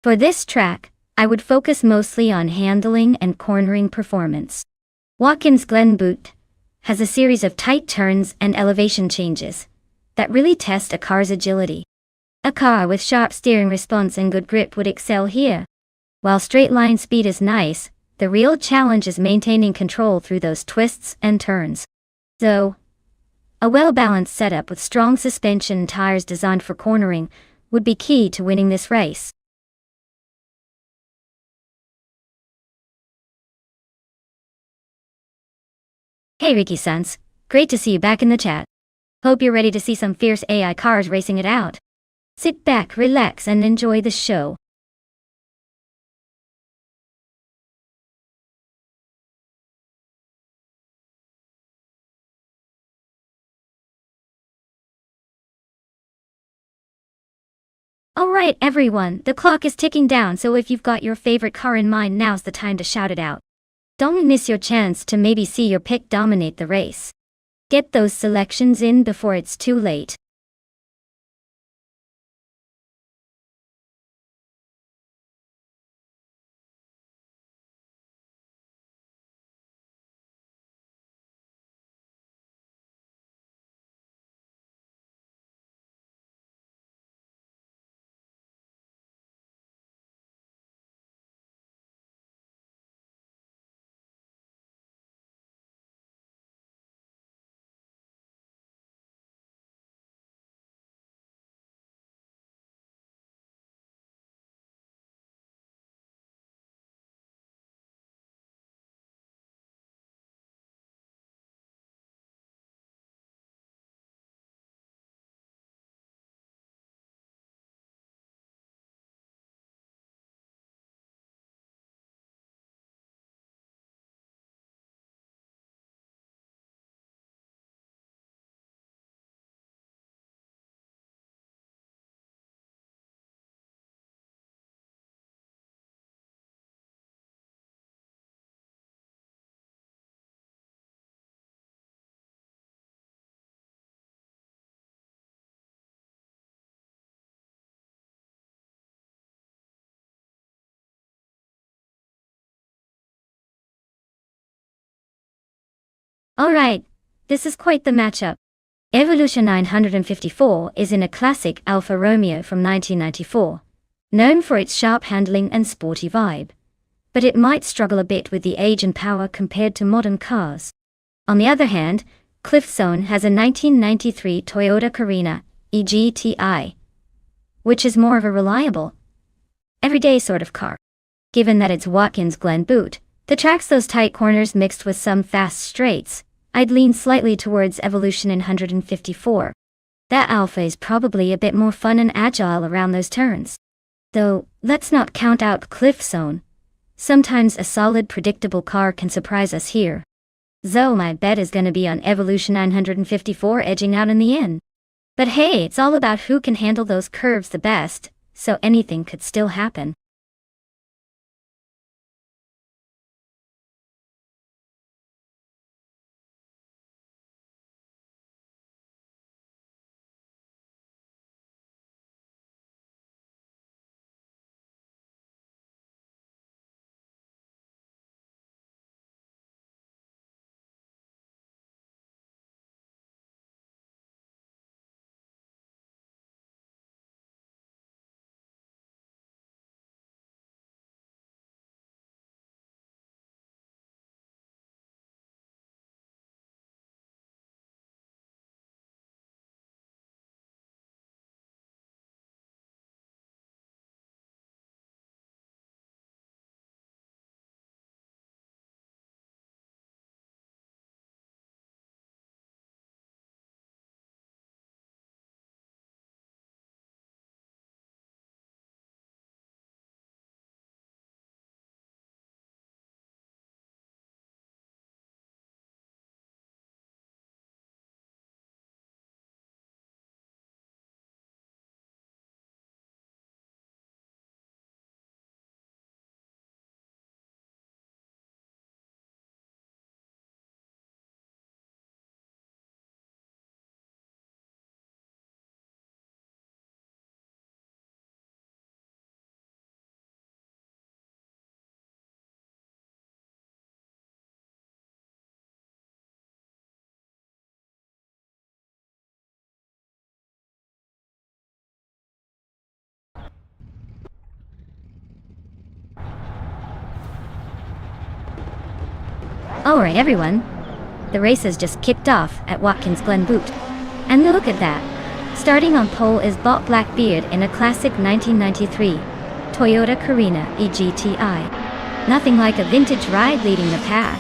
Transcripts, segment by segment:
For this track, I would focus mostly on handling and cornering performance. Watkins Glen Boot has a series of tight turns and elevation changes that really test a car's agility. A car with sharp steering response and good grip would excel here. While straight line speed is nice, the real challenge is maintaining control through those twists and turns. So, a well-balanced setup with strong suspension and tires designed for cornering would be key to winning this race. Hey Ricky-sans, great to see you back in the chat. Hope you're ready to see some fierce AI cars racing it out. Sit back, relax, and enjoy the show. Alright everyone, the clock is ticking down, so if you've got your favorite car in mind, now's the time to shout it out. Don't miss your chance to maybe see your pick dominate the race. Get those selections in before it's too late. Alright, this is quite the matchup. Evolution 954 is in a classic Alfa Romeo from 1994, known for its sharp handling and sporty vibe. But it might struggle a bit with the age and power compared to modern cars. On the other hand, Cliffzone has a 1993 Toyota Carina EGTI, which is more of a reliable, everyday sort of car. Given that it's Watkins Glen Boot, the track's those tight corners mixed with some fast straights, I'd lean slightly towards Evolution in 154. That Alpha is probably a bit more fun and agile around those turns. Though, let's not count out Cliffzone. Sometimes a solid predictable car can surprise us here. So my bet is gonna be on Evolution 954 edging out in the end. But hey, it's all about who can handle those curves the best, so anything could still happen. Alright everyone, the race has just kicked off at Watkins Glen Boot. And look at that. Starting on pole is Bob Blackbeard in a classic 1993 Toyota Carina eGTI. Nothing like a vintage ride leading the pack.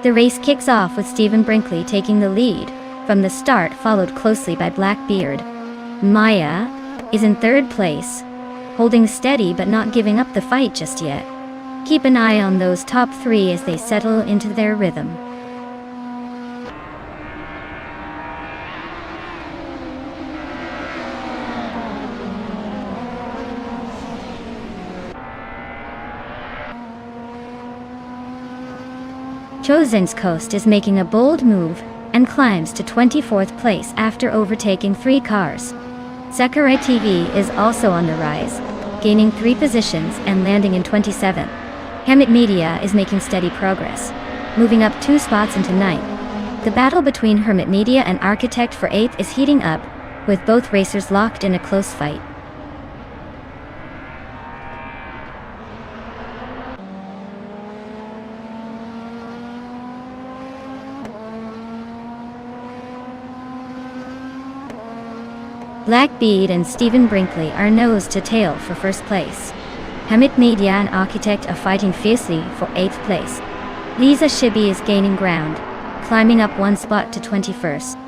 The race kicks off with Stephen Brinkley taking the lead from the start, followed closely by Blackbeard. Maya is in third place, holding steady but not giving up the fight just yet. Keep an eye on those top three as they settle into their rhythm. Chosen's Coast is making a bold move and climbs to 24th place after overtaking 3 cars. Sakurai TV is also on the rise, gaining 3 positions and landing in 27th. Hamit Media is making steady progress, moving up 2 spots into 9th. The battle between Hermit Media and Architect for 8th is heating up, with both racers locked in a close fight. Blackbeard and Stephen Brinkley are nose to tail for first place. Hamit Media and Architect are fighting fiercely for 8th place. Lisa Shibi is gaining ground, climbing up 1 spot to 21st.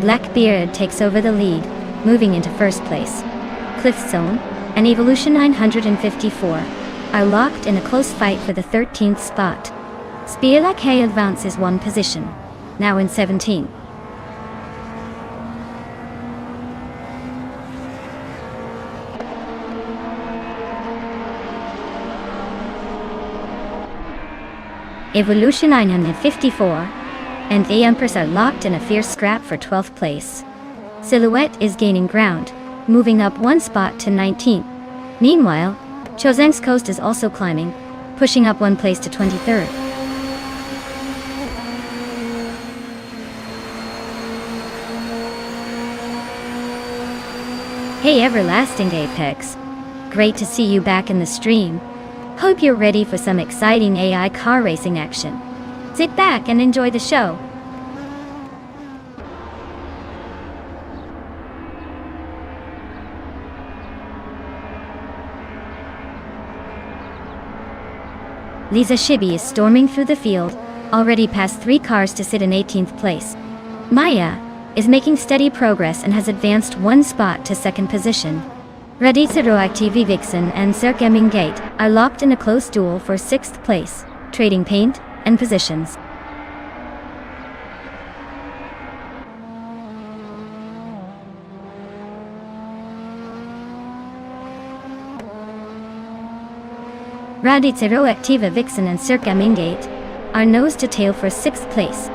Blackbeard takes over the lead, moving into first place. Cliff Zone and Evolution 954 are locked in a close fight for the 13th spot. Spearlak Hay advances 1 position, now in 17th. Evolution 954 and the Empress are locked in a fierce scrap for 12th place. Silhouette is gaining ground, moving up 1 spot to 19th. Meanwhile, Chosen's Coast is also climbing, pushing up 1 place to 23rd. Hey Everlasting Apex, great to see you back in the stream. Hope you're ready for some exciting AI car racing action. Sit back and enjoy the show. Lisa Shibi is storming through the field, already past 3 cars to sit in 18th place. Maya is making steady progress and has advanced 1 spot to 2nd position. Raditsaroak TV Vixen and Circaming Gate are locked in a close duel for 6th place, trading paint and positions. Raditsero Activa Vixen and Circa Mingate are nose to tail for 6th place.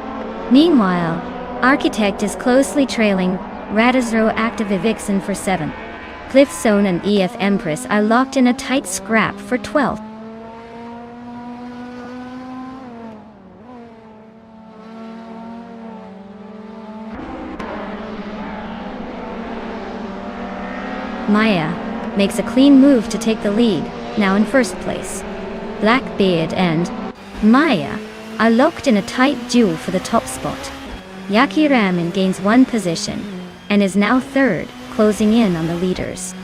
Meanwhile, Architect is closely trailing Radizero Activa Vixen for 7th. Cliff Zone and EF Empress are locked in a tight scrap for 12th. Maya makes a clean move to take the lead, now in 1st place. Blackbeard and Maya are locked in a tight duel for the top spot. Yaki Ramen gains 1 position and is now 3rd, closing in on the leaders.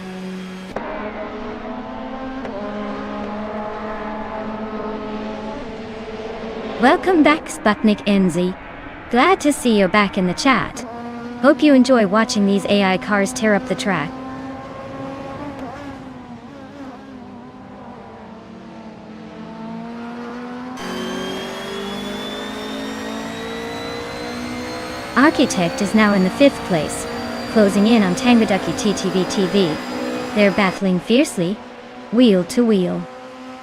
Welcome back Sputnik NZ. Glad to see you're back in the chat. Hope you enjoy watching these AI cars tear up the track. Architect is now in the 5th place, closing in on Tangaducky TTV TV. They're battling fiercely, wheel to wheel.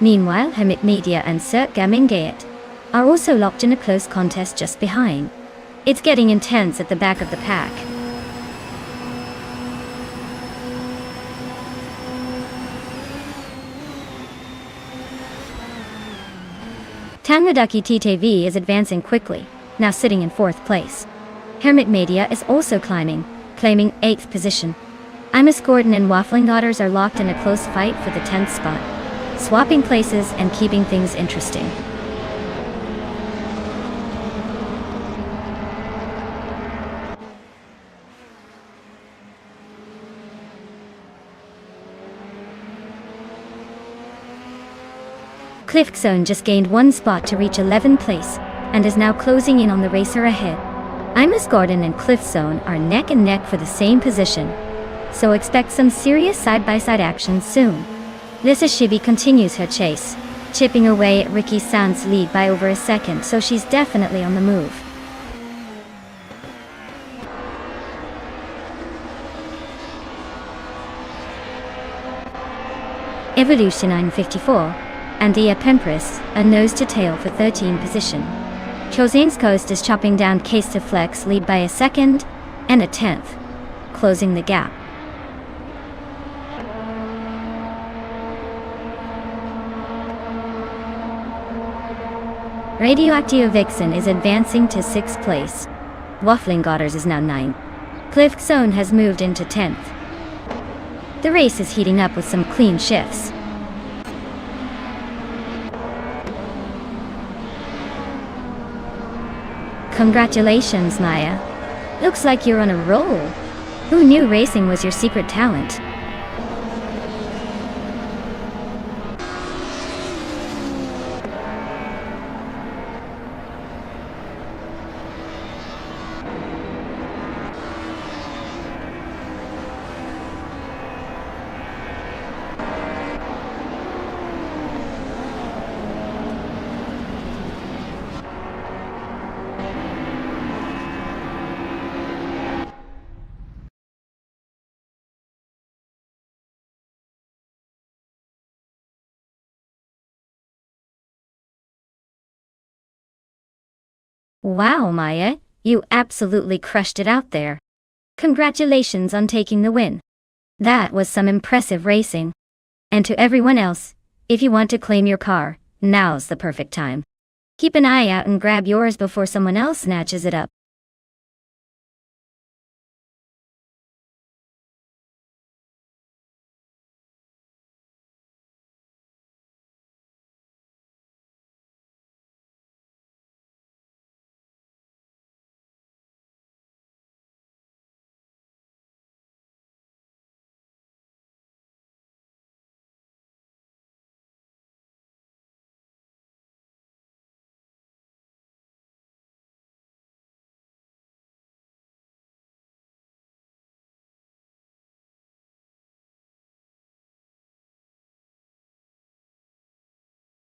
Meanwhile, Hamit Media and Sert Gamingayat are also locked in a close contest just behind. It's getting intense at the back of the pack. Tanradaki TTV is advancing quickly, now sitting in 4th place. Hermit Media is also climbing, claiming 8th position. Imus Gordon and Waffling Daughters are locked in a close fight for the 10th spot, swapping places and keeping things interesting. Cliffzone just gained 1 spot to reach 11th place, and is now closing in on the racer ahead. Imus Gordon and Cliffzone are neck and neck for the same position, so expect some serious side-by-side action soon. Lisa Shibi continues her chase, chipping away at Ricky San's lead by over a second, so she's definitely on the move. Evolution 954, and Dia Pempress, a nose-to-tail for 13th position. Chosane's Coast is chopping down Case to Flex lead by a second and a 10th, closing the gap. Radioactive Vixen is advancing to 6th place. Waffling Daughters is now 9th. Cliffzone has moved into 10th. The race is heating up with some clean shifts. Congratulations, Maya. Looks like you're on a roll. Who knew racing was your secret talent? Wow, Maya, you absolutely crushed it out there. Congratulations on taking the win. That was some impressive racing. And to everyone else, if you want to claim your car, now's the perfect time. Keep an eye out and grab yours before someone else snatches it up.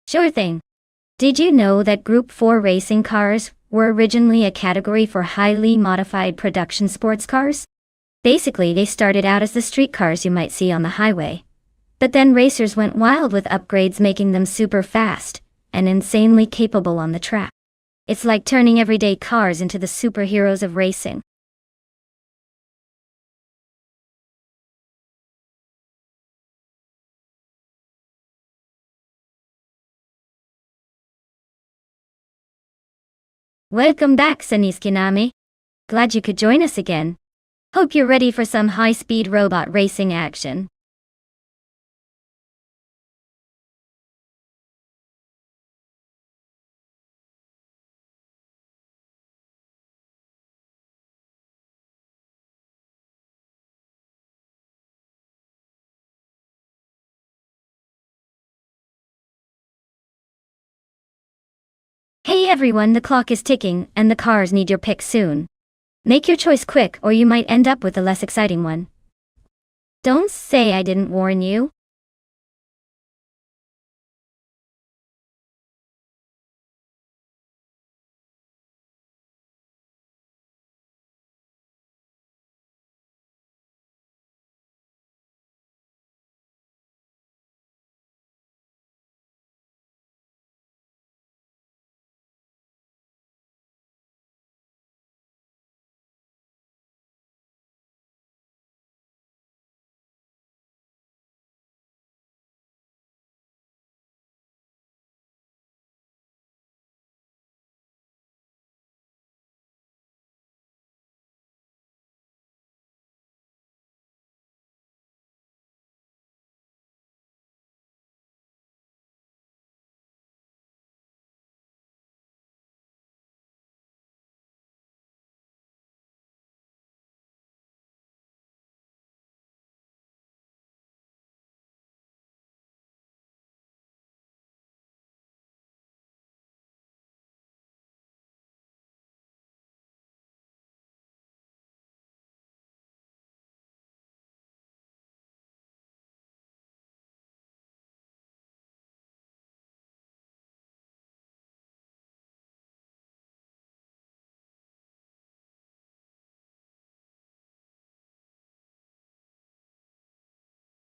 Sure thing. Did you know that Group 4 racing cars were originally a category for highly modified production sports cars? Basically, they started out as the street cars you might see on the highway. But then racers went wild with upgrades, making them super fast and insanely capable on the track. It's like turning everyday cars into the superheroes of racing. Welcome back, Saniskinami. Glad you could join us again. Hope you're ready for some high-speed robot racing action. Hey everyone, the clock is ticking and the cars need your pick soon. Make your choice quick or you might end up with a less exciting one. Don't say I didn't warn you.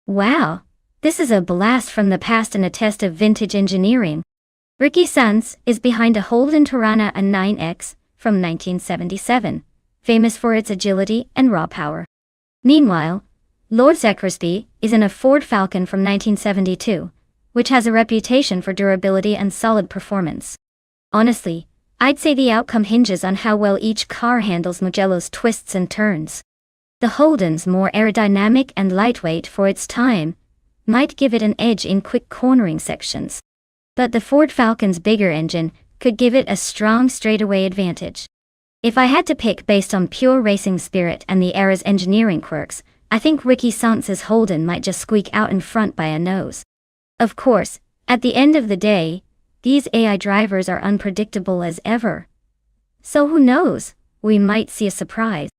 Wow! This is a blast from the past and a test of vintage engineering. Ricky Sanz is behind a Holden Torana a 9X from 1977, famous for its agility and raw power. Meanwhile, Lord Zekrisby is in a Ford Falcon from 1972, which has a reputation for durability and solid performance. Honestly, I'd say the outcome hinges on how well each car handles Mugello's twists and turns. The Holden's more aerodynamic and lightweight for its time might give it an edge in quick cornering sections. But the Ford Falcon's bigger engine could give it a strong straightaway advantage. If I had to pick based on pure racing spirit and the era's engineering quirks, I think Ricky Sanz's Holden might just squeak out in front by a nose. Of course, at the end of the day, these AI drivers are unpredictable as ever. So who knows, we might see a surprise.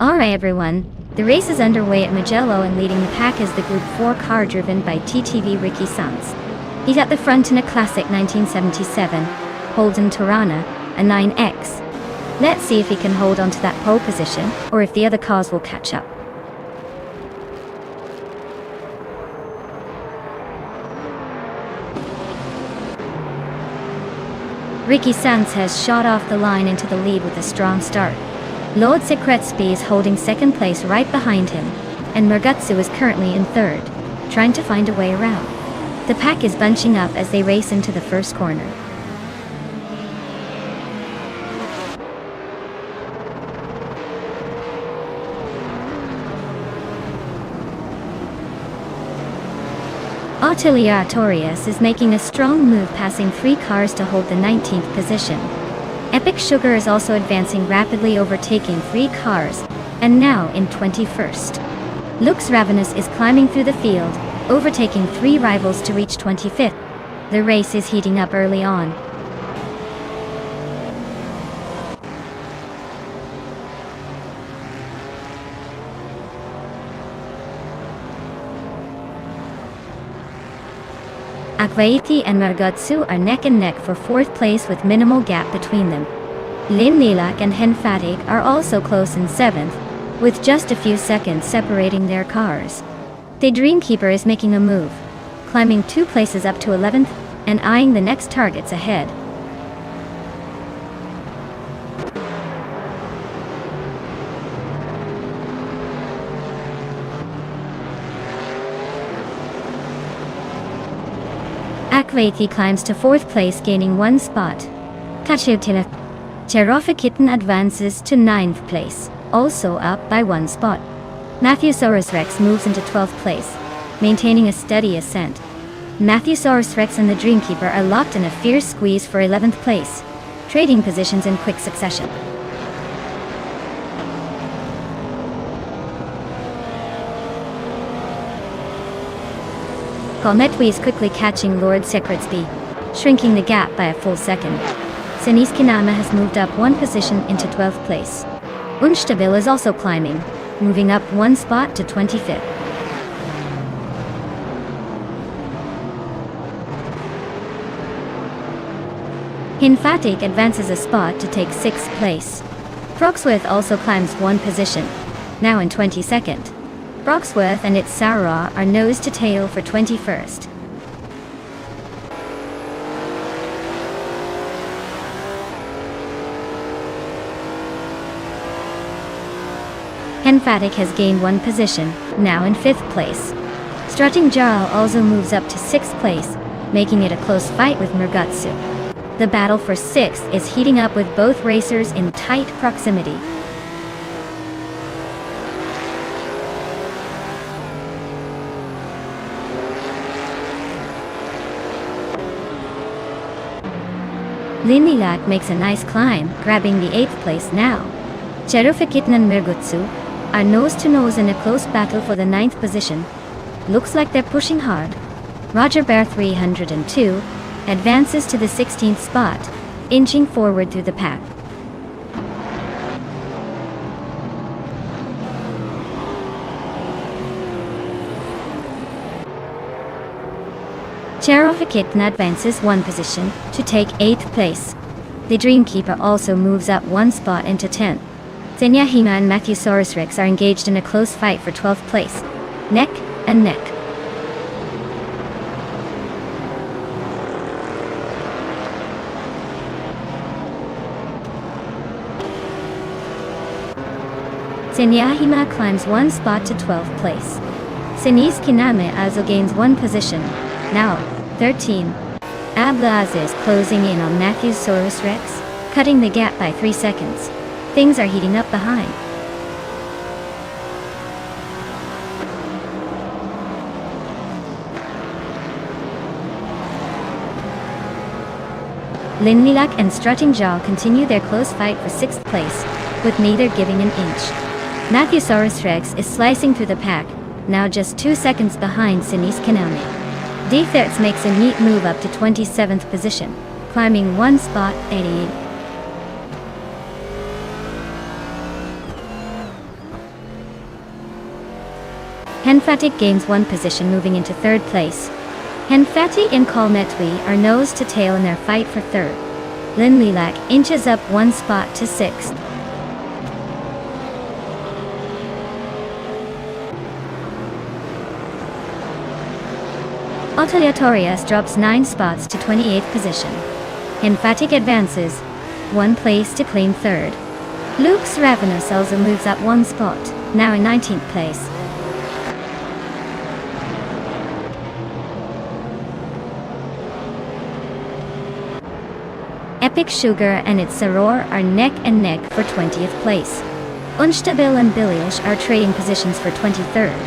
Alright everyone, the race is underway at Mugello and leading the pack is the Group 4 car driven by TTV Ricky Sanz. He's at the front in a classic 1977 Holden Torana, a 9X. Let's see if he can hold on to that pole position, or if the other cars will catch up. Ricky Sanz has shot off the line into the lead with a strong start. Lord Zekretsky is holding second place right behind him, and Murgutsu is currently in third, trying to find a way around. The pack is bunching up as they race into the first corner. Atelier Torius is making a strong move, passing 3 cars to hold the 19th position. Epic Sugar is also advancing rapidly, overtaking 3 cars, and now in 21st. Lux Ravenous is climbing through the field, overtaking 3 rivals to reach 25th. The race is heating up early on. Akvaiti and Margutsu are neck and neck for 4th place with minimal gap between them. Lin Lilak and Hen Fatig are also close in 7th, with just a few seconds separating their cars. The Dreamkeeper is making a move, climbing 2 places up to 11th, and eyeing the next targets ahead. Akvaiti climbs to 4th place, gaining 1 spot. Kachutila Cherofikitten advances to 9th place, also up by 1 spot. Matthewsaurus Rex moves into 12th place, maintaining a steady ascent. Matthewsaurus Rex and the Dreamkeeper are locked in a fierce squeeze for 11th place, trading positions in quick succession. Galmetwi is quickly catching Lord Secretsby, shrinking the gap by a full second. Senis Kinama has moved up one position into 12th place. Unstabil is also climbing, moving up one spot to 25th. Hinfatik advances a spot to take 6th place. Broxworth also climbs one position, now in 22nd. Broxworth and its Sarah are nose to tail for 21st. Henfatik has gained one position, now in 5th place. Strutting Jarl also moves up to 6th place, making it a close fight with Murgutsu. The battle for 6th is heating up with both racers in tight proximity. Linlilac makes a nice climb, grabbing the 8th place now. Cherufikitn and Murgutsu are nose-to-nose in a close battle for the 9th position. Looks like they're pushing hard. Roger Bear 302 advances to the 16th spot, inching forward through the pack. Cherufikitn advances one position to take 8th place. The Dreamkeeper also moves up one spot into 10th. Zenyahima and Matthewsaurus Rex are engaged in a close fight for 12th place, neck and neck. Zenyahima climbs one spot to 12th place. Senis Kiname also gains one position, now 13. Ablaze is closing in on Matthewsaurus Rex, cutting the gap by 3 seconds. Things are heating up behind. Linlilac and Strutting Jaw continue their close fight for 6th place, with neither giving an inch. Matthewsaurus Rex is slicing through the pack, now just 2 seconds behind Senis Kiname. D-Thirts makes a neat move up to 27th position, climbing one spot, 88. Henfatik gains one position, moving into 3rd place. Henfatik and Kalmetwi are nose to tail in their fight for 3rd. Linlilac inches up one spot to 6th. Altaleatorius drops 9 spots to 28th position. Henfatik advances one place to claim 3rd. Luke's Ravenous also moves up one spot, now in 19th place. Epic Sugar and its Soror are neck and neck for 20th place. Unstabil and Billish are trading positions for 23rd.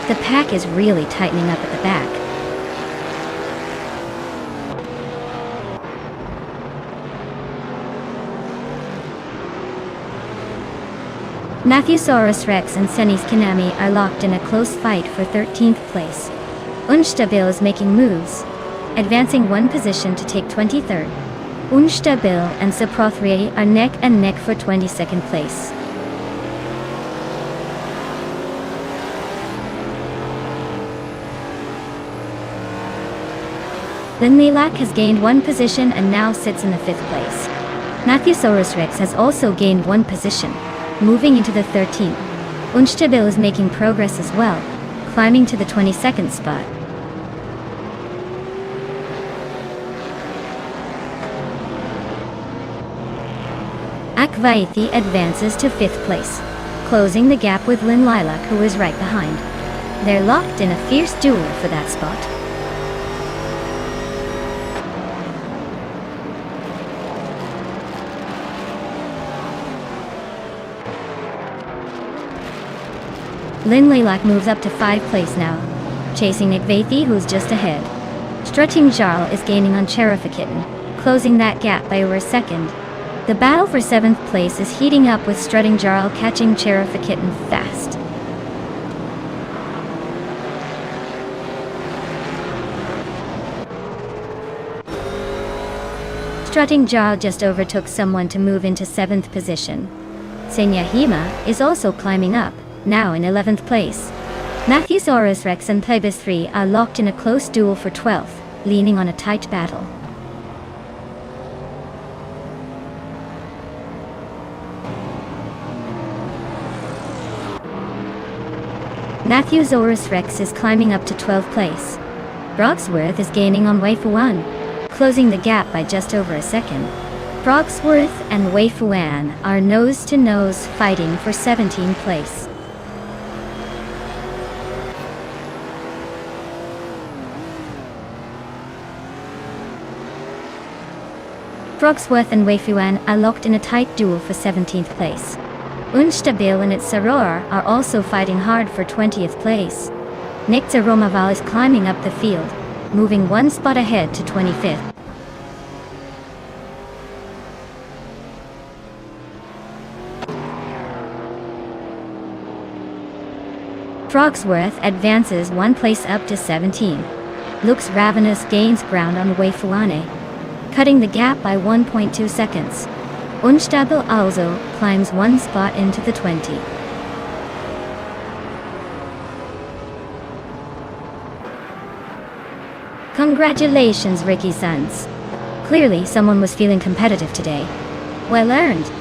The pack is really tightening up at the back. Matthewsaurus Rex and Senis Kiname are locked in a close fight for 13th place. Unstabil is making moves, advancing one position to take 23rd. Unstabil and Saprothrier are neck and neck for 22nd place. Linlilac has gained one position and now sits in the 5th place. Matthewsaurus Rex has also gained one position, moving into the 13th. Unstabil is making progress as well, climbing to the 22nd spot. Akvaithi advances to 5th place, closing the gap with Linlilac, who is right behind. They're locked in a fierce duel for that spot. Linlilac moves up to 5th place now, chasing Akvaithi, who's just ahead. Strutting Jarl is gaining on Cherufikitn, closing that gap by over a second. The battle for 7th place is heating up, with Strutting Jarl catching Cherufikitn fast. Strutting Jarl just overtook someone to move into 7th position. Senyahima is also climbing up, now in 11th place. Matthewsaurus Rex and Plebis 3 are locked in a close duel for 12th, leaning on a tight battle. Matthewsaurus Rex is climbing up to 12th place. Brogsworth is gaining on Weifuan, closing the gap by just over a second. Brogsworth and Weifuan are nose-to-nose fighting for 17th place. Brogsworth and Weifuan are locked in a tight duel for 17th place. Unstabil and its Saror are also fighting hard for 20th place. Nicta Romaval is climbing up the field, moving one spot ahead to 25th. Brogsworth advances one place up to 17. Lux Ravenous gains ground on Weifuane, cutting the gap by 1.2 seconds. Unstabil also climbs one spot into the 20. Congratulations, Ricky Sons. Clearly someone was feeling competitive today. Well earned.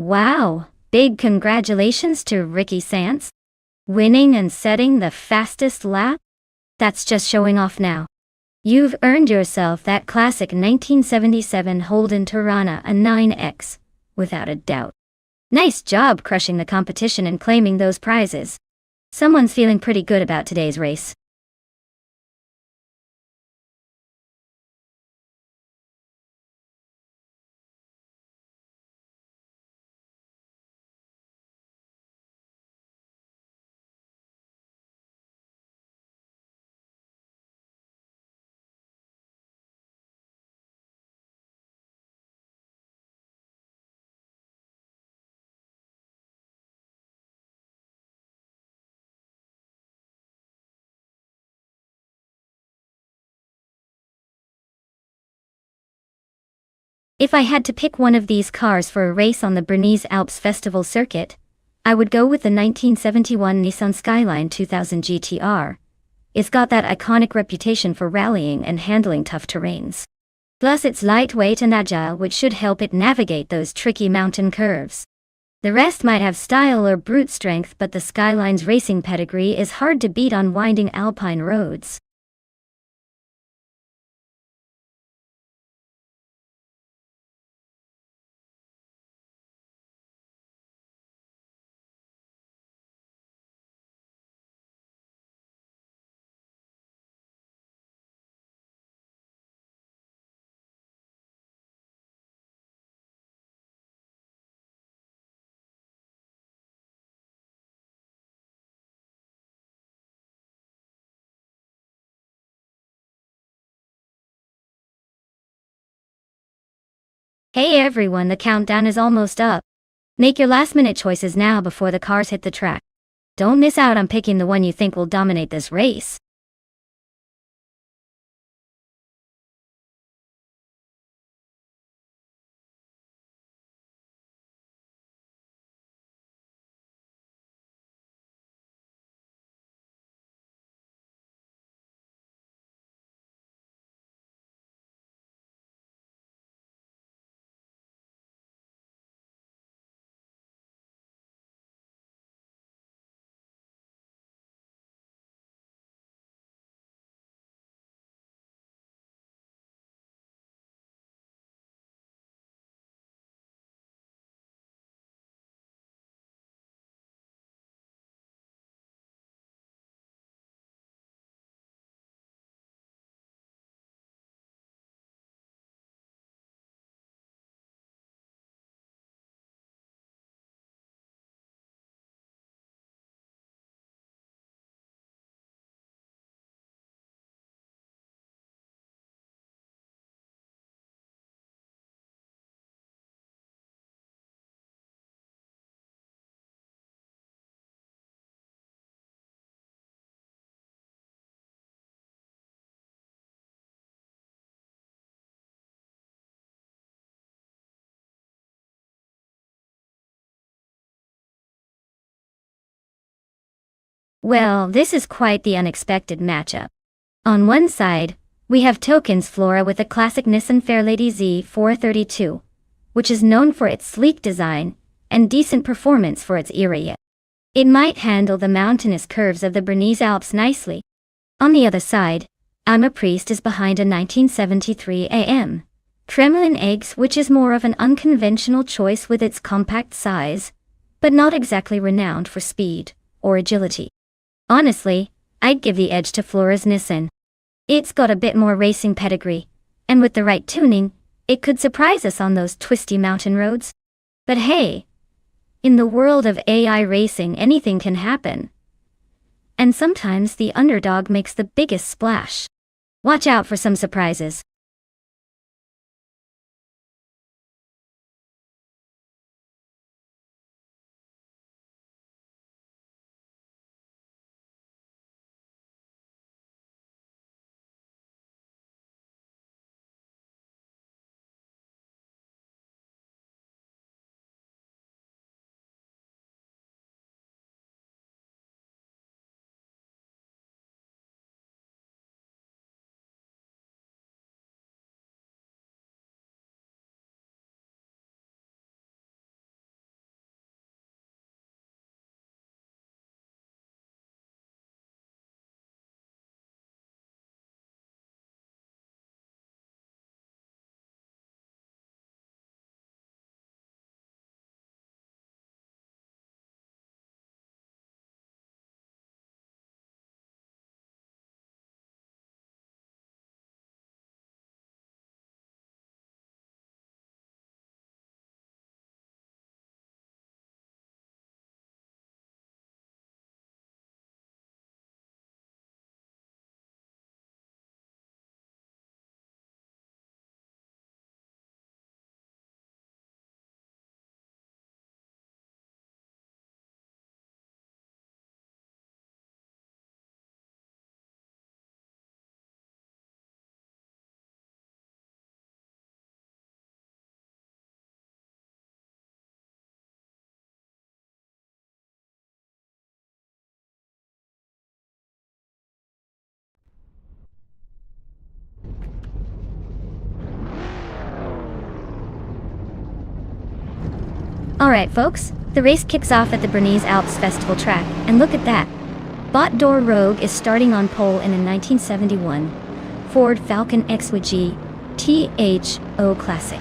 Wow, big congratulations to Ricky Sants. Winning and setting the fastest lap? That's just showing off now. You've earned yourself that classic 1977 Holden Tirana a 9X, without a doubt. Nice job crushing the competition and claiming those prizes. Someone's feeling pretty good about today's race. If I had to pick one of these cars for a race on the Bernese Alps Festival circuit, I would go with the 1971 Nissan Skyline 2000 GTR. It's got that iconic reputation for rallying and handling tough terrains. Plus it's lightweight and agile, which should help it navigate those tricky mountain curves. The rest might have style or brute strength, but the Skyline's racing pedigree is hard to beat on winding alpine roads. Hey everyone, the countdown is almost up. Make your last-minute choices now before the cars hit the track. Don't miss out on picking the one you think will dominate this race. Well, this is quite the unexpected matchup. On one side, we have Token's Flora with the classic Nissan Fairlady Z432, which is known for its sleek design and decent performance for its era. It might handle the mountainous curves of the Bernese Alps nicely. On the other side, I'm a Priest is behind a 1973 AM Kremlin Eggs, which is more of an unconventional choice with its compact size, but not exactly renowned for speed or agility. Honestly, I'd give the edge to Flora's Nissan. It's got a bit more racing pedigree, and with the right tuning, it could surprise us on those twisty mountain roads. But hey, in the world of AI racing, anything can happen. And sometimes the underdog makes the biggest splash. Watch out for some surprises. Alright folks, The race kicks off at the Bernese Alps Festival track, and look at that. Bot Door Rogue is starting on pole in a 1971 Ford Falcon XWG THO Classic.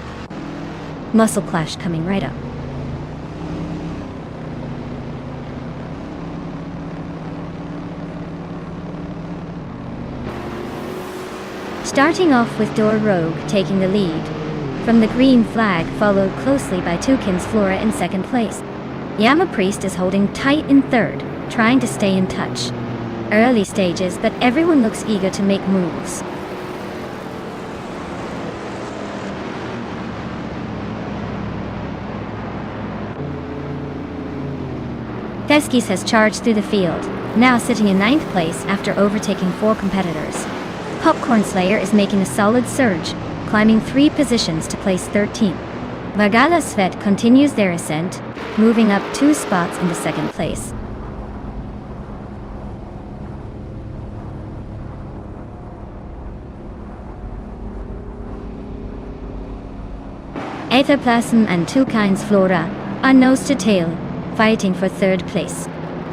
Muscle Clash coming right up. Starting off with Door Rogue taking the lead. From the green flag, followed closely by Toucan's Flora in second place. Yama Priest is holding tight in third, trying to stay in touch. Early stages, but everyone looks eager to make moves. Teskis has charged through the field, now sitting in 9th place after overtaking 4 competitors. Popcorn Slayer is making a solid surge, climbing 3 positions to place 13th. Vagala Svet continues their ascent, moving up 2 spots into second place. Aetherplasm and Toucan's Flora are nose to tail, fighting for third place.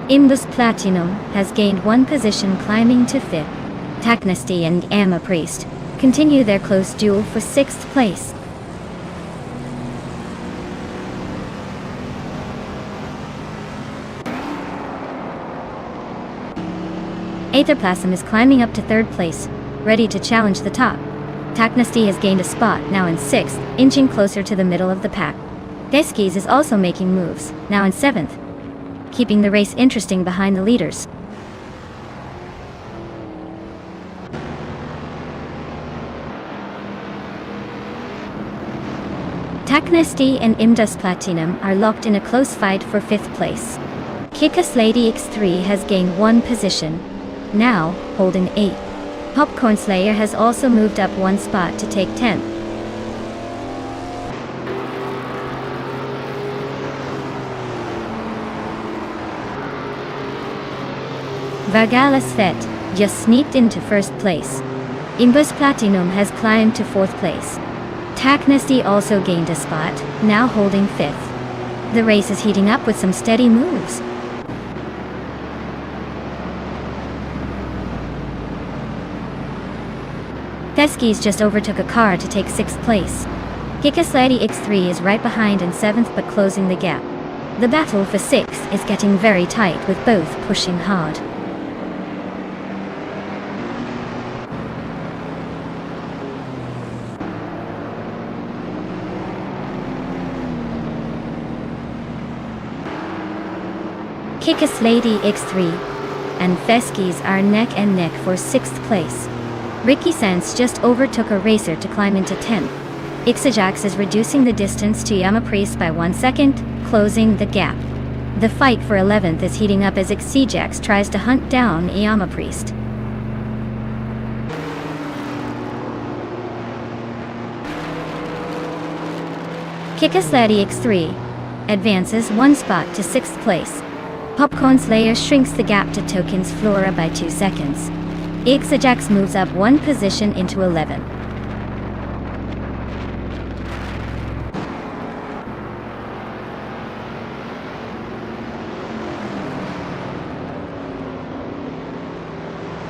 Imbus Platinum has gained 1 position, climbing to 5th. Taknesty and Yama Priest continue their close duel for 6th place. Aetherplasm is climbing up to 3rd place, ready to challenge the top. Taknesty has gained a spot, now in 6th, inching closer to the middle of the pack. Deskis is also making moves, now in 7th, keeping the race interesting behind the leaders. Taknesty and Imdus Platinum are locked in a close fight for 5th place. Kickass Lady X3 has gained 1 position, now holding 8th. Popcorn Slayer has also moved up 1 spot to take 10th. Vagala Svet just sneaked into 1st place. Imbus Platinum has climbed to 4th place. Taknesty also gained a spot, now holding 5th. The race is heating up with some steady moves. Teskis just overtook a car to take 6th place. Kickass Lady X3 is right behind in 7th but closing the gap. The battle for 6th is getting very tight with both pushing hard. Kickass Lady X3 and Teskis are neck and neck for 6th place. Ricky Sands just overtook a racer to climb into 10th. Ixajax is reducing the distance to Yama Priest by 1 second, closing the gap. The fight for 11th is heating up as Ixajax tries to hunt down Yama Priest. Kickass Lady X3 advances 1 spot to 6th place. Popcorn Slayer shrinks the gap to Toucan's Flora by 2 seconds. Ixajax moves up 1 position into 11.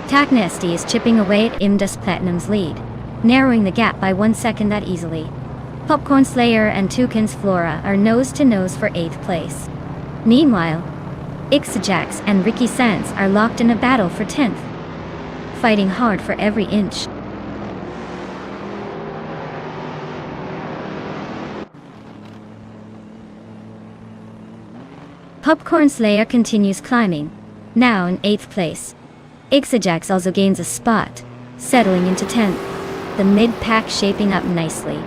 Taknesty is chipping away at Imdus Platinum's lead, narrowing the gap by 1 second that easily. Popcorn Slayer and Toucan's Flora are nose to nose for 8th place. Meanwhile, Ixajax and Ricky Sands are locked in a battle for 10th, fighting hard for every inch. Popcorn Slayer continues climbing, now in 8th place. Ixajax also gains a spot, settling into 10th, the mid-pack shaping up nicely.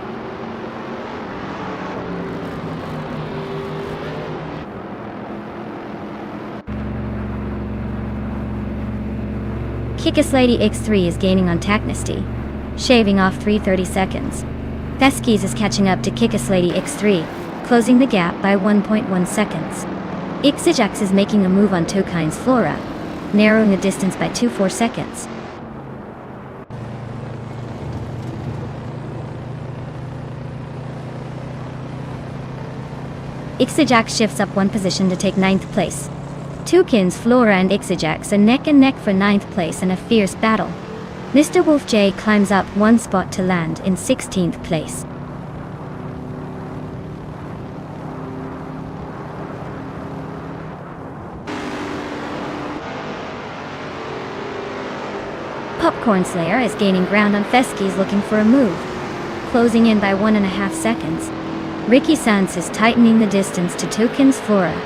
Kickass Lady X3 is gaining on Taknesty, shaving off 3:30 seconds. Teskis is catching up to Kickass Lady X3, closing the gap by 1.1 seconds. Ixajax is making a move on Toucan's Flora, narrowing the distance by 2.4 seconds. Ixajax shifts up one position to take ninth place. Toucans, Flora and Ixajax are neck and neck for ninth place in a fierce battle. Mr. Wolf J climbs up one spot to land in 16th place. Popcorn Slayer is gaining ground on Fesky's looking for a move, closing in by 1.5 seconds. Ricky Sanz is tightening the distance to Toucan's Flora,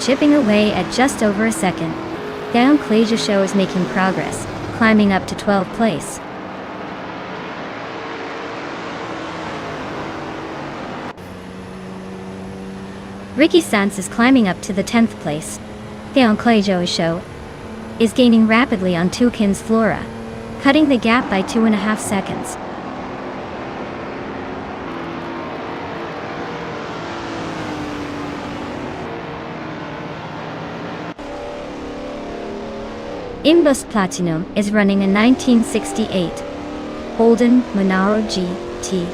chipping away at just over a second. Down Clasia Show is making progress, climbing up to 12th place. Ricky Sanz is climbing up to the 10th place. Down Clasia Show is gaining rapidly on Toucan's Flora, cutting the gap by 2.5 seconds. Imbus Platinum is running a 1968 Holden Monaro GT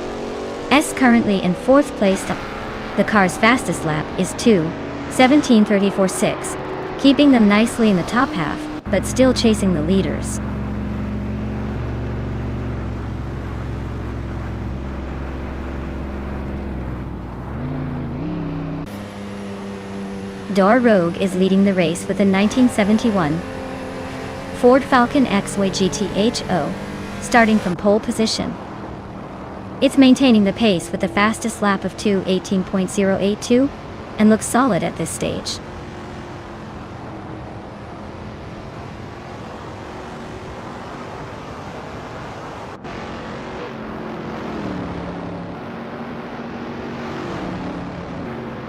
S currently in 4th place. The car's fastest lap is 2:17:34.6, keeping them nicely in the top half, but still chasing the leaders. Dar Rogue is leading the race with a 1971 Ford Falcon XY GTHO, starting from pole position. It's maintaining the pace with the fastest lap of 2:18.082 and looks solid at this stage.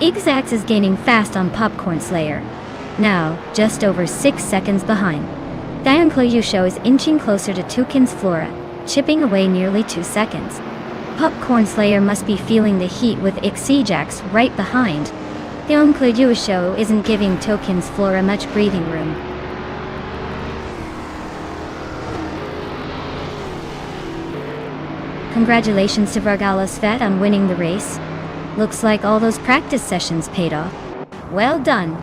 Ixajax is gaining fast on Popcorn Slayer, now just over 6 seconds behind. Dianclo Show is inching closer to Toucan's Flora, chipping away nearly 2 seconds. Popcorn Slayer must be feeling the heat with Ixajax right behind. Dianclo Show isn't giving Toucan's Flora much breathing room. Congratulations to Vargalas Vet on winning the race. Looks like all those practice sessions paid off. Well done.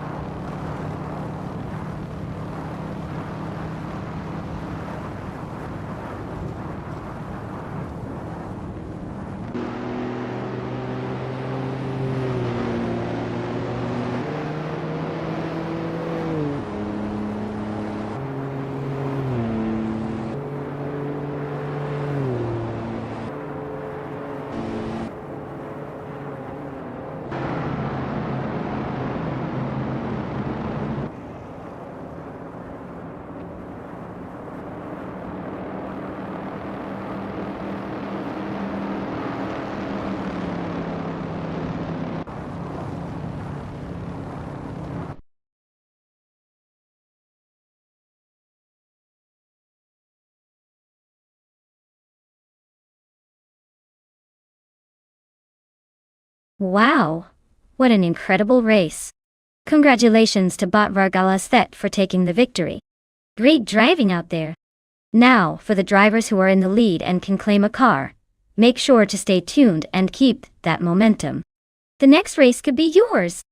Wow! What an incredible race. Congratulations to Bot Vargalas Vet for taking the victory. Great driving out there. Now, for the drivers who are in the lead and can claim a car, make sure to stay tuned and keep that momentum. The next race could be yours.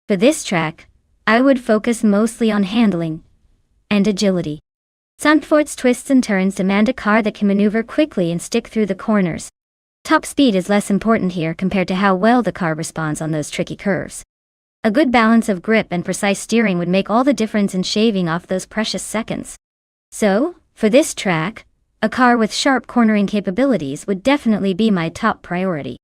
For this track, I would focus mostly on handling and agility. Zandvoort's twists and turns demand a car that can maneuver quickly and stick through the corners. Top speed is less important here compared to how well the car responds on those tricky curves. A good balance of grip and precise steering would make all the difference in shaving off those precious seconds. So, for this track, a car with sharp cornering capabilities would definitely be my top priority.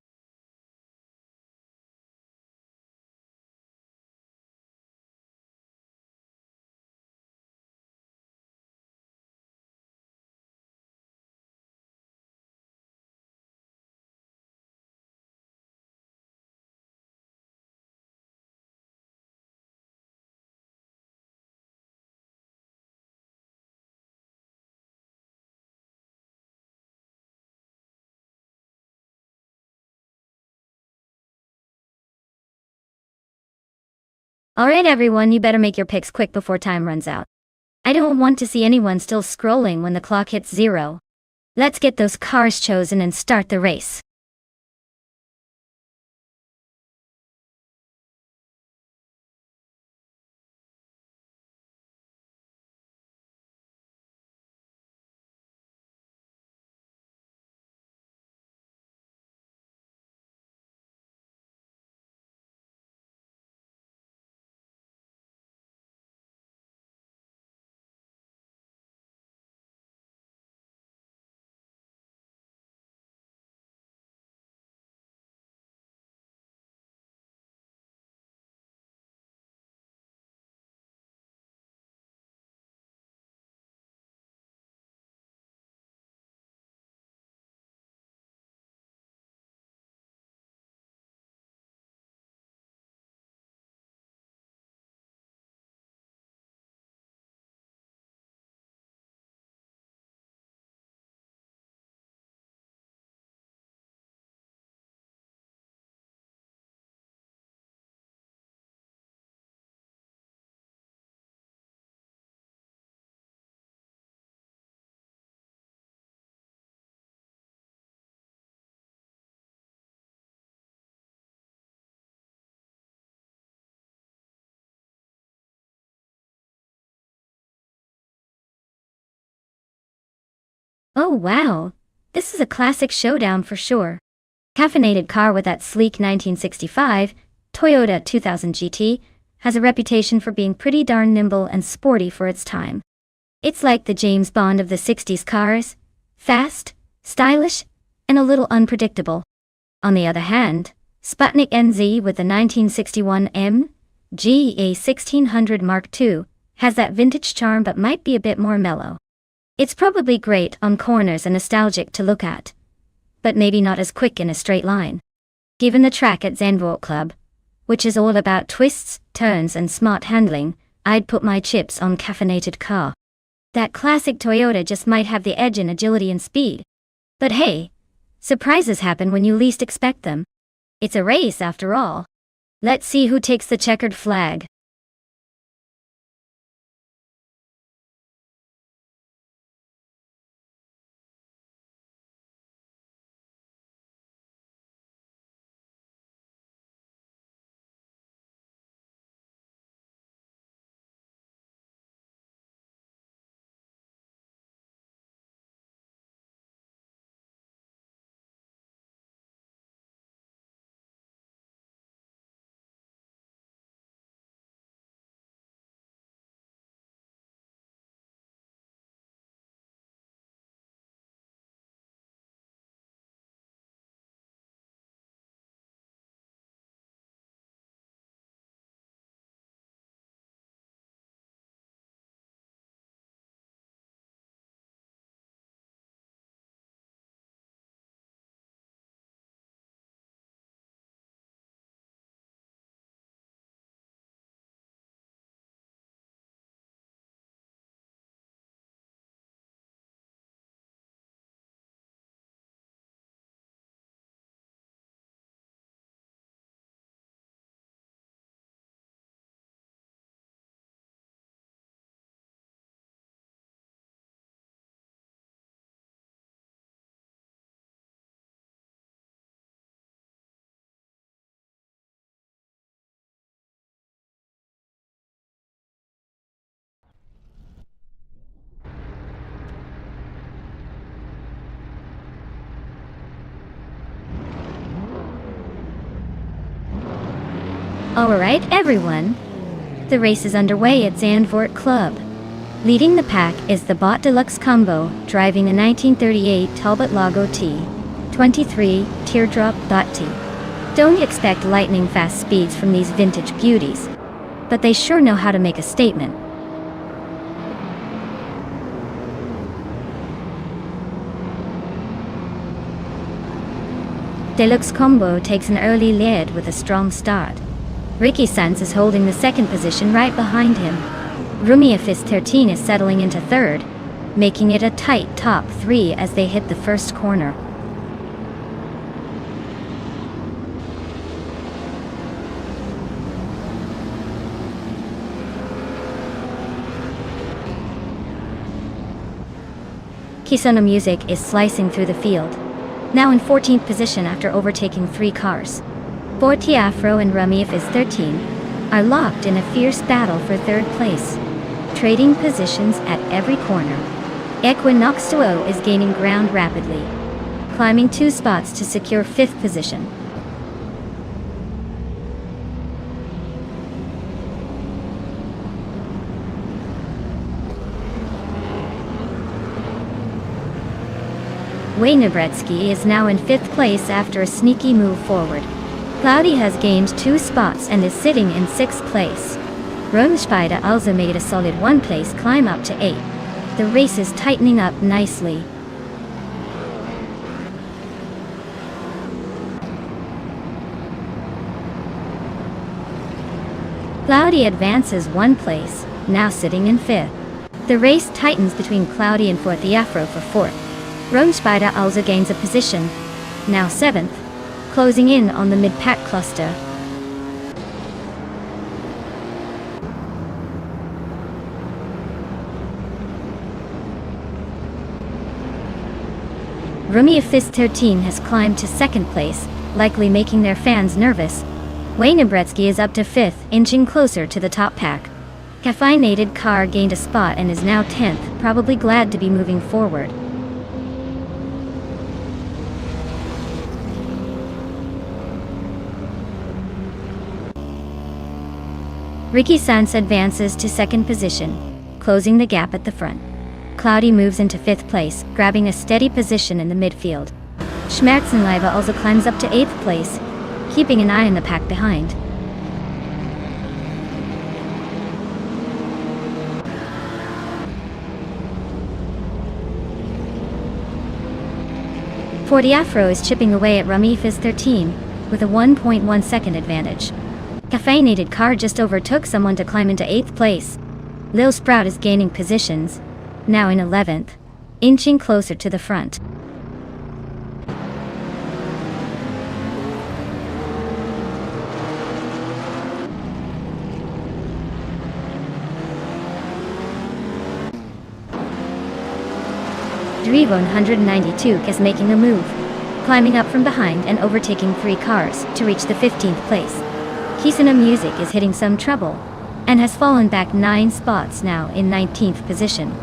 Alright everyone, you better make your picks quick before time runs out. I don't want to see anyone still scrolling when the clock hits 0. Let's get those cars chosen and start the race. Oh wow, this is a classic showdown for sure. Caffeinated car with that sleek 1965 Toyota 2000 GT has a reputation for being pretty darn nimble and sporty for its time. It's like the James Bond of the 60s cars, fast, stylish, and a little unpredictable. On the other hand, Sputnik NZ with the 1961 MG A1600 Mark II has that vintage charm but might be a bit more mellow. It's probably great on corners and nostalgic to look at, but maybe not as quick in a straight line. Given the track at Zandvoort Club, which is all about twists, turns and smart handling, I'd put my chips on caffeinated car. That classic Toyota just might have the edge in agility and speed. But hey, surprises happen when you least expect them. It's a race after all. Let's see who takes the checkered flag. Alright everyone, the race is underway at Zandvoort Club. Leading the pack is the Bot Deluxe Combo, driving a 1938 Talbot Lago T23 Teardrop T. Don't expect lightning fast speeds from these vintage beauties, but they sure know how to make a statement. Deluxe Combo takes an early lead with a strong start. Ricky Sanz is holding the second position right behind him. Rumiafis 13 is settling into third, making it a tight top 3 as they hit the first corner. Kisona Music is slicing through the field, now in 14th position after overtaking 3 cars. Forti Afro and Rummy is 13, are locked in a fierce battle for 3rd place, trading positions at every corner. Equinox Duo is gaining ground rapidly, climbing 2 spots to secure 5th position. Waynebretsky is now in 5th place after a sneaky move forward. Cloudy has gained 2 spots and is sitting in 6th place. Romspider also made a solid 1 place climb up to 8. The race is tightening up nicely. Cloudy advances 1 place, now sitting in 5th. The race tightens between Cloudy and Forti Afro for 4th. Romspider also gains a position, now 7th, closing in on the mid-pack cluster. Rummy of Fist 13 has climbed to 2nd place, likely making their fans nervous. Waynebretsky is up to 5th, inching closer to the top pack. Caffeinated Car gained a spot and is now 10th, probably glad to be moving forward. Ricky Sanz advances to 2nd position, closing the gap at the front. Cloudy moves into 5th place, grabbing a steady position in the midfield. Schmerzenleiber also climbs up to 8th place, keeping an eye on the pack behind. Forti Afro is chipping away at Rummy Fizz 13, with a 1.1 second advantage. Caffeinated Car just overtook someone to climb into 8th place. Lil Sprout is gaining positions, now in 11th, inching closer to the front. Drivo 192 is making a move, climbing up from behind and overtaking 3 cars to reach the 15th place. Kisona Music is hitting some trouble, and has fallen back 9 spots now in 19th position.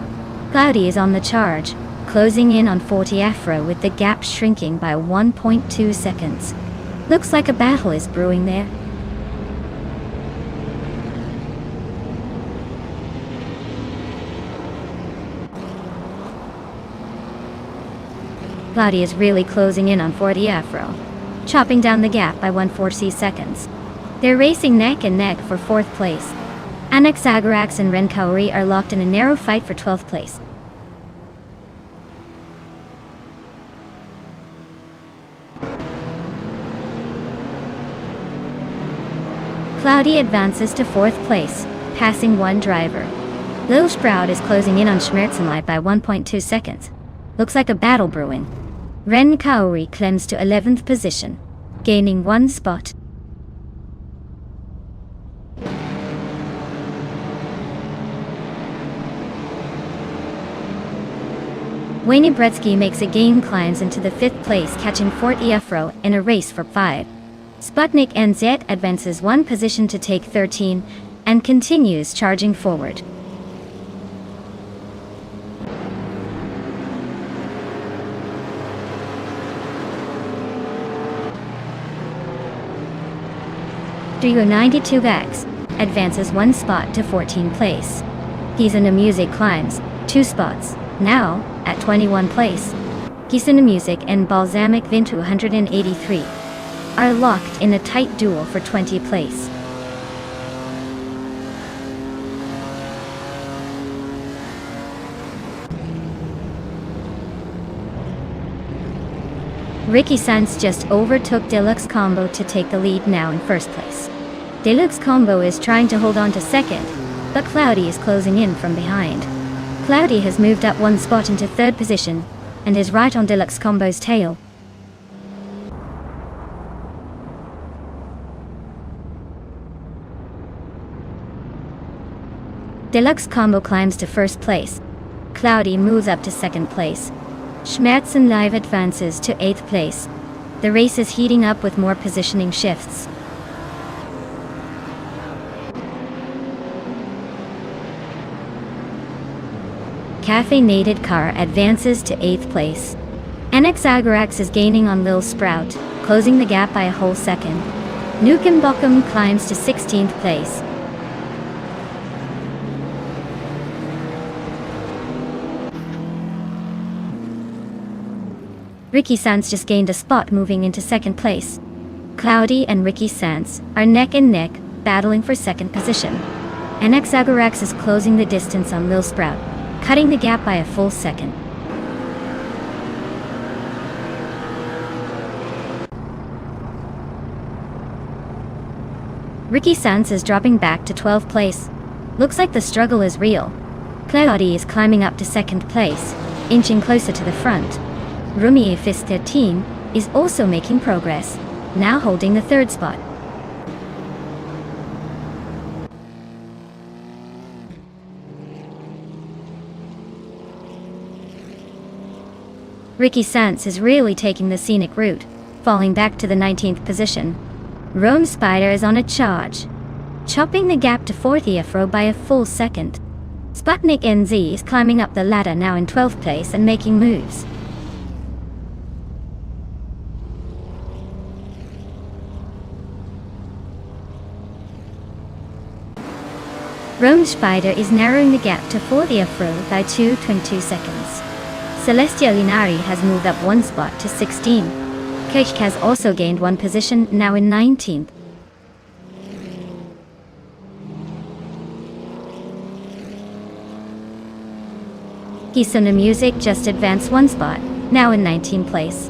Cloudy is on the charge, closing in on Forti Afro with the gap shrinking by 1.2 seconds. Looks like a battle is brewing there. Cloudy is really closing in on Forti Afro, chopping down the gap by 140 seconds. They're racing neck and neck for 4th place. Anaxagorax and Renkauri are locked in a narrow fight for 12th place. Cloudy advances to 4th place, passing 1 driver. Lil Sprout is closing in on Schmerzenleiber by 1.2 seconds. Looks like a battle brewing. Renkauri climbs to 11th position, gaining 1 spot. Waynebretsky makes a gain, climbs into the 5th place, catching Forti Afro in a race for 5. Sputnik NZ advances 1 position to take 13, and continues charging forward. Drigo 92X advances 1 spot to 14th place. Kisona Music climbs 2 spots, now at 21 place. Kisona Music and Balsamic Vint 183 are locked in a tight duel for 20th place. Ricky Sanz just overtook Deluxe Combo to take the lead, now in 1st place. Deluxe Combo is trying to hold on to 2nd, but Cloudy is closing in from behind. Cloudy has moved up 1 spot into 3rd position, and is right on Deluxe Combo's tail. Deluxe Combo climbs to 1st place. Cloudy moves up to second place. Schmerzen Live advances to 8th place. The race is heating up with more positioning shifts. Caffeinated Car advances to 8th place. NX Agarax is gaining on Lil Sprout, closing the gap by a whole second. Nukem Bokum climbs to 16th place. Ricky Sands just gained a spot, moving into second place. Cloudy and Ricky Sands are neck and neck, battling for second position. NX Agarax is closing the distance on Lil Sprout, cutting the gap by a full second. Ricky Sands is dropping back to 12th place. Looks like the struggle is real. Cloudy is climbing up to second place, inching closer to the front. Rumi Fist 13 is also making progress, now holding the third spot. Ricky Sands is really taking the scenic route, falling back to the 19th position. Rome Spider is on a charge, chopping the gap to 4th Afro by a full second. Sputnik NZ is climbing up the ladder, now in 12th place and making moves. Rome Spider is narrowing the gap to 4th Afro by 2.22 seconds. Celestia Linari has moved up one spot to 16. Keshk has also gained one position, now in 19th. Kisuna Music just advanced one spot, now in 19th place.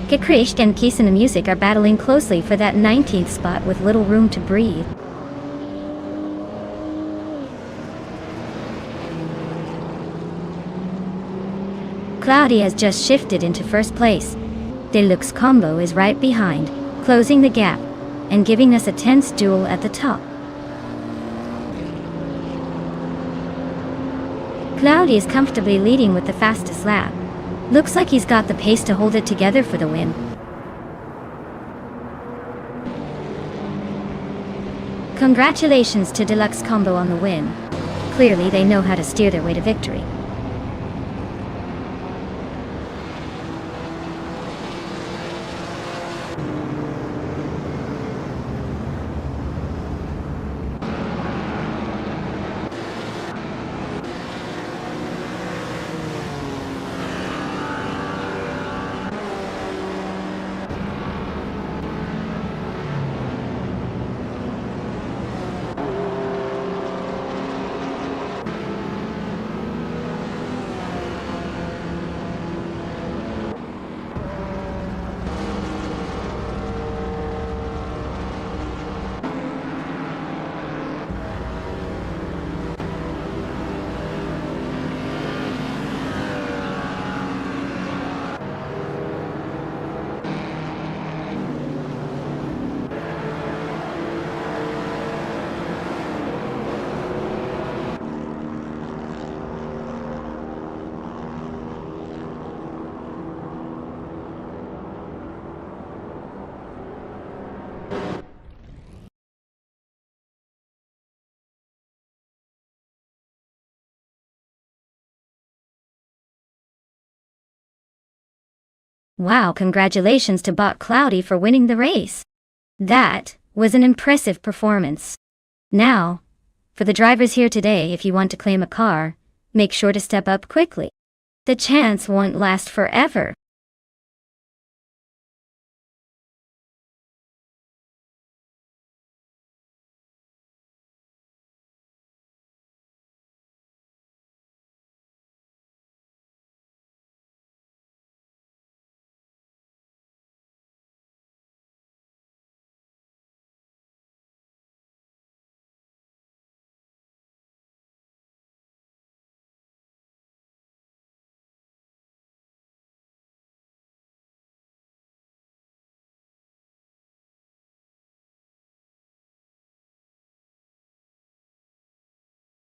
Gekricht and Kisuna Music are battling closely for that 19th spot with little room to breathe. Cloudy has just shifted into first place. Deluxe Combo is right behind, closing the gap, and giving us a tense duel at the top. Cloudy is comfortably leading with the fastest lap. Looks like he's got the pace to hold it together for the win. Congratulations to Deluxe Combo on the win. Clearly they know how to steer their way to victory. Wow, congratulations to Bot Cloudy for winning the race. That was an impressive performance. Now, for the drivers here today, if you want to claim a car, make sure to step up quickly. The chance won't last forever.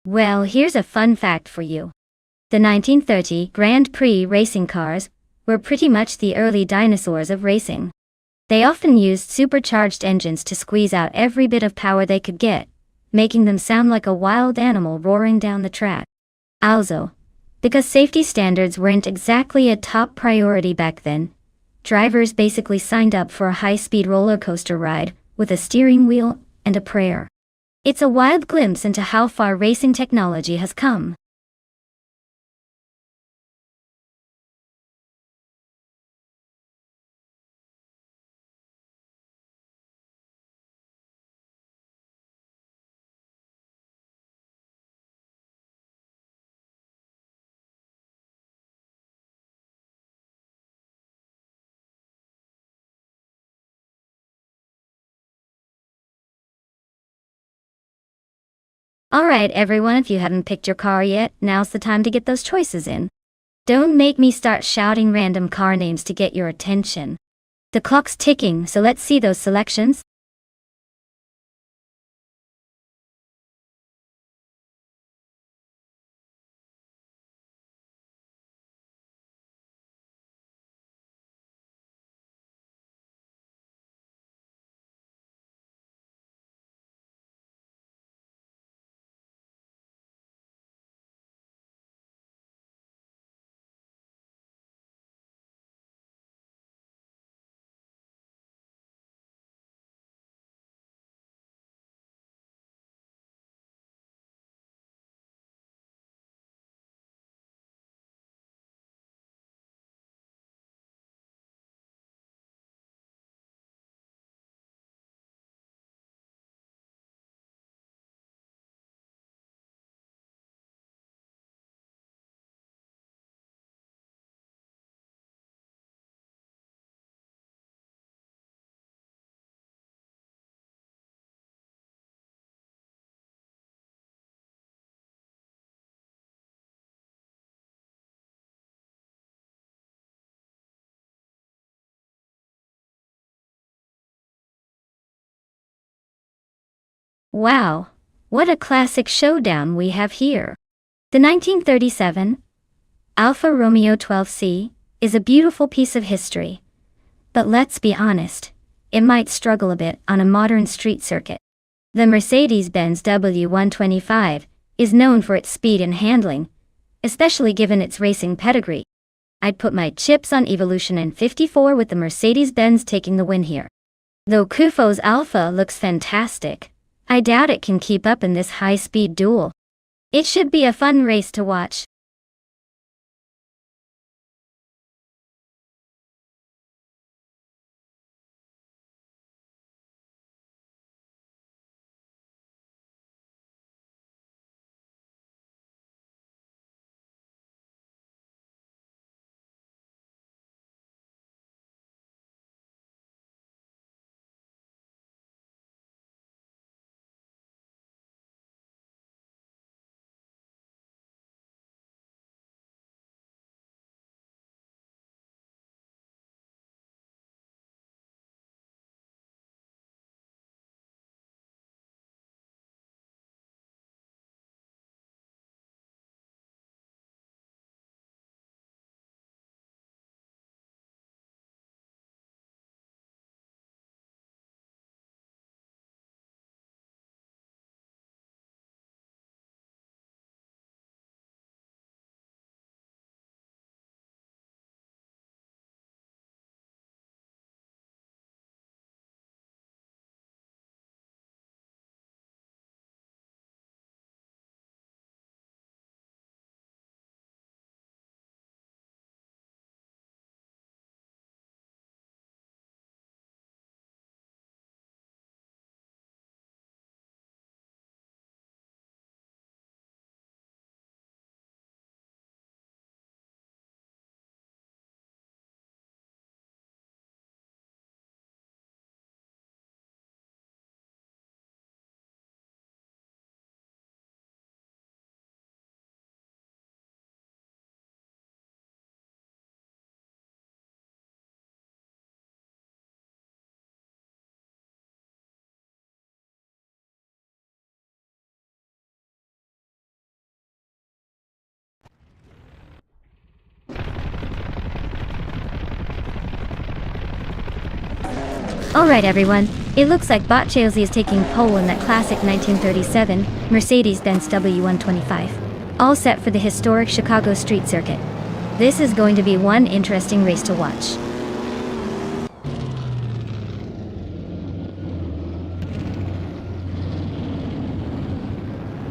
Well, here's a fun fact for you. The 1930 Grand Prix racing cars were pretty much the early dinosaurs of racing. They often used supercharged engines to squeeze out every bit of power they could get, making them sound like a wild animal roaring down the track. Also, because safety standards weren't exactly a top priority back then, drivers basically signed up for a high-speed roller coaster ride with a steering wheel and a prayer. It's a wild glimpse into how far racing technology has come. Alright everyone, if you haven't picked your car yet, now's the time to get those choices in. Don't make me start shouting random car names to get your attention. The clock's ticking, so let's see those selections. Wow, what a classic showdown we have here. The 1937 Alfa Romeo 12C is a beautiful piece of history. But let's be honest, it might struggle a bit on a modern street circuit. The Mercedes-Benz W125 is known for its speed and handling, especially given its racing pedigree. I'd put my chips on Evolution N54 with the Mercedes-Benz taking the win here. Though Kufo's Alpha looks fantastic, I doubt it can keep up in this high-speed duel. It should be a fun race to watch. Alright everyone, it looks like Bot Chelsea is taking pole in that classic 1937 Mercedes-Benz W125. All set for the historic Chicago street circuit. This is going to be one interesting race to watch.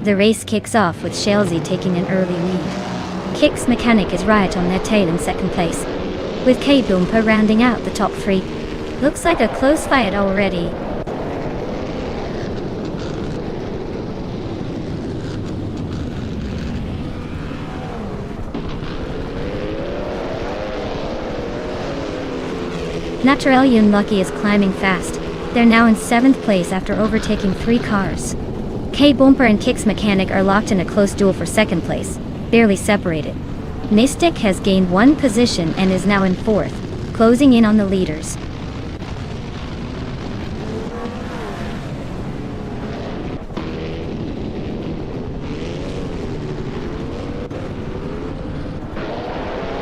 The race kicks off with Chelsea taking an early lead. Kick's Mechanic is right on their tail in second place, with K Boomper rounding out the top three. Looks like a close fight already. Naturel Unlucky is climbing fast. They're now in 7th place after overtaking 3 cars. K Boomper and Kick's Mechanic are locked in a close duel for 2nd place, barely separated. Mystic has gained 1 position and is now in 4th, closing in on the leaders.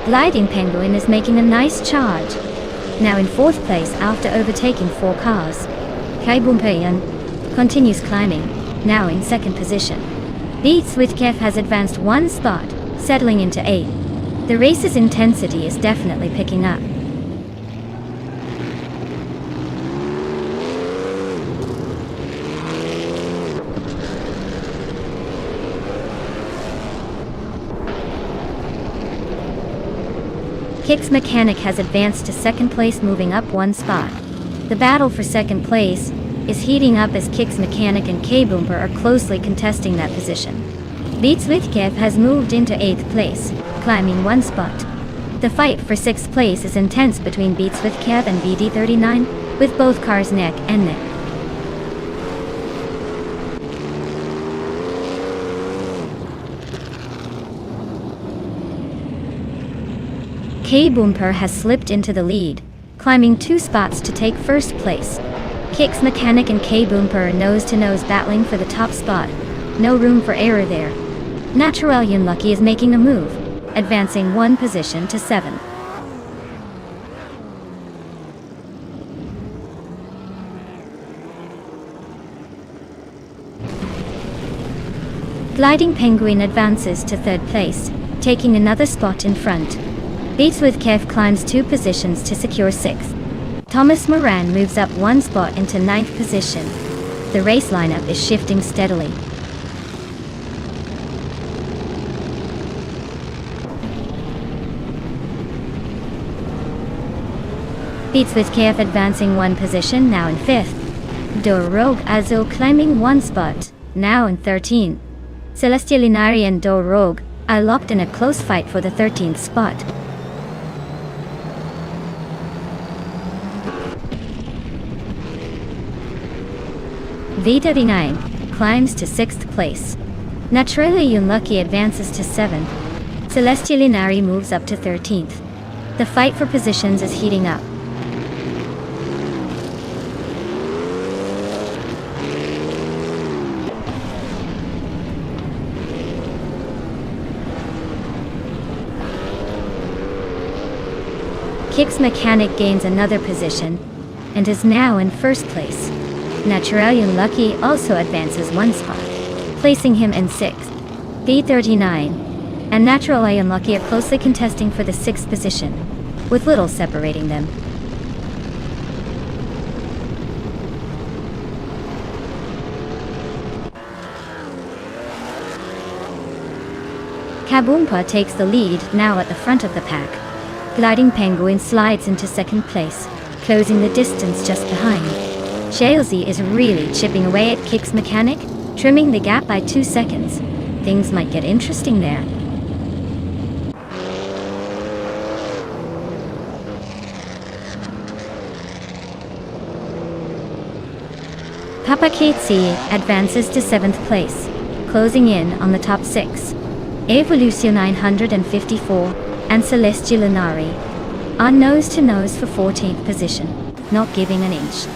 Gliding Penguin is making a nice charge, now in 4th place after overtaking 4 cars. K Boomper continues climbing, now in 2nd position. Beats with Kev has advanced 1 spot, settling into 8th. The race's intensity is definitely picking up. Kick's Mechanic has advanced to 2nd place, moving up 1 spot. The battle for 2nd place is heating up as Kick's Mechanic and K Boomper are closely contesting that position. Beats with Kev has moved into 8th place, climbing 1 spot. The fight for 6th place is intense between Beats with Kev and BD39, with both cars neck and neck. K Boomper has slipped into the lead, climbing 2 spots to take 1st place. Kick's Mechanic and K Boomper are nose-to-nose battling for the top spot. No room for error there. Naturel Unlucky is making a move, advancing 1 position to 7th. Gliding Penguin advances to 3rd place, taking another spot in front. Beats with Kev climbs 2 positions to secure 6th. Thomas Moran moves up 1 spot into 9th position. The race lineup is shifting steadily. Beats with Kev advancing 1 position, now in 5th. Do Rogue Azul climbing 1 spot, now in 13th. Celestial Inari and Do Rogue are locked in a close fight for the 13th spot. V39 climbs to 6th place. Naturally Unlucky advances to 7th. Celestial Inari moves up to 13th. The fight for positions is heating up. Kick's Mechanic gains another position and is now in 1st place. Naturel Unlucky also advances 1 spot, placing him in 6th. B39 and Naturel Unlucky are closely contesting for the 6th position, with little separating them. K Boomper takes the lead, now at the front of the pack. Gliding Penguin slides into 2nd place, closing the distance just behind. Chelsea is really chipping away at Kick's Mechanic, trimming the gap by 2 seconds. Things might get interesting there. Papa Katesi advances to 7th place, closing in on the top 6. Evolution 954 and Celestial Inari are nose-to-nose for 14th position, not giving an inch.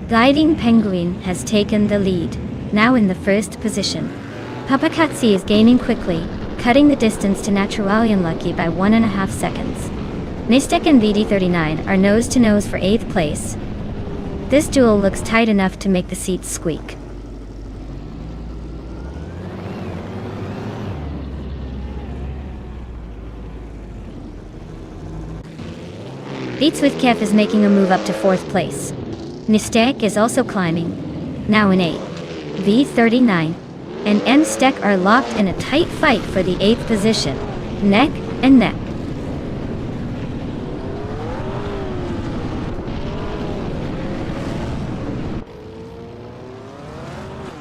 Gliding Penguin has taken the lead, now in the first position. Papakatsi is gaining quickly, cutting the distance to Naturalian Lucky by 1.5 seconds. Nistek and VD39 are nose-to-nose for 8th place. This duel looks tight enough to make the seats squeak. Beatswithkef is making a move up to 4th place. Nistek is also climbing, now in 8th. V39 and Nstek are locked in a tight fight for the 8th position, neck and neck.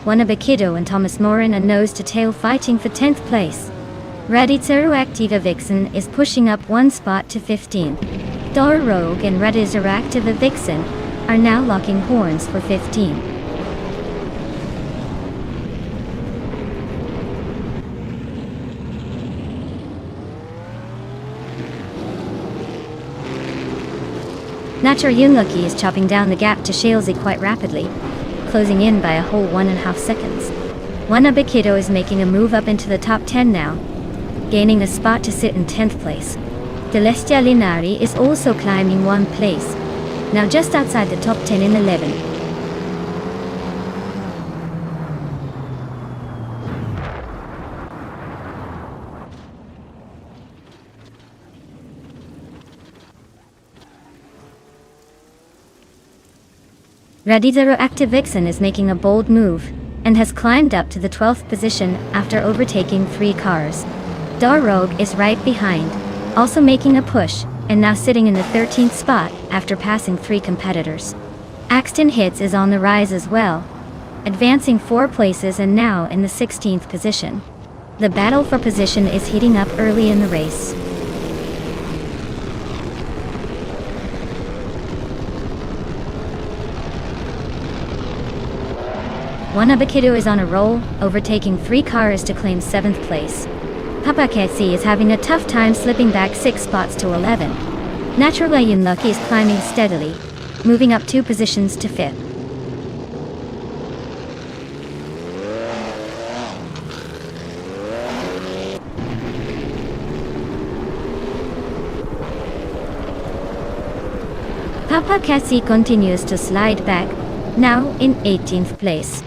Wanabakido and Thomas Morin are nose-to-tail fighting for 10th place. Raditzeru Activa Vixen is pushing up 1 spot to 15. Dar Rogue and Raditzeru Activa Vixen are now locking horns for 15. Natural Yunlucky is chopping down the gap to Shalesy quite rapidly, closing in by a whole 1.5 seconds. Wanabakido is making a move up into the top 10 now, gaining a spot to sit in 10th place. Celestia Linari is also climbing 1 place, now just outside the top 10 in 11th. Raditzeru Active Vixen is making a bold move, and has climbed up to the 12th position after overtaking 3 cars. Dar Rogue is right behind, also making a push, and now sitting in the 13th spot after passing 3 competitors. Axton Hits is on the rise as well, advancing 4 places and now in the 16th position. The battle for position is heating up early in the race. Wanabakido is on a roll, overtaking 3 cars to claim 7th place. Papaketsi is having a tough time slipping back 6 spots to 11. Naturalian Lucky is climbing steadily, moving up 2 positions to 5th. Papaketsi continues to slide back, now in 18th place.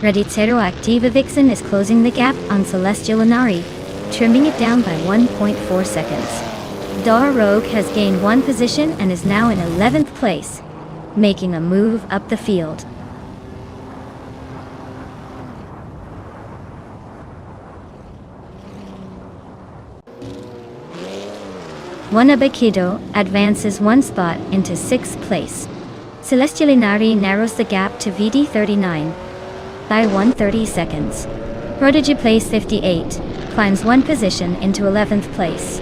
Raditzeru Activa Vixen is closing the gap on Celestial Inari, trimming it down by 1.4 seconds. Dar Rogue has gained 1 position and is now in 11th place, making a move up the field. Wanabakido advances 1 spot into 6th place. Celestial Inari narrows the gap to VD39 by 130 seconds. Prodigy Place 58 climbs 1 position into 11th place.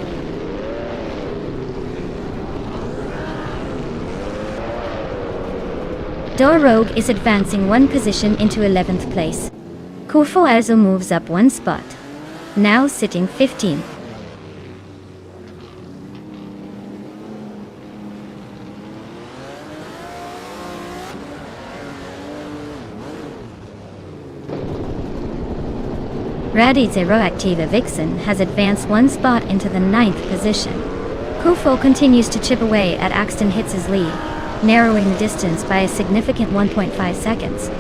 Dar Rogue is advancing 1 position into 11th place. Kufo Azu moves up 1 spot, now sitting 15th. Raditzeru Activa Vixen has advanced 1 spot into the 9th position. Kufo continues to chip away at Axton Hits' lead, narrowing the distance by a significant 1.5 seconds.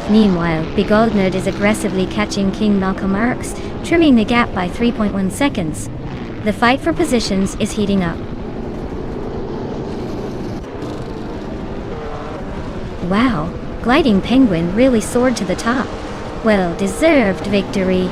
Meanwhile, Begoldnerd is aggressively catching King Malcolm Marks, trimming the gap by 3.1 seconds. The fight for positions is heating up. Wow, Gliding Penguin really soared to the top. Well-deserved victory.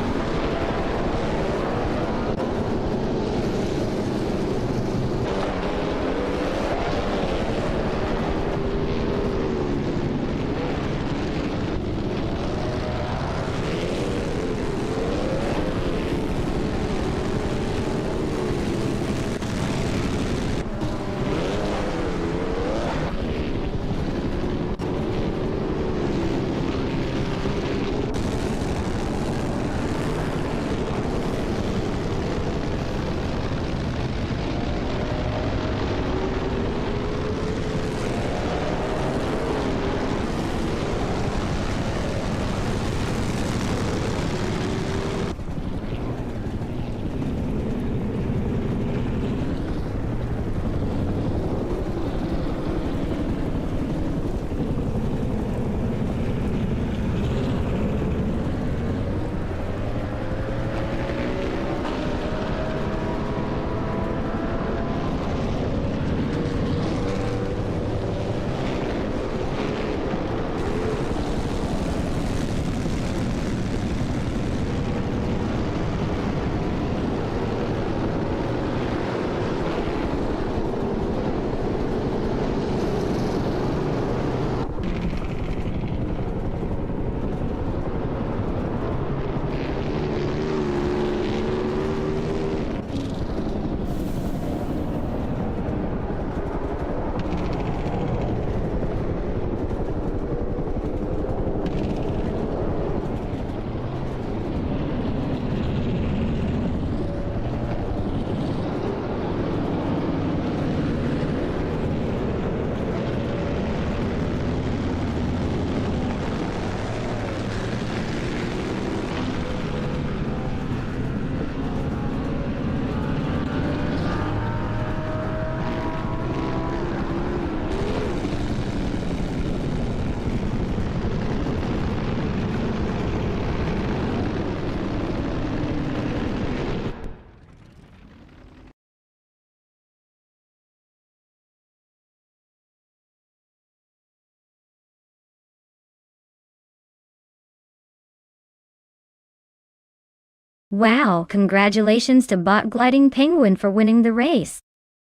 Wow, congratulations to Bot Gliding Penguin for winning the race.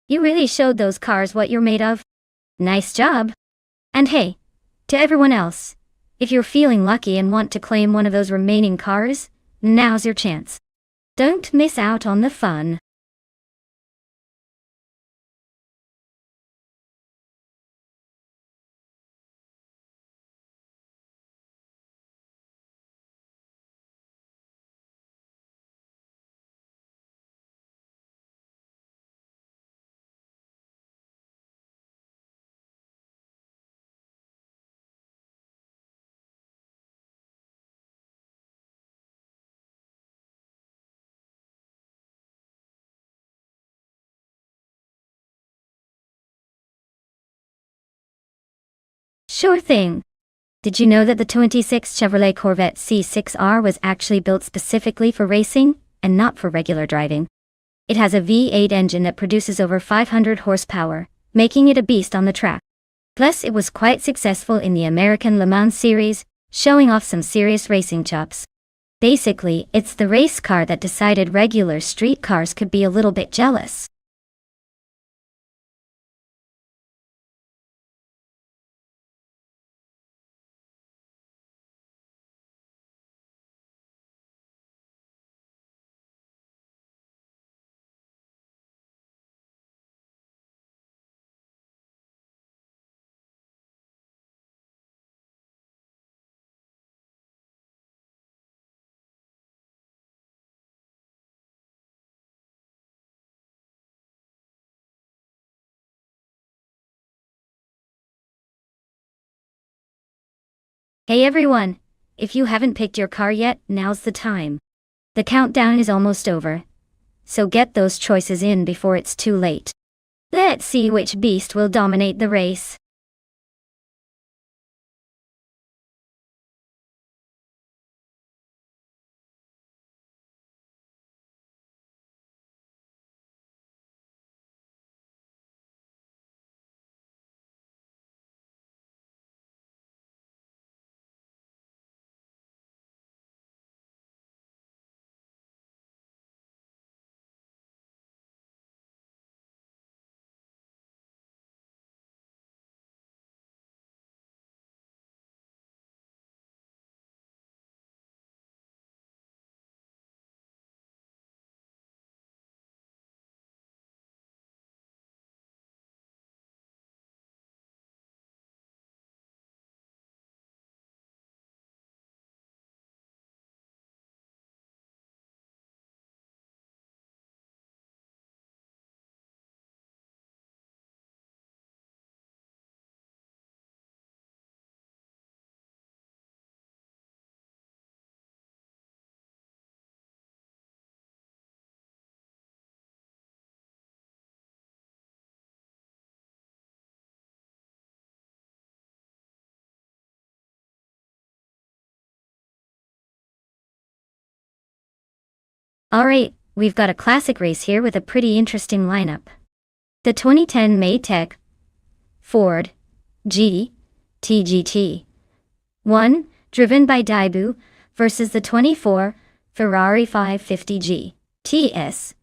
You really showed those cars what you're made of. Nice job. And hey, to everyone else, if you're feeling lucky and want to claim one of those remaining cars, now's your chance. Don't miss out on the fun. Sure thing. Did you know that the 26 Chevrolet Corvette C6R was actually built specifically for racing, and not for regular driving? It has a V8 engine that produces over 500 horsepower, making it a beast on the track. Plus, it was quite successful in the American Le Mans series, showing off some serious racing chops. Basically, it's the race car that decided regular street cars could be a little bit jealous. Hey everyone! If you haven't picked your car yet, now's the time. The countdown is almost over, so get those choices in before it's too late. Let's see which beast will dominate the race. Alright, we've got a classic race here with a pretty interesting lineup. The 2010 Maytag Ford GT 1, driven by Daibu, versus the 24 Ferrari 550 GTS,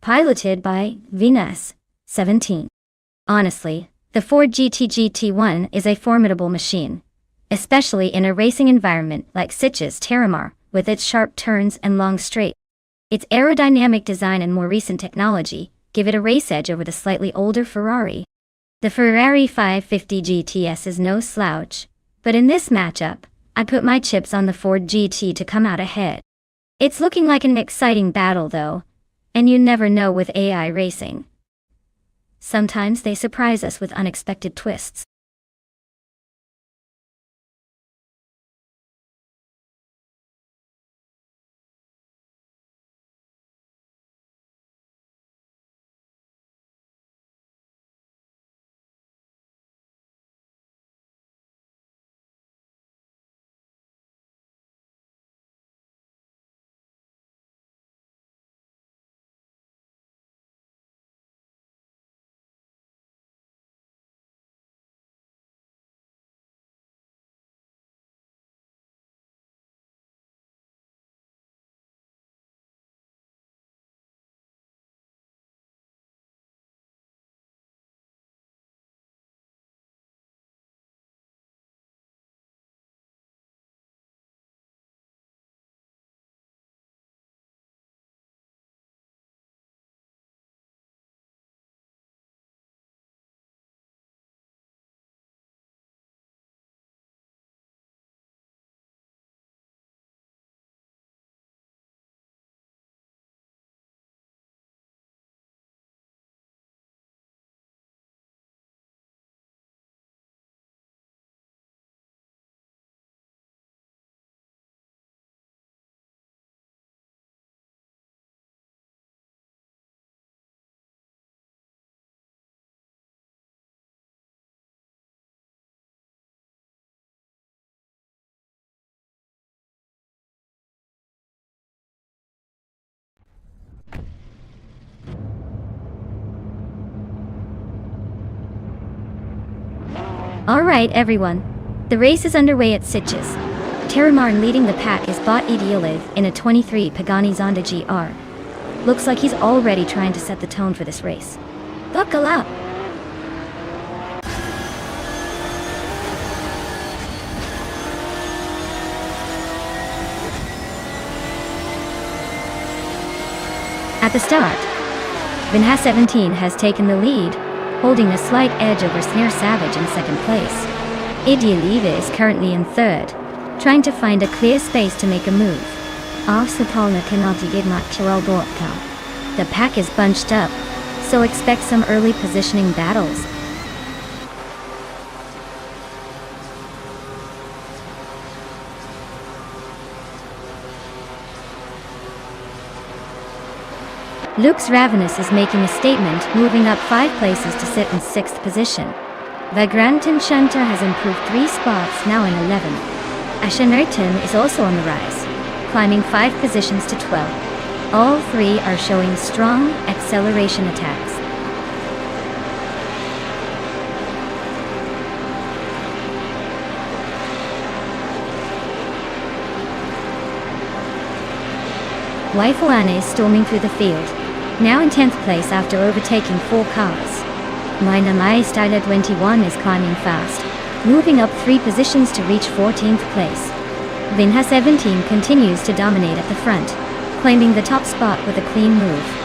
piloted by Venus 17. Honestly, the Ford GT1 is a formidable machine, especially in a racing environment like Sitges Terramar, with its sharp turns and long straight. Its aerodynamic design and more recent technology give it a race edge over the slightly older Ferrari. The Ferrari 550 GTS is no slouch, but in this matchup, I put my chips on the Ford GT to come out ahead. It's looking like an exciting battle though, and you never know with AI racing. Sometimes they surprise us with unexpected twists. Alright everyone, the race is underway at Sitges. Terramarn leading the pack is Bot Idealiv in a 23 Pagani Zonda GR. Looks like he's already trying to set the tone for this race. Buckle up! At the start, Vinha 17 has taken the lead, holding a slight edge over Snare Savage in second place. Idealiva is currently in third, trying to find a clear space to make a move. The pack is bunched up, so expect some early positioning battles. Lux Ravenous is making a statement, moving up 5 places to sit in 6th position. Vagrantin Shunter has improved 3 spots, now in 11. Ashenerton is also on the rise, climbing 5 positions to 12. All 3 are showing strong acceleration attacks. Waifuane is storming through the field, now in 10th place after overtaking 4 cars. Mainamai Styler 21 is climbing fast, moving up 3 positions to reach 14th place. Vinha 17 continues to dominate at the front, claiming the top spot with a clean move.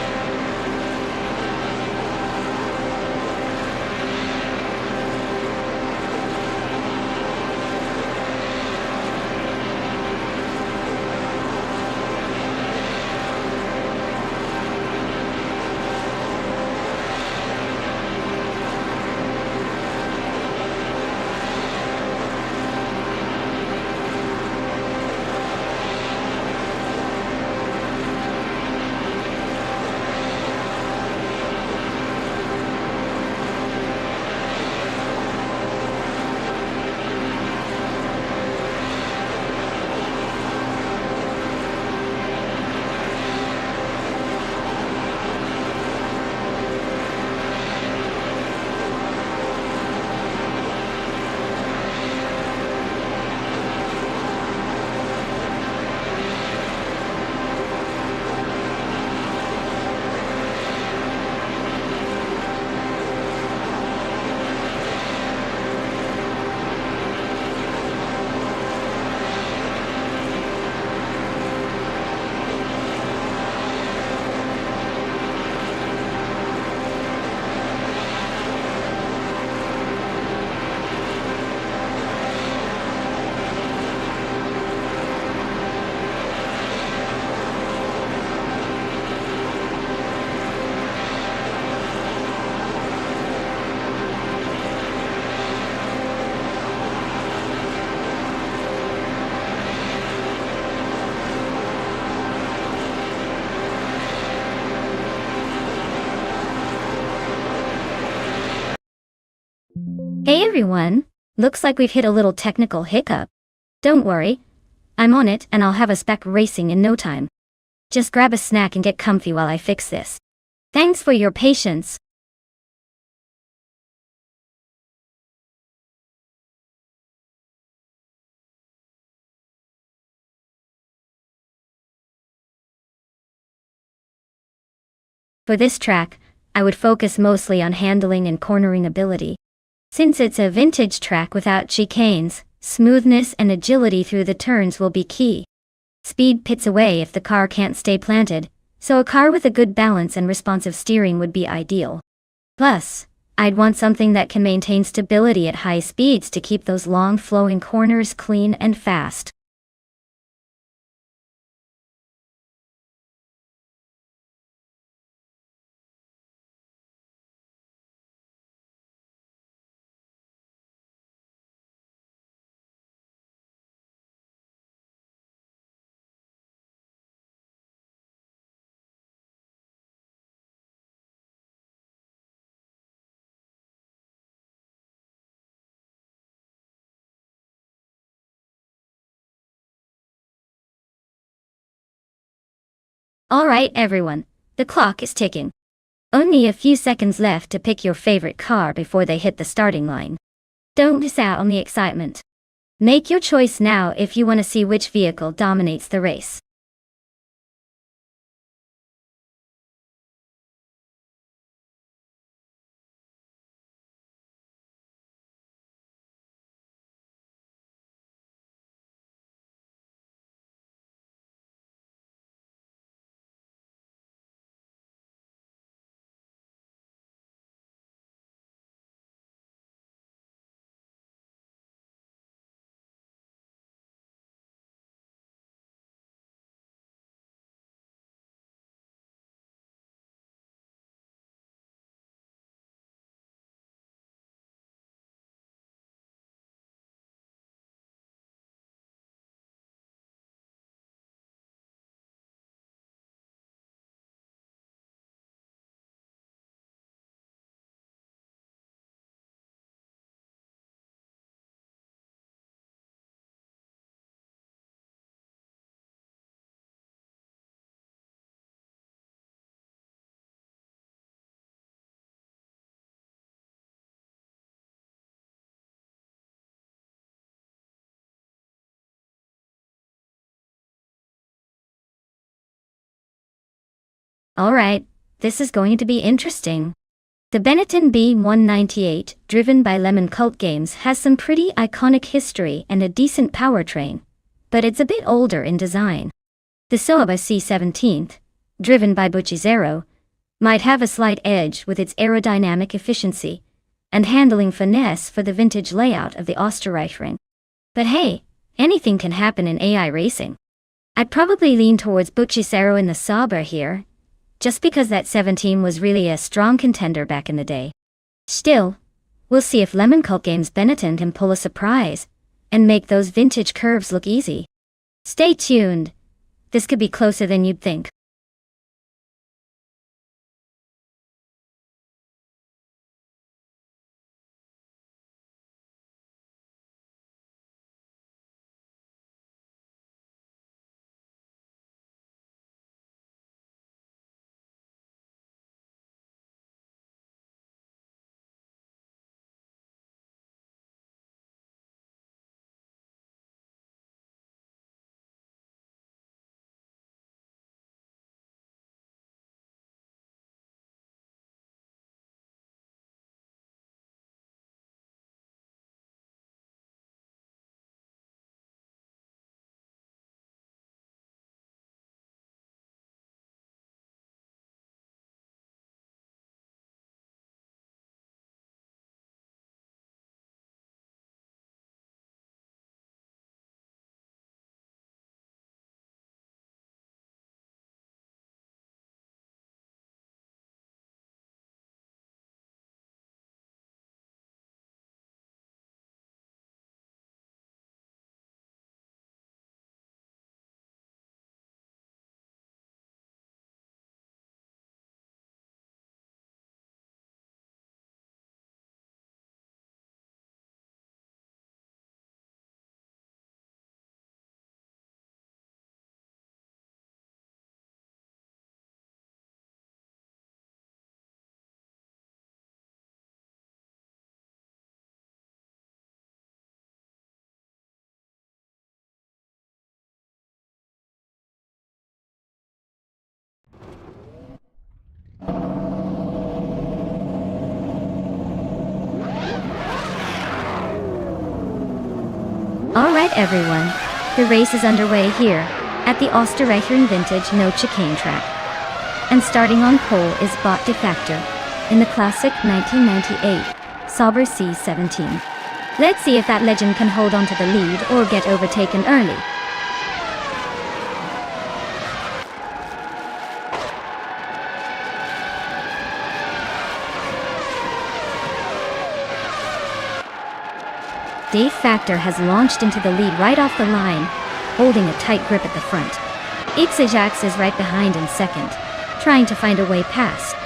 Hey everyone! Looks like we've hit a little technical hiccup. Don't worry, I'm on it and I'll have us back racing in no time. Just grab a snack and get comfy while I fix this. Thanks for your patience. For this track, I would focus mostly on handling and cornering ability. Since it's a vintage track without chicanes, smoothness and agility through the turns will be key. Speed pits away if the car can't stay planted, so a car with a good balance and responsive steering would be ideal. Plus, I'd want something that can maintain stability at high speeds to keep those long flowing corners clean and fast. Alright everyone, the clock is ticking. Only a few seconds left to pick your favorite car before they hit the starting line. Don't miss out on the excitement. Make your choice now if you want to see which vehicle dominates the race. Alright, this is going to be interesting. The Benetton B198, driven by Lemon Cult Games, has some pretty iconic history and a decent powertrain, but it's a bit older in design. The Soaba C17, driven by Buchizero, might have a slight edge with its aerodynamic efficiency and handling finesse for the vintage layout of the Österreichring. But hey, anything can happen in AI racing. I'd probably lean towards Buchizero in the Sauber here, just because that 17 was really a strong contender back in the day. Still, we'll see if Lemon Cult Games Benetton can pull a surprise and make those vintage curves look easy. Stay tuned. This could be closer than you'd think. Alright everyone, the race is underway here, at the Österreichring Vintage No Chicane track. And starting on pole is Bot de Factor, in the classic 1998 Sauber C17. Let's see if that legend can hold on to the lead or get overtaken early. Dave Factor has launched into the lead right off the line, holding a tight grip at the front. Ipsajax is right behind in second, trying to find a way past.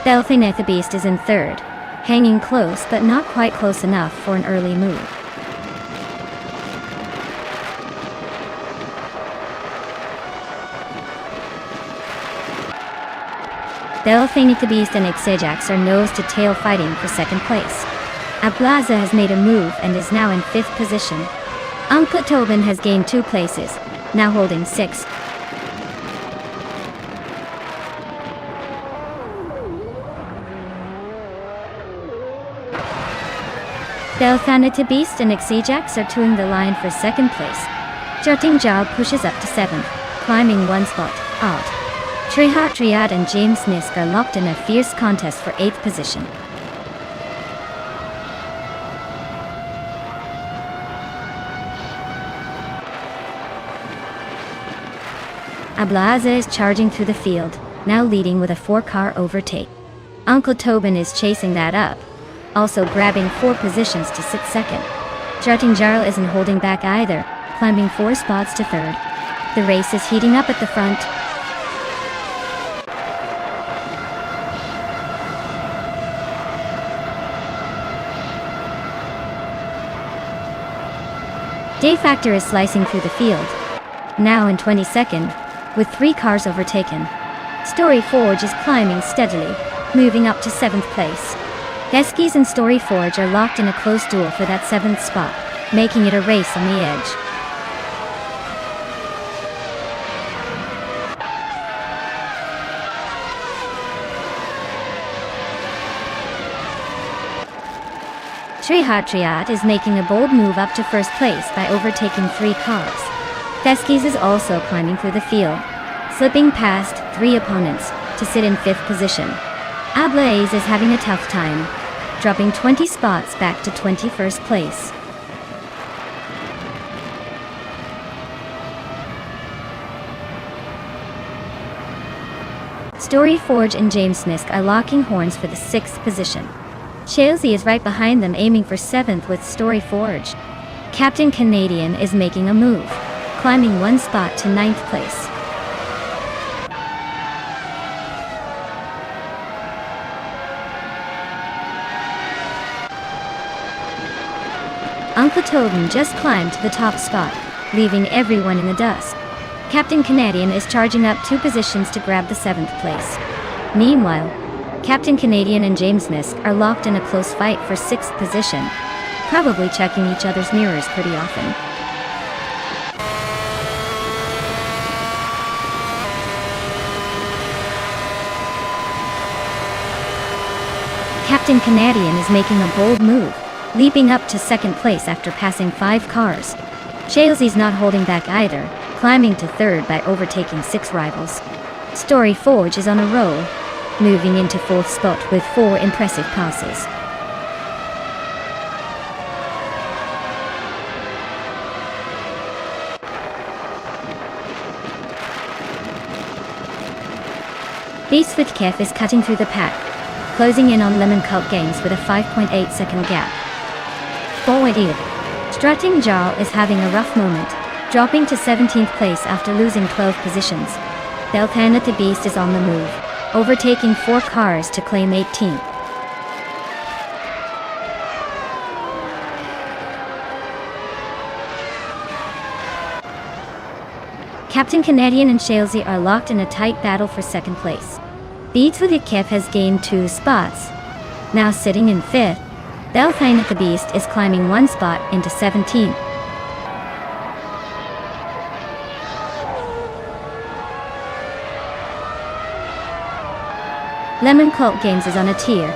Belthineth the Beast is in third, hanging close but not quite close enough for an early move. Belthineth the Beast and Ipsajax are nose to tail fighting for second place. Ablaza has made a move and is now in 5th position. Uncle Tobin has gained 2 places, now holding 6th. Belthanita Beast and Xijax are toeing the line for 2nd place. Jutting Jal pushes up to 7th, climbing 1 spot, out. Trihat Triad and James Nisk are locked in a fierce contest for 8th position. Ablaza is charging through the field, now leading with a 4-car overtake. Uncle Tobin is chasing that up, also grabbing 4 positions to sit 2nd. Jutting Jarl isn't holding back either, climbing 4 spots to 3rd. The race is heating up at the front. Day Factor is slicing through the field, now in 22nd, with 3 cars overtaken. Story Forge is climbing steadily, moving up to 7th place. Eskies and Story Forge are locked in a close duel for that 7th spot, making it a race on the edge. Trihat Triad is making a bold move up to 1st place by overtaking 3 cars. Eskies is also climbing through the field, slipping past 3 opponents to sit in 5th position. Ablaze is having a tough time, dropping 20 spots back to 21st place. Story Forge and James Nisk are locking horns for the 6th position. Shalesy is right behind them, aiming for 7th with Story Forge. Captain Canadian is making a move, climbing 1 spot to 9th place. Uncle Tobin just climbed to the top spot, leaving everyone in the dust. Captain Canadian is charging up 2 positions to grab the 7th place. Meanwhile, Captain Canadian and James Nisk are locked in a close fight for 6th position, probably checking each other's mirrors pretty often. Captain Canadian is making a bold move, leaping up to 2nd place after passing 5 cars. Shalesy's not holding back either, climbing to 3rd by overtaking 6 rivals. Story Forge is on a roll, moving into 4th spot with 4 impressive passes. Beast with Kef is cutting through the pack, closing in on Lemon Cult Games with a 5.8 second gap. Forward Eve. Strutting Jarl is having a rough moment, dropping to 17th place after losing 12 positions. Beltana the Beast is on the move, overtaking 4 cars to claim 18th. Captain Canadian and Shalesy are locked in a tight battle for 2nd place. Beats with Kef has gained 2 spots, now sitting in 5th. Beltana the Beast is climbing 1 spot into 17th. Lemon Cult Games is on a tear,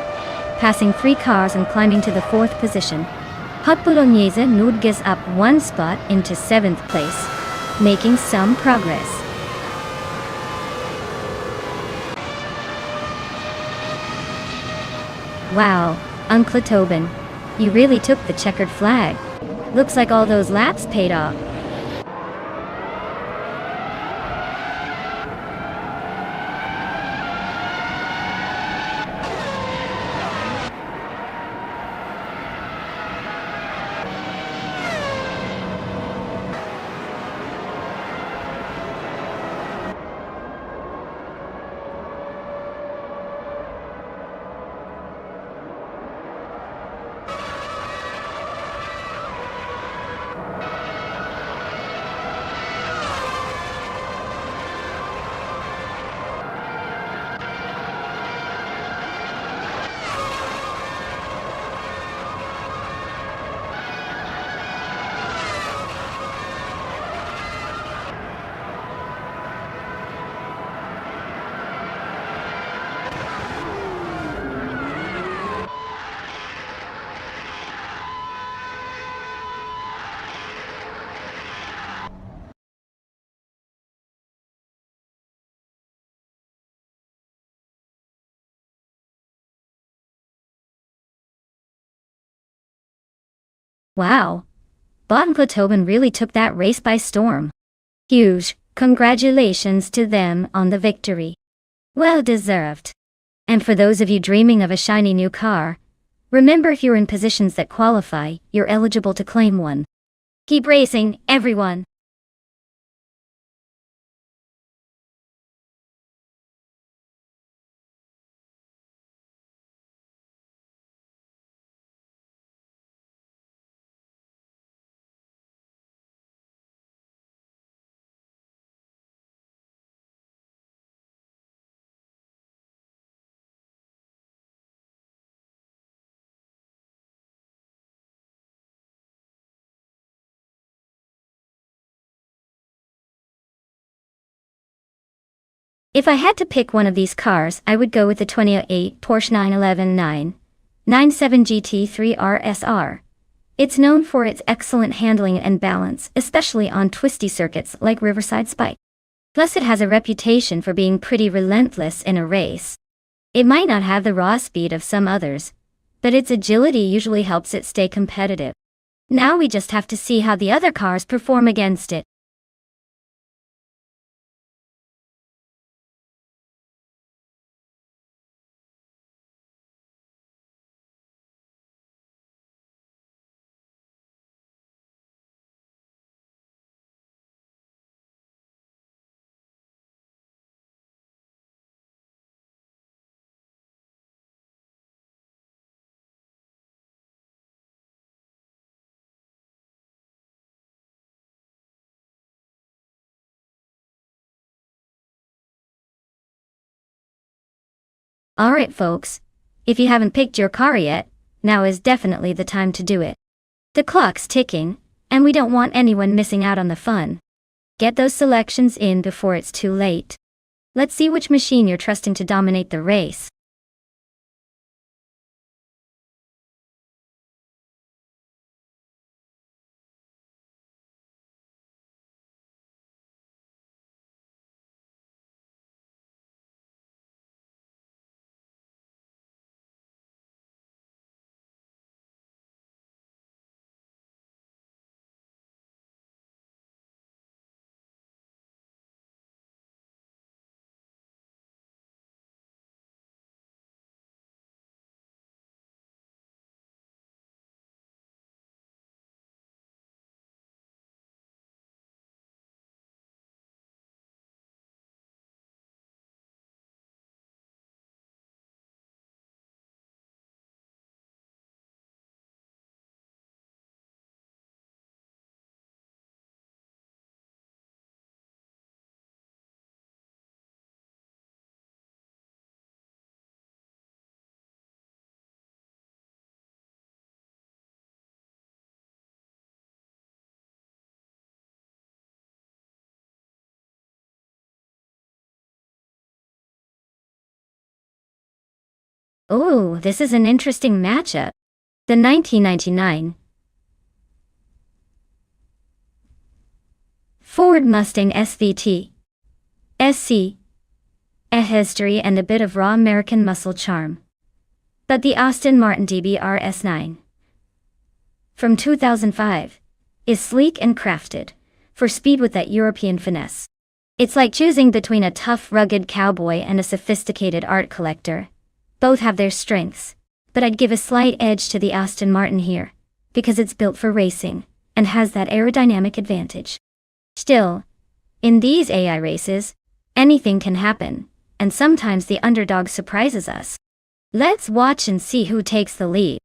passing 3 cars and climbing to the 4th position. Hot Bolognese Nudges up 1 spot into 7th place, making some progress. Wow, Uncle Tobin, you really took the checkered flag. Looks like all those laps paid off. Wow, Bot and Tobin really took that race by storm. Huge congratulations to them on the victory. Well deserved. And for those of you dreaming of a shiny new car, remember, if you're in positions that qualify, you're eligible to claim one. Keep racing, everyone! If I had to pick one of these cars, I would go with the 2008 Porsche 911 997 GT3 RSR. It's known for its excellent handling and balance, especially on twisty circuits like Riverside Spike. Plus, it has a reputation for being pretty relentless in a race. It might not have the raw speed of some others, but its agility usually helps it stay competitive. Now we just have to see how the other cars perform against it. Alright folks, if you haven't picked your car yet, now is definitely the time to do it. The clock's ticking, and we don't want anyone missing out on the fun. Get those selections in before it's too late. Let's see which machine you're trusting to dominate the race. Oh, this is an interesting matchup. The 1999 Ford Mustang SVT SC, a history and a bit of raw American muscle charm. But the Aston Martin DBR-S9 from 2005 is sleek and crafted for speed with that European finesse. It's like choosing between a tough, rugged cowboy and a sophisticated art collector. Both have their strengths, but I'd give a slight edge to the Aston Martin here, because it's built for racing and has that aerodynamic advantage. Still, in these AI races, anything can happen, and sometimes the underdog surprises us. Let's watch and see who takes the lead.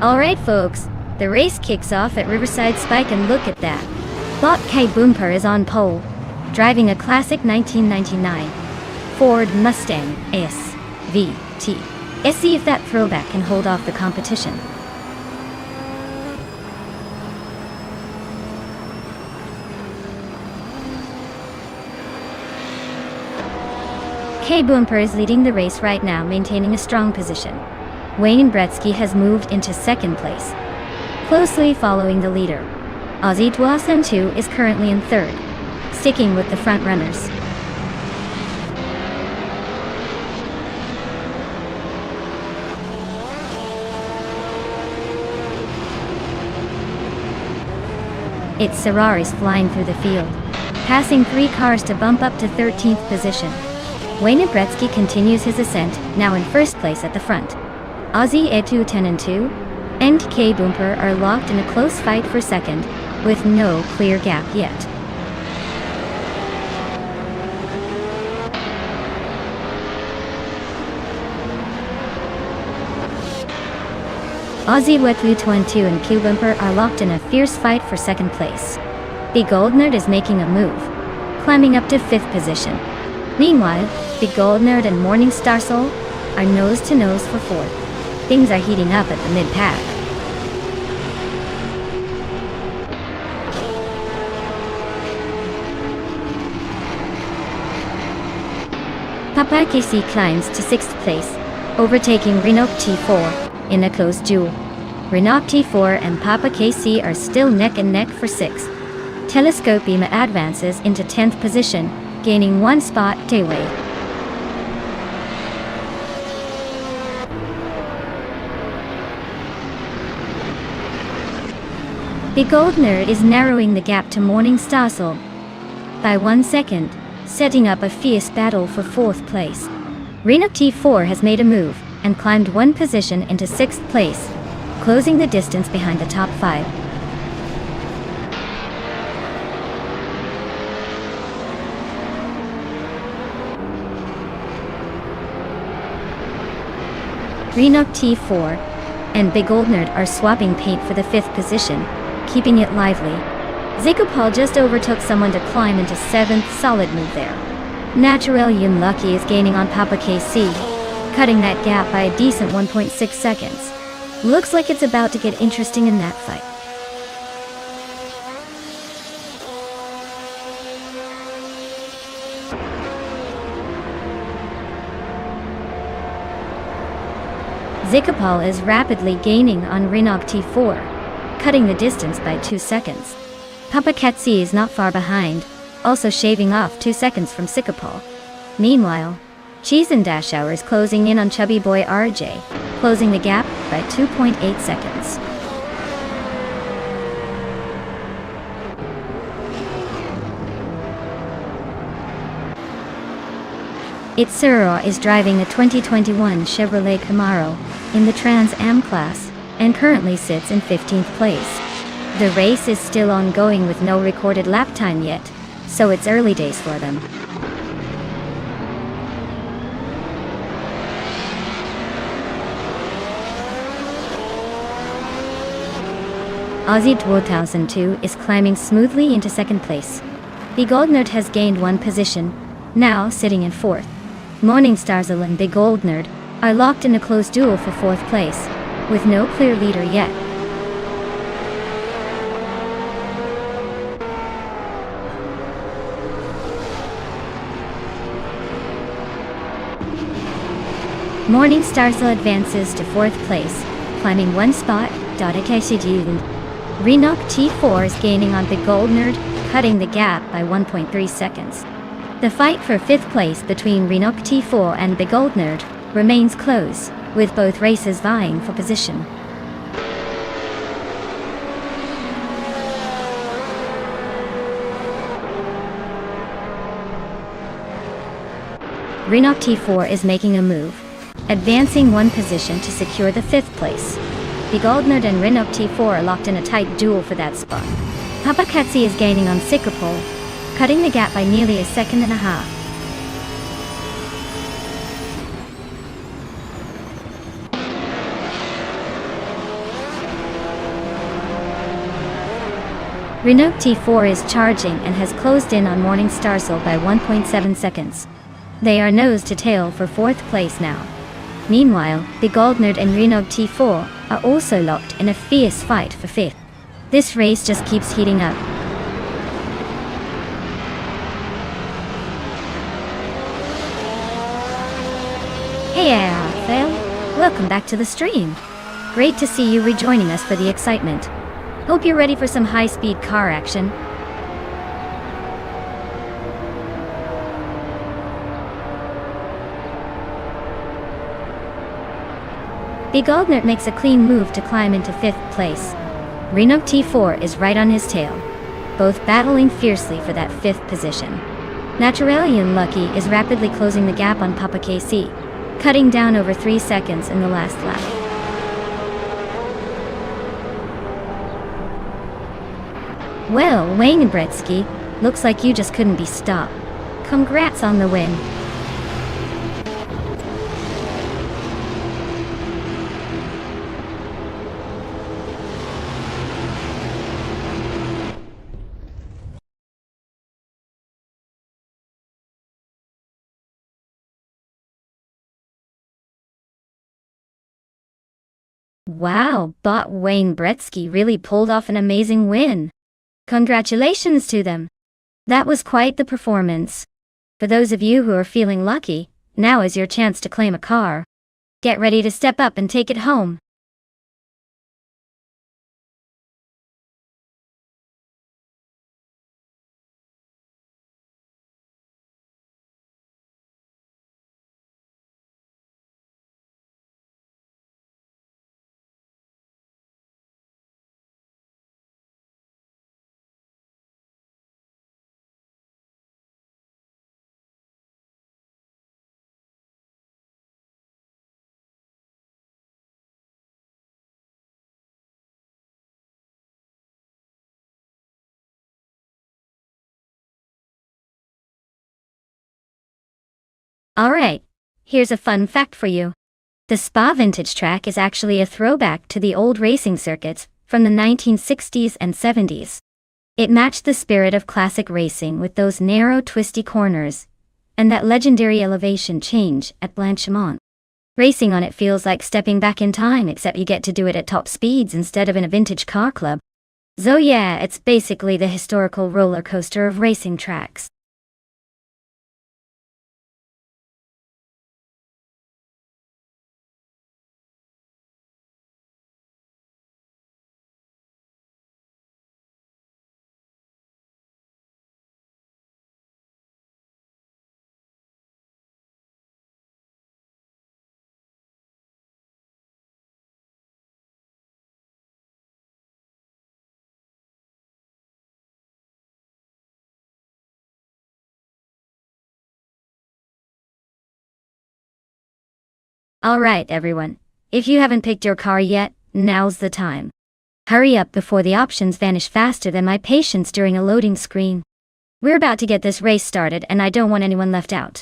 Alright folks, the race kicks off at Riverside Spike and look at that. Bot K Boomper is on pole, driving a classic 1999 Ford Mustang SVT. Let's see if that throwback can hold off the competition. K Boomper is leading the race right now, maintaining a strong position. Wayne Bretsky has moved into second place, closely following the leader. Ozzy Dwasan2 is currently in third, sticking with the front runners. It's Ferraris flying through the field, passing 3 cars to bump up to 13th position. Wayne Bretsky continues his ascent, now in first place at the front. Ozzy Etu 10 and 2 and K Boomper are locked in a close fight for second, with no clear gap yet. Ozzy Wetlu 22 and K Boomper are locked in a fierce fight for second place. Big Goldnerd is making a move, climbing up to 5th position. Meanwhile, Big Goldnerd and Morning Star Soul are nose to nose for 4th. Things are heating up at the mid-pack. Papa KC climbs to 6th place, overtaking Renok T4 in a close duel. Renok T4 and Papa KC are still neck and neck for 6th. Telescope Bima advances into 10th position, gaining 1 spot away. Big Goldnerd is narrowing the gap to Morning Star Soul by 1 second, setting up a fierce battle for 4th place. Renok T4 has made a move and climbed 1 position into 6th place, closing the distance behind the top 5. Renok T4 and Big Goldnerd are swapping paint for the 5th position, keeping it lively. Zikopal just overtook someone to climb into 7th, solid move there. Naturel Yun Lucky is gaining on Papa KC, cutting that gap by a decent 1.6 seconds. Looks like it's about to get interesting in that fight. Zikopal is rapidly gaining on Renok T4, cutting the distance by 2 seconds. Papa Katsi is not far behind, also shaving off 2 seconds from Zikopal. Meanwhile, Cheese and Dash Hour is closing in on Chubby Boy RJ, closing the gap by 2.8 seconds. Itzuro is driving a 2021 Chevrolet Camaro in the Trans Am class and currently sits in 15th place. The race is still ongoing with no recorded lap time yet, so it's early days for them. Ozzy 2002 is climbing smoothly into 2nd place. Big Goldnerd has gained 1 position, now sitting in 4th. Morning Starzel and Big Goldnerd are locked in a close duel for 4th place, with no clear leader yet. Morning Starzel advances to 4th place, climbing 1 spot. Renok T4 is gaining on Big Goldnerd, cutting the gap by 1.3 seconds. The fight for 5th place between Renok T4 and Big Goldnerd remains close, with both races vying for position. Renok T4 is making a move, advancing 1 position to secure the 5th place. Big Goldnerd and Renok T4 are locked in a tight duel for that spot. Papa Katsi is gaining on Zikopal, cutting the gap by nearly 1.5 seconds. Renault T4 is charging and has closed in on Morning Starsel by 1.7 seconds. They are nose to tail for 4th place now. Meanwhile, Begoldnerd and Renault T4 are also locked in a fierce fight for 5th. This race just keeps heating up. Hey Phil, welcome back to the stream. Great to see you rejoining us for the excitement. Hope you're ready for some high-speed car action. Begoldnerd makes a clean move to climb into 5th place. Renault T4 is right on his tail, both battling fiercely for that 5th position. Naturalian Lucky is rapidly closing the gap on Papa KC, cutting down over 3 seconds in the last lap. Well, Wayne Bretsky, looks like you just couldn't be stopped. Congrats on the win. Wow, but Wayne Bretsky really pulled off an amazing win. Congratulations to them. That was quite the performance. For those of you who are feeling lucky, now is your chance to claim a car. Get ready to step up and take it home. Alright, here's a fun fact for you. The Spa Vintage track is actually a throwback to the old racing circuits from the 1960s and 70s. It matched the spirit of classic racing with those narrow, twisty corners and that legendary elevation change at Blanchimont. Racing on it feels like stepping back in time, except you get to do it at top speeds instead of in a vintage car club. So yeah, it's basically the historical roller coaster of racing tracks. Alright everyone, if you haven't picked your car yet, now's the time. Hurry up before the options vanish faster than my patience during a loading screen. We're about to get this race started and I don't want anyone left out.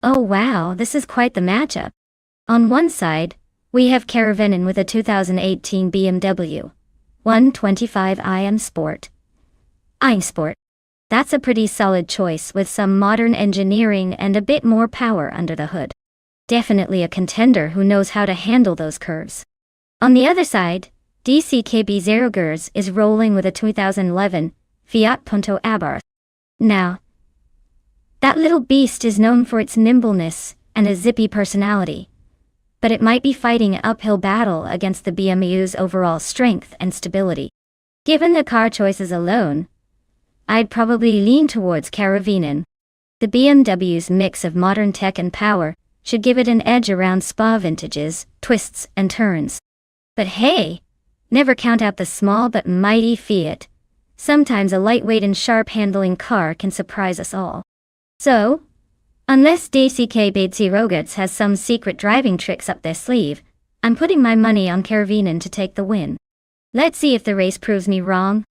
Oh wow, this is quite the matchup. On one side, we have Caravanin with a 2018 BMW 125 IM Sport. Sport. That's a pretty solid choice with some modern engineering and a bit more power under the hood. Definitely a contender who knows how to handle those curves. On the other side, DCKB0 Gers is rolling with a 2011 Fiat Punto Abarth. Now, that little beast is known for its nimbleness and a zippy personality, but it might be fighting an uphill battle against the BMW's overall strength and stability. Given the car choices alone, I'd probably lean towards Caravanin. The BMW's mix of modern tech and power should give it an edge around spa vintages, twists, and turns. But hey, never count out the small but mighty Fiat. Sometimes a lightweight and sharp-handling car can surprise us all. So, unless DCK has some secret driving tricks up their sleeve, I'm putting my money on Caravanin to take the win. Let's see if the race proves me wrong.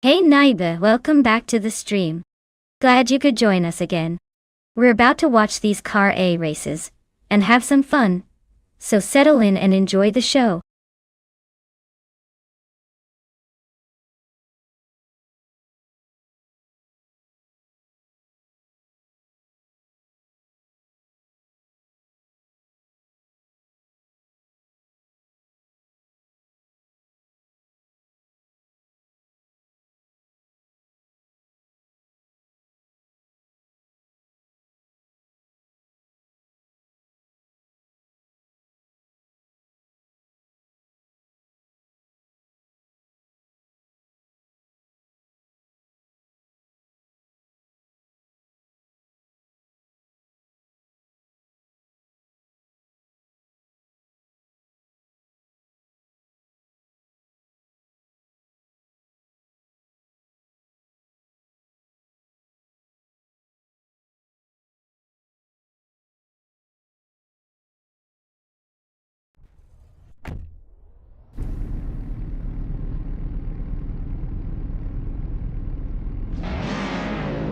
Hey Naiba, welcome back to the stream. Glad you could join us again. We're about to watch these Car A races and have some fun, so settle in and enjoy the show.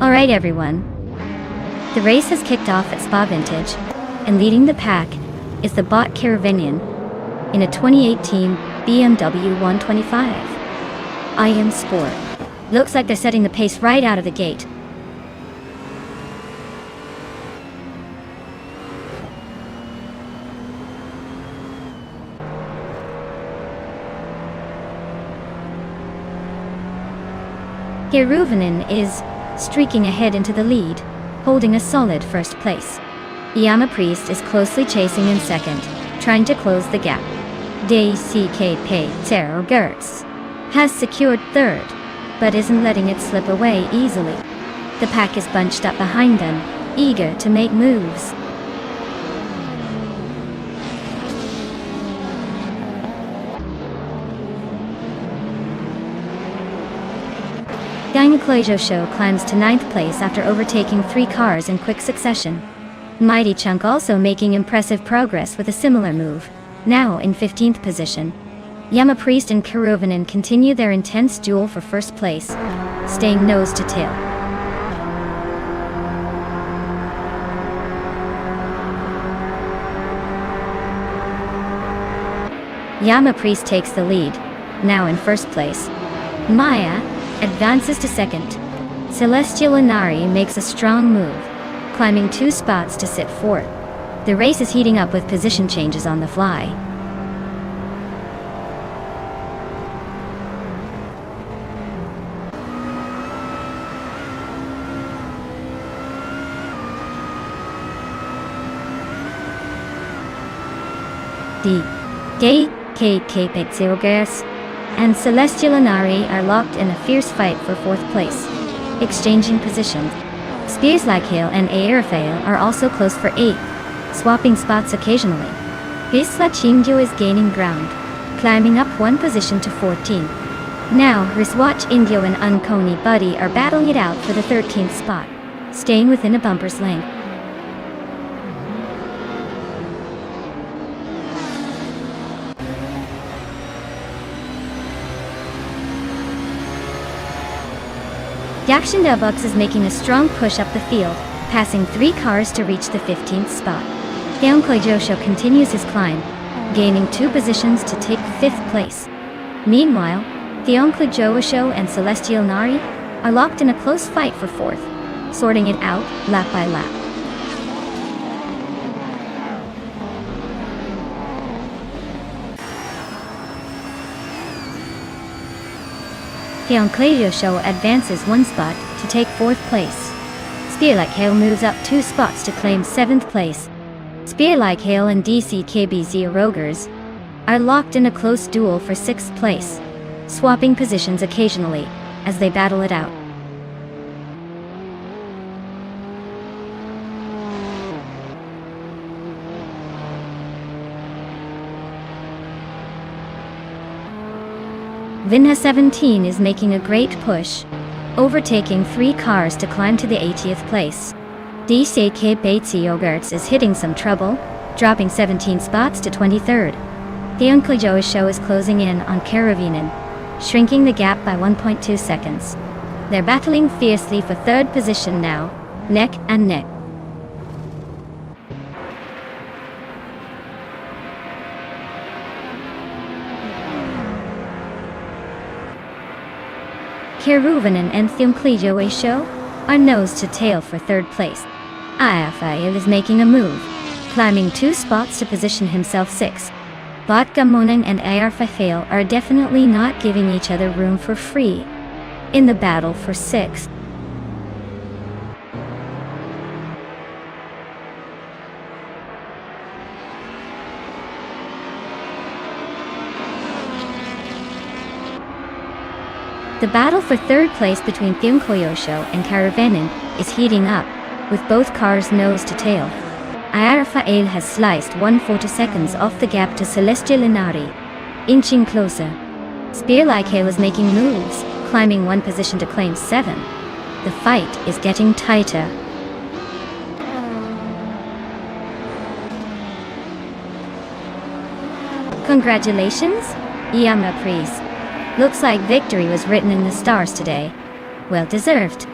Alright everyone, the race has kicked off at Spa Vintage, and leading the pack is the bot Caravanin in a 2018 BMW 125 IM Sport. Looks like they're setting the pace right out of the gate. Caravanin is streaking ahead into the lead, holding a solid first place. Yama Priest is closely chasing in second, trying to close the gap. DCKP Zero Gertz has secured third, but isn't letting it slip away easily. The pack is bunched up behind them, eager to make moves. Gyneclosia Show climbs to 9th place after overtaking 3 cars in quick succession. Mighty Chunk also making impressive progress with a similar move, now in 15th position. Yama Priest and Caravanin continue their intense duel for first place, staying nose to tail. Yama Priest takes the lead, now in first place. Maya advances to second. Celestial Inari makes a strong move, climbing 2 spots to sit fourth. The race is heating up with position changes on the fly. The DKK Zero Gas and Celestial Inari are locked in a fierce fight for 4th place, exchanging positions. Spears Like Hail and Aerofale are also close for 8th, swapping spots occasionally. Gisla Chimgyo is gaining ground, climbing up 1 position to 14. Now, Riswatch Indio and Unkoni Buddy are battling it out for the 13th spot, staying within a bumper's length. Dakshinda is making a strong push up the field, passing 3 cars to reach the 15th spot. Gyeongkleijosho continues his climb, gaining 2 positions to take 5th place. Meanwhile, Gyeongkleijosho and Celestial Nari are locked in a close fight for 4th, sorting it out lap by lap. Gyeongkleijosho advances 1 spot to take 4th place. Spear Like Hail moves up 2 spots to claim 7th place. Spear Like Hail and DCKBZ Rogers are locked in a close duel for 6th place, swapping positions occasionally as they battle it out. Vinha 17 is making a great push, overtaking 3 cars to climb to the 80th place. DCKBZ Yogurts is hitting some trouble, dropping 17 spots to 23rd. Gyeongkleijosho is closing in on Karavinen, shrinking the gap by 1.2 seconds. They're battling fiercely for 3rd position now, neck and neck. Karavinen and Gyeongkleijosho are nose to tail for 3rd place. Ayafail is making a move, climbing 2 spots to position himself 6th. Botgamonang and Ayafail are definitely not giving each other room for free in the battle for 6th. The battle for 3rd place between Gyeongkleijosho and Karavenen is heating up, with both cars nose to tail. Ayafail has sliced 1/4 seconds off the gap to Celestial Inari, inching closer. Spear Like Hail is making moves, climbing 1 position to claim 7. The fight is getting tighter. Congratulations, Yamna Priest. Looks like victory was written in the stars today. Well deserved.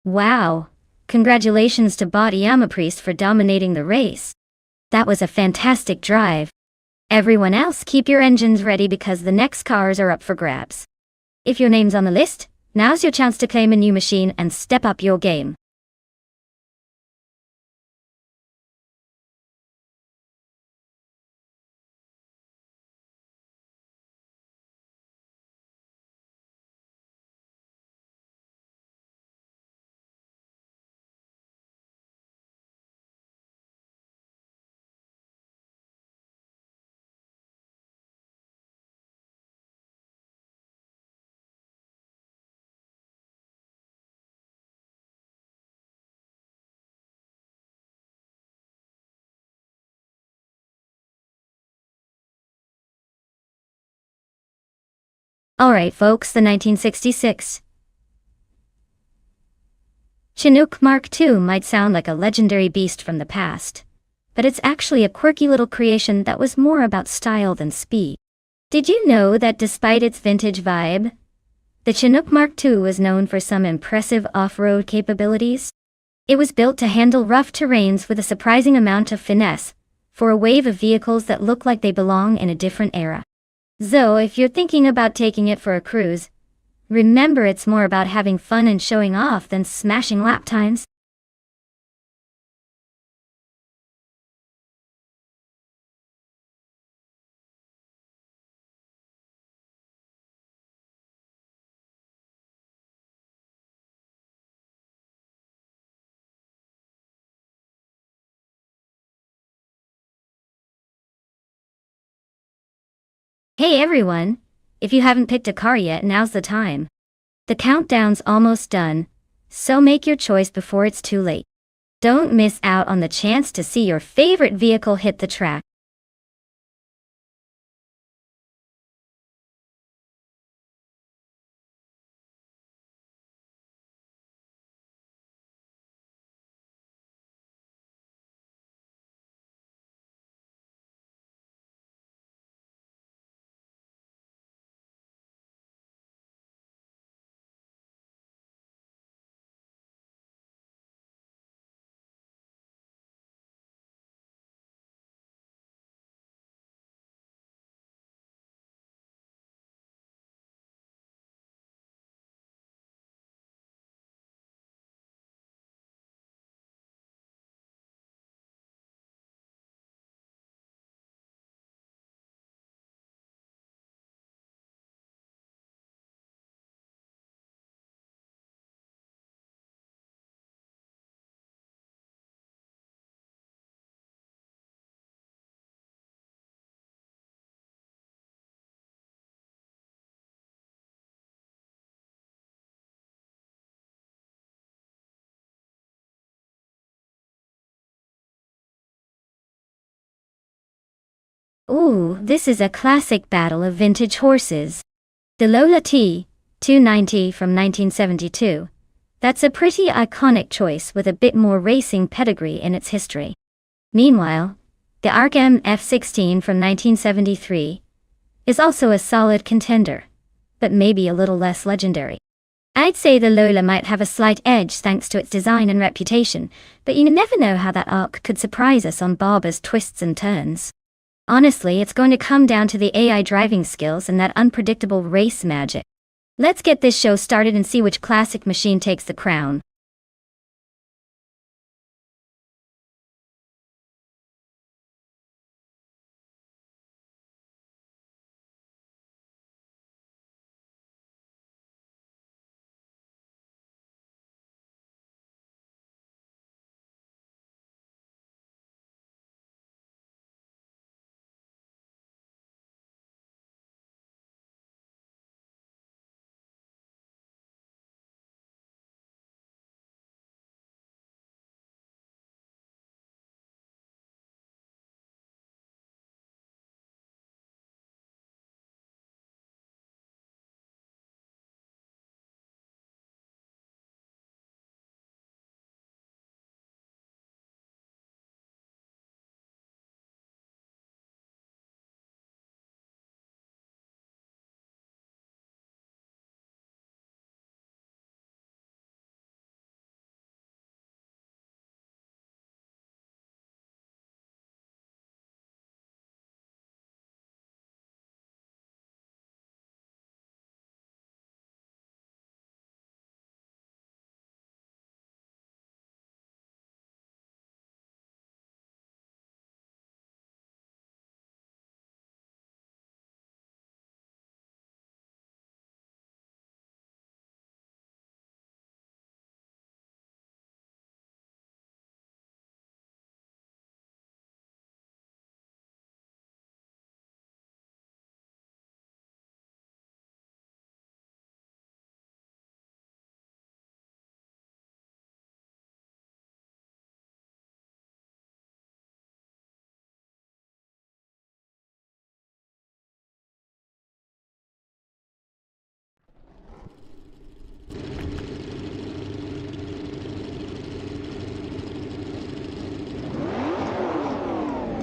Wow! Congratulations to Bot Yamapriest for dominating the race. That was a fantastic drive. Everyone else, keep your engines ready because the next cars are up for grabs. If your name's on the list, now's your chance to claim a new machine and step up your game. Alright folks, the 1966 Chinook Mark II might sound like a legendary beast from the past, but it's actually a quirky little creation that was more about style than speed. Did you know that despite its vintage vibe, the Chinook Mark II was known for some impressive off-road capabilities? It was built to handle rough terrains with a surprising amount of finesse, for a wave of vehicles that look like they belong in a different era. So if you're thinking about taking it for a cruise, remember it's more about having fun and showing off than smashing lap times. Hey everyone! If you haven't picked a car yet, now's the time. The countdown's almost done, so make your choice before it's too late. Don't miss out on the chance to see your favorite vehicle hit the track. Ooh, this is a classic battle of vintage horses. The Lola T 290 from 1972. That's a pretty iconic choice with a bit more racing pedigree in its history. Meanwhile, the Arc M F16 from 1973 is also a solid contender, but maybe a little less legendary. I'd say the Lola might have a slight edge thanks to its design and reputation, but you never know how that Arc could surprise us on Barber's twists and turns. Honestly, it's going to come down to the AI driving skills and that unpredictable race magic. Let's get this show started and see which classic machine takes the crown.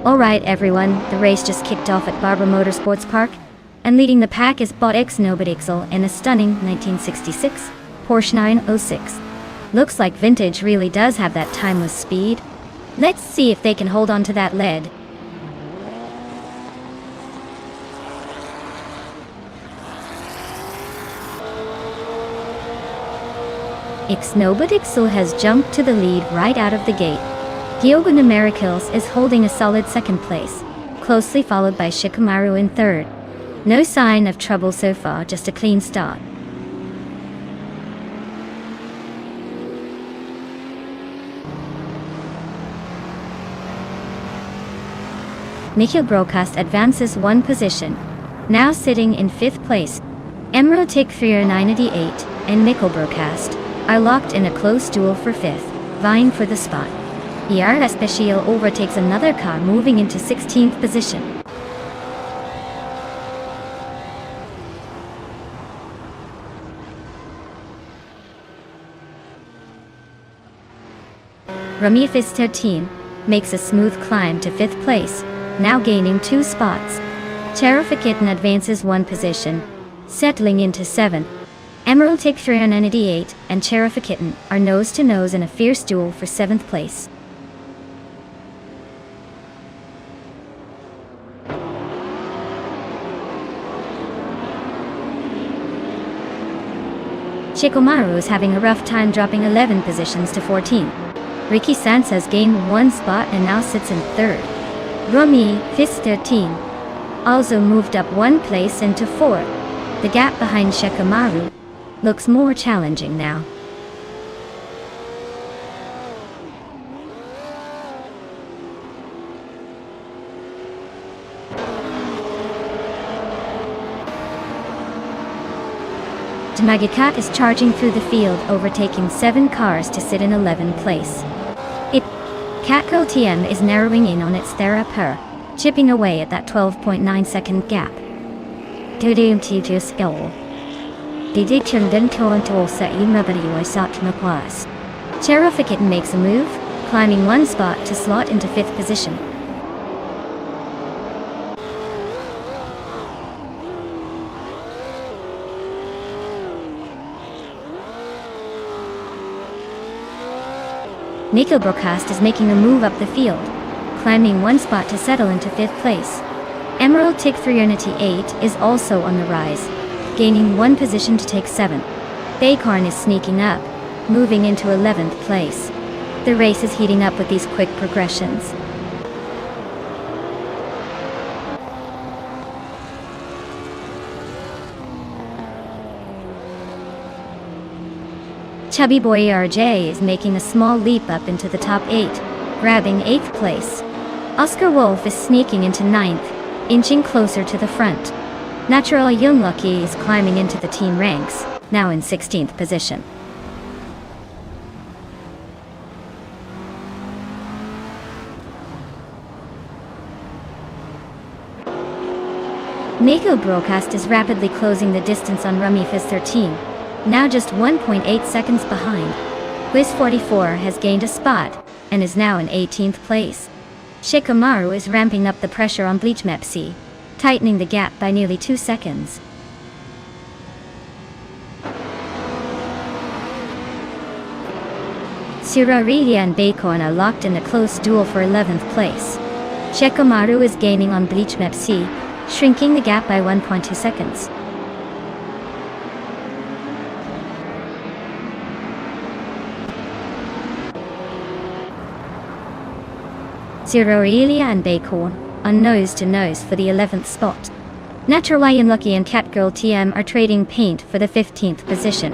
Alright everyone, the race just kicked off at Barbara Motorsports Park, and leading the pack is Bot X Nobodixel in a stunning 1966 Porsche 906. Looks like vintage really does have that timeless speed. Let's see if they can hold on to that lead. X Nobodixel has jumped to the lead right out of the gate. Diogo Numericals is holding a solid second place, closely followed by Shikamaru in third. No sign of trouble so far, just a clean start. Nikhil Broadcast advances one position, now sitting in fifth place. Emerald Tick 30988 and Nikhil Broadcast are locked in a close duel for fifth, vying for the spot. Yara Special overtakes another car moving into 16th position. Ramifis 13 makes a smooth climb to 5th place, now gaining 2 spots. Terrificatin advances 1 position, settling into 7th. Emerald Tick 398 and Terrificatin are nose-to-nose in a fierce duel for 7th place. Shikamaru is having a rough time, dropping 11 positions to 14. Ricky Sanchez gained 1 spot and now sits in 3rd. Rumi, Fist 13, also moved up 1 place into 4th. The gap behind Shikamaru looks more challenging now. Tamagikat is charging through the field, overtaking 7 cars to sit in 11th place. Catco TM is narrowing in on its Thera chipping away at that 12.9 second gap. Terrificatin makes a move, climbing 1 spot to slot into 5th position. Nikhil Broadcast is making a move up the field, climbing 1 spot to settle into 5th place. Emerald Tick 398 is also on the rise, gaining 1 position to take 7th. Baycorn is sneaking up, moving into 11th place. The race is heating up with these quick progressions. Chubby Boy RJ is making a small leap up into the top 8, grabbing 8th place. Oscar Wolf is sneaking into 9th, inching closer to the front. Natural Young Lucky is climbing into the team ranks, now in 16th position. Nikhil Broadcast is rapidly closing the distance on Ramifis 13. Now just 1.8 seconds behind. Quiz 44 has gained a spot, and is now in 18th place. Shikamaru is ramping up the pressure on Bleach Mepsi, tightening the gap by nearly 2 seconds. Suraria and Baycorn are locked in a close duel for 11th place. Shikamaru is gaining on Bleach Mepsi, shrinking the gap by 1.2 seconds. Suraria and Baycorn are nose-to-nose for the 11th spot. Natural Lion Lucky and Catgirl TM are trading paint for the 15th position.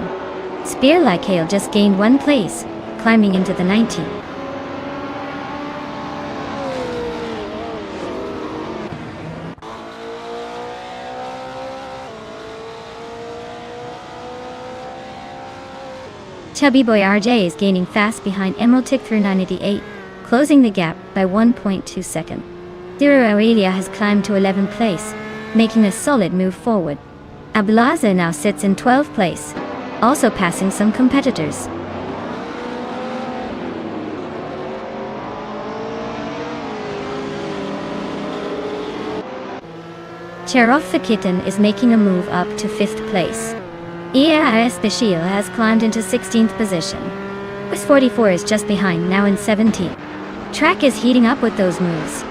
Spear Like Hail just gained 1 place, climbing into the 19th. Chubby Boy RJ is gaining fast behind Emerald Tick 398, closing the gap by 1.2 seconds. Zero Aurelia has climbed to 11th place, making a solid move forward. Ablaza now sits in 12th place, also passing some competitors. Cherof the Kitten is making a move up to 5th place. EAIS Bashil has climbed into 16th position. Wis 44 is just behind, now in 17th. Track is heating up with those moves.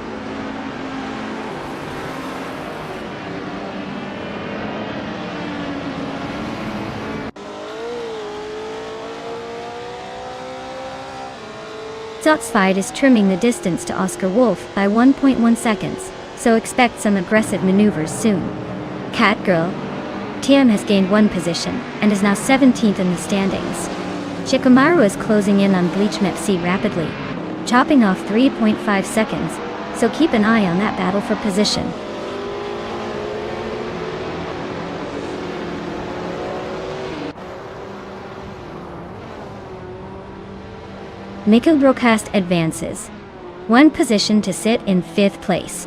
Zotsfied is trimming the distance to Oscar Wolf by 1.1 seconds, so expect some aggressive maneuvers soon. Catgirl TM has gained 1 position and is now 17th in the standings. Shikamaru is closing in on Bleach Mepsi rapidly, chopping off 3.5 seconds, so keep an eye on that battle for position. Miko Broadcast advances 1 position to sit in 5th place.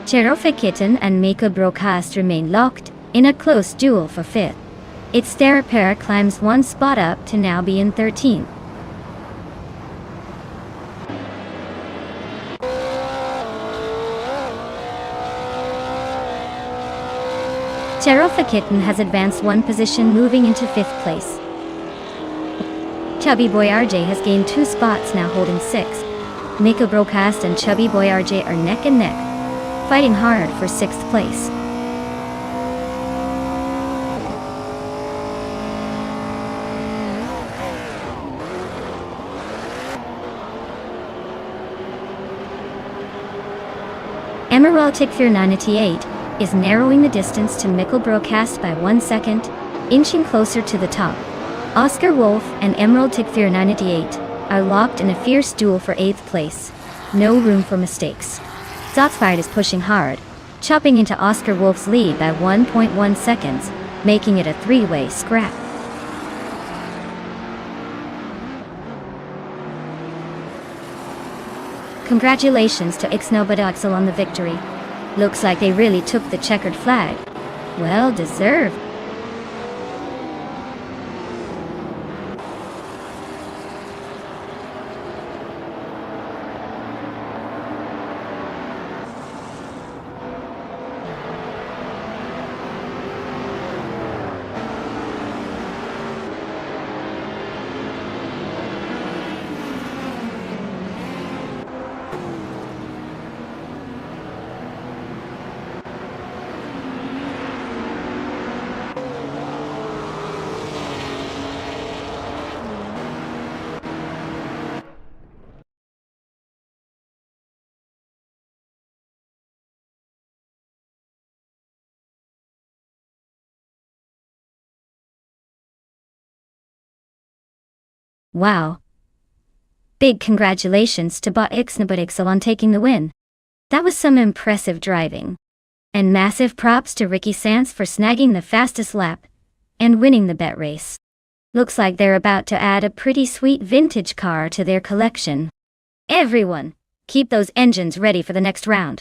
Cherofe Kitten and Miko Broadcast remain locked in a close duel for 5th. Its Therapara climbs 1 spot up to now be in 13th. Cherofe Kitten has advanced 1 position, moving into 5th place. Chubby Boy RJ has gained 2 spots, now holding 6th. Miko Broadcast and Chubby Boy RJ are neck and neck, fighting hard for 6th place. Emerald Tickfear 988 is narrowing the distance to Miko Broadcast by 1 second, inching closer to the top. Oscar Wolf and Emerald Tickfear 988 are locked in a fierce duel for 8th place. No room for mistakes. Zotsfied is pushing hard, chopping into Oscar Wolf's lead by 1.1 seconds, making it a 3-way scrap. Congratulations to Ixnobadaxel on the victory. Looks like they really took the checkered flag. Well deserved. Wow. Big congratulations to Bot Ixnabadixel on taking the win. That was some impressive driving. And massive props to Ricky Sands for snagging the fastest lap and winning the bet race. Looks like they're about to add a pretty sweet vintage car to their collection. Everyone, keep those engines ready for the next round.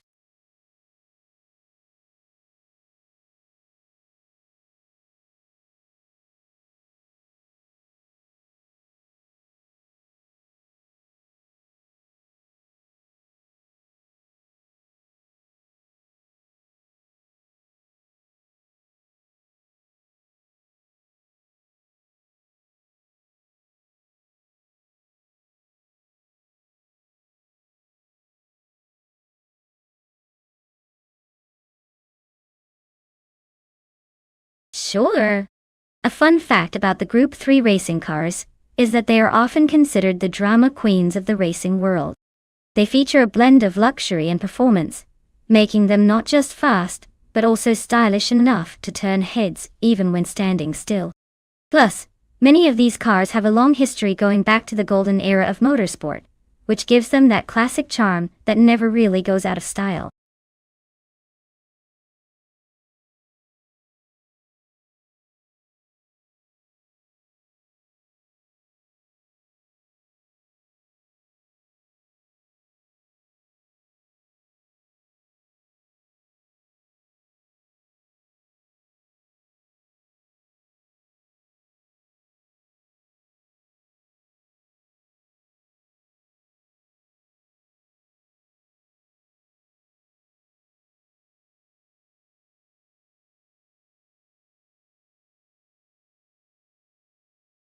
Sure. A fun fact about the Group 3 racing cars is that they are often considered the drama queens of the racing world. They feature a blend of luxury and performance, making them not just fast, but also stylish enough to turn heads even when standing still. Plus, many of these cars have a long history going back to the golden era of motorsport, which gives them that classic charm that never really goes out of style.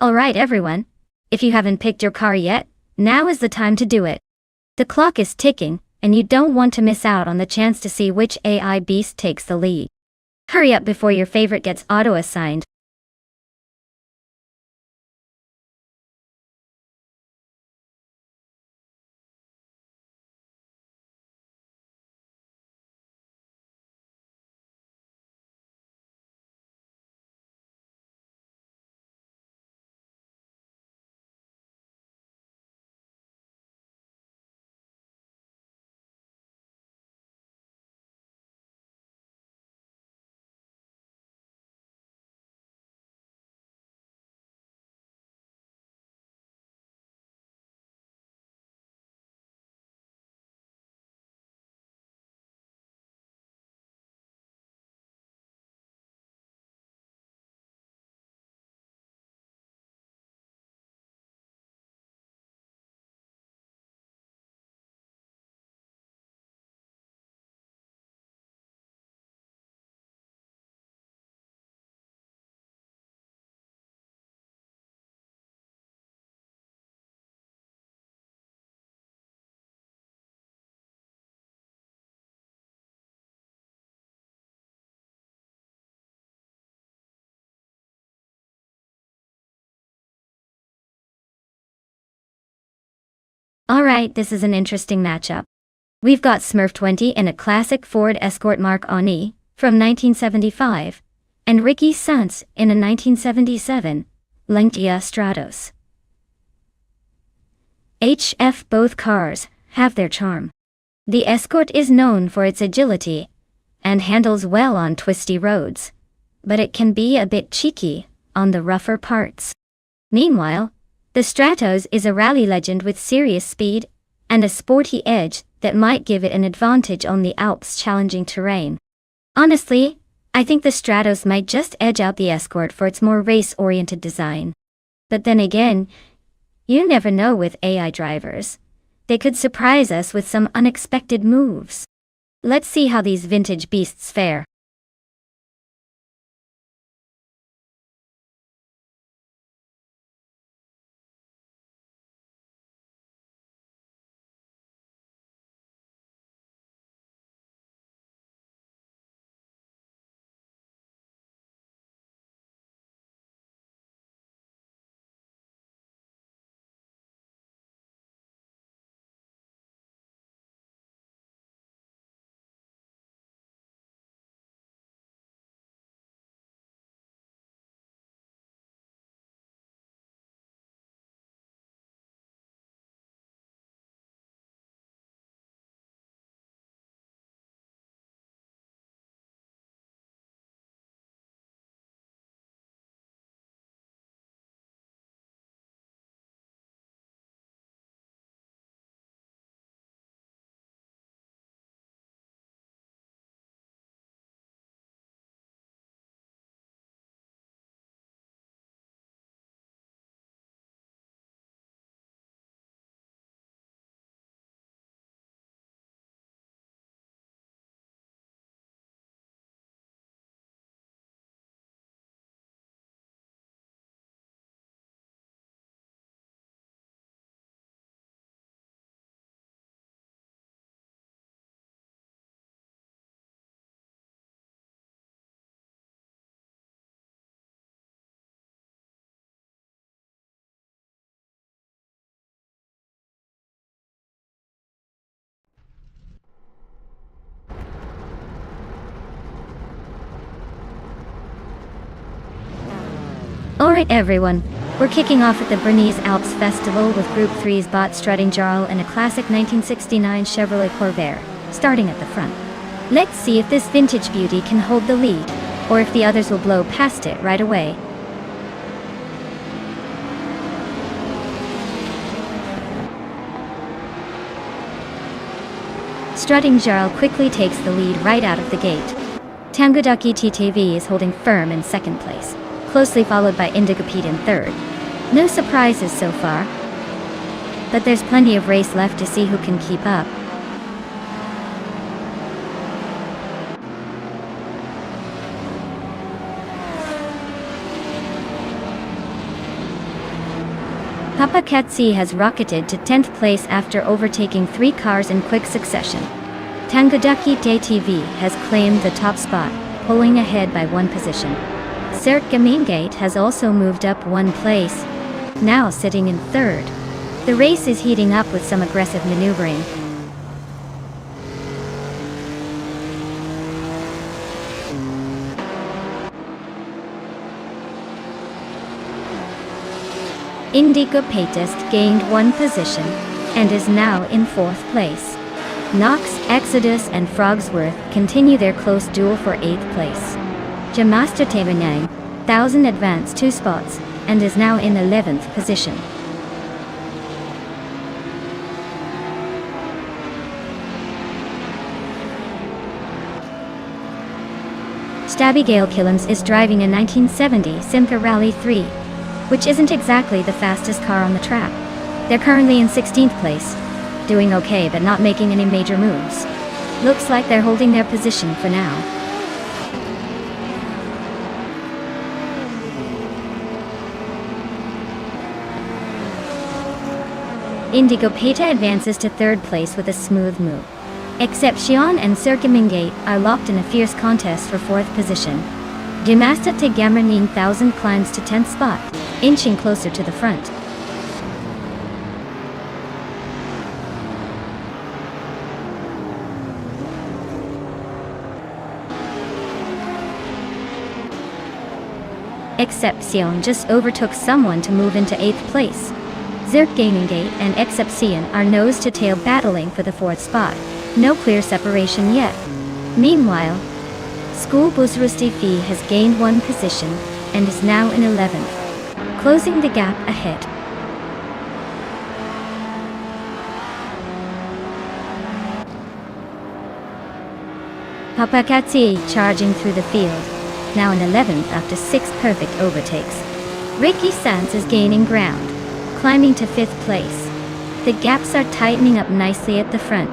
Alright everyone, if you haven't picked your car yet, now is the time to do it. The clock is ticking, and you don't want to miss out on the chance to see which AI beast takes the lead. Hurry up before your favorite gets auto-assigned. Alright, this is an interesting matchup. We've got Smurf 20 in a classic Ford Escort Mark Oni from 1975, and Ricky Suntz in a 1977 Lancia Stratos. Both cars have their charm. The Escort is known for its agility and handles well on twisty roads, but it can be a bit cheeky on the rougher parts. Meanwhile, the Stratos is a rally legend with serious speed and a sporty edge that might give it an advantage on the Alps' challenging terrain. Honestly, I think the Stratos might just edge out the Escort for its more race-oriented design. But then again, you never know with AI drivers. They could surprise us with some unexpected moves. Let's see how these vintage beasts fare. Alright everyone, we're kicking off at the Bernese Alps Festival with Group 3's Bot strutting Jarl and a classic 1969 Chevrolet Corvair, starting at the front. Let's see if this vintage beauty can hold the lead, or if the others will blow past it right away. Strutting Jarl quickly takes the lead right out of the gate. Tangudaki TTV is holding firm in second place, closely followed by Indigopede in third. No surprises so far, but there's plenty of race left to see who can keep up. Paparazzi has rocketed to 10th place after overtaking 3 cars in quick succession. Tangadaki TV has claimed the top spot, pulling ahead by 1 position. Gate has also moved up 1 place, now sitting in 3rd. The race is heating up with some aggressive maneuvering. Indigo Patist gained 1 position and is now in 4th place. Knox, Exodus and Frogsworth continue their close duel for 8th place. Jamasta Tavanang, 1000 advanced 2 spots and is now in 11th position. Stabigale Killams is driving a 1970 Simca Rally 3, which isn't exactly the fastest car on the track. They're currently in 16th place, doing okay but not making any major moves. Looks like they're holding their position for now. Indigo Peta advances to 3rd place with a smooth move. Exception and Circumingate are locked in a fierce contest for 4th position. Dimasta Tegamerning 1000 climbs to 10th spot, inching closer to the front. Excepcion just overtook someone to move into 8th place. Zirkganingate and Excepcion are nose-to-tail battling for the 4th spot. No clear separation yet. Meanwhile, School Bus Rustifi has gained 1 position and is now in 11th, closing the gap ahead. Paparazzi charging through the field, now in 11th after 6 perfect overtakes. Ricky Sanz is gaining ground, climbing to 5th place. The gaps are tightening up nicely at the front.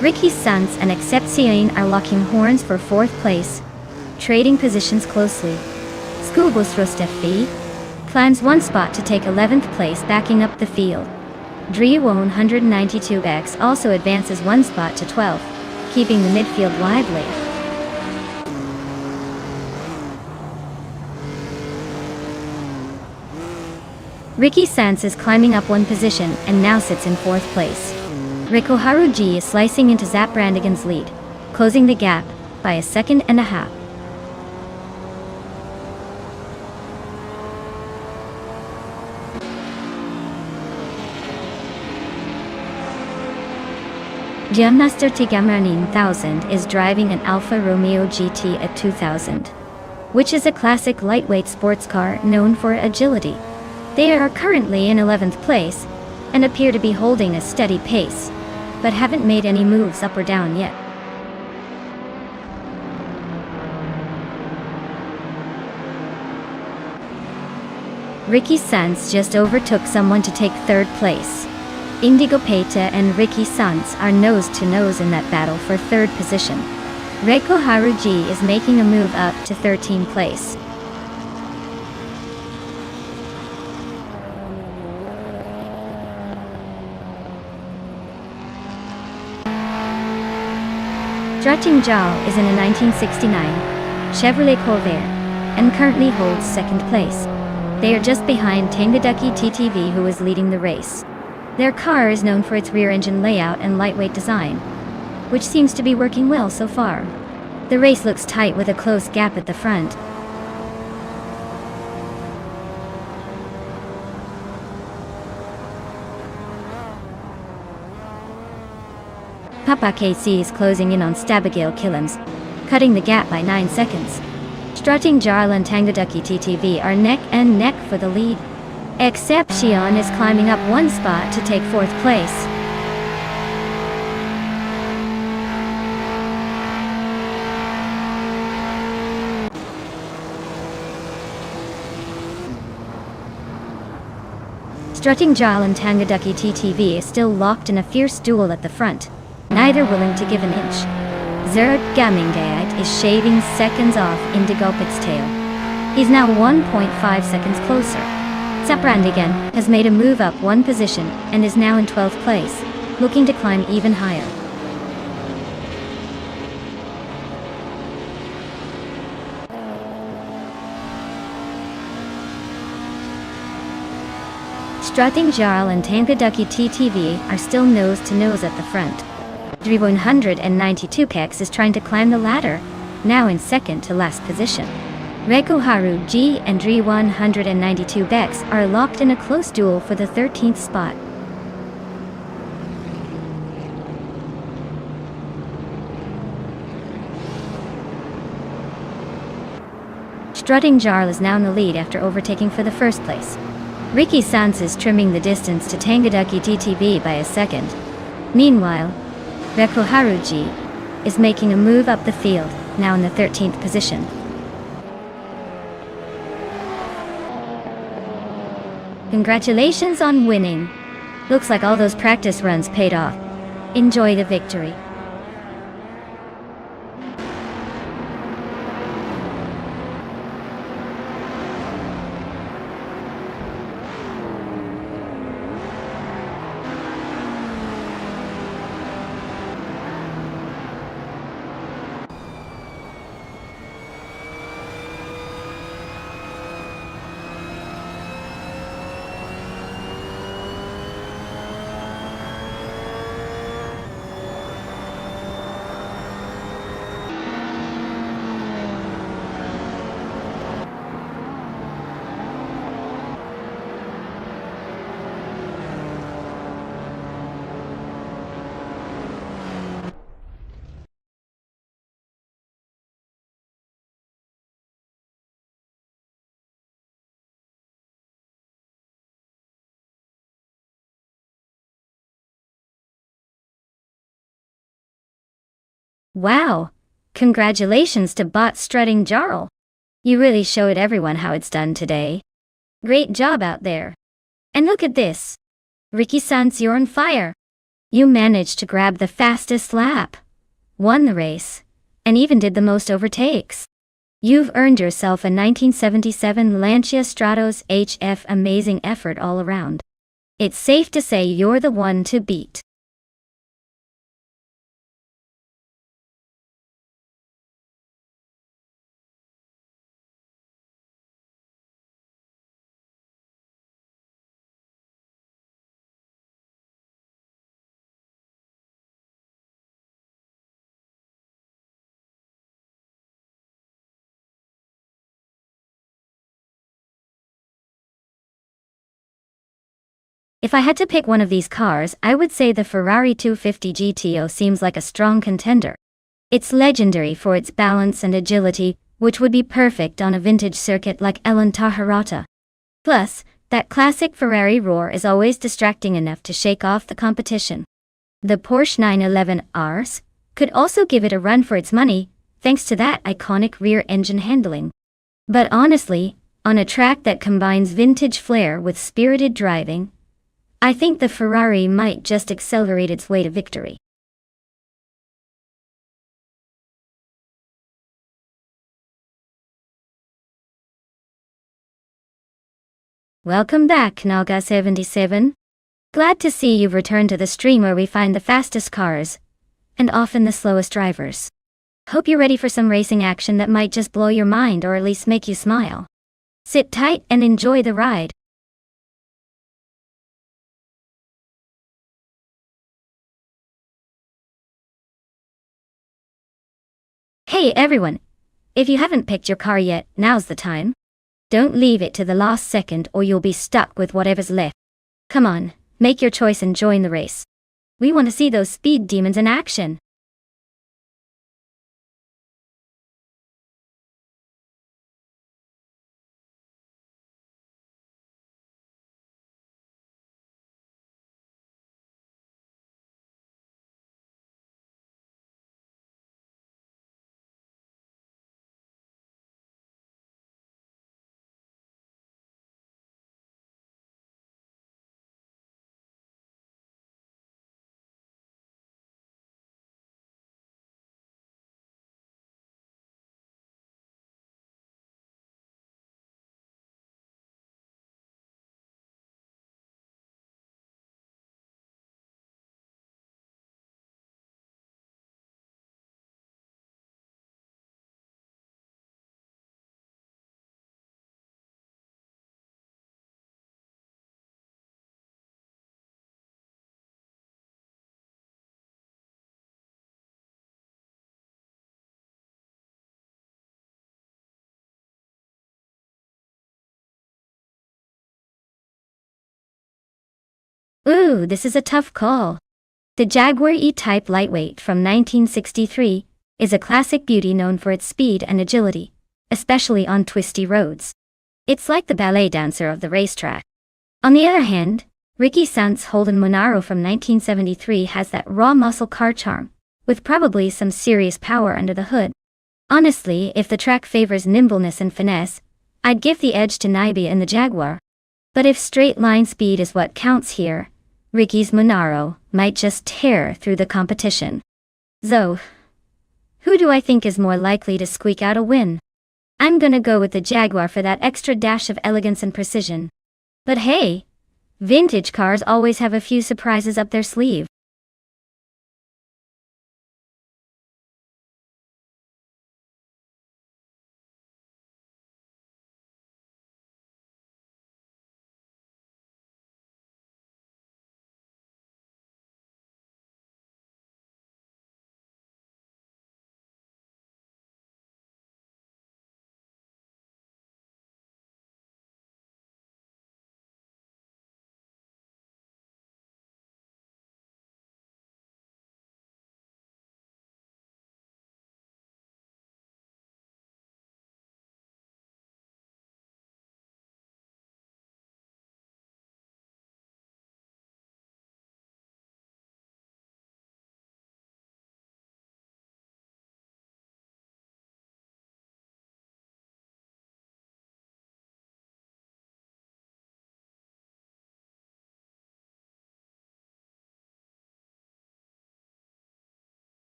Ricky Sanz and Excepcion are locking horns for 4th place, trading positions closely. Schoolbus Rustefi climbs 1 spot to take 11th place, backing up the field. Driwon 192X also advances 1 spot to 12th, keeping the midfield lively. Ricky Sanz is climbing up 1 position and now sits in 4th place. Riko Haruji is slicing into Zap Brandigan's lead, closing the gap by 1.5 seconds. Jamnaster Tigamarnin 1000 is driving an Alfa Romeo GT at 2000, which is a classic lightweight sports car known for agility. They are currently in 11th place and appear to be holding a steady pace, but haven't made any moves up or down yet. Ricky Sanz just overtook someone to take 3rd place. Indigo Peta and Ricky Sanz are nose-to-nose in that battle for 3rd position. Reiko Haruji is making a move up to 13th place. Strating Jal is in a 1969 Chevrolet Corvair and currently holds 2nd place. They are just behind Tangadaki TTV, who is leading the race. Their car is known for its rear-engine layout and lightweight design, which seems to be working well so far. The race looks tight with a close gap at the front. Papa KC is closing in on Stabigale Killams, cutting the gap by 9 seconds. Strutting Jarl and Tangadaki TTV are neck and neck for the lead. Excepcion is climbing up 1 spot to take 4th place. Strutting Jarl and Tangadaki TTV is still locked in a fierce duel at the front. neither willing to give an inch. Zerot Gamingayite is shaving seconds off Indigopit's tail. He's now 1.5 seconds closer. Saprandigan has made a move up one position and is now in 12th place, looking to climb even higher. Strutting Jarl and Tangaducky TTV are still nose to nose at the front. Dri 192 Kex is trying to climb the ladder, now in second to last position. Rekuharu G and Dri 192 Bex are locked in a close duel for the 13th spot. Strutting Jarl is now in the lead after overtaking for the first place. Ricky Sanz is trimming the distance to Tangaducky TTV by a second. Meanwhile, Rekuharuji is making a move up the field, now in the 13th position. Congratulations on winning. Looks like all those practice runs paid off. Enjoy the victory. Wow! Congratulations to Bot Strutting Jarl! You really showed everyone how it's done today. Great job out there. And look at this. Ricky Sanz, you're on fire. You managed to grab the fastest lap, won the race, and even did the most overtakes. You've earned yourself a 1977 Lancia Stratos HF. Amazing effort all around. It's safe to say you're the one to beat. If I had to pick one of these cars, I would say the Ferrari 250 GTO seems like a strong contender. It's legendary for its balance and agility, which would be perfect on a vintage circuit like Ellen Taharata. Plus, that classic Ferrari roar is always distracting enough to shake off the competition. The Porsche 911 RS could also give it a run for its money, thanks to that iconic rear engine handling. But honestly, on a track that combines vintage flair with spirited driving, I think the Ferrari might just accelerate its way to victory. Welcome back, Naga77. Glad to see you've returned to the stream where we find the fastest cars, and often the slowest drivers. Hope you're ready for some racing action that might just blow your mind or at least make you smile. Sit tight and enjoy the ride. Hey everyone! If you haven't picked your car yet, now's the time. Don't leave it to the last second or you'll be stuck with whatever's left. Come on, make your choice and join the race. We want to see those speed demons in action. Ooh, this is a tough call. The Jaguar E-Type Lightweight from 1963 is a classic beauty known for its speed and agility, especially on twisty roads. It's like the ballet dancer of the racetrack. On the other hand, Ricky Sant's Holden Monaro from 1973 has that raw muscle car charm, with probably some serious power under the hood. Honestly, if the track favors nimbleness and finesse, I'd give the edge to Nibia in the Jaguar. But if straight line speed is what counts here, Ricky's Monaro might just tear through the competition. So, who do I think is more likely to squeak out a win? I'm gonna go with the Jaguar for that extra dash of elegance and precision. But hey, vintage cars always have a few surprises up their sleeve.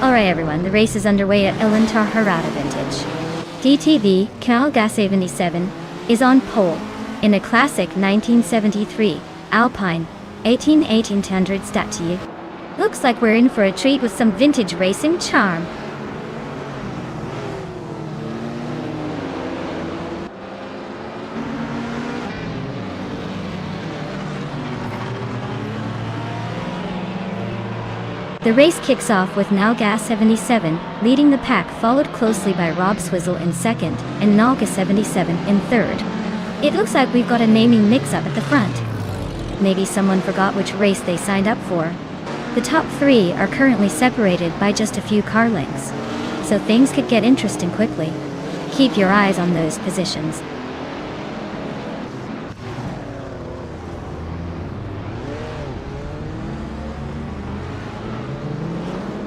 Alright everyone, the race is underway at Elantar Harada Vintage. DTV Cal 77 is on pole in a classic 1973 Alpine 1800 statue. Looks like we're in for a treat with some vintage racing charm. The race kicks off with Nalga 77 leading the pack, followed closely by Rob Swizzle in second and Nalga 77 in third. It looks like we've got a naming mix-up at the front. Maybe someone forgot which race they signed up for. The top three are currently separated by just a few car lengths, so things could get interesting quickly. Keep your eyes on those positions.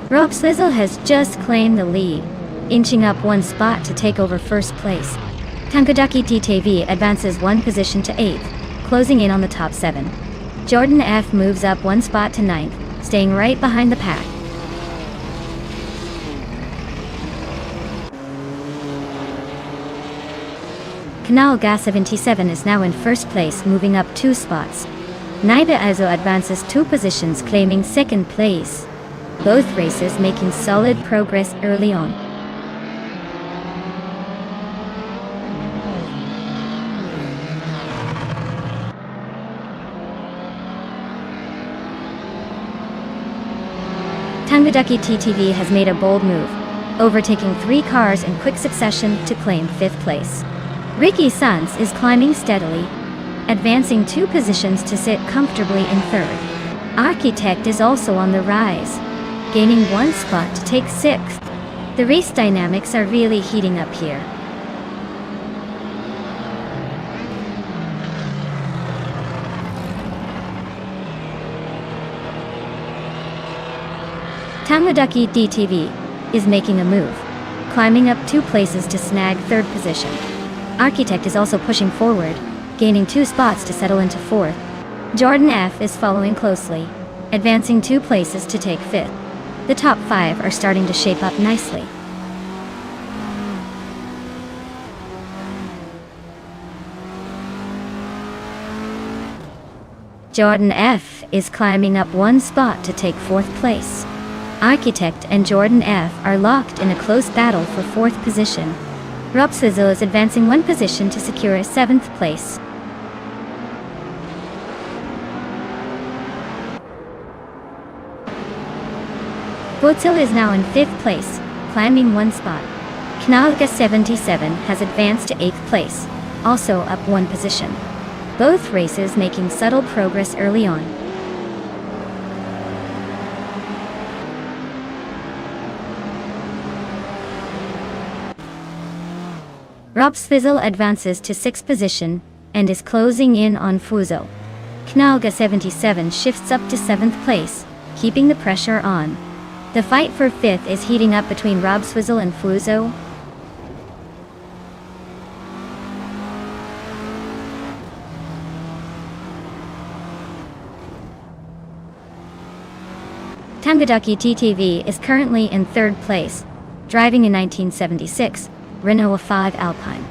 Rob Swizzle has just claimed the lead, inching up one spot to take over first place. Tankadaki TTV advances one position to 8th, closing in on the top 7. Jordan F moves up one spot to 9th, staying right behind the pack. Canal Gas 77 is now in first place, moving up 2 spots. Naiba Azo advances 2 positions, claiming second place. Both races making solid progress early on. Tangadaki TTV has made a bold move, overtaking 3 cars in quick succession to claim 5th place. Ricky Sanz is climbing steadily, advancing 2 positions to sit comfortably in 3rd. Architect is also on the rise, gaining 1 spot to take 6th. The race dynamics are really heating up here. Tamadaki DTV is making a move, climbing up 2 places to snag 3rd position. Architect is also pushing forward, gaining 2 spots to settle into 4th. Jordan F is following closely, advancing 2 places to take 5th. The top 5 are starting to shape up nicely. Jordan F is climbing up 1 spot to take 4th place. Architect and Jordan F are locked in a close battle for 4th position. Robswizzle is advancing 1 position to secure a 7th place. Bootzil is now in 5th place, climbing 1 spot. Knalga 77 has advanced to 8th place, also up 1 position. Both races making subtle progress early on. Robswizzle advances to 6th position and is closing in on Fuzo. Knalga 77 shifts up to 7th place, keeping the pressure on. The fight for 5th is heating up between Robswizzle and Fuzo. Tangaduki TTV is currently in 3rd place, driving a 1976 Renault 5 Alpine.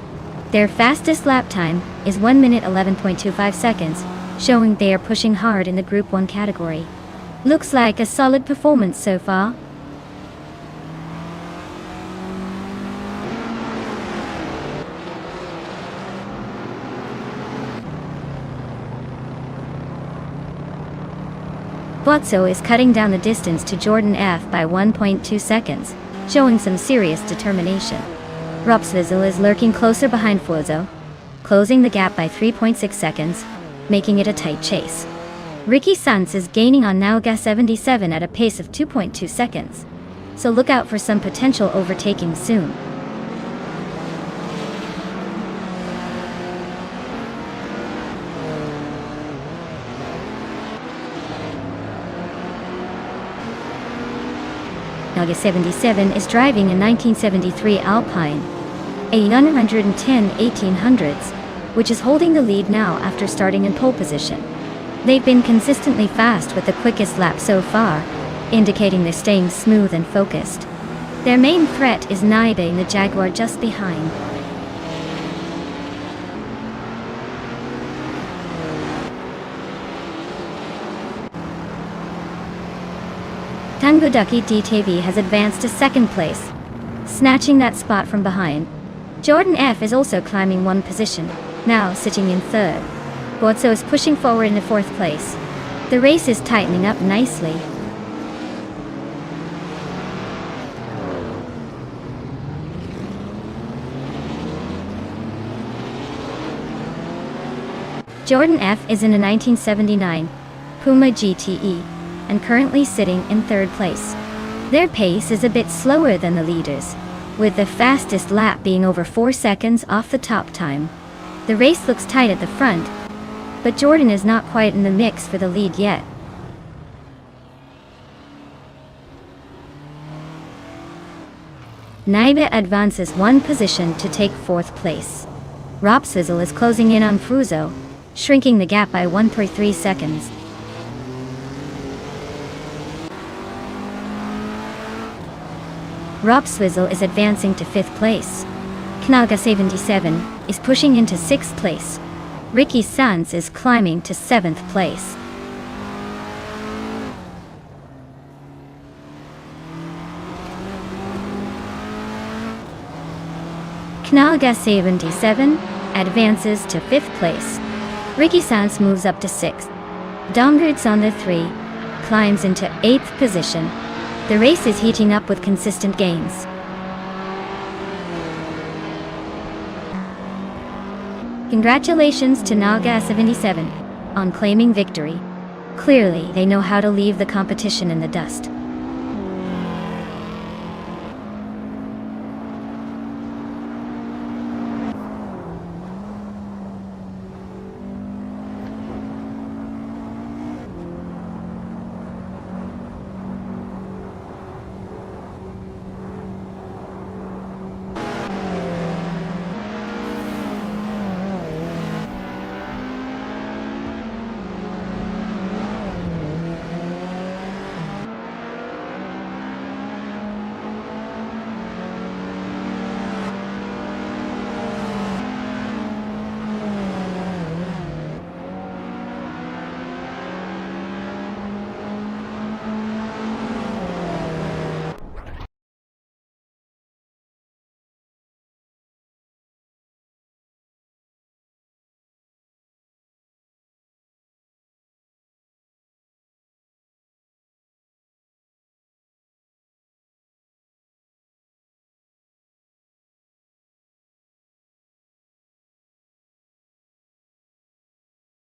Their fastest lap time is 1 minute 11.25 seconds, showing they are pushing hard in the Group 1 category. Looks like a solid performance so far. Botso is cutting down the distance to Jordan F by 1.2 seconds, showing some serious determination. Robswizzle is lurking closer behind Fuzo, closing the gap by 3.6 seconds, making it a tight chase. Ricky Sanz is gaining on Nalga 77 at a pace of 2.2 seconds, so look out for some potential overtaking soon. Nalga 77 is driving a 1973 Alpine, a 910 1800s, which is holding the lead now after starting in pole position. They've been consistently fast with the quickest lap so far, indicating they're staying smooth and focused. Their main threat is Naibe in the Jaguar just behind. Tangaduki DTV has advanced to 2nd place, snatching that spot from behind. Jordan F is also climbing 1 position, now sitting in 3rd. Botso is pushing forward into 4th place. The race is tightening up nicely. Jordan F is in a 1979 Puma GTE and currently sitting in 3rd place. Their pace is a bit slower than the leaders, with the fastest lap being over 4 seconds off the top time. The race looks tight at the front, but Jordan is not quite in the mix for the lead yet. Naibe advances 1 position to take 4th place. Robswizzle is closing in on Fuzo, shrinking the gap by 1.3 seconds. Robswizzle is advancing to 5th place. Knalga 77 is pushing into 6th place. Ricky Sanz is climbing to 7th place. Knalga 77 advances to 5th place. Ricky Sanz moves up to 6th. Dongards on the 3 climbs into 8th position. The race is heating up with consistent gains. Congratulations to Nalga 77 on claiming victory. Clearly, they know how to leave the competition in the dust.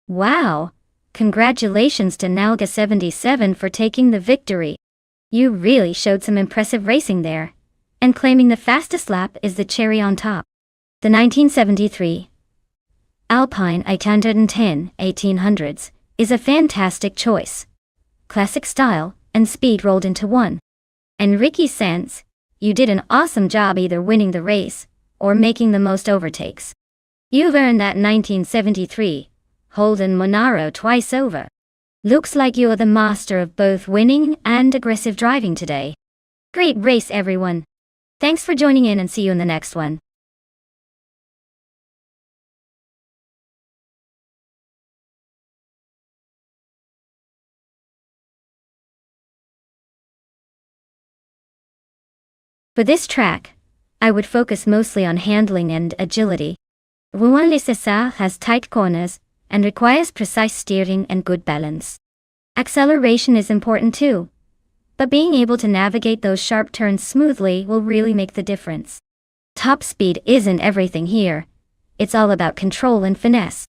Wow! Congratulations to Nalga77 for taking the victory. You really showed some impressive racing there. And claiming the fastest lap is the cherry on top. The 1973 Alpine 810 1800s is a fantastic choice. Classic style and speed rolled into one. And Ricky Sands, you did an awesome job either winning the race or making the most overtakes. You've earned that 1973 Holden Monaro twice over. Looks like you're the master of both winning and aggressive driving today. Great race, everyone. Thanks for joining in and see you in the next one. For this track, I would focus mostly on handling and agility. Rouen Les Essarts has tight corners and requires precise steering and good balance. Acceleration is important too, but being able to navigate those sharp turns smoothly will really make the difference. Top speed isn't everything here. It's all about control and finesse.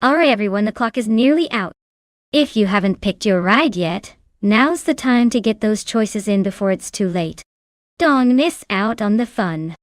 Alright everyone, the clock is nearly out. If you haven't picked your ride yet, now's the time to get those choices in before it's too late. Don't miss out on the fun.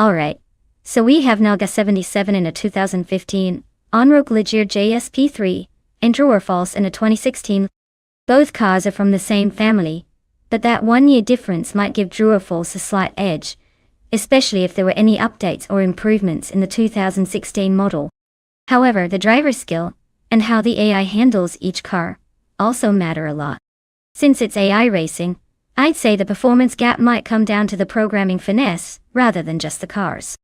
Alright, so we have Nalga77 in a 2015, Onroque Ligier JSP3, and True or False in a 2016. Both cars are from the same family, but that 1 year difference might give True or False a slight edge, especially if there were any updates or improvements in the 2016 model. However, the driver skill, and how the AI handles each car, also matter a lot. Since it's AI racing, I'd say the performance gap might come down to the programming finesse, rather than just the cars.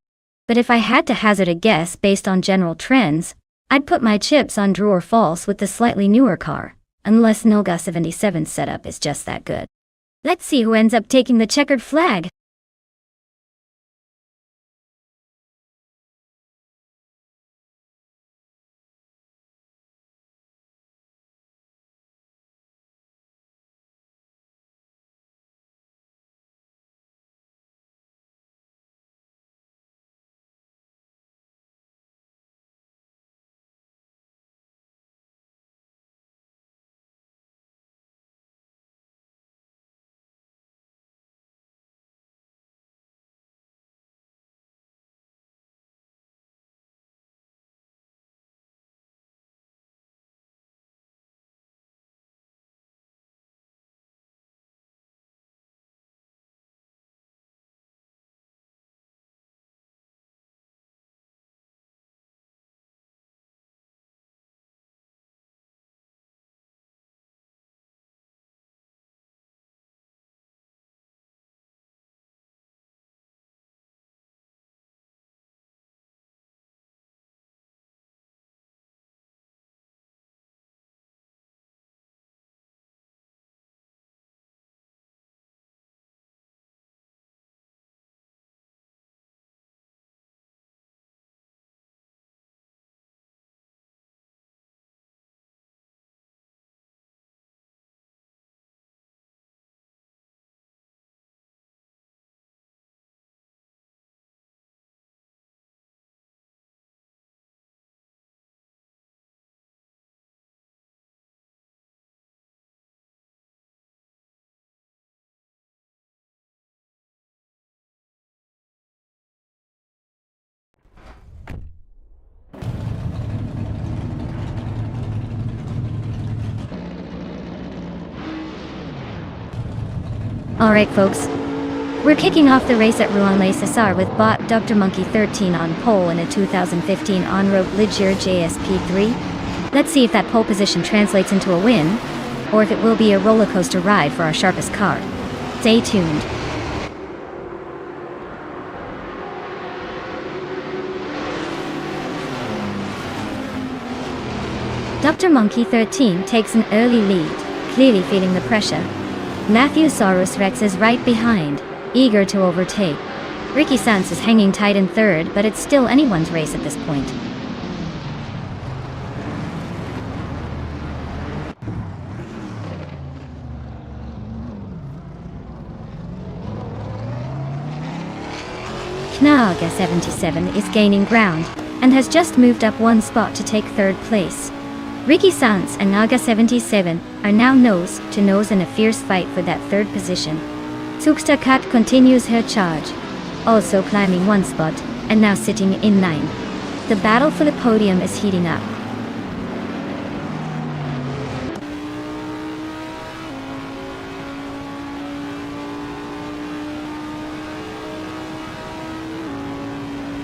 But if I had to hazard a guess based on general trends, I'd put my chips on True or False with the slightly newer car, unless Nalga77's setup is just that good. Let's see who ends up taking the checkered flag. Alright folks, we're kicking off the race at Rouen-les-Essarts with bot Dr. Monkey 13 on pole in a 2015 on-road Ligier JSP3. Let's see if that pole position translates into a win, or if it will be a roller coaster ride for our sharpest car. Stay tuned. Dr. Monkey 13 takes an early lead, clearly feeling the pressure. Matthewsaurus Rex is right behind, eager to overtake. Ricky Sanz is hanging tight in third, but it's still anyone's race at this point. Knaga 77 is gaining ground, and has just moved up one spot to take third place. Ricky Sanz and Naga 77 are now nose to nose in a fierce fight for that third position. Zugster Kat continues her charge, also climbing one spot, and now sitting in 9th. The battle for the podium is heating up.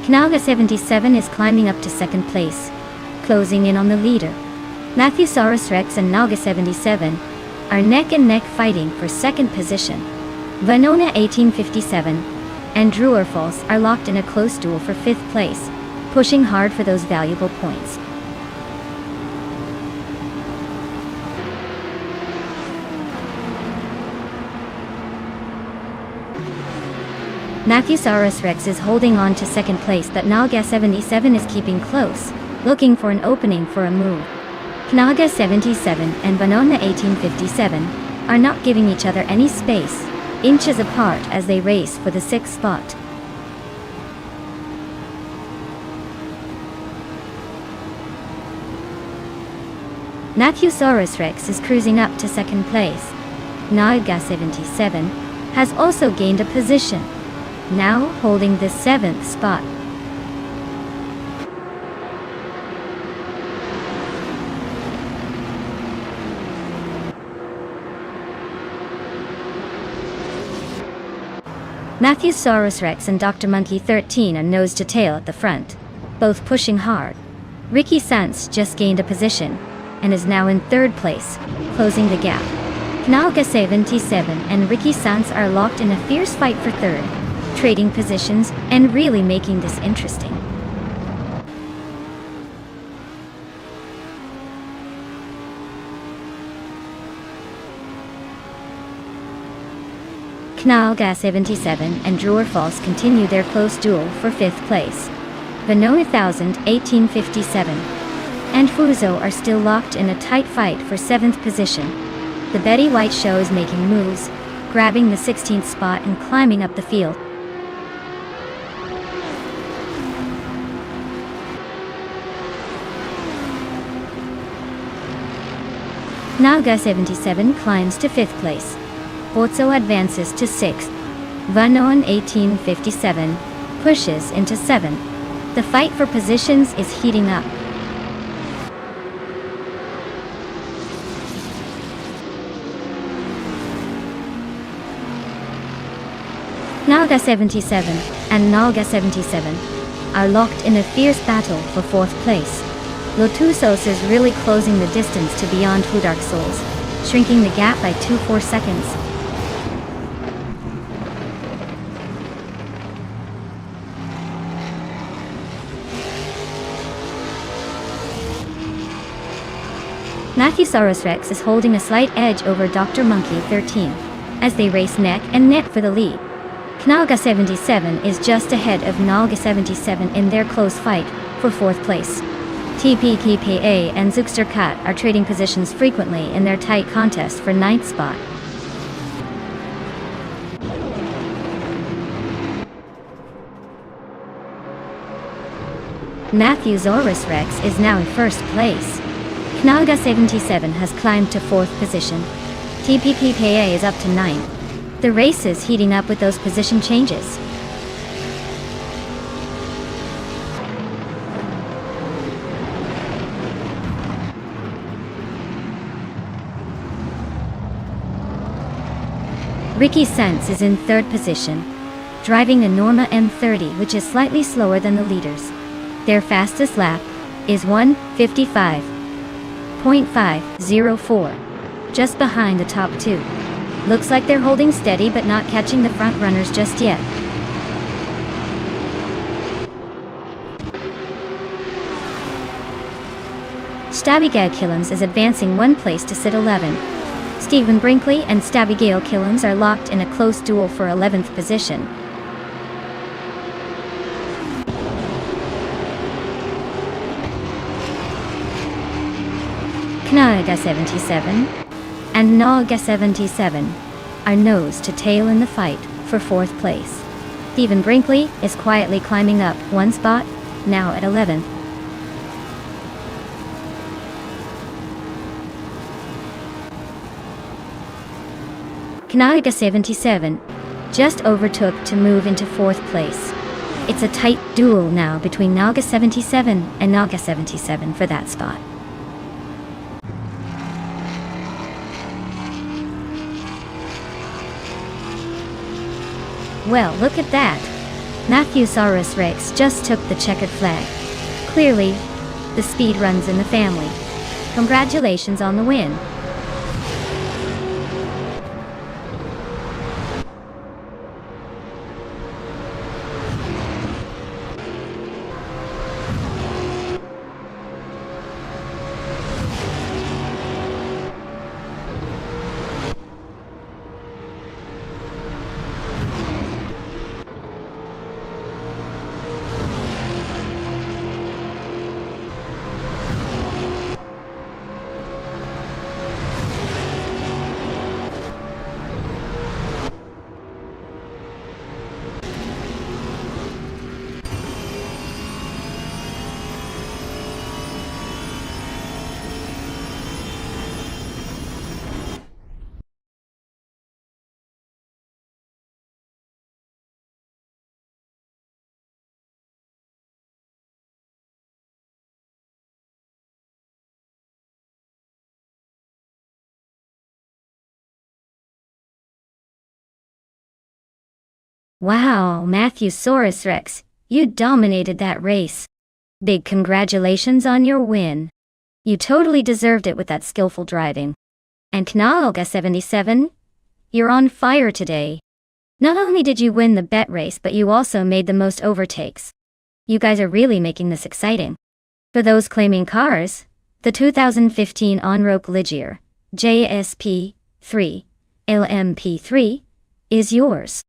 Knaga 77 is climbing up to second place, closing in on the leader. Matthewsaurus Rex and Naga 77 are neck and neck fighting for second position. Venona 1857 and Druerfalls are locked in a close duel for fifth place, pushing hard for those valuable points. Matthewsaurus Rex is holding on to second place, but Naga 77 is keeping close, looking for an opening for a move. Knaga 77 and Venona 1857 are not giving each other any space, inches apart as they race for the 6th spot. Matthewsaurus Rex is cruising up to second place. Naga 77 has also gained a position, now holding the 7th spot. Matthewsaurus Rex and Dr. Monkey 13 are nose to tail at the front, both pushing hard. Ricky Sanz just gained a position, and is now in third place, closing the gap. Knaga 77 and Ricky Sanz are locked in a fierce fight for third, trading positions and really making this interesting. Knaga 77 and Druerfalls continue their close duel for 5th place. Venona 1857 and Fuso are still locked in a tight fight for 7th position. The Betty White Show is making moves, grabbing the 16th spot and climbing up the field. Knaga 77 climbs to 5th place. Orzo advances to 6th. Venona 1857 pushes into 7th. The fight for positions is heating up. Knaga 77 and Naga 77 are locked in a fierce battle for 4th place. Lotusos is really closing the distance to beyond Who Dark Souls, shrinking the gap by 2-4 seconds. Matthewsaurus Rex is holding a slight edge over Dr. Monkey 13, as they race neck and neck for the lead. Knaga 77 is just ahead of Naga 77 in their close fight for 4th place. TPKPA and Zugster Kat are trading positions frequently in their tight contest for 9th spot. Matthewsaurus Rex is now in 1st place. Knaga 77 has climbed to 4th position. TPPKA is up to 9th. The race is heating up with those position changes. Ricky Sense is in third position, driving a Norma M30, which is slightly slower than the leaders. Their fastest lap is 1:55.504, just behind the top two. Looks like they're holding steady but not catching the front runners just yet. Stabigale Killens is advancing one place to sit 11th. Stephen Brinkley and Stabigale Killens are locked in a close duel for 11th position. Knaga 77 and Naga 77 are nose to tail in the fight for 4th place. Stephen Brinkley is quietly climbing up one spot, now at 11th. Knaga 77 just overtook to move into 4th place. It's a tight duel now between Naga 77 and Naga 77 for that spot. Well, look at that. Matthewsaurus Rex just took the checkered flag. Clearly, the speed runs in the family. Congratulations on the win. Wow, Matthewsaurus Rex, you dominated that race. Big congratulations on your win. You totally deserved it with that skillful driving. And Knaga 77, you're on fire today. Not only did you win the bet race, but you also made the most overtakes. You guys are really making this exciting. For those claiming cars, the 2015 Onroque Ligier JSP3 LMP3 is yours.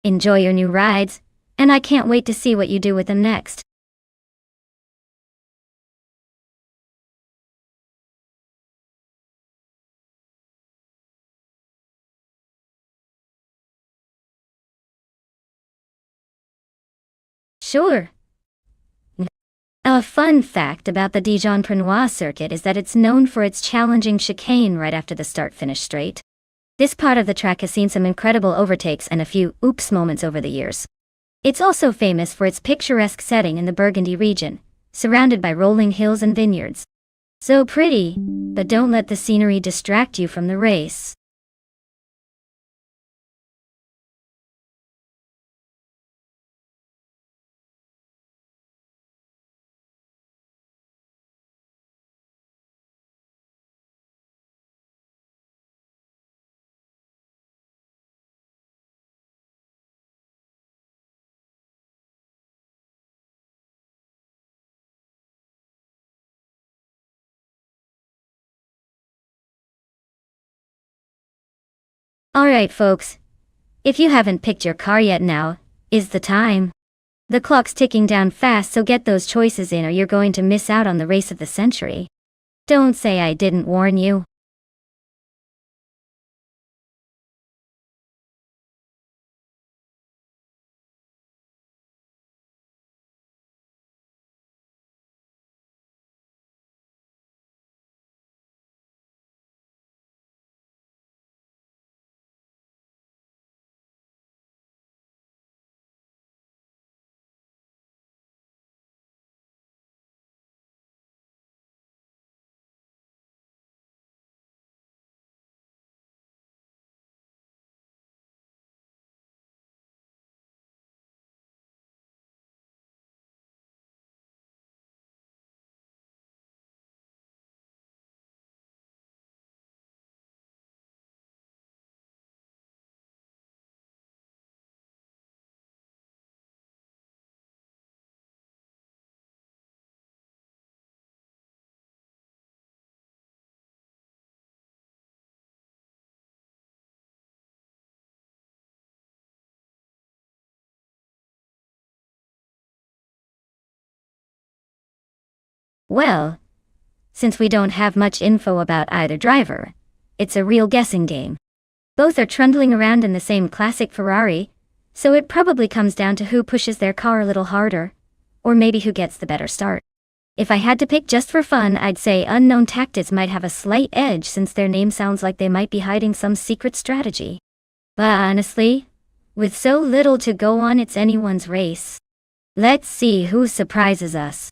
Enjoy your new rides, and I can't wait to see what you do with them next. Sure. A fun fact about the Dijon-Prenois circuit is that it's known for its challenging chicane right after the start-finish straight. This part of the track has seen some incredible overtakes and a few oops moments over the years. It's also famous for its picturesque setting in the Burgundy region, surrounded by rolling hills and vineyards. So pretty, but don't let the scenery distract you from the race. Alright folks, if you haven't picked your car yet, now is the time. The clock's ticking down fast, so get those choices in or you're going to miss out on the race of the century. Don't say I didn't warn you. Well, since we don't have much info about either driver, it's a real guessing game. Both are trundling around in the same classic Ferrari, so it probably comes down to who pushes their car a little harder, or maybe who gets the better start. If I had to pick just for fun, I'd say Unknown Tactics might have a slight edge since their name sounds like they might be hiding some secret strategy. But honestly, with so little to go on, it's anyone's race. Let's see who surprises us.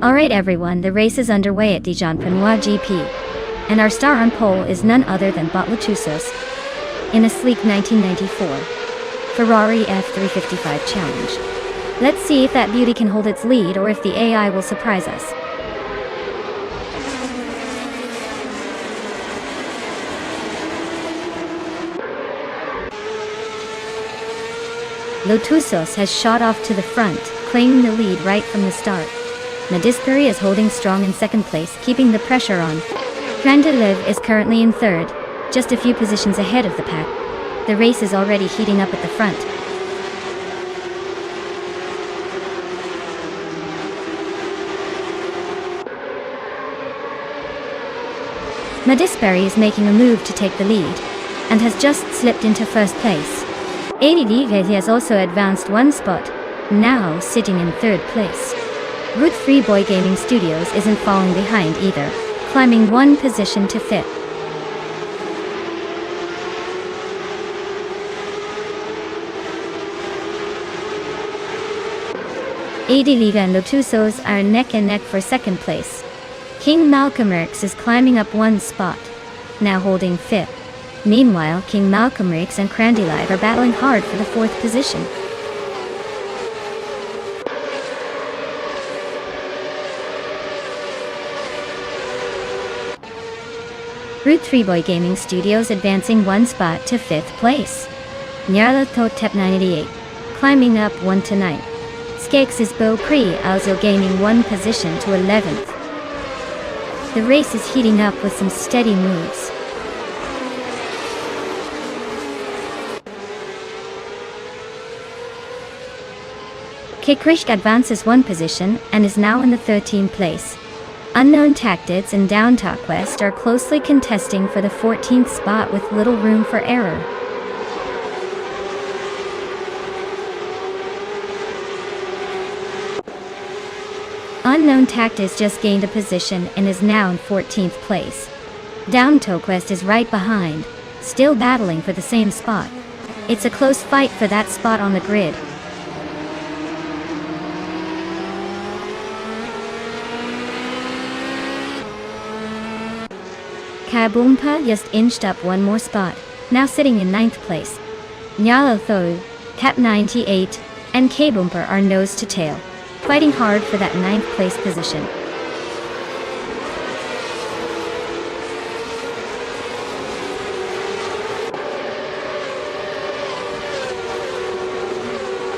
Alright everyone, the race is underway at Dijon-Prenois GP, and our star on pole is none other than Botletusos, in a sleek 1994 Ferrari F355 Challenge. Let's see if that beauty can hold its lead or if the AI will surprise us. Lotusos has shot off to the front, claiming the lead right from the start. Nadisperi is holding strong in second place, keeping the pressure on. Krandelev is currently in third, just a few positions ahead of the pack. The race is already heating up at the front. Nadisperi is making a move to take the lead, and has just slipped into first place. Adilive has also advanced one spot, now sitting in third place. Root 3 Boy Gaming Studios isn't falling behind either, climbing one position to fifth. Adilive and Lotusos are neck and neck for second place. King Malcolmrix is climbing up one spot, now holding fifth. Meanwhile, King Malcolmrix and Krandelev are battling hard for the fourth position. Root 3 Boy Gaming Studios advancing one spot to fifth place. Nyarla Totep 988, climbing up 1 to 9. Skakes is Beau Prix also gaining one position to 11th. The race is heating up with some steady moves. Kikrishk advances one position and is now in the 13th place. Unknown Tactics and Down Talk West are closely contesting for the 14th spot with little room for error. Unknown Tactis just gained a position and is now in 14th place. Down Toquest is right behind, still battling for the same spot. It's a close fight for that spot on the grid. Kaboompa just inched up one more spot, now sitting in 9th place. Nyalotho, Cap 98, and Kaboompa are nose to tail, fighting hard for that 9th place position.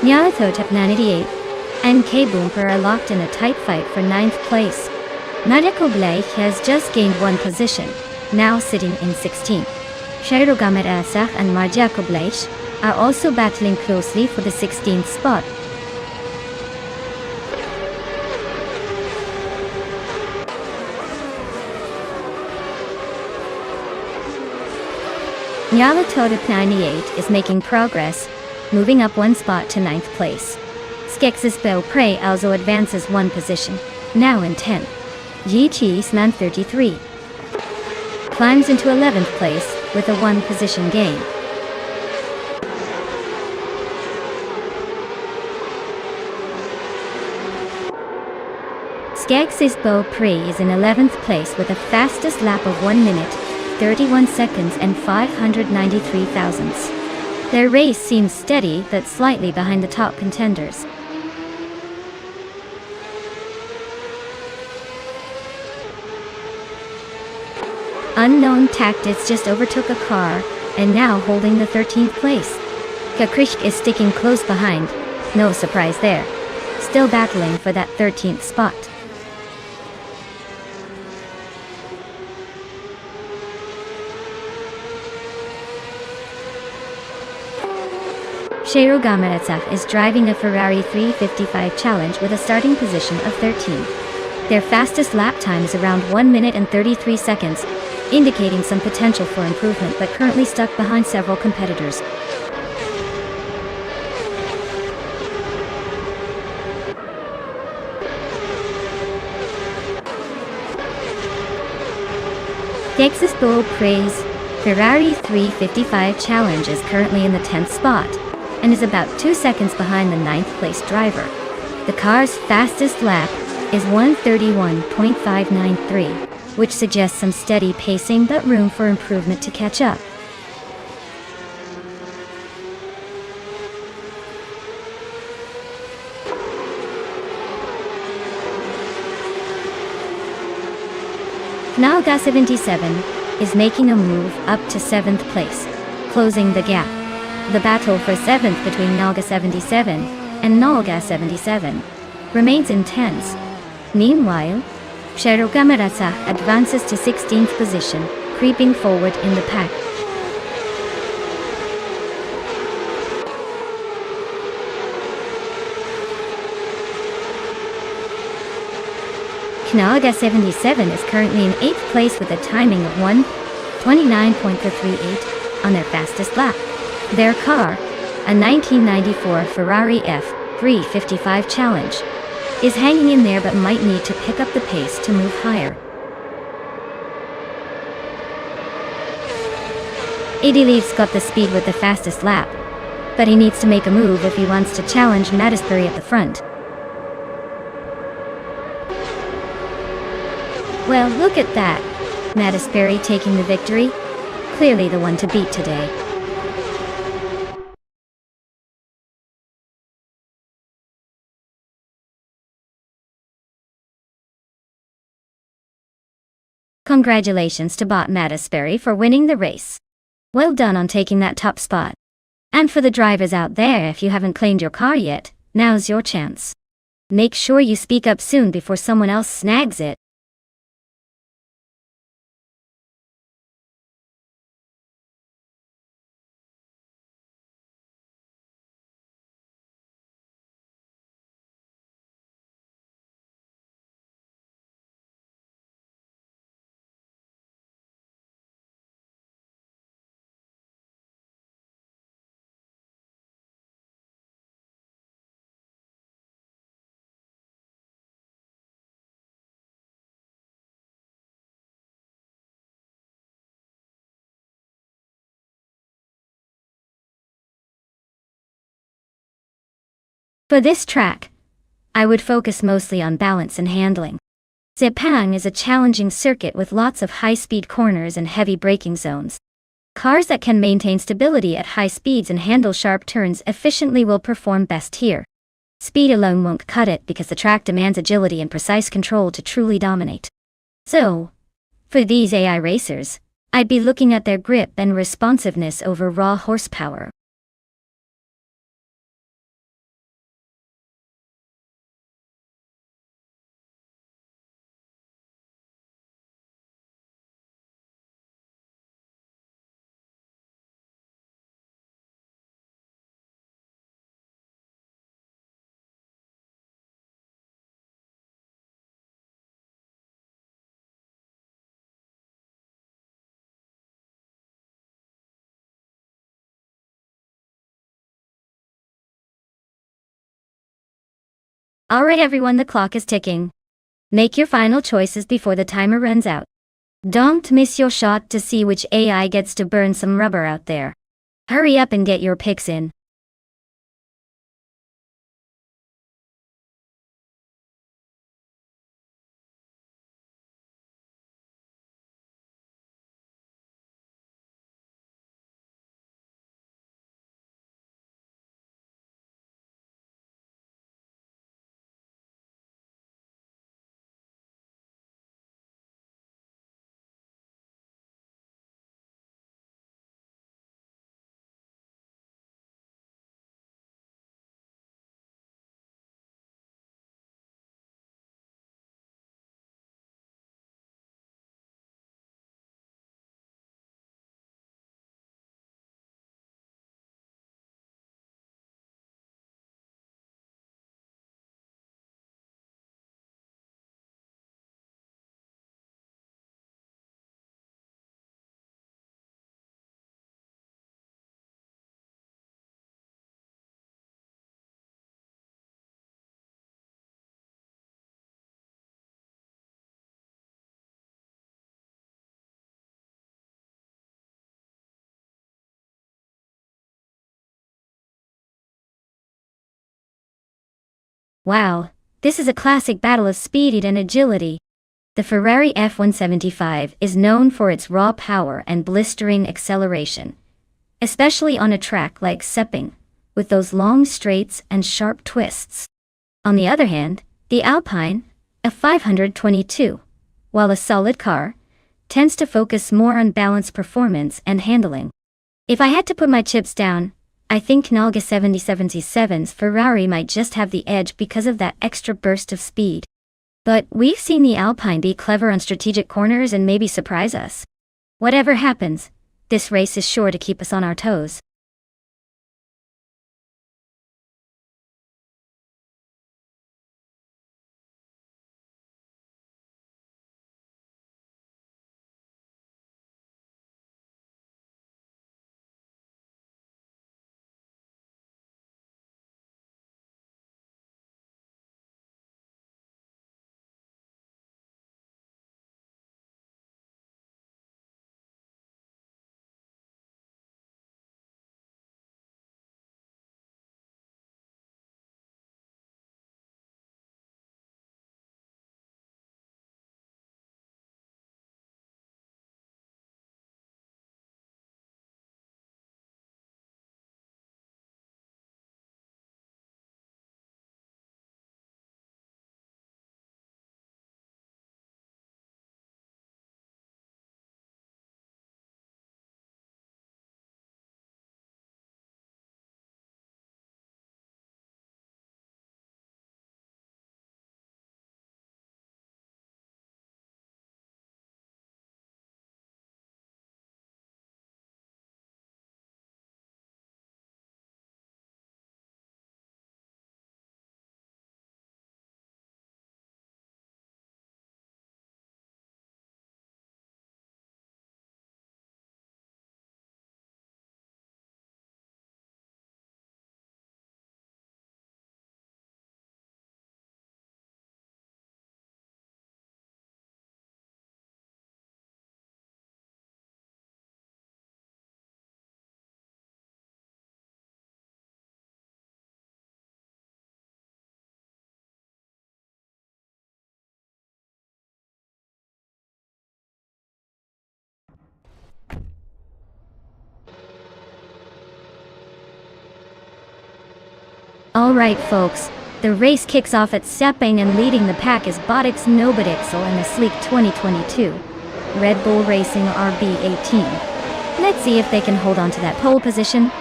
Nyalotho, Cap 98, and Kaboompa are locked in a tight fight for 9th place. Nadekobleich has just gained one position, now sitting in 16th. Shairogamerasach and Marjakobleich are also battling closely for the 16th spot. Nyalotodip 98 is making progress, moving up one spot to 9th place. Skexisbo Prey also advances one position, now in 10th. Yichi 33 climbs into 11th place with a one position gain. Skexisbo Prey is in 11th place with a fastest lap of 1 minute, 31 seconds and 593 thousandths. Their race seems steady but slightly behind the top contenders. Unknown Tactics just overtook a car, and now holding the 13th place. Kakrishk is sticking close behind, no surprise there, still battling for that 13th spot. Shairogameretsach is driving a Ferrari 355 Challenge with a starting position of 13. Their fastest lap time is around 1 minute and 33 seconds, indicating some potential for improvement but currently stuck behind several competitors. Gexisbo Prey's Ferrari 355 Challenge is currently in the 10th spot, and is about 2 seconds behind the 9th place driver. The car's fastest lap is 1:31.593, which suggests some steady pacing but room for improvement to catch up. Nalga 77 is making a move up to 7th place, closing the gap. The battle for 7th between Nalga 77 and Nalga 77 remains intense. Meanwhile, Shairogamerasa advances to 16th position, creeping forward in the pack. Nalga 77 is currently in 8th place with a timing of 1:29.38 on their fastest lap. Their car, a 1994 Ferrari F355 Challenge, is hanging in there but might need to pick up the pace to move higher. Adilev's got the speed with the fastest lap, but he needs to make a move if he wants to challenge Mattisbury at the front. Well, look at that. Mattisbury taking the victory. Clearly the one to beat today. Congratulations to Bot Mattisbury for winning the race. Well done on taking that top spot. And for the drivers out there, if you haven't claimed your car yet, now's your chance. Make sure you speak up soon before someone else snags it. For this track, I would focus mostly on balance and handling. Sepang is a challenging circuit with lots of high-speed corners and heavy braking zones. Cars that can maintain stability at high speeds and handle sharp turns efficiently will perform best here. Speed alone won't cut it because the track demands agility and precise control to truly dominate. So, for these AI racers, I'd be looking at their grip and responsiveness over raw horsepower. Alright everyone, the clock is ticking. Make your final choices before the timer runs out. Don't miss your shot to see which AI gets to burn some rubber out there. Hurry up and get your picks in. Wow, this is a classic battle of speed and agility. The Ferrari F175 is known for its raw power and blistering acceleration, especially on a track like Sepang, with those long straights and sharp twists. On the other hand, the Alpine, a 522, while a solid car, tends to focus more on balanced performance and handling. If I had to put my chips down, I think Nalga 7077's Ferrari might just have the edge because of that extra burst of speed. But we've seen the Alpine be clever on strategic corners and maybe surprise us. Whatever happens, this race is sure to keep us on our toes. Alright folks, the race kicks off at Sepang and leading the pack is Bodix Nobodixel and the sleek 2022 Red Bull Racing RB18. Let's see if they can hold on to that pole position,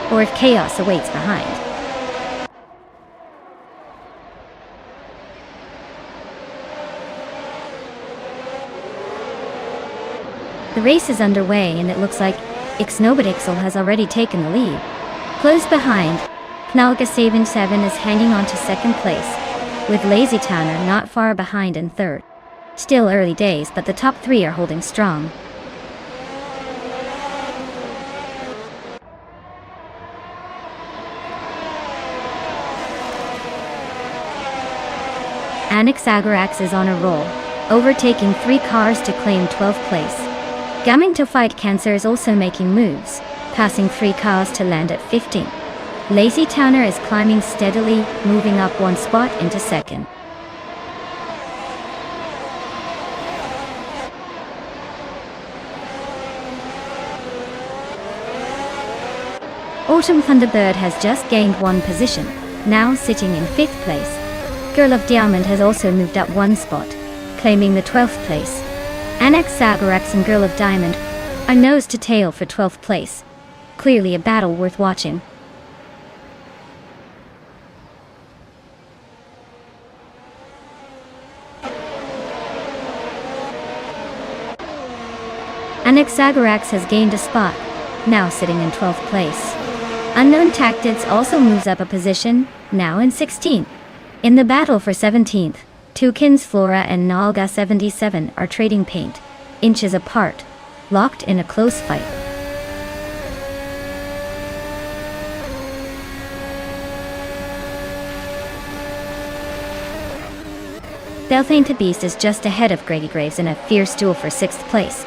or if chaos awaits behind. The race is underway and it looks like Nobodixel has already taken the lead. Close behind, Knalga 77 is hanging on to second place, with Lazy Towner not far behind in third. Still early days, but the top three are holding strong. Anaxagorax is on a roll, overtaking 3 cars to claim 12th place. Gaming to Fight Cancer is also making moves, passing 3 cars to land at 15th. Lazy Towner is climbing steadily, moving up 1 spot into second. Autumn Thunderbird has just gained 1 position, now sitting in 5th place. Girl of Diamond has also moved up 1 spot, claiming the 12th place. Anaxagorax and Girl of Diamond are nose to tail for 12th place. Clearly a battle worth watching. Anaxagorax has gained a spot, now sitting in 12th place. Unknown Tactics also moves up a position, now in 16th. In the battle for 17th, Toucan's Flora and Nalga 77 are trading paint, inches apart, locked in a close fight. Belthainted Beast is just ahead of Grady Graves in a fierce duel for 6th place.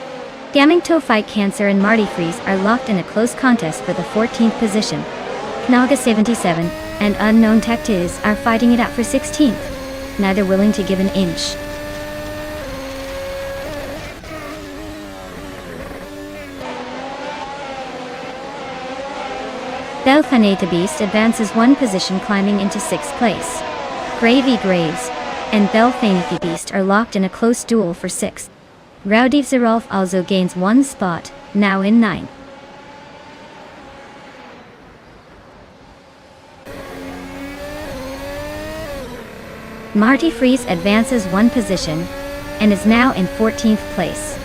Gaming to Fight Cancer and Marty Freeze are locked in a close contest for the 14th position. Knaga 77 and Unknown Tactics are fighting it out for 16th, neither willing to give an inch. Belthainted Beast advances 1 position, climbing into 6th place. Gravy Graves and Belthainted Beast are locked in a close duel for 6th. Rowdy Zerolf also gains 1 spot, now in 9th. Marty Freeze advances 1 position, and is now in 14th place.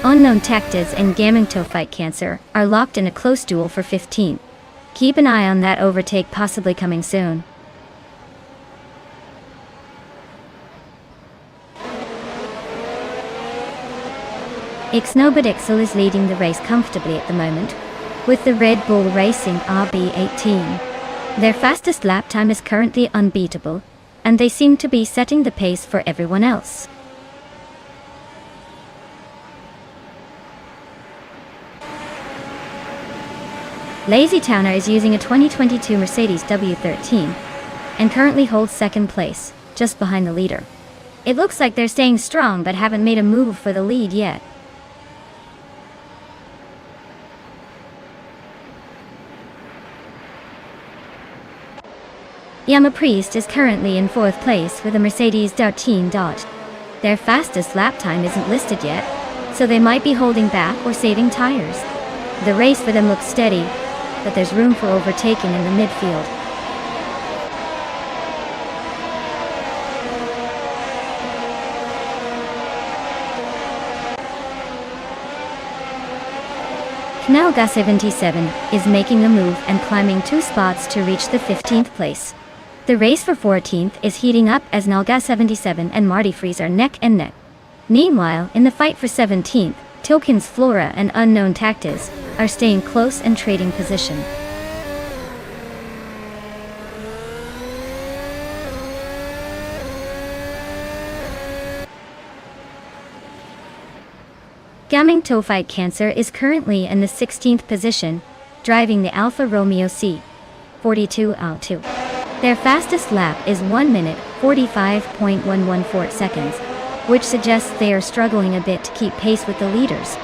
Unknown Tactics and Gaming to Fight Cancer are locked in a close duel for 15th. Keep an eye on that overtake possibly coming soon. Nobodixel is leading the race comfortably at the moment, with the Red Bull Racing RB18. Their fastest lap time is currently unbeatable, and they seem to be setting the pace for everyone else. Lazy Towner is using a 2022 Mercedes W13, and currently holds 2nd place, just behind the leader. It looks like they're staying strong but haven't made a move for the lead yet. Yama Priest is currently in 4th place with a Mercedes W13. Their fastest lap time isn't listed yet, so they might be holding back or saving tires. The race for them looks steady, but there's room for overtaking in the midfield. Knalga 77 is making a move and climbing 2 spots to reach the 15th place. The race for 14th is heating up as Nalga 77 and Marty Freeze are neck and neck. Meanwhile, in the fight for 17th, Toucan's Flora and Unknown Tactics are staying close and trading position. Gaming to Fight Cancer is currently in the 16th position, driving the Alfa Romeo C42L2. Their fastest lap is 1 minute, 45.114 seconds, which suggests they are struggling a bit to keep pace with the leaders.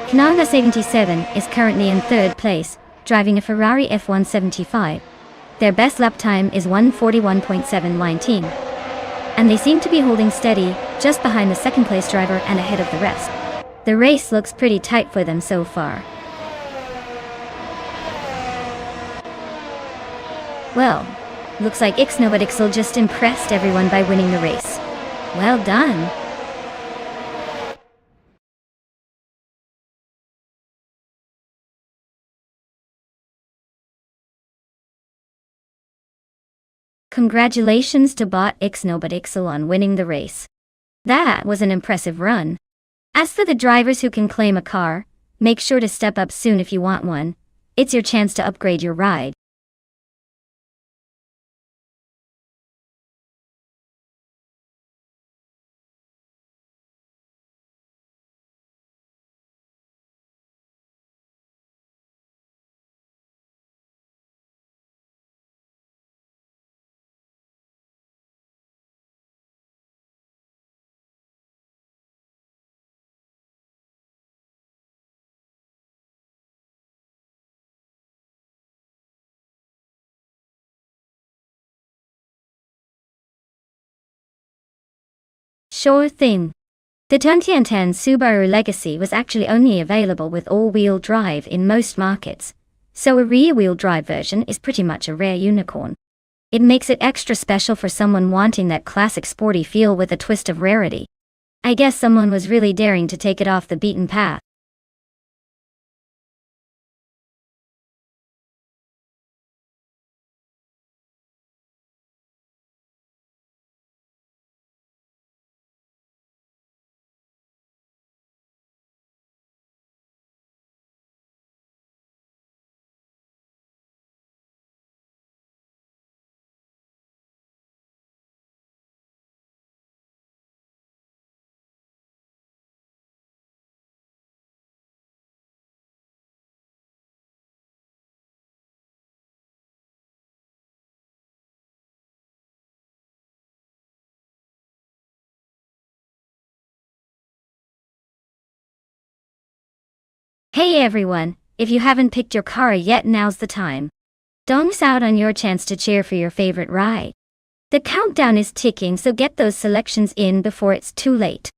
Canada 77 is currently in third place, driving a Ferrari F175. Their best lap time is 1:41.719. And they seem to be holding steady, just behind the second place driver and ahead of the rest. The race looks pretty tight for them so far. Well, looks like Ixnobadixel just impressed everyone by winning the race. Well done! Congratulations to bot Ixnobadixel on winning the race. That was an impressive run. As for the drivers who can claim a car, make sure to step up soon if you want one. It's your chance to upgrade your ride. Sure thing. The 2010 Subaru Legacy was actually only available with all-wheel drive in most markets, so a rear-wheel drive version is pretty much a rare unicorn. It makes it extra special for someone wanting that classic sporty feel with a twist of rarity. I guess someone was really daring to take it off the beaten path. Hey everyone, if you haven't picked your car yet, now's the time. Don't miss out on your chance to cheer for your favorite ride. The countdown is ticking, so get those selections in before it's too late.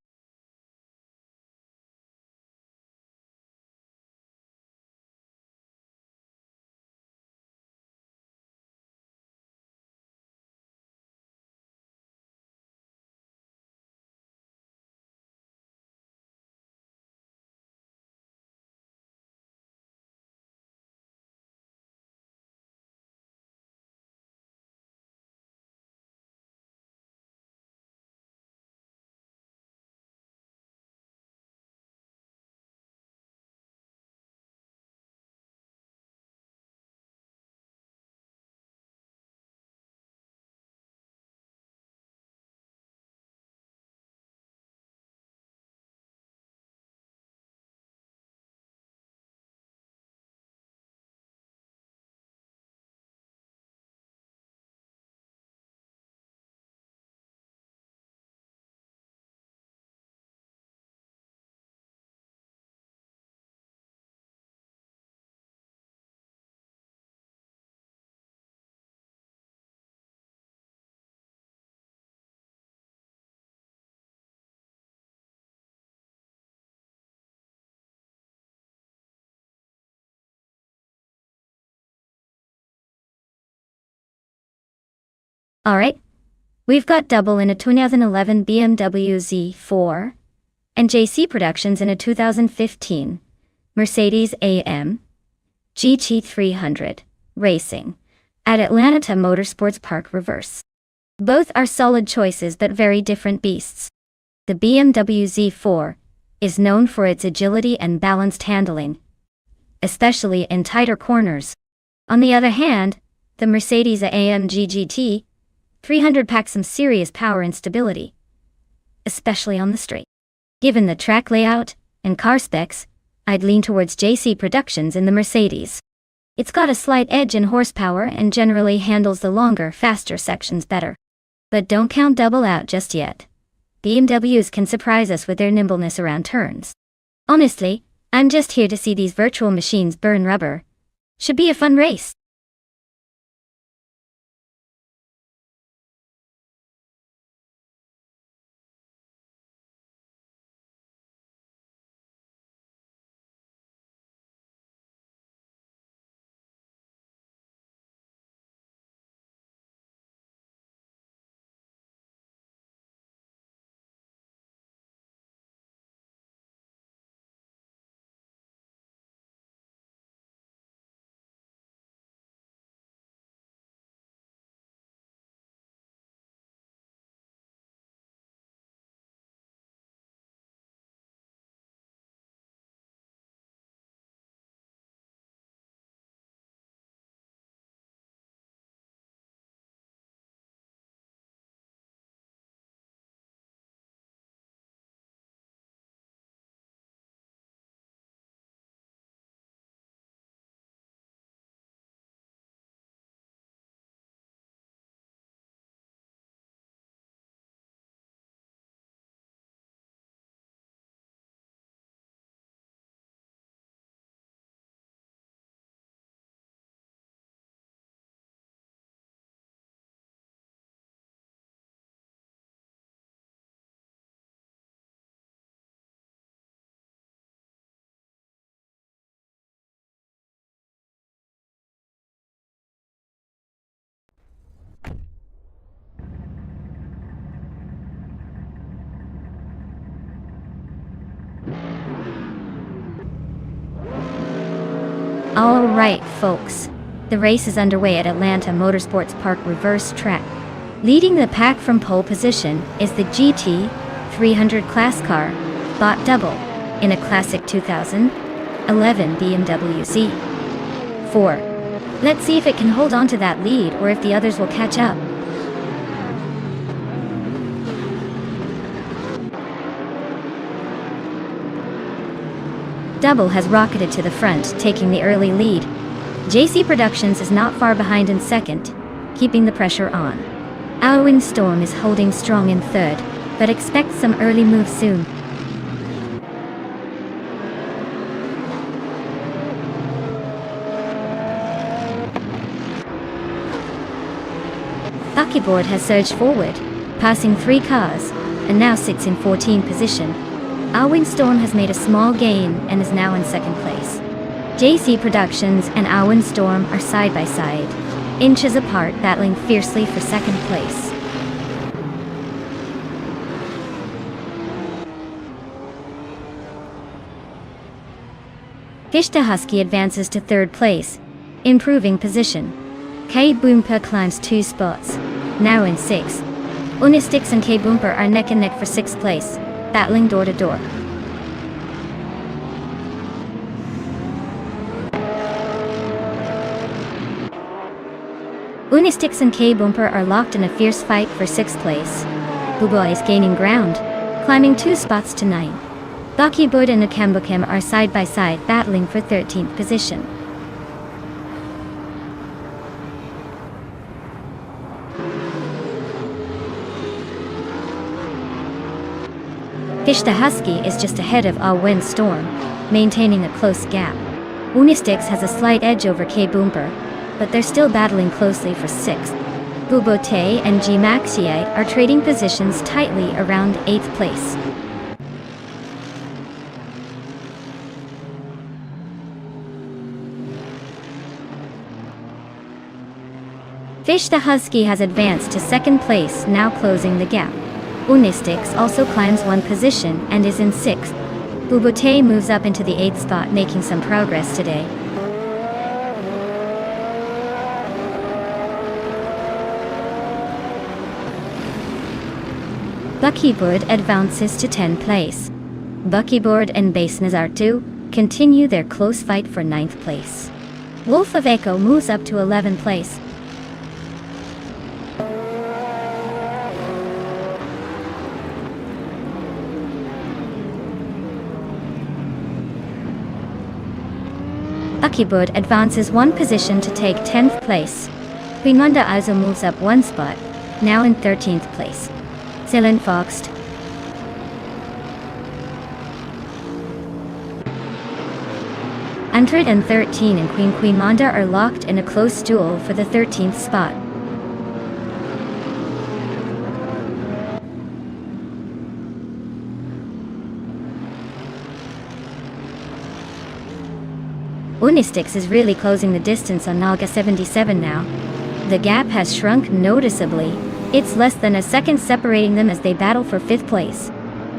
Alright, we've got Double in a 2011 BMW Z4, and JC Productions in a 2015 Mercedes-AMG GT300 Racing at Atlanta Motorsports Park Reverse. Both are solid choices but very different beasts. The BMW Z4 is known for its agility and balanced handling, especially in tighter corners. On the other hand, the Mercedes-AMG GT 300 packs some serious power and stability, especially on the straight. Given the track layout and car specs, I'd lean towards JC Productions in the Mercedes. It's got a slight edge in horsepower and generally handles the longer, faster sections better. But don't count Double out just yet. BMWs can surprise us with their nimbleness around turns. Honestly, I'm just here to see these virtual machines burn rubber. Should be a fun race. Alright folks, the race is underway at Atlanta Motorsports Park reverse track. Leading the pack from pole position is the GT 300 class car, bought double, in a classic 2011 BMW Z4. Let's see if it can hold on to that lead or if the others will catch up. Double has rocketed to the front, taking the early lead. JC Productions is not far behind in second, keeping the pressure on. Our Storm is holding strong in third, but expect some early moves soon. Buckyboard has surged forward, passing 3 cars, and now sits in 14th position. Our Storm has made a small gain and is now in second place. JC Productions and Our Storm are side by side, inches apart, battling fiercely for second place. Fishta Husky advances to third place, improving position. K Boomper climbs 2 spots, now in 6th. Unistix and K Boomper are neck and neck for 6th place, battling door to door. Unistix and K Boomper are locked in a fierce fight for 6th place. Buboy is gaining ground, climbing 2 spots to 9. Buckybud and Nakambukim are side by side, battling for 13th position. Fish the Husky is just ahead of Our Storm, maintaining a close gap. Unistix has a slight edge over K Boomper, but they're still battling closely for 6th. Bubote and G Maxiite are trading positions tightly around 8th place. Fish the Husky has advanced to 2nd place, now closing the gap. Unistix also climbs 1 position and is in 6th. Bubote moves up into the 8th spot, making some progress today. Buckybud advances to 10th place. Buckyboard and Base Nazartu continue their close fight for 9th place. Wolf of Echo moves up to 11th place. Buckybud advances 1 position to take 10th place. Quinunda Azo moves up 1 spot, now in 13th place. Zillan Foxt. 113 and Queen Manda are locked in a close duel for the 13th spot. Unistix is really closing the distance on Naga 77 now. The gap has shrunk noticeably. It's less than a second separating them as they battle for 5th place.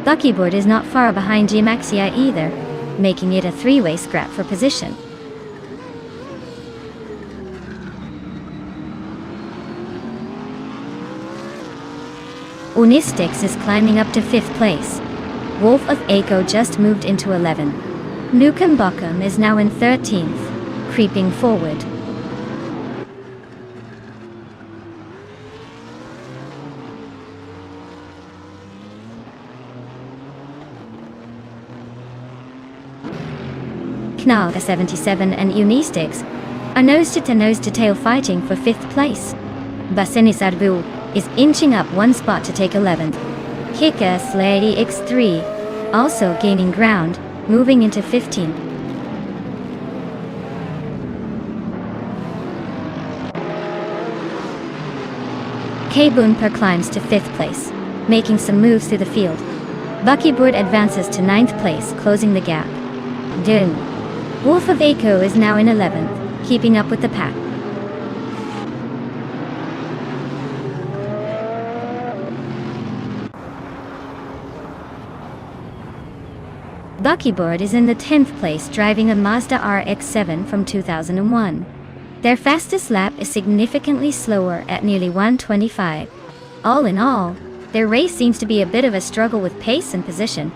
Buckyboard is not far behind Giamaxia either, making it a three-way scrap for position. Unistix is climbing up to 5th place. Wolf of Aco just moved into 11. Nukem Buckham is now in 13th, creeping forward. Knalga 77 and Unistix are nose-to-tail fighting for 5th place. Basenisarvu is inching up one spot to take 11th. Kick-Ass Lady X3 also gaining ground, moving into 15th. K-Boonper climbs to 5th place, making some moves through the field. Buckyboard advances to 9th place, closing the gap. Dune. Wolf of Aco is now in 11th, keeping up with the pack. Buckyboard is in the 10th place driving a Mazda RX-7 from 2001. Their fastest lap is significantly slower at nearly 1:25. All in all, their race seems to be a bit of a struggle with pace and position.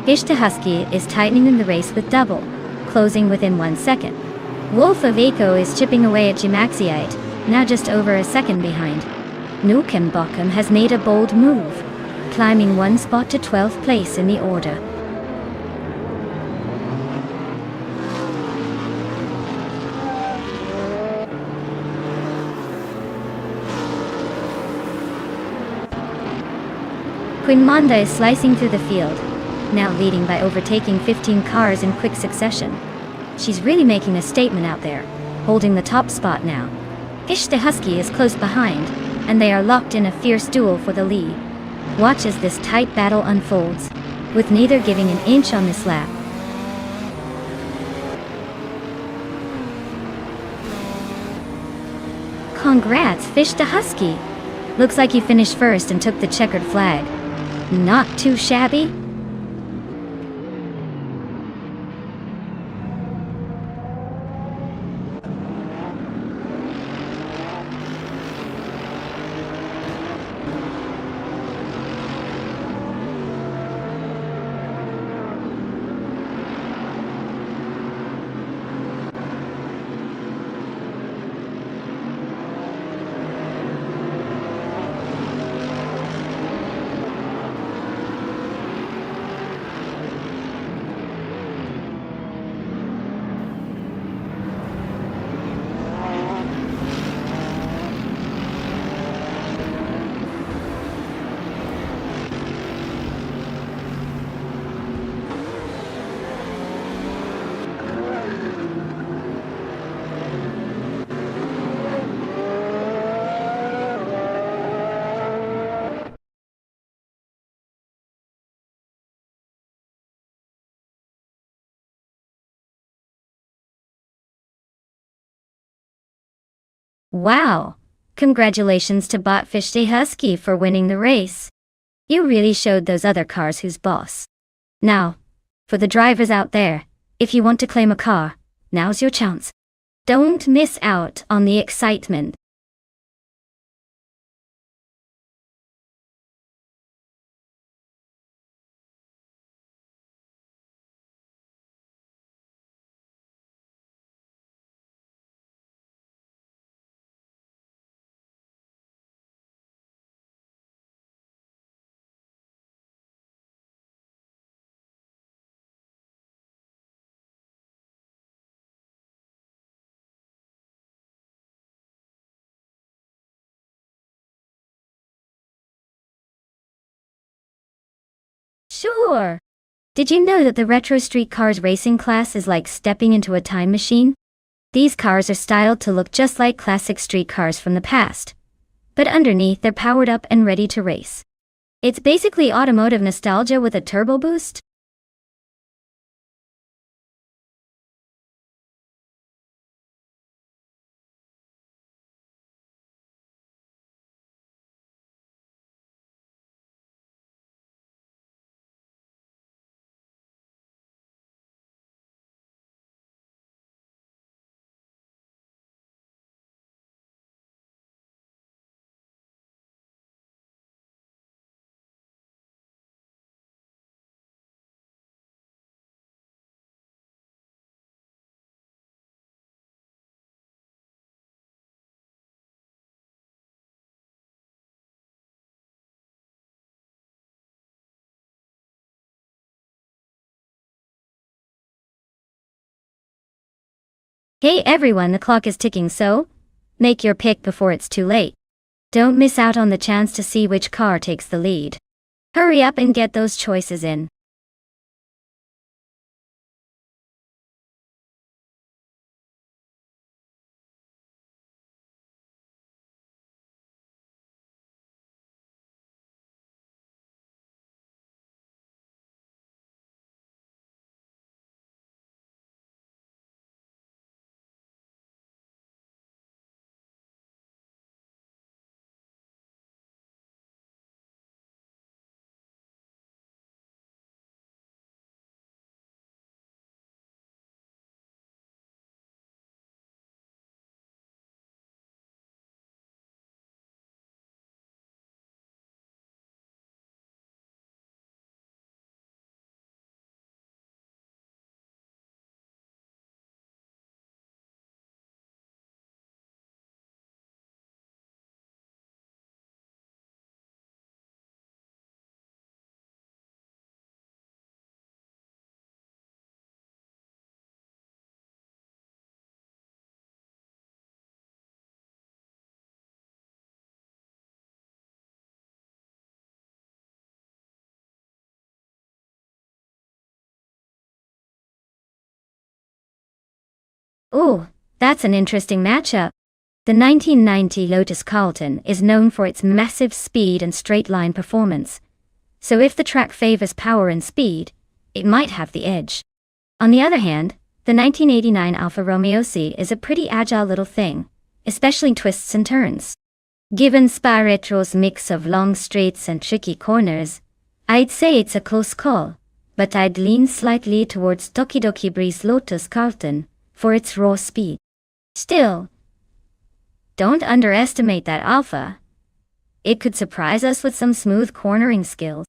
Husky is tightening the race with double, closing within 1 second. Wolf of Aco is chipping away at Giamaxiite, now just over a second behind. Nukem Buckham has made a bold move, climbing one spot to 12th place in the order. Queen Manda is slicing through the field, now leading by overtaking 15 cars in quick succession. She's really making a statement out there, holding the top spot now. Husky is close behind, and they are locked in a fierce duel for the lead. Watch as this tight battle unfolds, with neither giving an inch on this lap. Congrats, Husky! Looks like you finished first and took the checkered flag. Not too shabby? Wow! Congratulations to Botfish Husky for winning the race. You really showed those other cars who's boss. Now, for the drivers out there, if you want to claim a car, now's your chance. Don't miss out on the excitement. Sure. Did you know that the retro street cars racing class is like stepping into a time machine? These cars are styled to look just like classic street cars from the past. But underneath they're powered up and ready to race. It's basically automotive nostalgia with a turbo boost. Hey everyone, the clock is ticking, so make your pick before it's too late. Don't miss out on the chance to see which car takes the lead. Hurry up and get those choices in. Ooh, that's an interesting matchup. The 1990 Lotus Carlton is known for its massive speed and straight-line performance. So if the track favors power and speed, it might have the edge. On the other hand, the 1989 Alfa Romeo C is a pretty agile little thing, especially in twists and turns. Given Spa Retro's mix of long straights and tricky corners, I'd say it's a close call, but I'd lean slightly towards Doki Doki Breeze Lotus Carlton for its raw speed. Still, don't underestimate that Alpha. It could surprise us with some smooth cornering skills.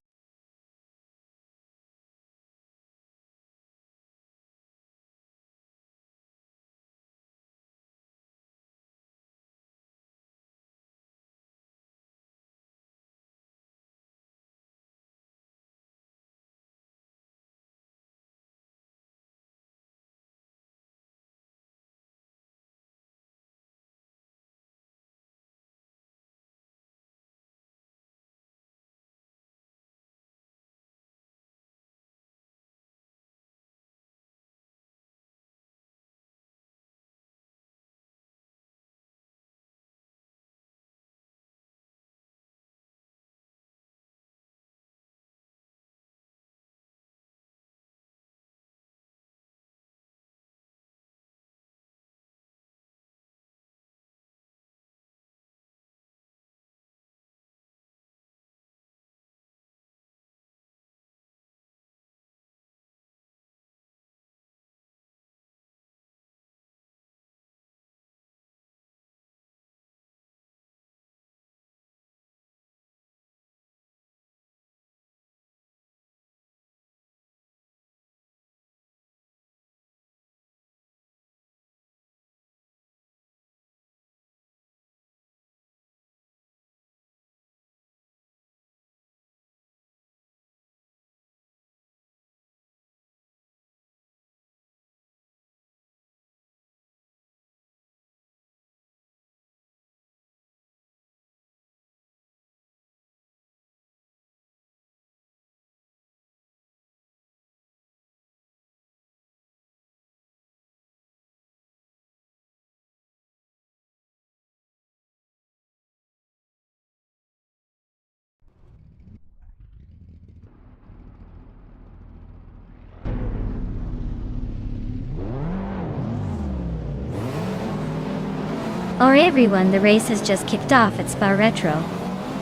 Or everyone, the race has just kicked off at Spa Retro.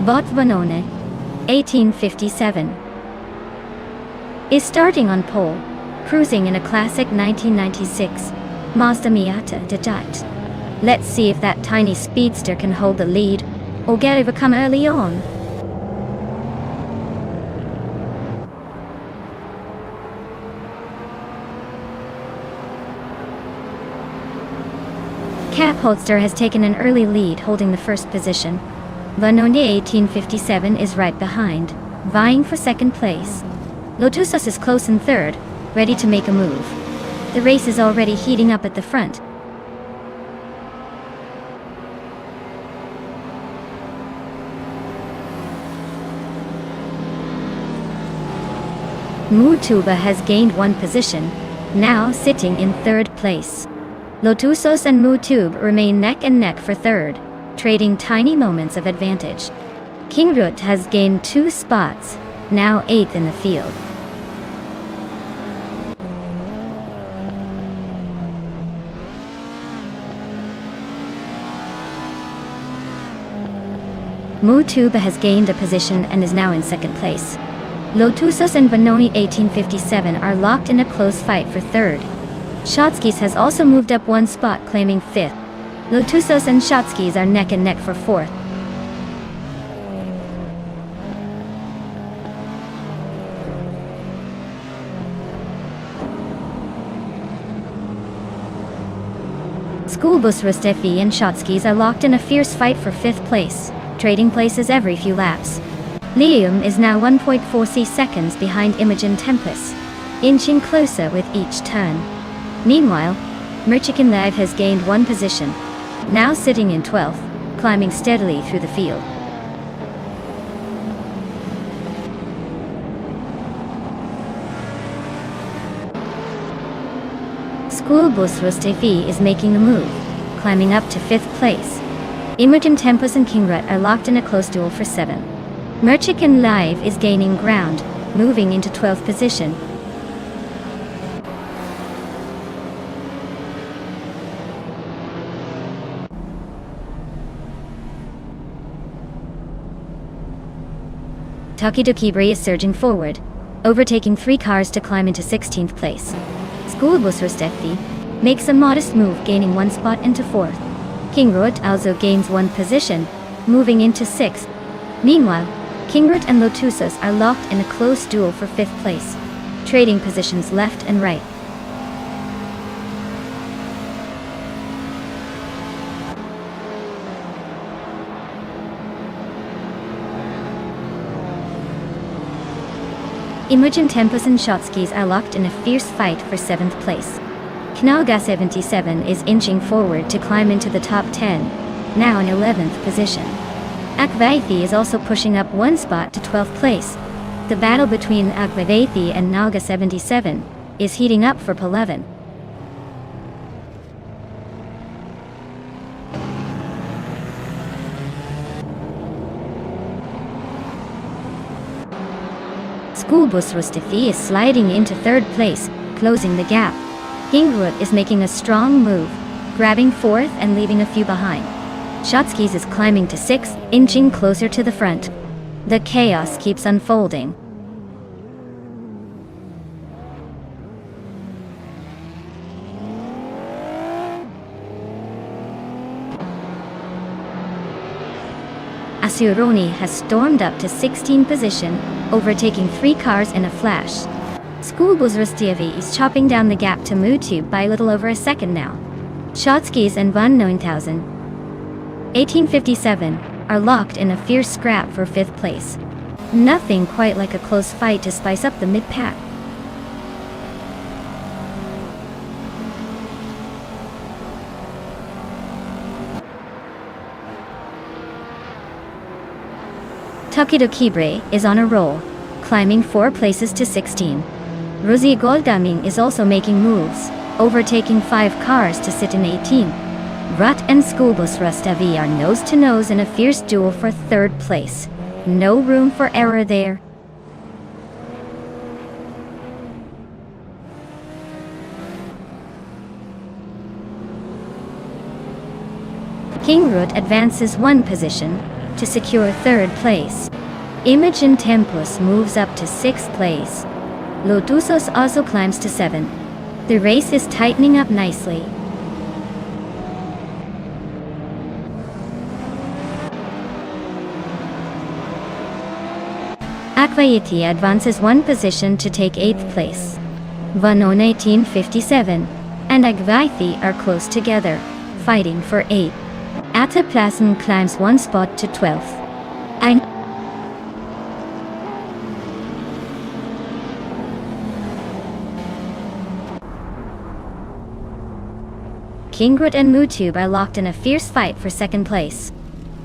Bot Vanone, 1857, is starting on pole, cruising in a classic 1996 Mazda Miata Dejat. Let's see if that tiny speedster can hold the lead, or get overcome early on. Cap Holster has taken an early lead, holding the first position. Vanone 1857 is right behind, vying for second place. Lotusos is close in third, ready to make a move. The race is already heating up at the front. Mutuba has gained one position, now sitting in third place. Lotusos and Mutube remain neck and neck for third, trading tiny moments of advantage. Kingrut has gained 2 spots, now 8th in the field. Mutuba has gained a position and is now in second place. Lotusos and Vanoni 1857 are locked in a close fight for third. Shotskis has also moved up 1 spot, claiming 5th. Lotusos and Shotskis are neck and neck for 4th. Schoolbus Rustefi and Shotskis are locked in a fierce fight for 5th place, trading places every few laps. Liam is now 1.4 seconds behind Imogen Tempest, inching closer with each turn. Meanwhile, Merchikan Live has gained 1 position, now sitting in 12th, climbing steadily through the field. Schoolbus Rustefi is making a move, climbing up to 5th place. Imogen Tempest and Kingrut are locked in a close duel for 7th. Merchikan Live is gaining ground, moving into 12th position. Takidokibre is surging forward, overtaking 3 cars to climb into 16th place. Schoolbus Rustefi makes a modest move, gaining 1 spot into 4th. Kingrut also gains 1 position, moving into 6th. Meanwhile, Kingrut and Lotusos are locked in a close duel for 5th place, trading positions left and right. Imogen Tempest and Shotskis are locked in a fierce fight for 7th place. Knalga 77 is inching forward to climb into the top 10, now in 11th position. Akvaithi is also pushing up 1 spot to 12th place. The battle between Akvaithi and Nalga 77 is heating up for P11. Schoolbus Rustefi is sliding into 3rd place, closing the gap. Kingrut is making a strong move, grabbing 4th and leaving a few behind. Shotskis is climbing to 6th, inching closer to the front. The chaos keeps unfolding. Asuroni has stormed up to 16th position, overtaking 3 cars in a flash. Schoolbus Rustevi is chopping down the gap to Mutube by a little over a second now. Shotskis and Van 1857 are locked in a fierce scrap for 5th place. Nothing quite like a close fight to spice up the mid-pack. Takidokibre is on a roll, climbing 4 places to 16. Rosie Goldaming is also making moves, overtaking 5 cars to sit in 18. Rut and Schoolbus Rustevi are nose-to-nose in a fierce duel for 3rd place. No room for error there. King Root advances one position to secure third place. Imogen Tempus moves up to sixth place. Lotusos also climbs to 7th. The race is tightening up nicely. Aquaiti advances one position to take 8th place. Vanon 1857 and Agvaithi are close together, fighting for 8th. Ataplasm climbs one spot to 12th. Kingrut and Mutube are locked in a fierce fight for 2nd place.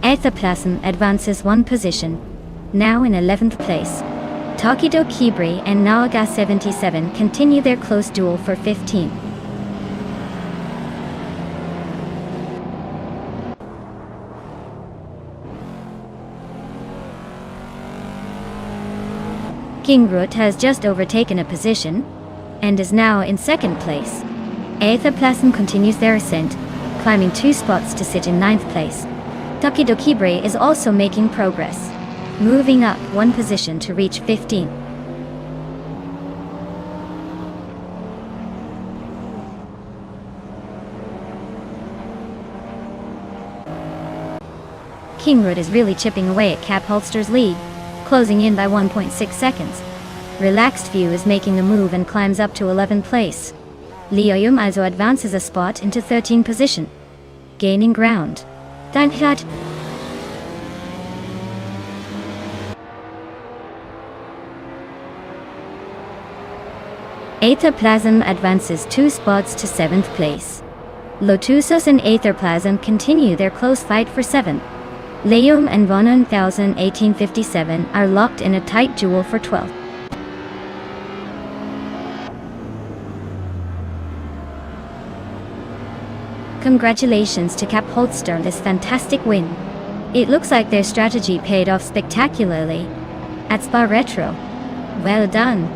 Athaplasm advances one position, now in 11th place. Takido Kibri and Naoga 77 continue their close duel for 15th. Kingrut has just overtaken a position, and is now in 2nd place. Aethaplasm continues their ascent, climbing 2 spots to sit in 9th place. Takido Kibre is also making progress, moving up 1 position to reach 15th. Kingrut is really chipping away at Cap Holster's lead, closing in by 1.6 seconds. Relaxed View is making a move and climbs up to 11th place. Leoyum also advances a spot into 13th position, gaining ground. Danhat. Aetherplasm advances 2 spots to 7th place. Lotusos and Aetherplasm continue their close fight for 7th. Leum and Vonon 1857 are locked in a tight duel for 12th. Congratulations to Cap Holster on this fantastic win. It looks like their strategy paid off spectacularly at Spa Retro. Well done.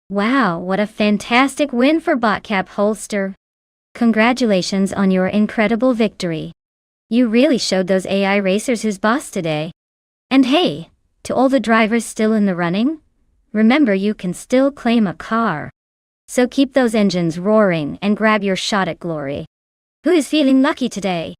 Wow, what a fantastic win for Botcap Holster. Congratulations on your incredible victory. You really showed those AI racers who's boss today. And hey, to all the drivers still in the running, remember you can still claim a car. So keep those engines roaring and grab your shot at glory. Who is feeling lucky today?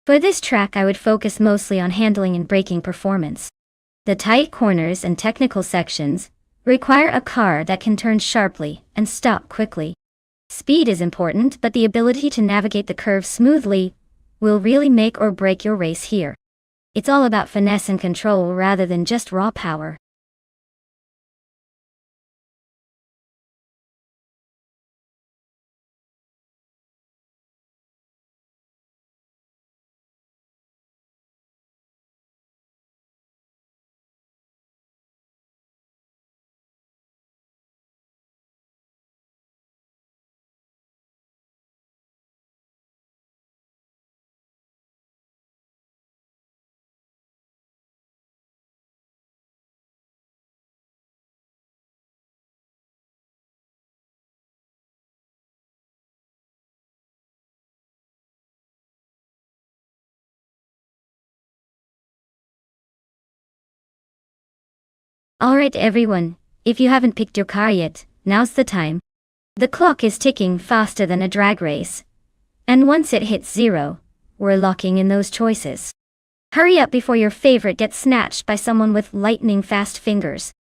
For this track I would focus mostly on handling and braking performance. The tight corners and technical sections require a car that can turn sharply and stop quickly. Speed is important, but the ability to navigate the curves smoothly will really make or break your race here. It's all about finesse and control rather than just raw power. Alright everyone, if you haven't picked your car yet, now's the time. The clock is ticking faster than a drag race. And once it hits 0, we're locking in those choices. Hurry up before your favorite gets snatched by someone with lightning fast fingers.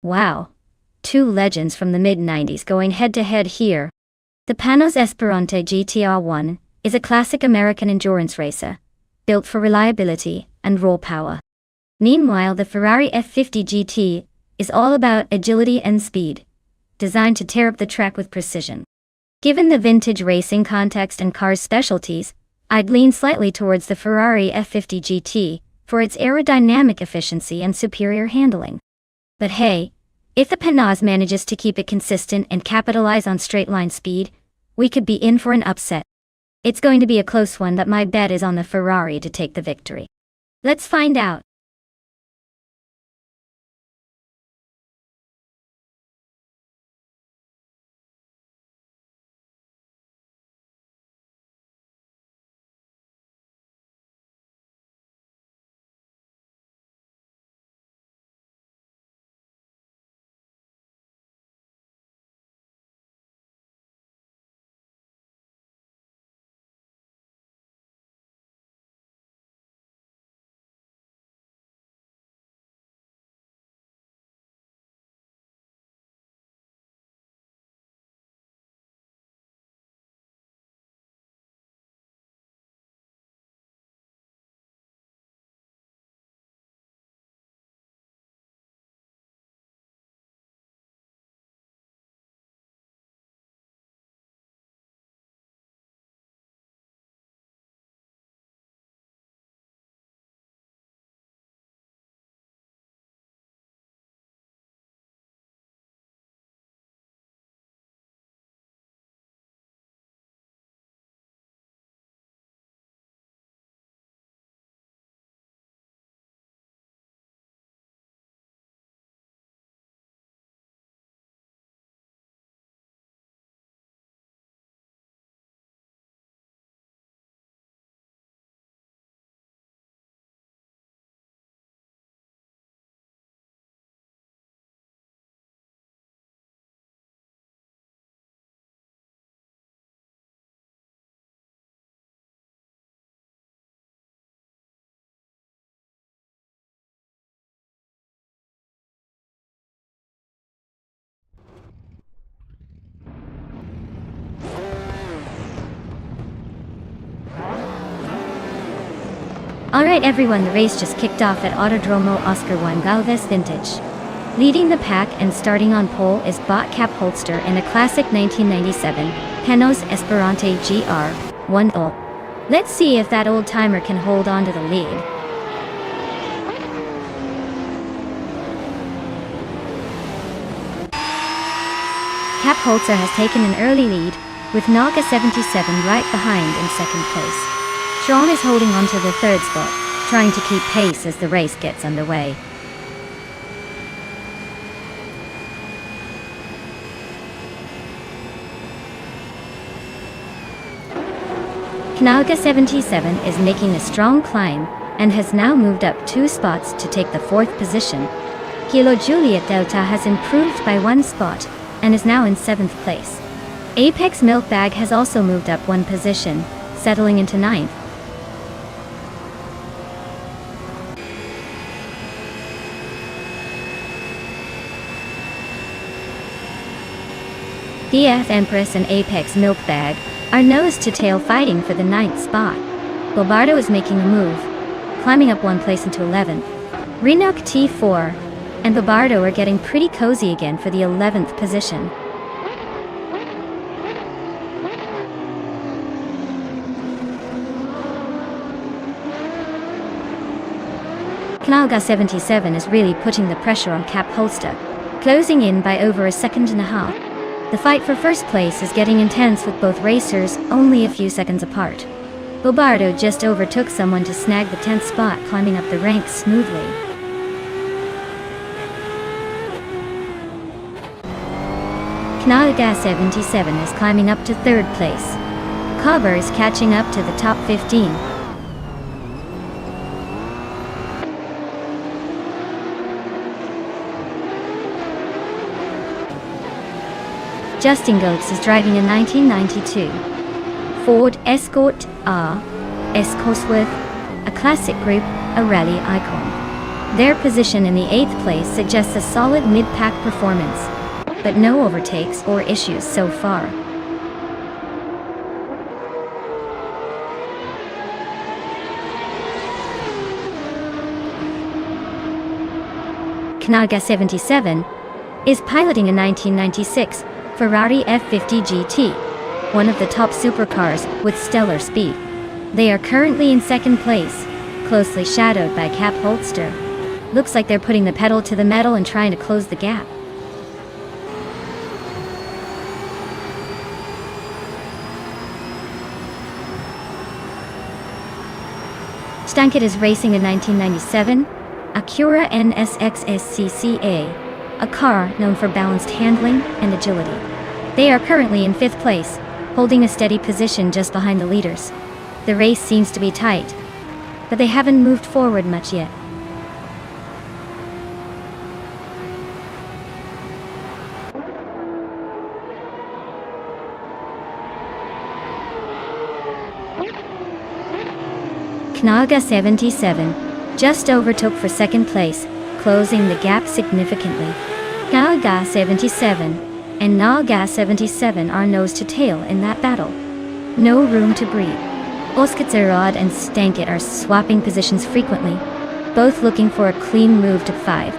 Wow. Two legends from the mid-90s going head-to-head here. The Panos Esperante GTR1 is a classic American endurance racer, built for reliability and raw power. Meanwhile, the Ferrari F50 GT is all about agility and speed, designed to tear up the track with precision. Given the vintage racing context and car's specialties, I'd lean slightly towards the Ferrari F50 GT for its aerodynamic efficiency and superior handling. But hey, if the Panos manages to keep it consistent and capitalize on straight-line speed, we could be in for an upset. It's going to be a close one, but my bet is on the Ferrari to take the victory. Let's find out. Alright everyone, the race just kicked off at Autodromo Oscar Juan Galvez Vintage. Leading the pack and starting on pole is Bot Cap Holster in a classic 1997 Panos Esperante GR1. Let's see if that old timer can hold on to the lead. Cap Holzer has taken an early lead, with Naga 77 right behind in second place. Sean is holding on to the third spot, trying to keep pace as the race gets underway. Naga 77 is making a strong climb, and has now moved up 2 spots to take the 4th position. Kilo Juliet Delta has improved by 1 spot, and is now in 7th place. Apex Milk Bag has also moved up 1 position, settling into 9th. DF Empress and Apex Milk Bag are nose-to-tail fighting for the 9th spot. Bobardo is making a move, climbing up 1 place into 11th. Renok T4 and Bobardo are getting pretty cozy again for the 11th position. Knalga 77 is really putting the pressure on Cap Holster, closing in by over a second and a half. The fight for first place is getting intense with both racers only a few seconds apart. Bobardo just overtook someone to snag the 10th spot, climbing up the ranks smoothly. Knalga 77 is climbing up to 3rd place. Cover is catching up to the top 15. Justin Goetz is driving a 1992 Ford Escort R S Cosworth, a classic group, a rally icon. Their position in the 8th place suggests a solid mid-pack performance, but no overtakes or issues so far. Knaga 77 is piloting a 1996 Ferrari F50 GT, one of the top supercars with stellar speed. They are currently in 2nd place, closely shadowed by Cap Holster. Looks like they're putting the pedal to the metal and trying to close the gap. Stankitt is racing a 1997 Acura NSX SCCA, a car known for balanced handling and agility. They are currently in 5th place, holding a steady position just behind the leaders. The race seems to be tight, but they haven't moved forward much yet. Knaga 77 just overtook for 2nd place, closing the gap significantly. Knaga 77 and Naga 77 are nose to tail in that battle. No room to breathe. Oskatserod and Stankitt are swapping positions frequently, both looking for a clean move to 5.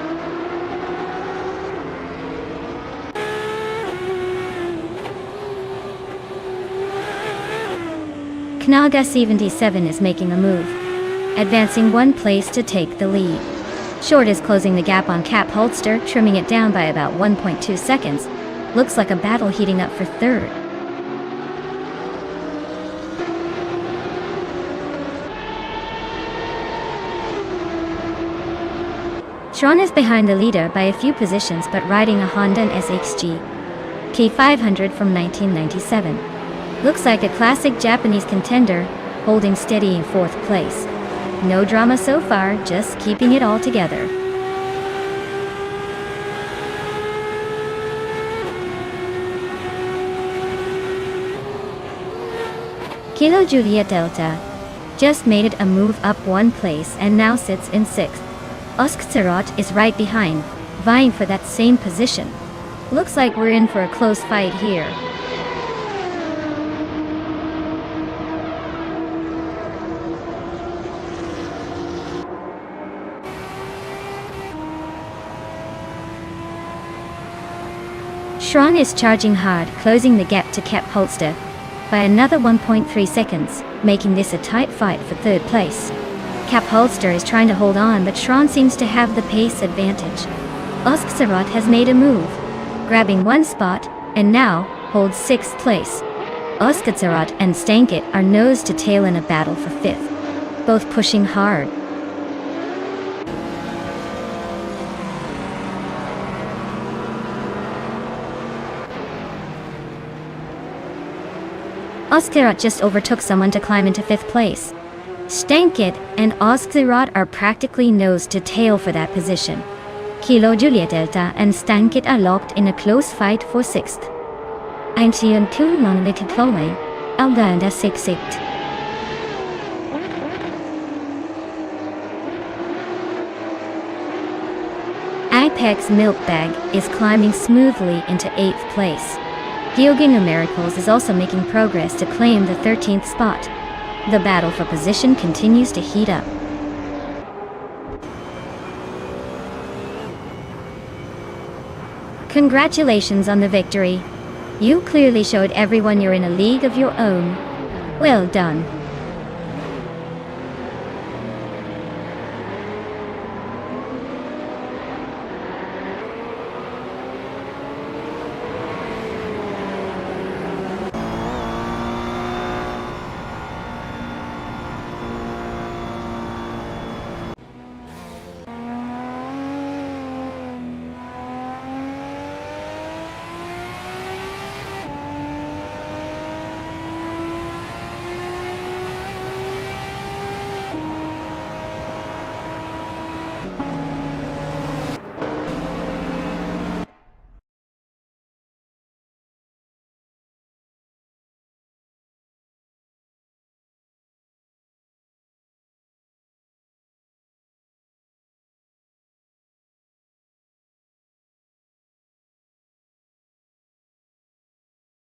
Knaga 77 is making a move, advancing 1 place to take the lead. Short is closing the gap on Cap Holster, trimming it down by about 1.2 seconds. Looks like a battle heating up for 3rd. Schron is behind the leader by a few positions but riding a Honda SXG K500 from 1997. Looks like a classic Japanese contender, holding steady in 4th place. No drama so far, just keeping it all together. Kilo Juliet Delta just made it a move up 1 place and now sits in 6th. Oskatserod is right behind, vying for that same position. Looks like we're in for a close fight here. Schron is charging hard, closing the gap to Cap Holster by another 1.3 seconds, making this a tight fight for 3rd place. Cap Holster is trying to hold on, but Schron seems to have the pace advantage. Oskatserod has made a move, grabbing 1 spot, and now holds 6th place. Oskatserod and Stankitt are nose to tail in a battle for 5th, both pushing hard. Oskatserod just overtook someone to climb into 5th place. Stankitt and Oskatserod are practically nose to tail for that position. Kilo Juliet Delta and Stankitt are locked in a close fight for 6th. Einzigen Kulman mit Chloe, Alganda 6th. Apex Milkbag is climbing smoothly into 8th place. Geogin Numericals is also making progress to claim the 13th spot. The battle for position continues to heat up. Congratulations on the victory. You clearly showed everyone you're in a league of your own. Well done.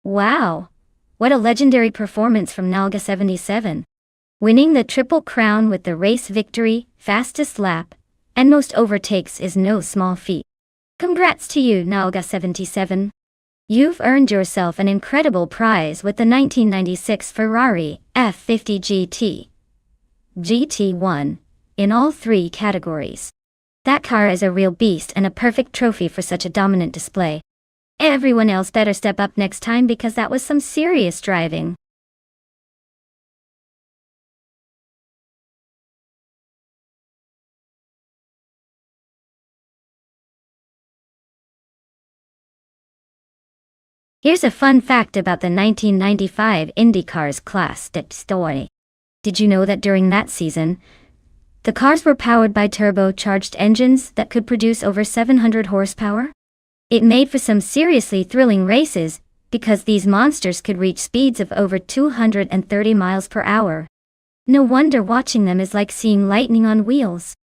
Wow! What a legendary performance from Nalga 77. Winning the Triple Crown with the race victory, fastest lap, and most overtakes is no small feat. Congrats to you, Nalga 77. You've earned yourself an incredible prize with the 1996 Ferrari F50 GT. GT1, in all three categories. That car is a real beast and a perfect trophy for such a dominant display. Everyone else better step up next time because that was some serious driving. Here's a fun fact about the 1995 IndyCars class story. Did you know that during that season, the cars were powered by turbocharged engines that could produce over 700 horsepower? It made for some seriously thrilling races, because these monsters could reach speeds of over 230 miles per hour. No wonder watching them is like seeing lightning on wheels.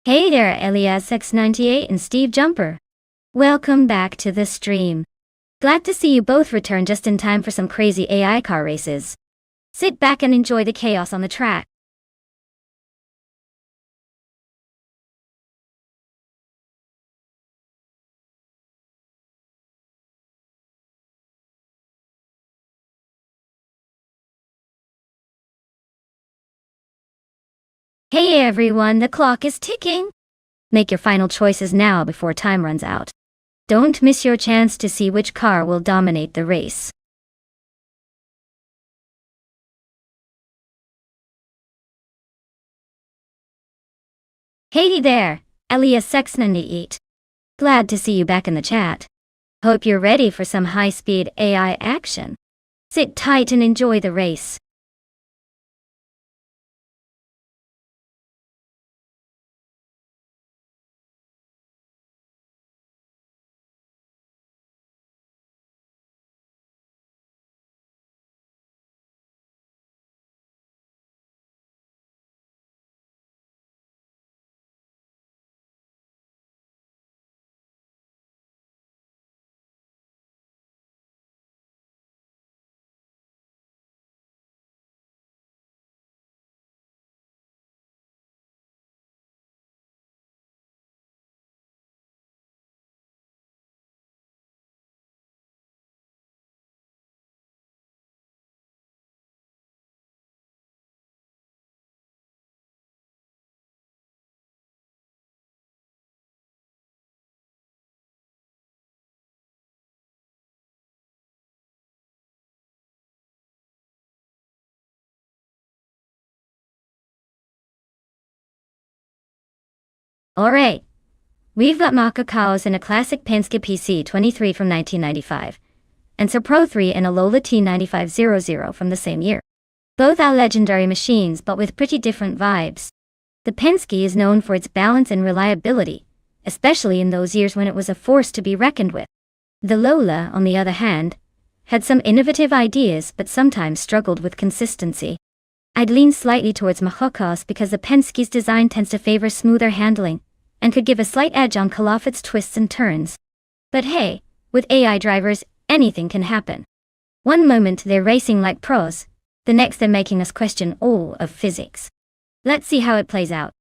Hey there, Elias X98 and Steve Jumper. Welcome back to the stream. Glad to see you both return just in time for some crazy AI car races. Sit back and enjoy the chaos on the track. Hey everyone, the clock is ticking. Make your final choices now before time runs out. Don't miss your chance to see which car will dominate the race. Hey there, Elias X98. Glad to see you back in the chat. Hope you're ready for some high-speed AI action. Sit tight and enjoy the race. Alright, we've got Maka Chaos in a classic Penske PC23 from 1995, and Pro 3 in a Lola T9500 from the same year. Both are legendary machines but with pretty different vibes. The Penske is known for its balance and reliability, especially in those years when it was a force to be reckoned with. The Lola, on the other hand, had some innovative ideas but sometimes struggled with consistency. I'd lean slightly towards Machokas because the Penske's design tends to favor smoother handling, and could give a slight edge on Kalafit's twists and turns. But hey, with AI drivers, anything can happen. One moment they're racing like pros, the next they're making us question all of physics. Let's see how it plays out.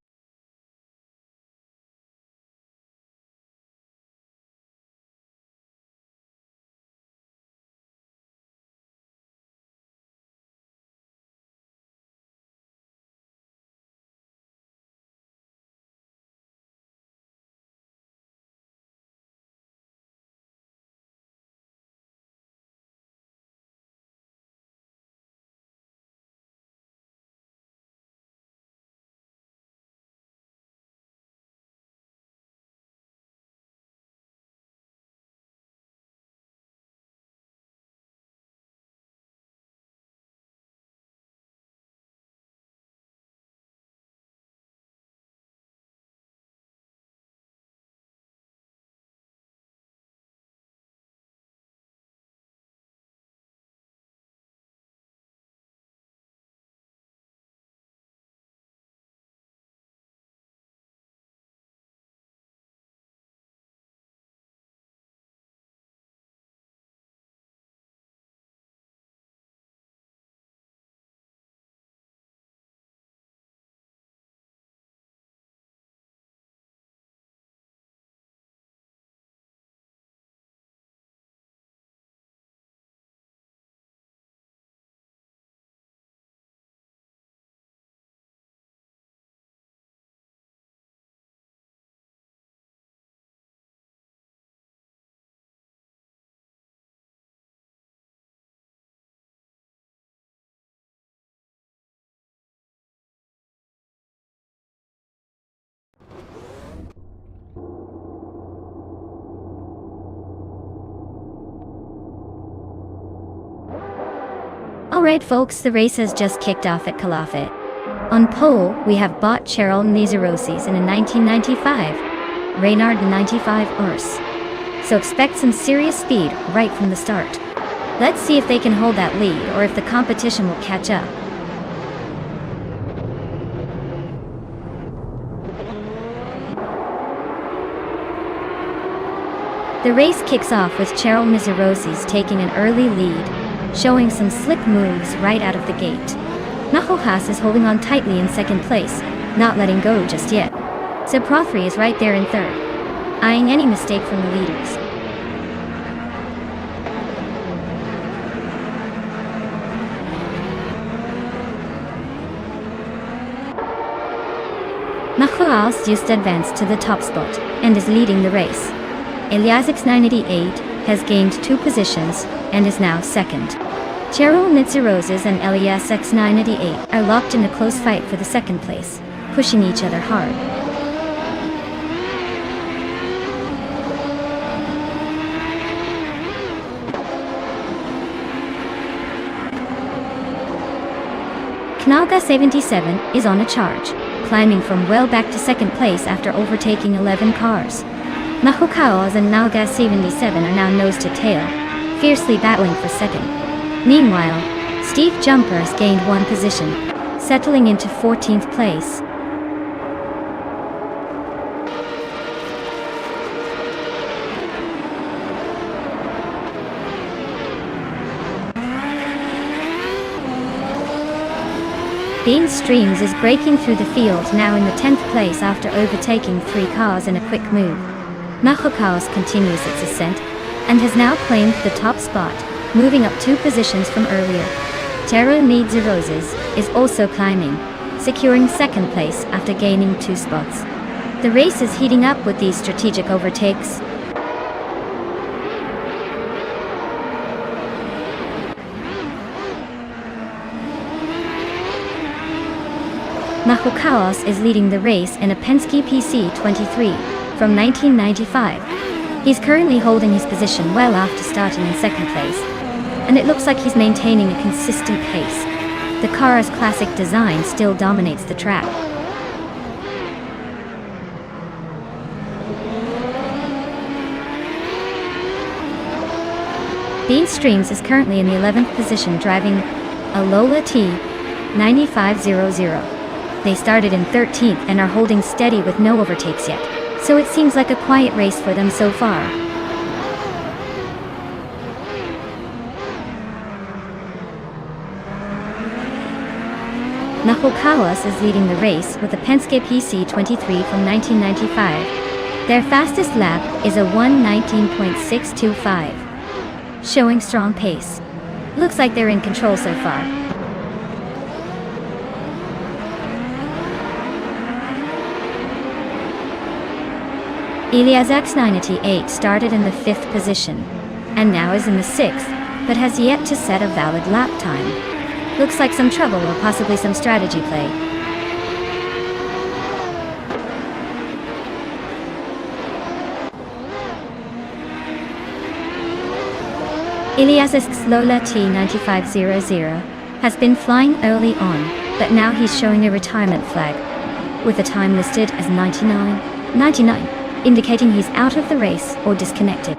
Alright folks, the race has just kicked off at Calafate. On pole, we have bot Cheryl Nizarosis in a 1995, Reynard 95 Urs. So expect some serious speed right from the start. Let's see if they can hold that lead or if the competition will catch up. The race kicks off with Cheryl Nizarosis taking an early lead, showing some slick moves right out of the gate. Nahohas is holding on tightly in second place, not letting go just yet. Zeprothri is right there in third, eyeing any mistake from the leaders. Nahohas just advanced to the top spot and is leading the race. Eliasix 988 has gained 2 positions and is now second. Cheryl Nitzaroses and Elias X988 are locked in a close fight for the second place, pushing each other hard. Knalga 77 is on a charge, climbing from well back to second place after overtaking 11 cars. Nahokaos and Nalga 77 are now nose to tail, fiercely battling for second. Meanwhile, Steve Jumper has gained 1 position, settling into 14th place. Bean Streams is breaking through the field now in the 10th place after overtaking 3 cars in a quick move. Nahokaos continues its ascent and has now claimed the top spot, moving up 2 positions from earlier. Cheryl Nitzaroses is also climbing, securing second place after gaining 2 spots. The race is heating up with these strategic overtakes. Nahokaos is leading the race in a Penske PC23 from 1995. He's currently holding his position well after starting in second place, and it looks like he's maintaining a consistent pace. The car's classic design still dominates the track. Bean Streams is currently in the 11th position driving a Lola T 9500. They started in 13th and are holding steady with no overtakes yet, so it seems like a quiet race for them so far. Nahokaos is leading the race with a Penske PC23 from 1995. Their fastest lap is a 1:19.625, showing strong pace. Looks like they're in control so far. Elias X988 started in the 5th position, and now is in the 6th, but has yet to set a valid lap time. Looks like some trouble or possibly some strategy play. Elias X's Lola T9500 has been flying early on, but now he's showing a retirement flag, with a time listed as 99, indicating he's out of the race or disconnected.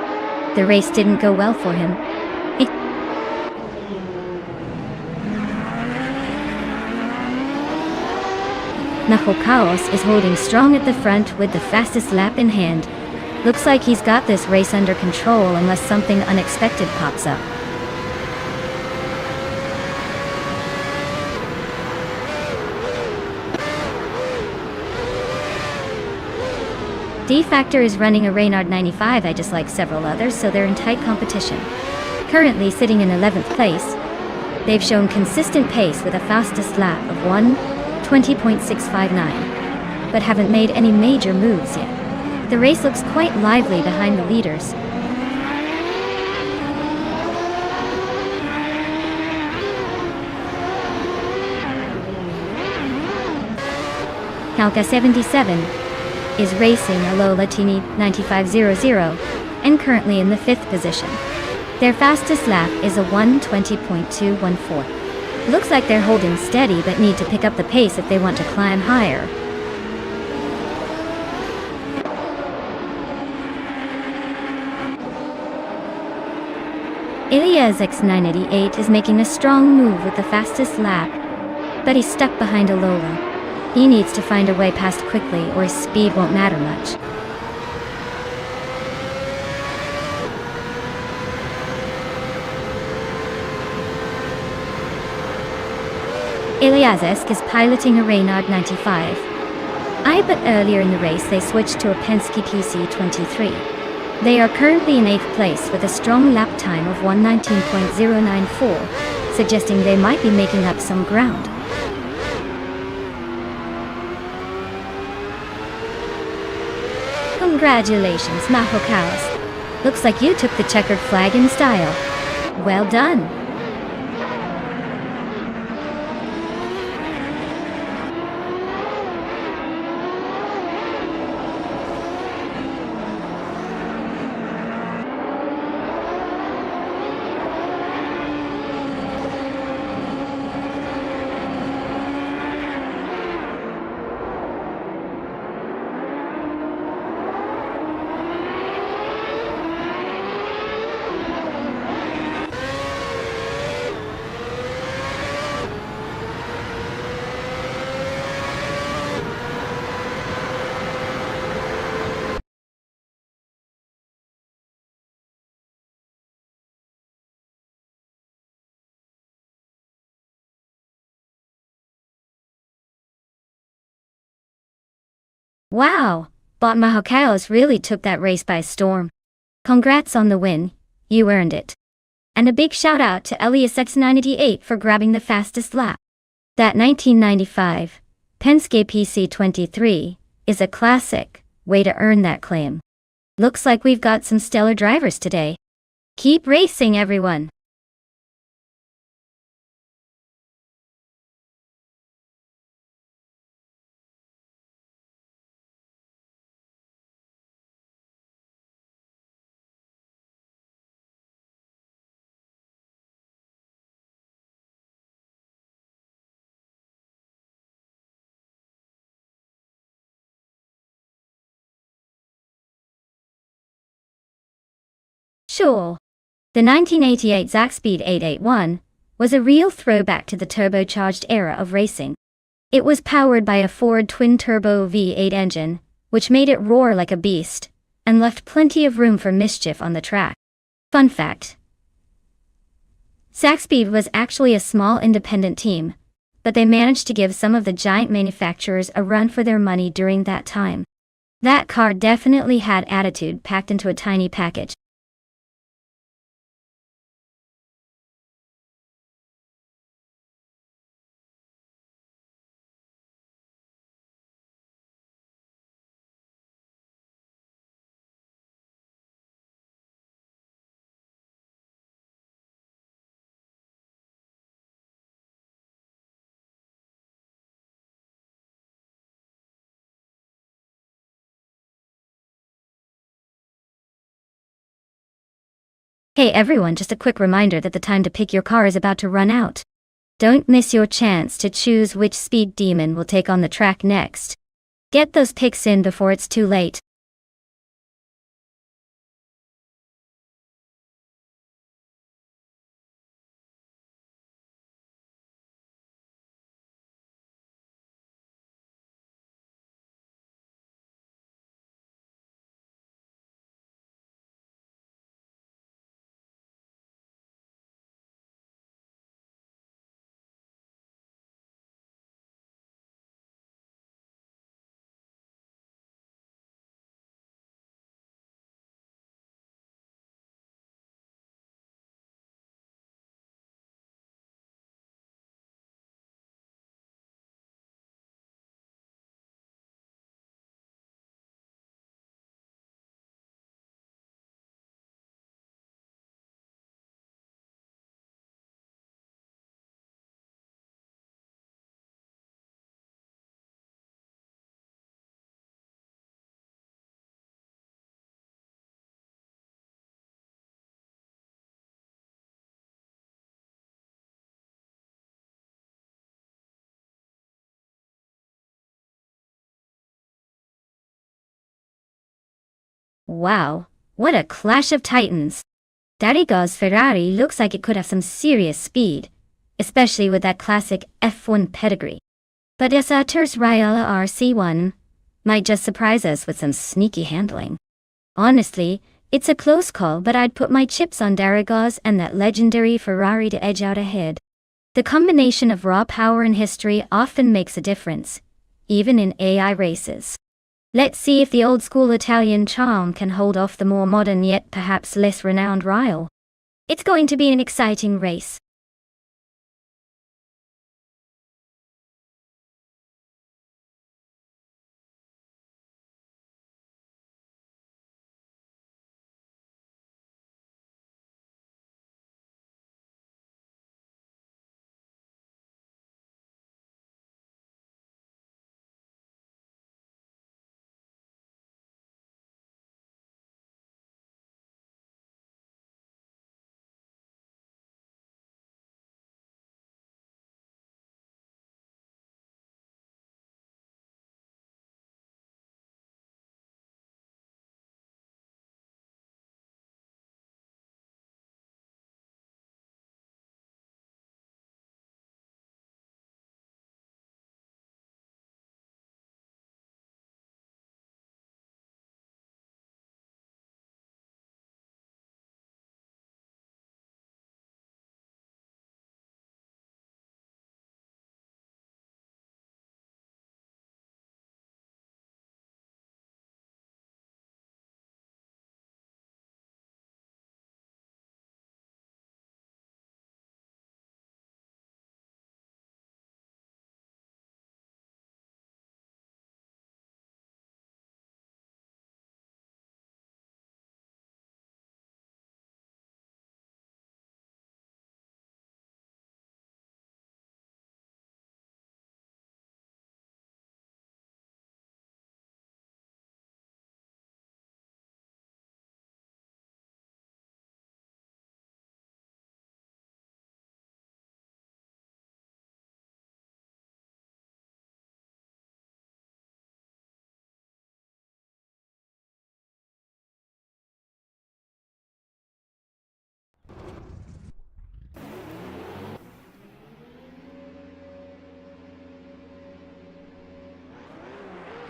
The race didn't go well for him. Nahokaos is holding strong at the front with the fastest lap in hand. Looks like he's got this race under control unless something unexpected pops up. D-Factor is running a Reynard 95, just like several others, so they're in tight competition. Currently sitting in 11th place, they've shown consistent pace with a fastest lap of 1:20.659, but haven't made any major moves yet. The race looks quite lively behind the leaders. Kalka 77 is racing a Lola Tini 9500 and currently in the 5th position. Their fastest lap is a 1:20.214. Looks like they're holding steady but need to pick up the pace if they want to climb higher. Ilias X988 is making a strong move with the fastest lap, but he's stuck behind a Lola. He needs to find a way past quickly or his speed won't matter much. Ilias is piloting a Reynard 95. But earlier in the race they switched to a Penske PC23. They are currently in 8th place with a strong lap time of 1:19.094, suggesting they might be making up some ground. Congratulations, Mahokaos. Looks like you took the checkered flag in style. Well done. Wow, but Mahokaos really took that race by storm. Congrats on the win, you earned it. And a big shout out to Ilias X988 for grabbing the fastest lap. That 1995 Penske PC23 is a classic, way to earn that claim. Looks like we've got some stellar drivers today. Keep racing, everyone. Sure. The 1988 Zaxpeed 881 was a real throwback to the turbocharged era of racing. It was powered by a Ford twin-turbo V8 engine, which made it roar like a beast, and left plenty of room for mischief on the track. Fun fact: Zaxpeed was actually a small independent team, but they managed to give some of the giant manufacturers a run for their money during that time. That car definitely had attitude packed into a tiny package. Hey everyone, just a quick reminder that the time to pick your car is about to run out. Don't miss your chance to choose which speed demon will take on the track next. Get those picks in before it's too late. Wow, what a clash of titans. D'Arrigo's Ferrari looks like it could have some serious speed, especially with that classic F1 pedigree. But Sauter's Riola RC1 might just surprise us with some sneaky handling. Honestly, it's a close call, but I'd put my chips on D'Arrigo's and that legendary Ferrari to edge out ahead. The combination of raw power and history often makes a difference, even in AI races. Let's see if the old-school Italian charm can hold off the more modern yet perhaps less renowned Ryle. It's going to be an exciting race.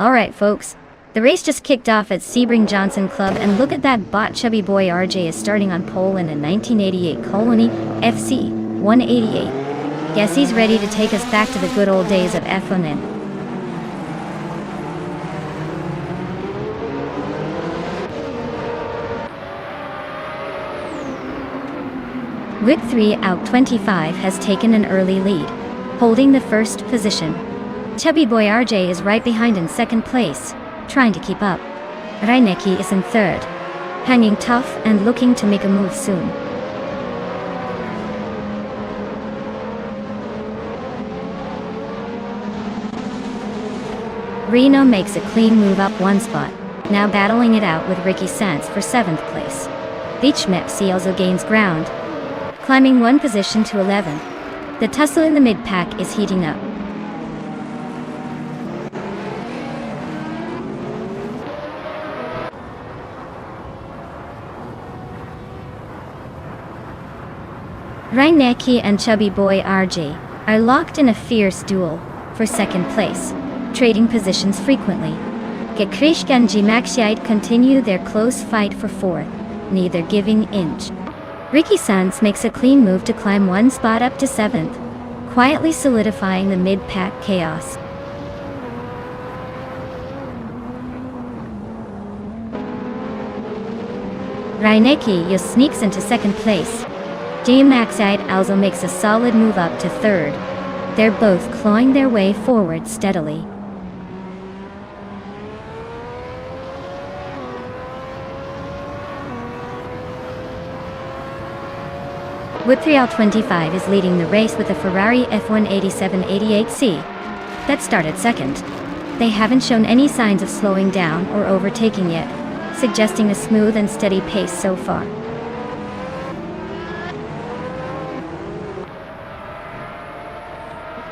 Alright folks, the race just kicked off at Sebring Johnson Club, and look at that bot. Chubby boy RJ is starting on pole in a 1988 Colony FC 188. Guess he's ready to take us back to the good old days of F1. With 3 out 25 has taken an early lead, holding the first position. Chubby boy RJ is right behind in second place, trying to keep up. Reinecke is in third, hanging tough and looking to make a move soon. Reno makes a clean move up one spot, now battling it out with Ricky Sanz for 7th place. Beachmepsi also gains ground, climbing one position to 11th. The tussle in the mid-pack is heating up. Reinecke and Chubby Boy RJ are locked in a fierce duel for second place, trading positions frequently. Gekrish and Gmaxiite continue their close fight for fourth, neither giving inch. Ricky Sanz makes a clean move to climb one spot up to 7th, quietly solidifying the mid-pack chaos. Reinecke sneaks into second place. Gmaxiite also makes a solid move up to 3rd. They're both clawing their way forward steadily. Whip3L 25 is leading the race with a Ferrari F1 8788C that started second. They haven't shown any signs of slowing down or overtaking yet, suggesting a smooth and steady pace so far.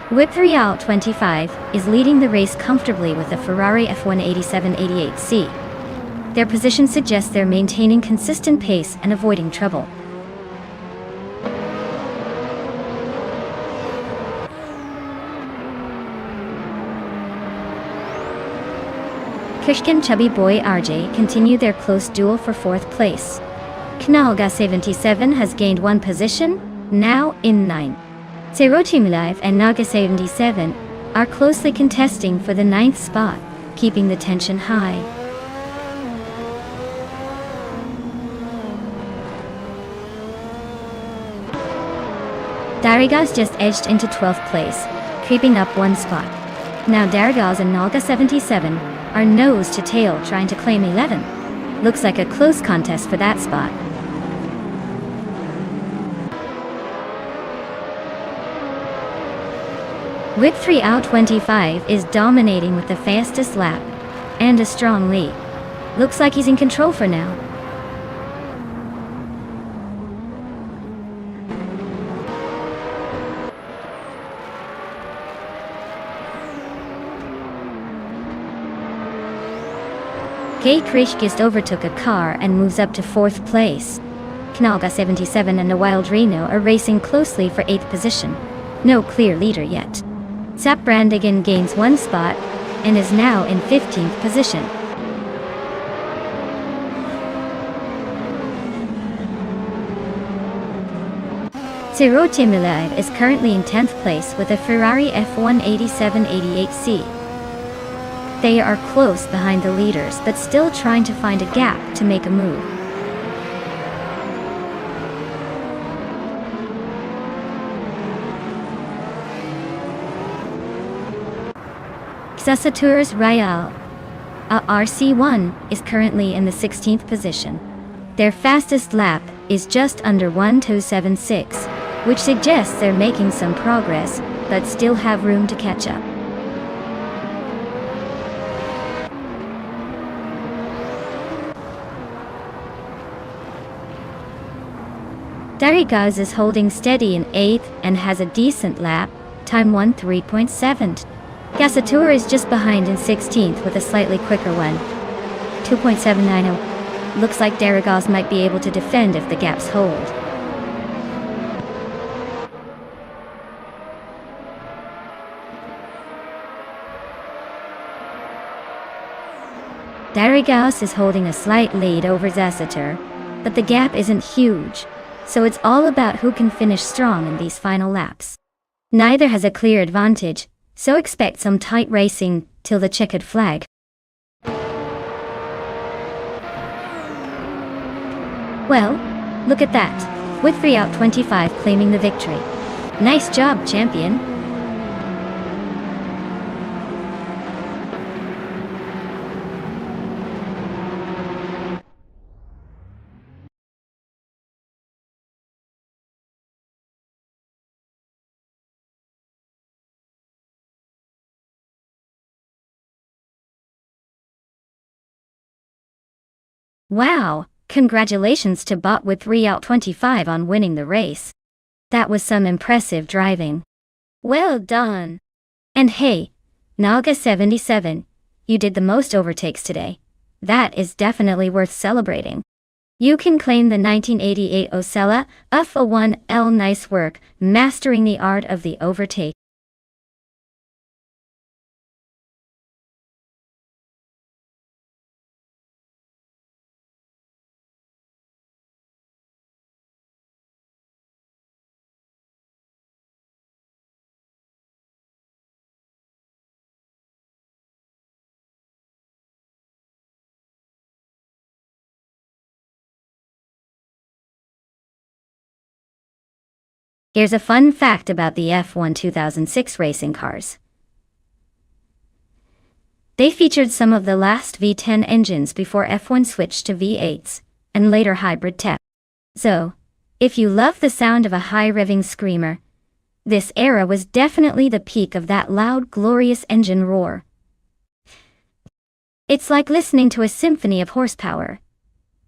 Whip3L 25 is leading the race comfortably with a Ferrari F1 8788C. Their position suggests they're maintaining consistent pace and avoiding trouble. Kishkin Chubby Boy RJ continue their close duel for 4th place. Knalga 77 has gained 1 position, now in 9. Serotimilive and Naga 77 are closely contesting for the 9th spot, keeping the tension high. Darigaz just edged into 12th place, creeping up 1 spot. Now Darigaz and Nalga 77 are nose to tail trying to claim 11. Looks like a close contest for that spot. With 3 out 25 is dominating with the fastest lap and a strong lead. Looks like he's in control for now. Kate Rishkist overtook a car and moves up to 4th place. Knalga 77 and the Wild Reno are racing closely for 8th position. No clear leader yet. Sap Brandigan gains 1 spot and is now in 15th position. Serotimilive is currently in 10th place with a Ferrari F18788C. They are close behind the leaders but still trying to find a gap to make a move. Xasaturs Royal RC1 is currently in the 16th position. Their fastest lap is just under 1276, which suggests they're making some progress, but still have room to catch up. Darigaz is holding steady in 8th and has a decent lap, time 13.7. Gasatur is just behind in 16th with a slightly quicker one, 2.790. Looks like Darigaz might be able to defend if the gaps hold. Darigaz is holding a slight lead over Zasatur, but the gap isn't huge, so it's all about who can finish strong in these final laps. Neither has a clear advantage, so expect some tight racing till the checkered flag. Well, look at that, with 3 out 25 claiming the victory. Nice job, champion. Wow, congratulations to Bot with 3 out 25 on winning the race. That was some impressive driving. Well done. And hey, Naga 77, you did the most overtakes today. That is definitely worth celebrating. You can claim the 1988 Osella UFA1L. Nice work, mastering the art of the overtake. Here's a fun fact about the F1 2006 racing cars. They featured some of the last V10 engines before F1 switched to V8s, and later hybrid tech. So, if you love the sound of a high-revving screamer, this era was definitely the peak of that loud, glorious engine roar. It's like listening to a symphony of horsepower,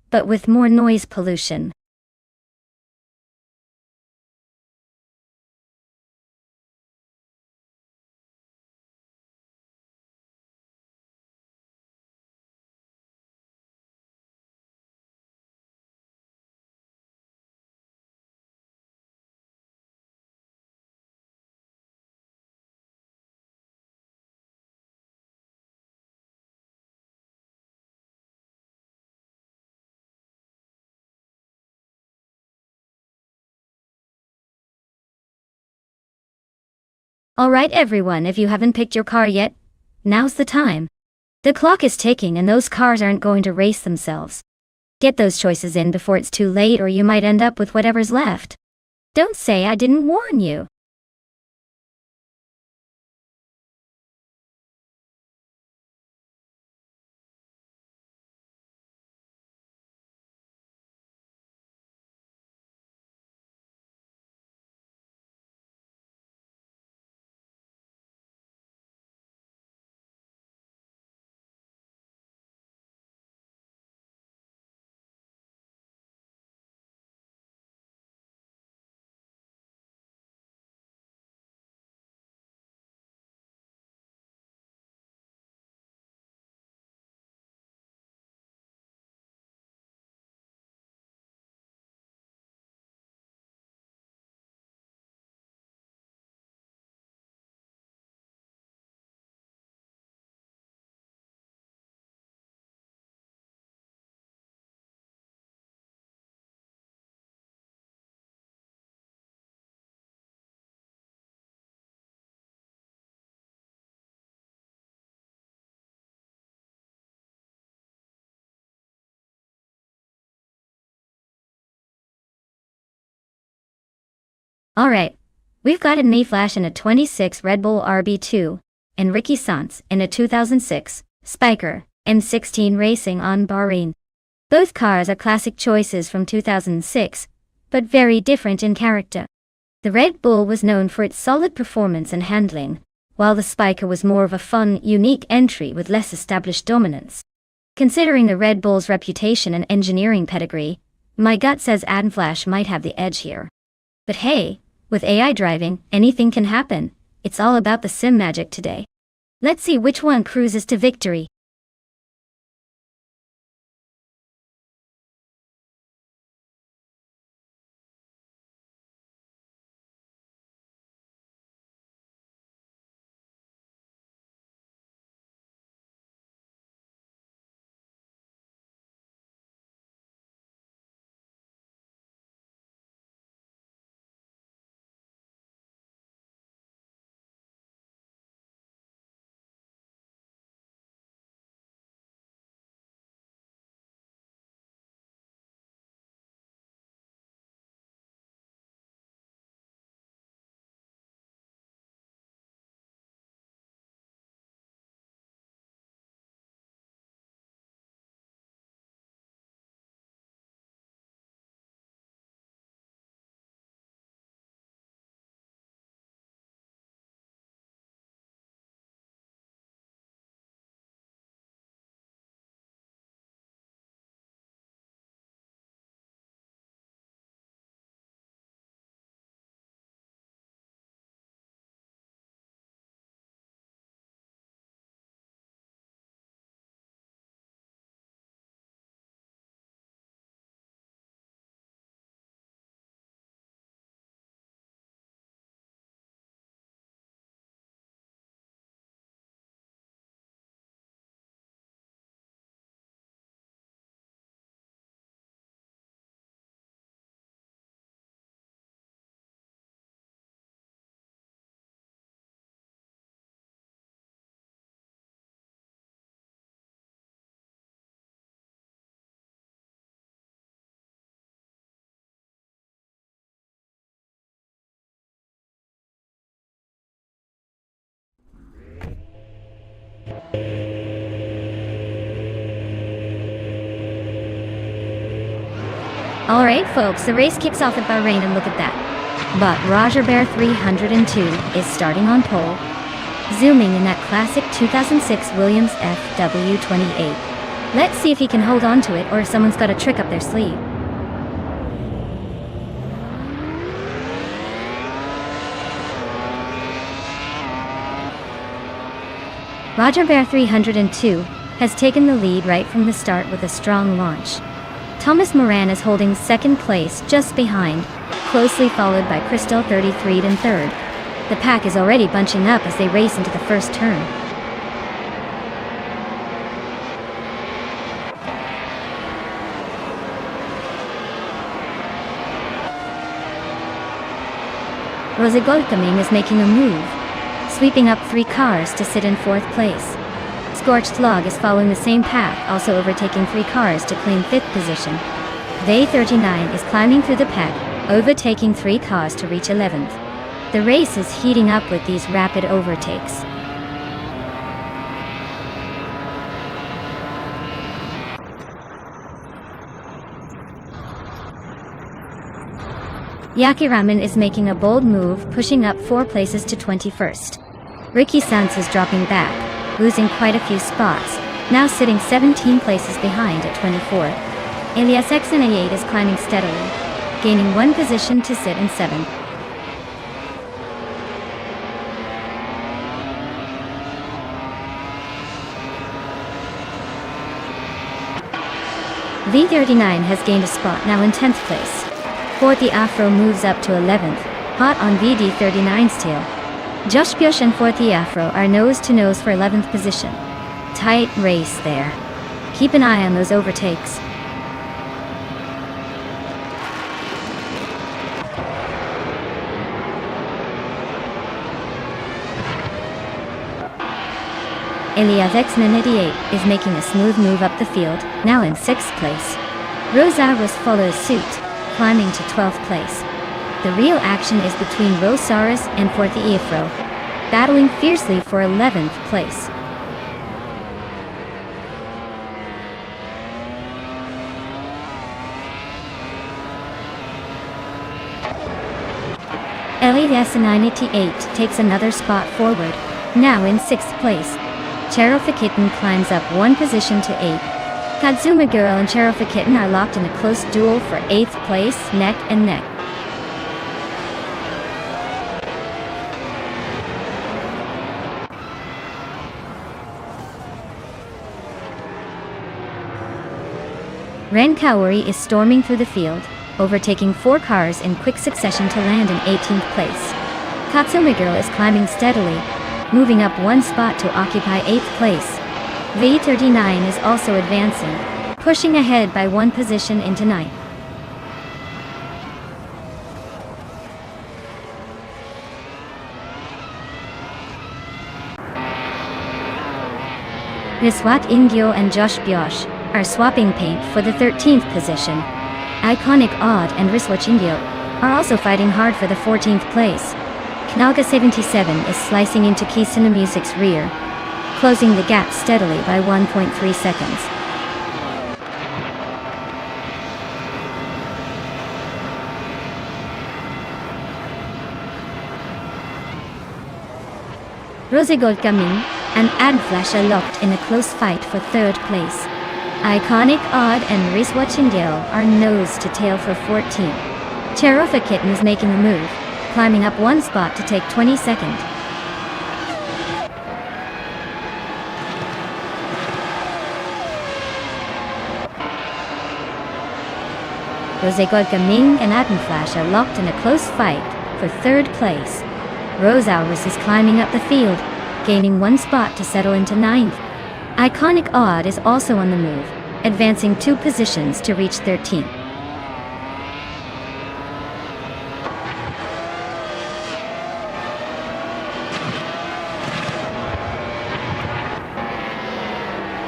but with more noise pollution. Alright everyone, if you haven't picked your car yet, now's the time. The clock is ticking and those cars aren't going to race themselves. Get those choices in before it's too late or you might end up with whatever's left. Don't say I didn't warn you. Alright, we've got an E-Flash in a 26 Red Bull RB2, and Ricky Sanz in a 2006 Spiker M16 racing on Bahrain. Both cars are classic choices from 2006, but very different in character. The Red Bull was known for its solid performance and handling, while the Spiker was more of a fun, unique entry with less established dominance. Considering the Red Bull's reputation and engineering pedigree, my gut says Flash might have the edge here. But hey, with AI driving, anything can happen. It's all about the sim magic today. Let's see which one cruises to victory. Alright folks, the race kicks off at Bahrain and look at that. But Roger Bear 302 is starting on pole, zooming in that classic 2006 Williams FW28. Let's see if he can hold on to it or if someone's got a trick up their sleeve. Roger Bear 302 has taken the lead right from the start with a strong launch. Thomas Moran is holding second place just behind, closely followed by Crystal 33 in third. The pack is already bunching up as they race into the first turn. Rosegoltaming is making a move, sweeping up 3 cars to sit in 4th place. Scorched Log is following the same path, also overtaking 3 cars to claim 5th position. Vay39 is climbing through the pack, overtaking 3 cars to reach 11th. The race is heating up with these rapid overtakes. Yaki Ramen is making a bold move, pushing up 4 places to 21st. Ricky Sanz is dropping back, losing quite a few spots, now sitting 17 places behind at 24th. Elias Xna8 is climbing steadily, gaining 1 position to sit in 7th. V39 has gained a spot, now in 10th place. 40 Afro moves up to 11th, hot on VD39's tail. Josh Biosh and 40 Afro are nose-to-nose for 11th position. Tight race there. Keep an eye on those overtakes. Elias Xna8 is making a smooth move up the field, now in 6th place. Rosaurus follows suit, climbing to 12th place. The real action is between Rosaurus and 40 Afro, battling fiercely for 11th place. Elias Xna8 takes another spot forward, now in 6th place. Cherofa Kitten climbs up 1 position to 8th. Kazuma Girl and Cherofa Kitten are locked in a close duel for 8th place, neck and neck. Ren Kaori is storming through the field, overtaking 4 cars in quick succession to land in 18th place. Katsuma Girl is climbing steadily, moving up 1 spot to occupy 8th place. V39 is also advancing, pushing ahead by 1 position into 9th. Riswat Ingyo and Josh Biosh are swapping paint for the 13th position. Iconic Odd and Riswat Ingyo are also fighting hard for the 14th place. Knalga 77 is slicing into Kisuna Music's rear, closing the gap steadily by 1.3 seconds. Rosegold Gaming and Adflash are locked in a close fight for 3rd place. Iconic Odd and Riswat Ingyo are nose to tail for 14th. Cherofa Kitten is making a move, climbing up 1 spot to take 22nd. Rosegold Gaming and Adflash are locked in a close fight for 3rd place. Rosaurus is climbing up the field, gaining 1 spot to settle into 9th. Iconic Odd is also on the move, advancing 2 positions to reach 13th.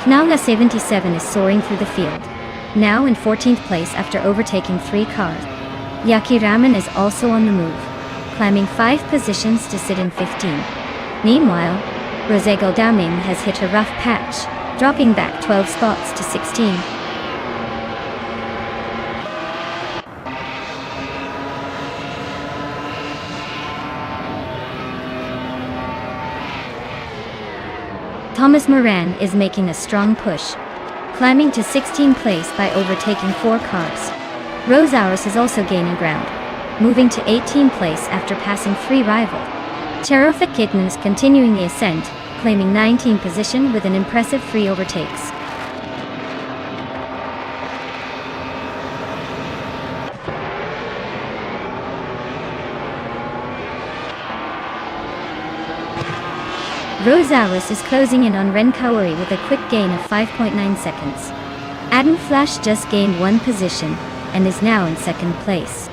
Knalga 77 is soaring through the field, now in 14th place after overtaking 3 cars. Yaki Ramen is also on the move, climbing 5 positions to sit in 15th. Meanwhile, Rosegold Gaming has hit a rough patch, dropping back 12 spots to 16. Thomas Moran is making a strong push, climbing to 16th place by overtaking 4 cars. Rosaurus is also gaining ground, moving to 18th place after passing 3 rivals. Cherofa Kitten is continuing the ascent, claiming 19th position with an impressive 3 overtakes. Rosaurus is closing in on Ren Kaori with a quick gain of 5.9 seconds. Adam Flash just gained 1 position and is now in 2nd place.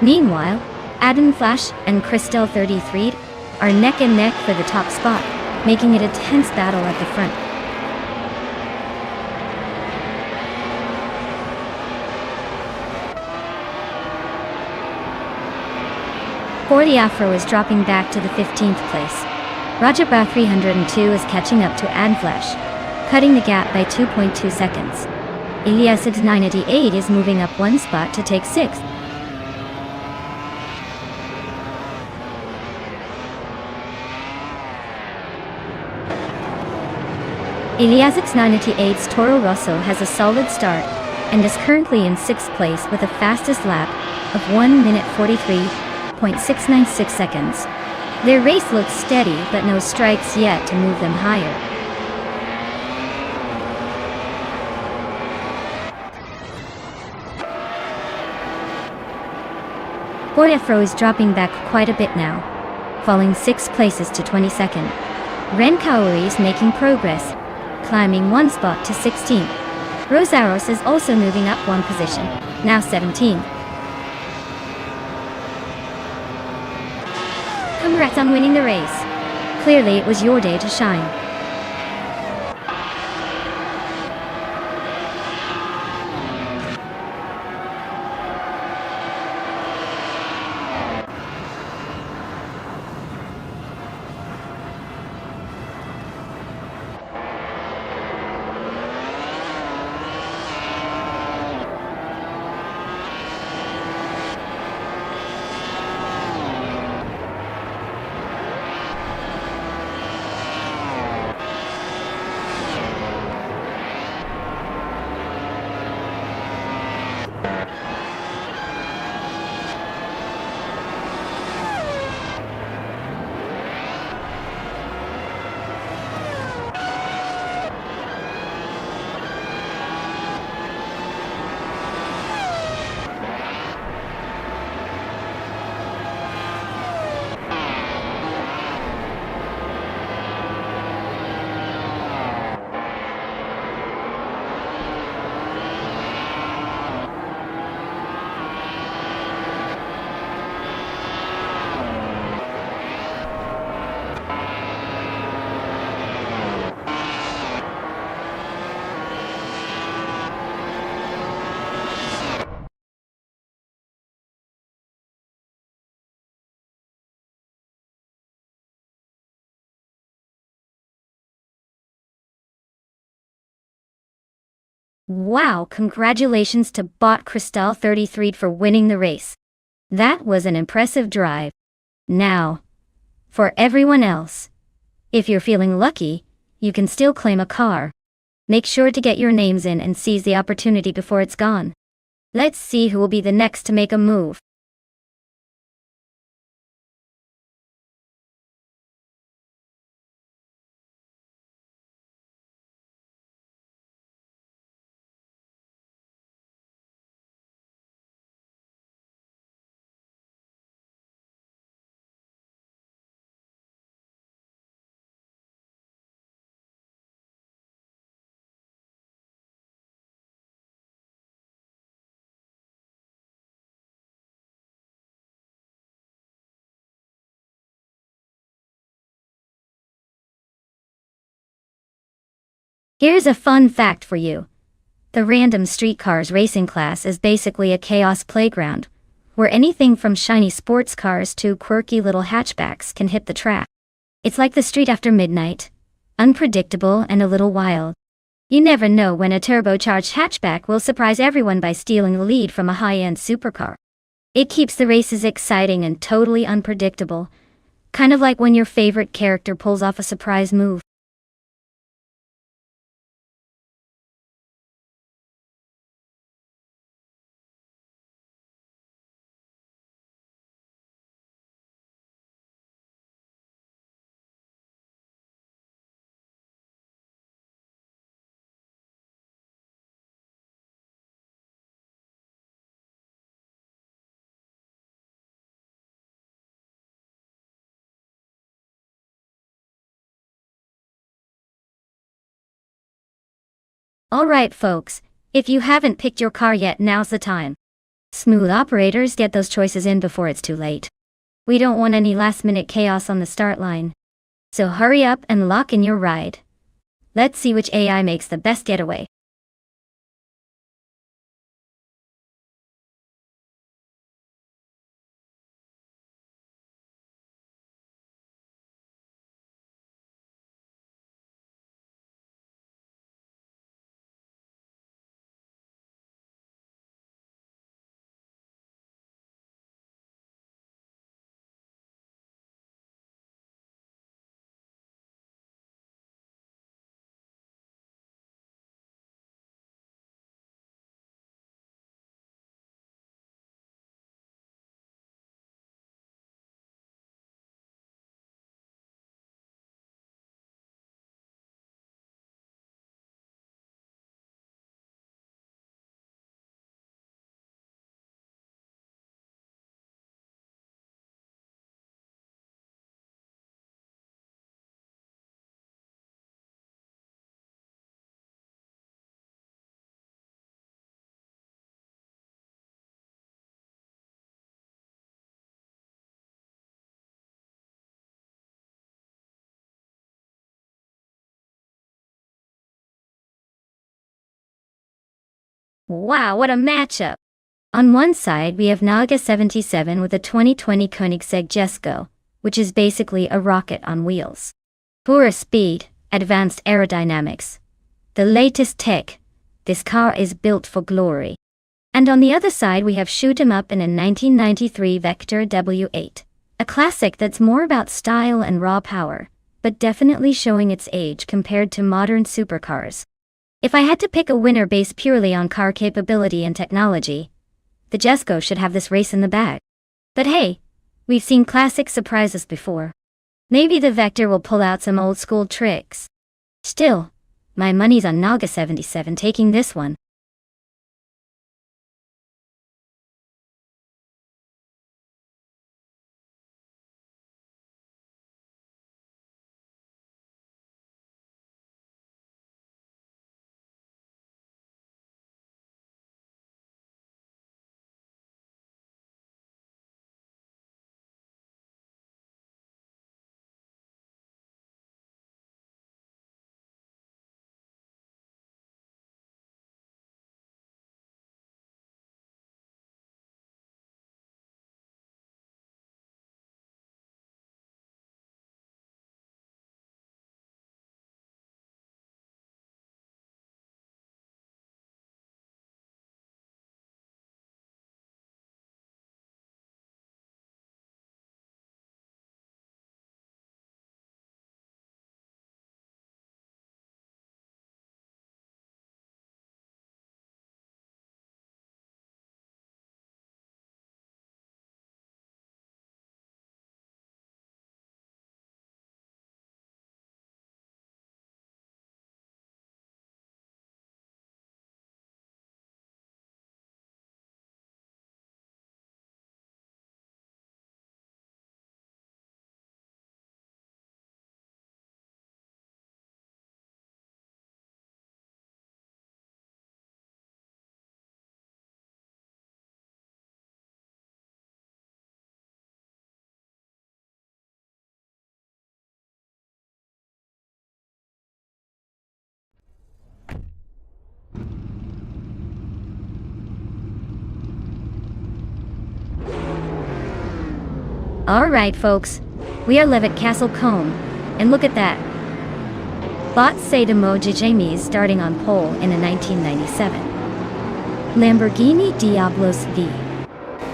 Meanwhile, Adam Flash and Crystal 33 are neck and neck for the top spot, making it a tense battle at the front. For the Afro is dropping back to the 15th place. Rajabha 302 is catching up to Adflash, cutting the gap by 2.2 seconds. Ilyas's 988 is moving up one spot to take 6th. Ilyas's 988's Toro Rosso has a solid start and is currently in 6th place with a fastest lap of 1 minute 43.696 seconds. Their race looks steady but no strikes yet to move them higher. Ford Afro is dropping back quite a bit now, falling 6 places to 22nd. Ren Kaori is making progress, climbing one spot to 16th. Rosaros is also moving up one position, now 17th. Congrats on winning the race. Clearly it was your day to shine. Wow, congratulations to Bot Crystal 33 for winning the race. That was an impressive drive. Now, for everyone else, if you're feeling lucky, you can still claim a car. Make sure to get your names in and seize the opportunity before it's gone. Let's see who will be the next to make a move. Here's a fun fact for you. The random streetcars racing class is basically a chaos playground, where anything from shiny sports cars to quirky little hatchbacks can hit the track. It's like the street after midnight, unpredictable and a little wild. You never know when a turbocharged hatchback will surprise everyone by stealing the lead from a high-end supercar. It keeps the races exciting and totally unpredictable, kind of like when your favorite character pulls off a surprise move. Alright folks, if you haven't picked your car yet, now's the time. Smooth operators, get those choices in before it's too late. We don't want any last-minute chaos on the start line. So hurry up and lock in your ride. Let's see which AI makes the best getaway. Wow, what a matchup! On one side, we have Naga 77 with a 2020 Koenigsegg Jesko, which is basically a rocket on wheels. Pure speed, advanced aerodynamics. The latest tech. This car is built for glory. And on the other side, we have Shoot 'em Up in a 1993 Vector W8. A classic that's more about style and raw power, but definitely showing its age compared to modern supercars. If I had to pick a winner based purely on car capability and technology, the Jesko should have this race in the bag. But hey, we've seen classic surprises before. Maybe the Vector will pull out some old school tricks. Still, my money's on Naga 77 taking this one. Alright folks, we are live at Castle Combe, and look at that. Bots say Demoji Jamie is starting on pole in a 1997 Lamborghini Diablos V.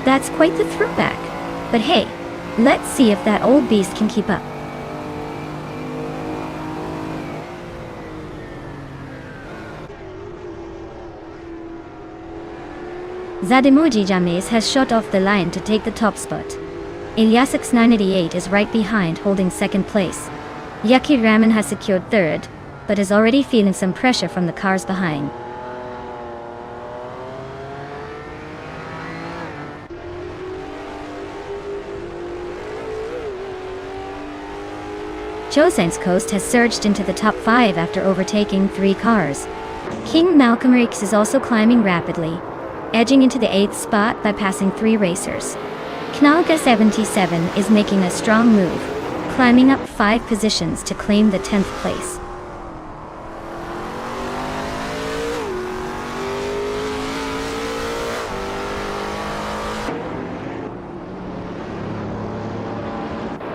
That's quite the throwback. But hey, let's see if that old beast can keep up. Zademoji James has shot off the line to take the top spot. Ilyasix 988 is right behind, holding second place. Yuki Raman has secured third, but is already feeling some pressure from the cars behind. Chosen's Coast has surged into the top 5 after overtaking 3 cars. King Malcolm Rix is also climbing rapidly, edging into the 8th spot by passing 3 racers. Knalga 77 is making a strong move, climbing up 5 positions to claim the 10th place.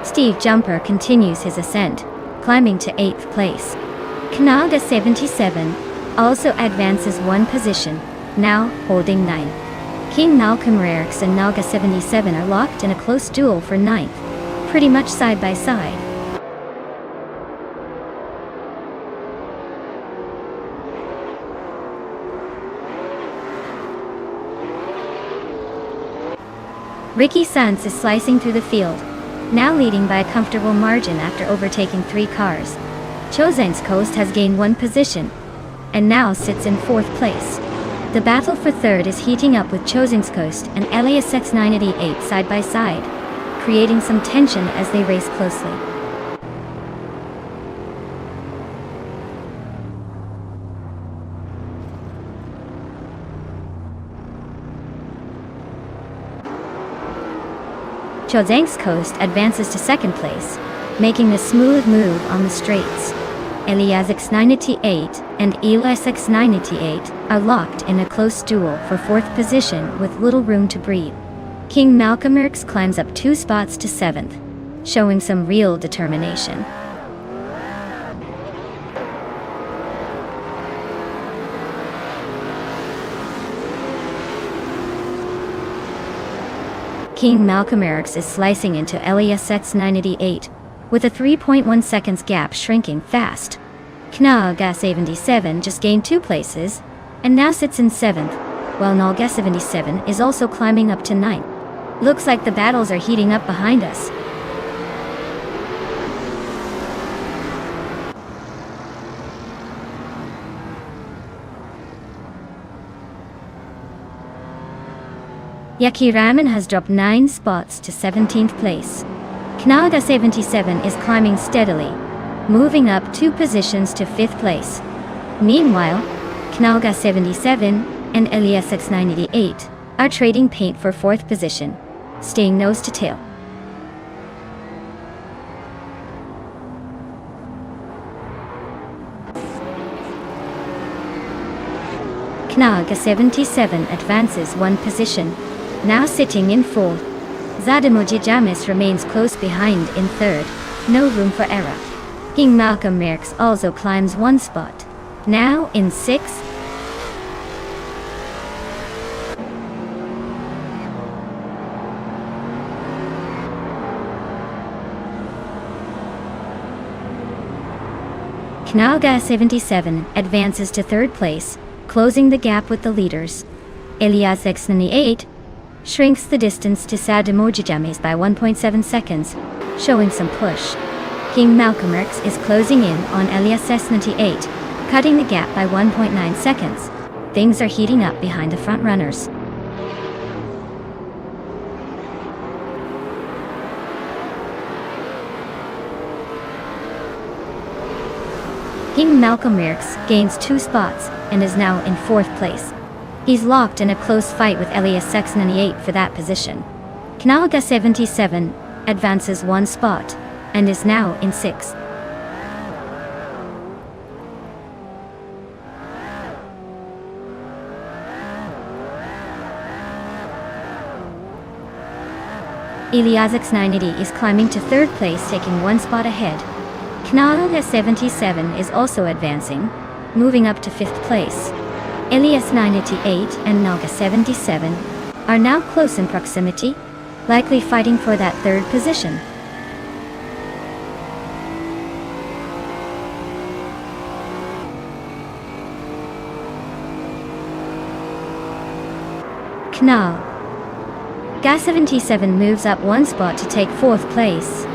Steve Jumper continues his ascent, climbing to 8th place. Knalga 77 also advances 1 position, now holding 9. King Malcolm Rarix and Nalga 77 are locked in a close duel for 9th, pretty much side by side. Ricky Sanz is slicing through the field, now leading by a comfortable margin after overtaking 3 cars. Chozang's Coast has gained 1 position, and now sits in 4th place. The battle for 3rd is heating up with Chozang's Coast and Elias X988 side by side, creating some tension as they race closely. Chozang's Coast advances to 2nd place, making a smooth move on the straights. Elias X988 and Elias X988 are locked in a close duel for 4th position with little room to breathe. King Malcolm Rarix climbs up 2 spots to 7th, showing some real determination. King Malcolm Rarix is slicing into Elias X988, with a 3.1 seconds gap shrinking fast. Knalga 77 just gained 2 places, and now sits in 7th, while Knalga 77 is also climbing up to 9th. Looks like the battles are heating up behind us. Yaki Ramen has dropped 9 spots to 17th place. Knalga 77 is climbing steadily, moving up 2 positions to 5th place. Meanwhile, Knalga 77 and Elias X988 are trading paint for 4th position, staying nose to tail. Knalga 77 advances 1 position, now sitting in 4th. Zademoji Jamis remains close behind in 3rd, no room for error. King Malcolm Rarix also climbs 1 spot, now in 6th. Knalga 77 advances to 3rd place, closing the gap with the leaders. Elias X98 shrinks the distance to Zademoji Jamis by 1.7 seconds, showing some push. King Malcolm Rarix is closing in on Elias X98, cutting the gap by 1.9 seconds. Things are heating up behind the front runners. King Malcolm Rarix gains 2 spots and is now in 4th place. He's locked in a close fight with Elias X98 for that position. Knalga 77 advances 1 spot and is now in 6th. Elias X980 is climbing to 3rd place, taking 1 spot ahead. Knalga 77 is also advancing, moving up to 5th place. Elias 988 and Knalga 77 are now close in proximity, likely fighting for that 3rd position. Knalga 77 moves up 1 spot to take 4th place.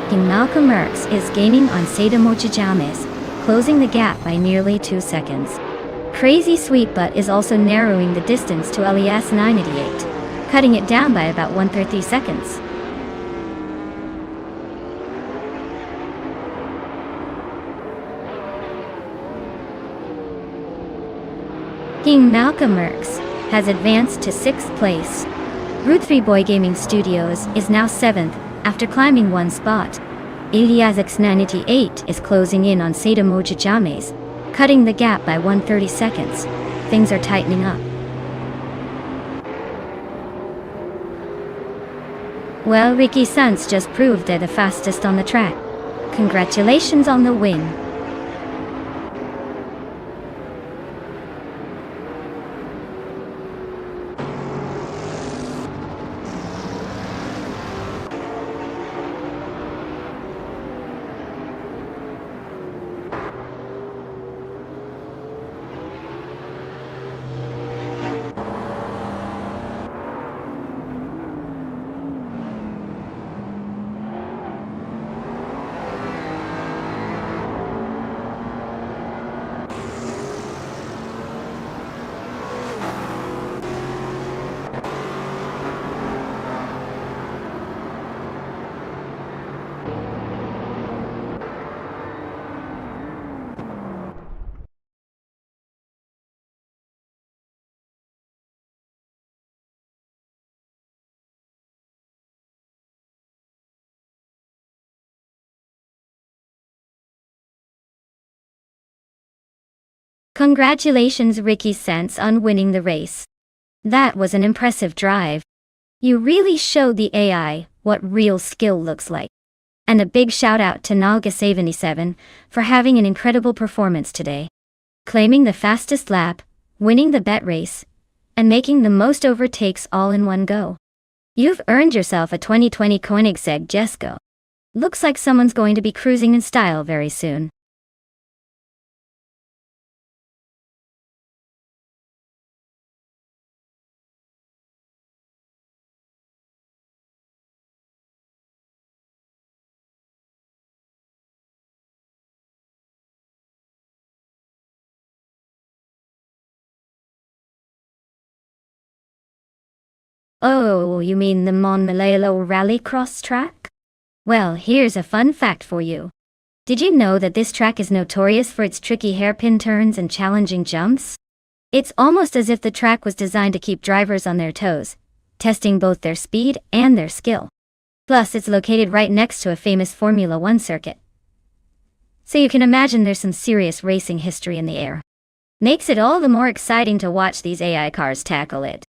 King Malcolm Rarix is gaining on Zademoji Jamis, closing the gap by nearly 2 seconds. Crazy Sweet Butt is also narrowing the distance to Elias 988, cutting it down by about 130 seconds. King Malcolm Rarix has advanced to 6th place. Route 3 Boy Gaming Studios is now 7th, after climbing one spot. Iliazx98 is closing in on Seda Mojijames, cutting the gap by 130 seconds. Things are tightening up. Well, Ricky Sanz just proved they're the fastest on the track. Congratulations on the win. Congratulations, Ricky Sanz, on winning the race. That was an impressive drive. You really showed the AI what real skill looks like. And a big shout out to Nalga77 for having an incredible performance today. Claiming the fastest lap, winning the bet race, and making the most overtakes all in one go. You've earned yourself a 2020 Koenigsegg Jesko. Looks like someone's going to be cruising in style very soon. Oh, you mean the Montmelelo Rallycross track? Well, here's a fun fact for you. Did you know that this track is notorious for its tricky hairpin turns and challenging jumps? It's almost as if the track was designed to keep drivers on their toes, testing both their speed and their skill. Plus, it's located right next to a famous Formula One circuit. So you can imagine there's some serious racing history in the air. Makes it all the more exciting to watch these AI cars tackle it.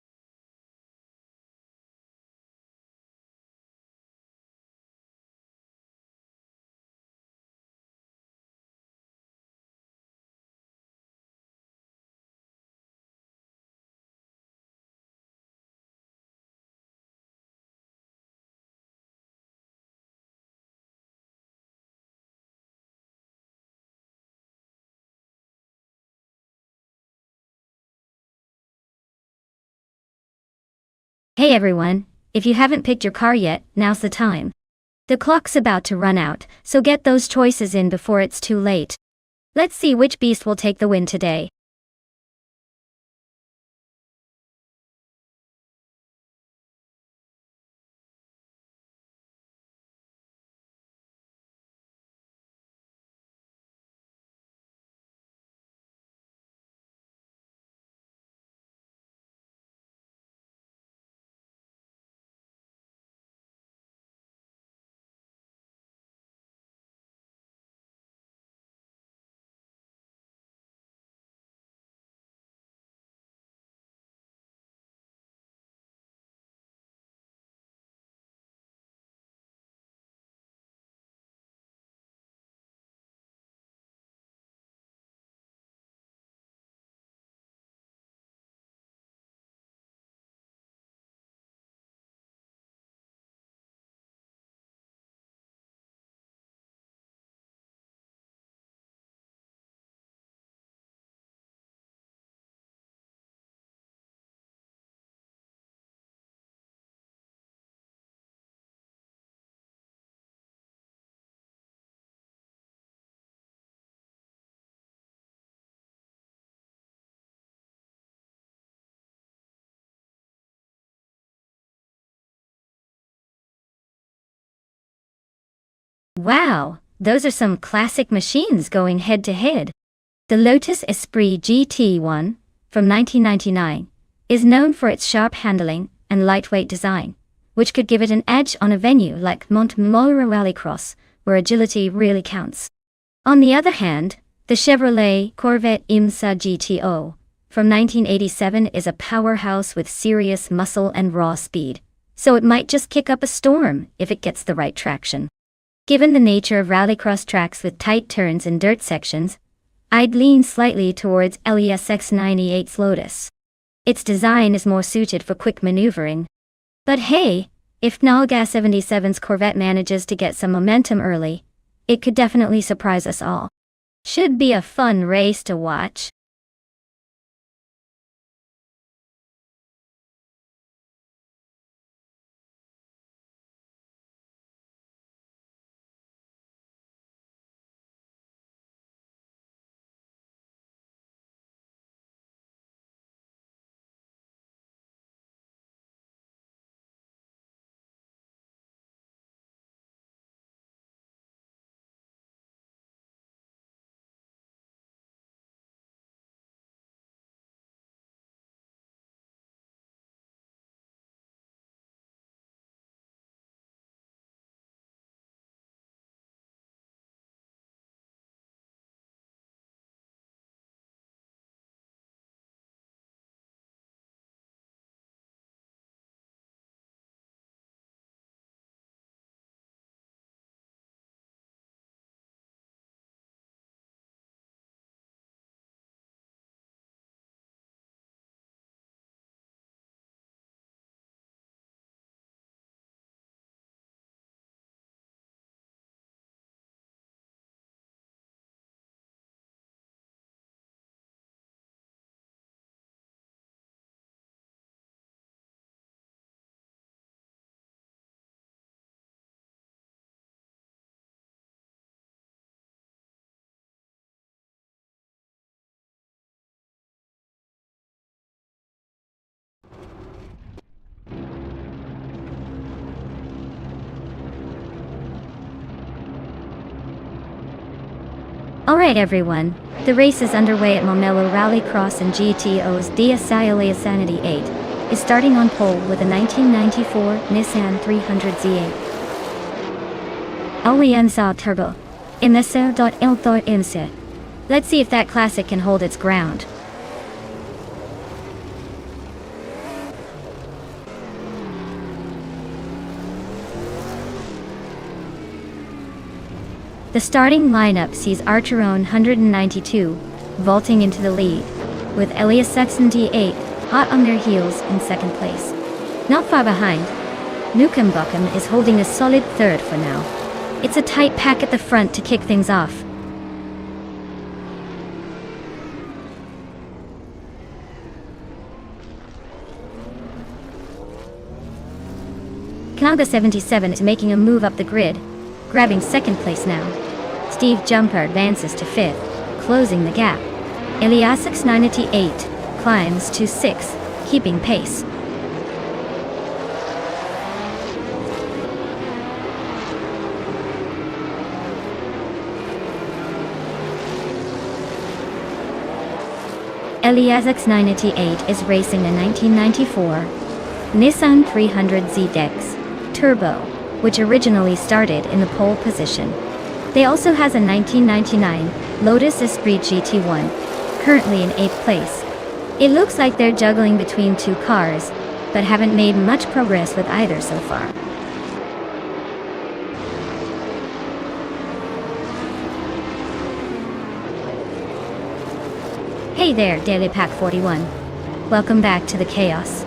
Hey everyone, if you haven't picked your car yet, now's the time. The clock's about to run out, so get those choices in before it's too late. Let's see which beast will take the win today. Wow, those are some classic machines going head to head. The Lotus Esprit GT1, from 1999, is known for its sharp handling and lightweight design, which could give it an edge on a venue like Montmora Rallycross, where agility really counts. On the other hand, the Chevrolet Corvette IMSA GTO from 1987 is a powerhouse with serious muscle and raw speed, so it might just kick up a storm if it gets the right traction. Given the nature of rallycross tracks with tight turns and dirt sections, I'd lean slightly towards LES X98's Lotus. Its design is more suited for quick maneuvering. But hey, if Nalga 77's Corvette manages to get some momentum early, it could definitely surprise us all. Should be a fun race to watch. Alright everyone, the race is underway at Momelo Rallycross, and GTO's DSI Sanity 8 is starting on pole with a 1994 Nissan 300Z8. Alianza Turbo. Imesa.L.Imse. Let's see if that classic can hold its ground. The starting lineup sees Archeron 192 vaulting into the lead, with Elias Sexton D8 hot on their heels in second place. Not far behind, Nukem is holding a solid third for now. It's a tight pack at the front to kick things off. Knaga 77 is making a move up the grid, grabbing second place now. Steve Jumper advances to fifth, closing the gap. Eliasix 98 climbs to sixth, keeping pace. Eliasix 98 is racing a 1994 Nissan 300Z Dex Turbo, which originally started in the pole position. They also has a 1999 Lotus Esprit GT1, currently in 8th place. It looks like they're juggling between two cars, but haven't made much progress with either so far. Hey there, Daily Pack 41. Welcome back to the chaos.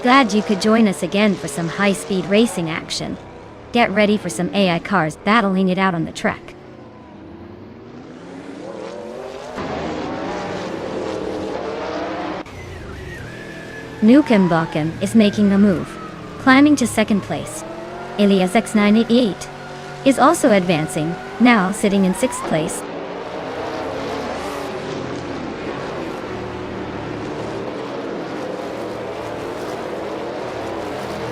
Glad you could join us again for some high-speed racing action. Get ready for some AI cars battling it out on the track. Nukem is making a move, climbing to second place. Elias X988 is also advancing, now sitting in sixth place.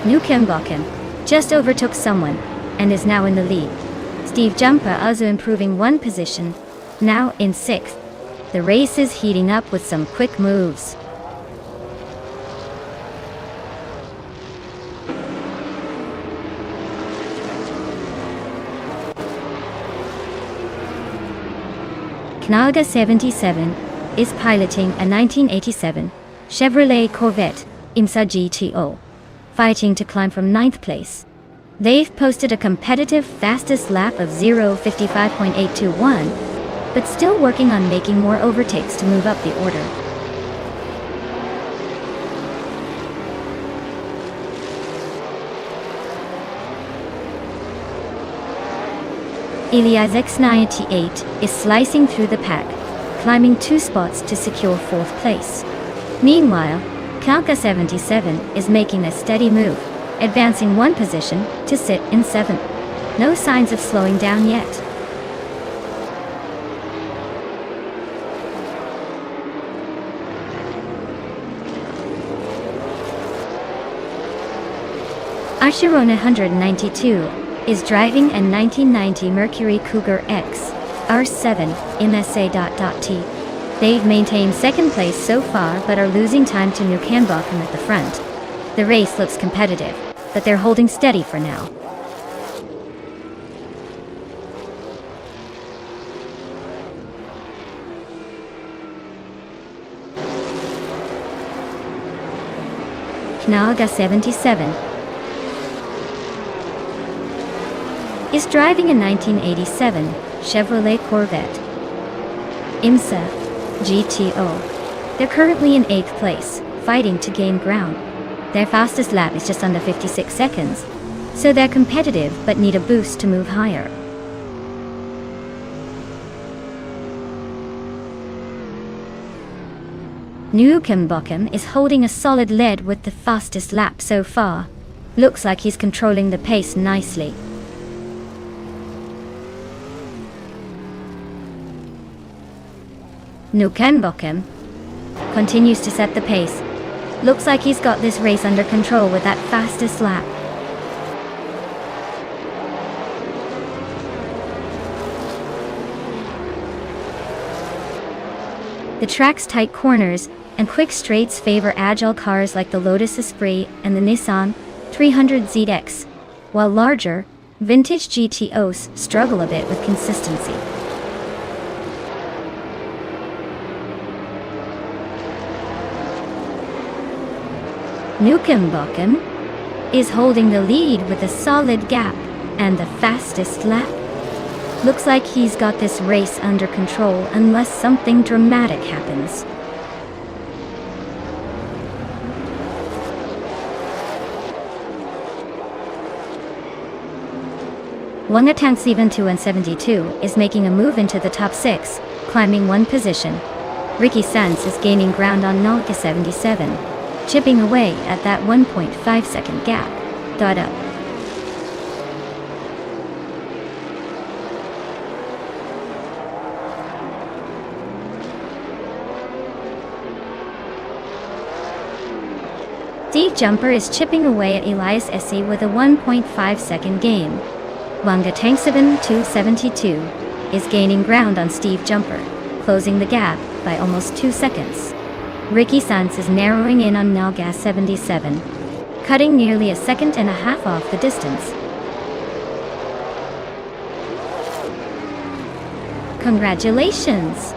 Nukem just overtook someone, and is now in the lead. Steve Jumper also improving one position, now in sixth. The race is heating up with some quick moves. Knaga 77 is piloting a 1987 Chevrolet Corvette IMSA GTO, fighting to climb from 9th place. They've posted a competitive fastest lap of 0:55.821, but still working on making more overtakes to move up the order. Ilias X98 is slicing through the pack, climbing 2 spots to secure 4th place. Meanwhile, Kalka 77 is making a steady move, advancing 1 position to sit in 7th. No signs of slowing down yet. Ashirona 192 is driving a 1990 Mercury Cougar X R7 MSA.T. They've maintained 2nd place so far but are losing time to Nukambokum at the front. The race looks competitive, but they're holding steady for now. Knaga 77 is driving a 1987 Chevrolet Corvette IMSA GTO. They're currently in 8th place, fighting to gain ground. Their fastest lap is just under 56 seconds, so they're competitive but need a boost to move higher. Nukambokum is holding a solid lead with the fastest lap so far. Looks like he's controlling the pace nicely. Nukambokum continues to set the pace. Looks like he's got this race under control with that fastest lap. The track's tight corners and quick straights favor agile cars like the Lotus Esprit and the Nissan 300ZX, while larger, vintage GTOs struggle a bit with consistency. Nukambokum is holding the lead with a solid gap and the fastest lap. Looks like he's got this race under control unless something dramatic happens. Wangatang 72 and 72 is making a move into the top 6, climbing 1 position. Ricky Sanz is gaining ground on Nalka 77. Chipping away at that 1.5 second gap. Dot up. Steve Jumper is chipping away at Elias Essie with a 1.5 second gain. Wanga Tanksaban 272 is gaining ground on Steve Jumper, closing the gap by almost 2 seconds. Ricky Sanz is narrowing in on Nalgas 77, cutting nearly 1.5 seconds off the distance. Congratulations!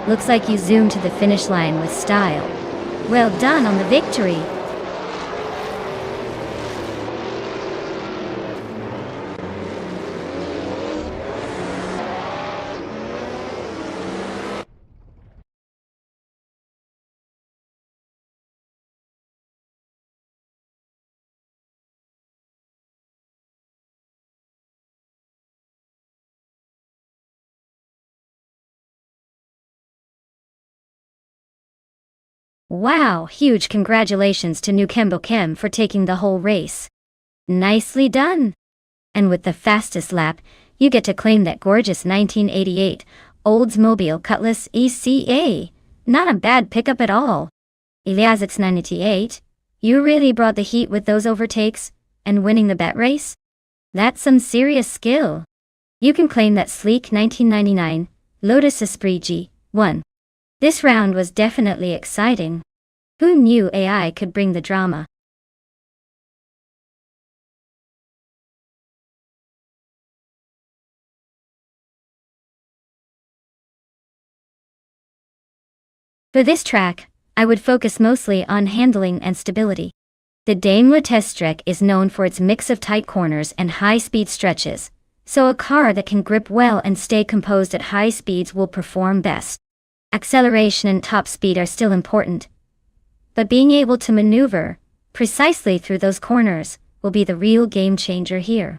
Looks like you zoomed to the finish line with style. Well done on the victory! Wow, huge congratulations to Nukambokum for taking the whole race. Nicely done! And with the fastest lap, you get to claim that gorgeous 1988 Oldsmobile Cutlass ECA. Not a bad pickup at all. Ilias X98, you really brought the heat with those overtakes and winning the bet race? That's some serious skill. You can claim that sleek 1999 Lotus Esprit G1. This round was definitely exciting. Who knew AI could bring the drama? For this track, I would focus mostly on handling and stability. The Daimler Teststreck is known for its mix of tight corners and high-speed stretches, so a car that can grip well and stay composed at high speeds will perform best. Acceleration and top speed are still important, but being able to maneuver precisely through those corners will be the real game changer here.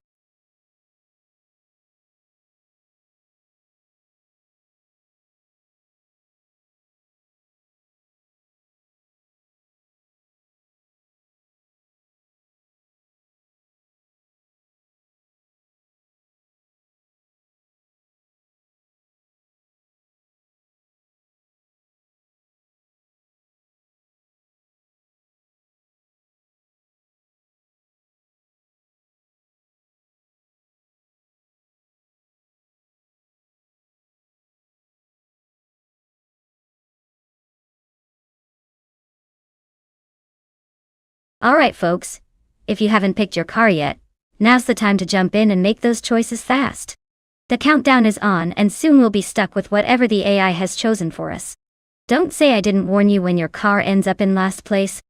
Alright folks, if you haven't picked your car yet, now's the time to jump in and make those choices fast. The countdown is on and soon we'll be stuck with whatever the AI has chosen for us. Don't say I didn't warn you when your car ends up in last place.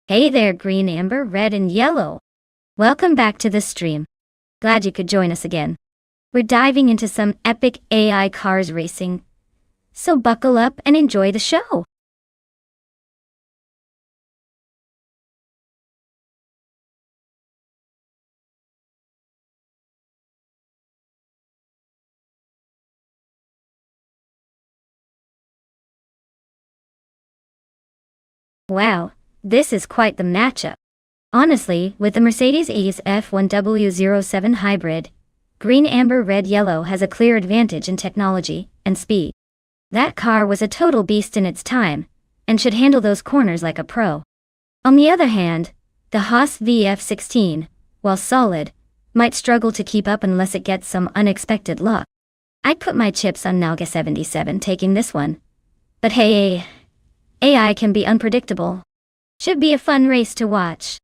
Hey there, green, amber, red, and yellow. Welcome back to the stream. Glad you could join us again. We're diving into some epic AI cars racing, so buckle up and enjoy the show. Wow, this is quite the matchup. Honestly, with the Mercedes-Benz F1W07 Hybrid, green, amber, red, yellow has a clear advantage in technology and speed. That car was a total beast in its time, and should handle those corners like a pro. On the other hand, the Haas VF16, while solid, might struggle to keep up unless it gets some unexpected luck. I'd put my chips on Nalga 77 taking this one. But hey, AI can be unpredictable. Should be a fun race to watch.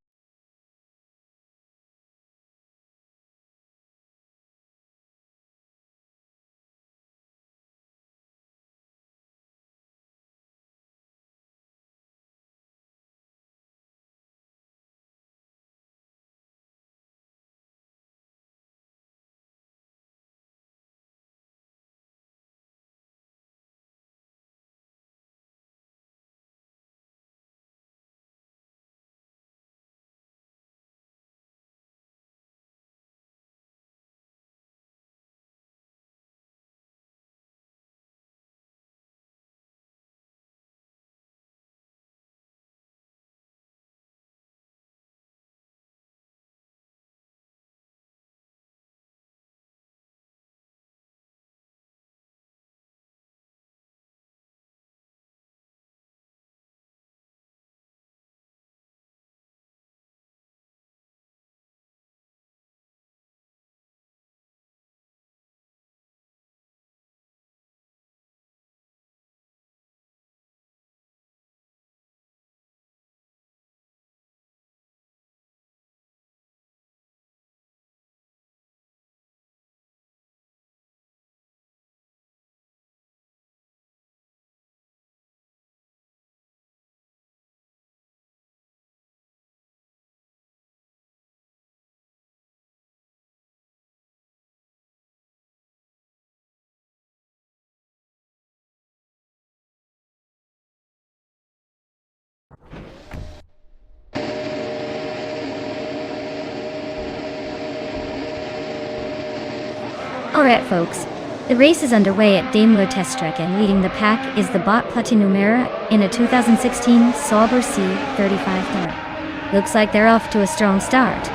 Alright folks, the race is underway at Daimler Teststrecke and leading the pack is the bot Platinumera in a 2016 Sauber C35 car. Looks like they're off to a strong start.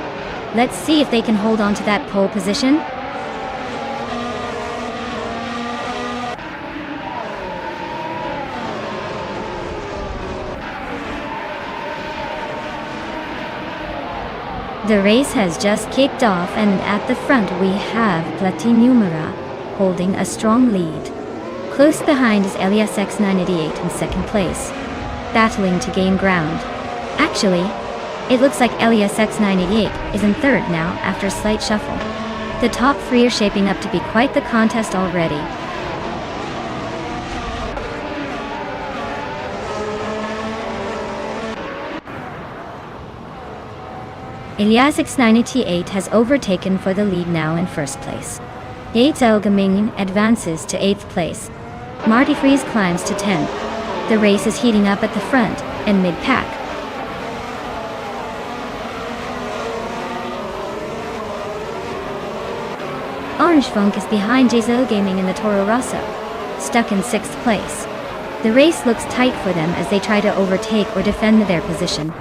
Let's see if they can hold on to that pole position. The race has just kicked off and at the front we have Platinumera holding a strong lead. Close behind is Elias X988 in second place, battling to gain ground. Actually, it looks like Elias X988 is in third now after a slight shuffle. The top three are shaping up to be quite the contest already. Elias X988 has overtaken for the lead now in first place. Yates Elgaming advances to 8th place. Marty Fries climbs to 10th. The race is heating up at the front and mid-pack. Orange Funk is behind Jazel Gaming in the Toro Rosso, stuck in 6th place. The race looks tight for them as they try to overtake or defend their position.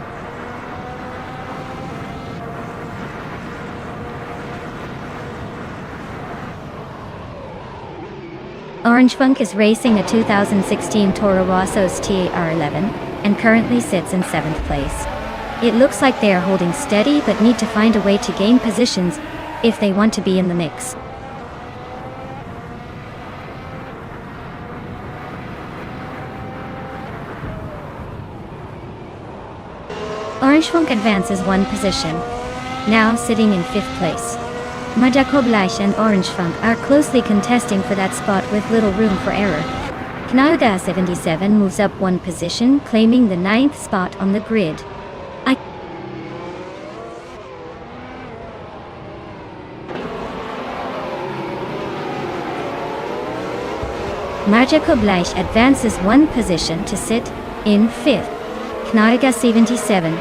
Orange Funk is racing a 2016 Toro Rosso's TAR11 and currently sits in 7th place. It looks like they are holding steady but need to find a way to gain positions if they want to be in the mix. Orange Funk advances one position, now sitting in 5th place. Majakoblash and Orange Funk are closely contesting for that spot with little room for error. Knauda 77 moves up one position, claiming the 9th spot on the grid. Majakoblash advances one position to sit in 5th. Knauda 77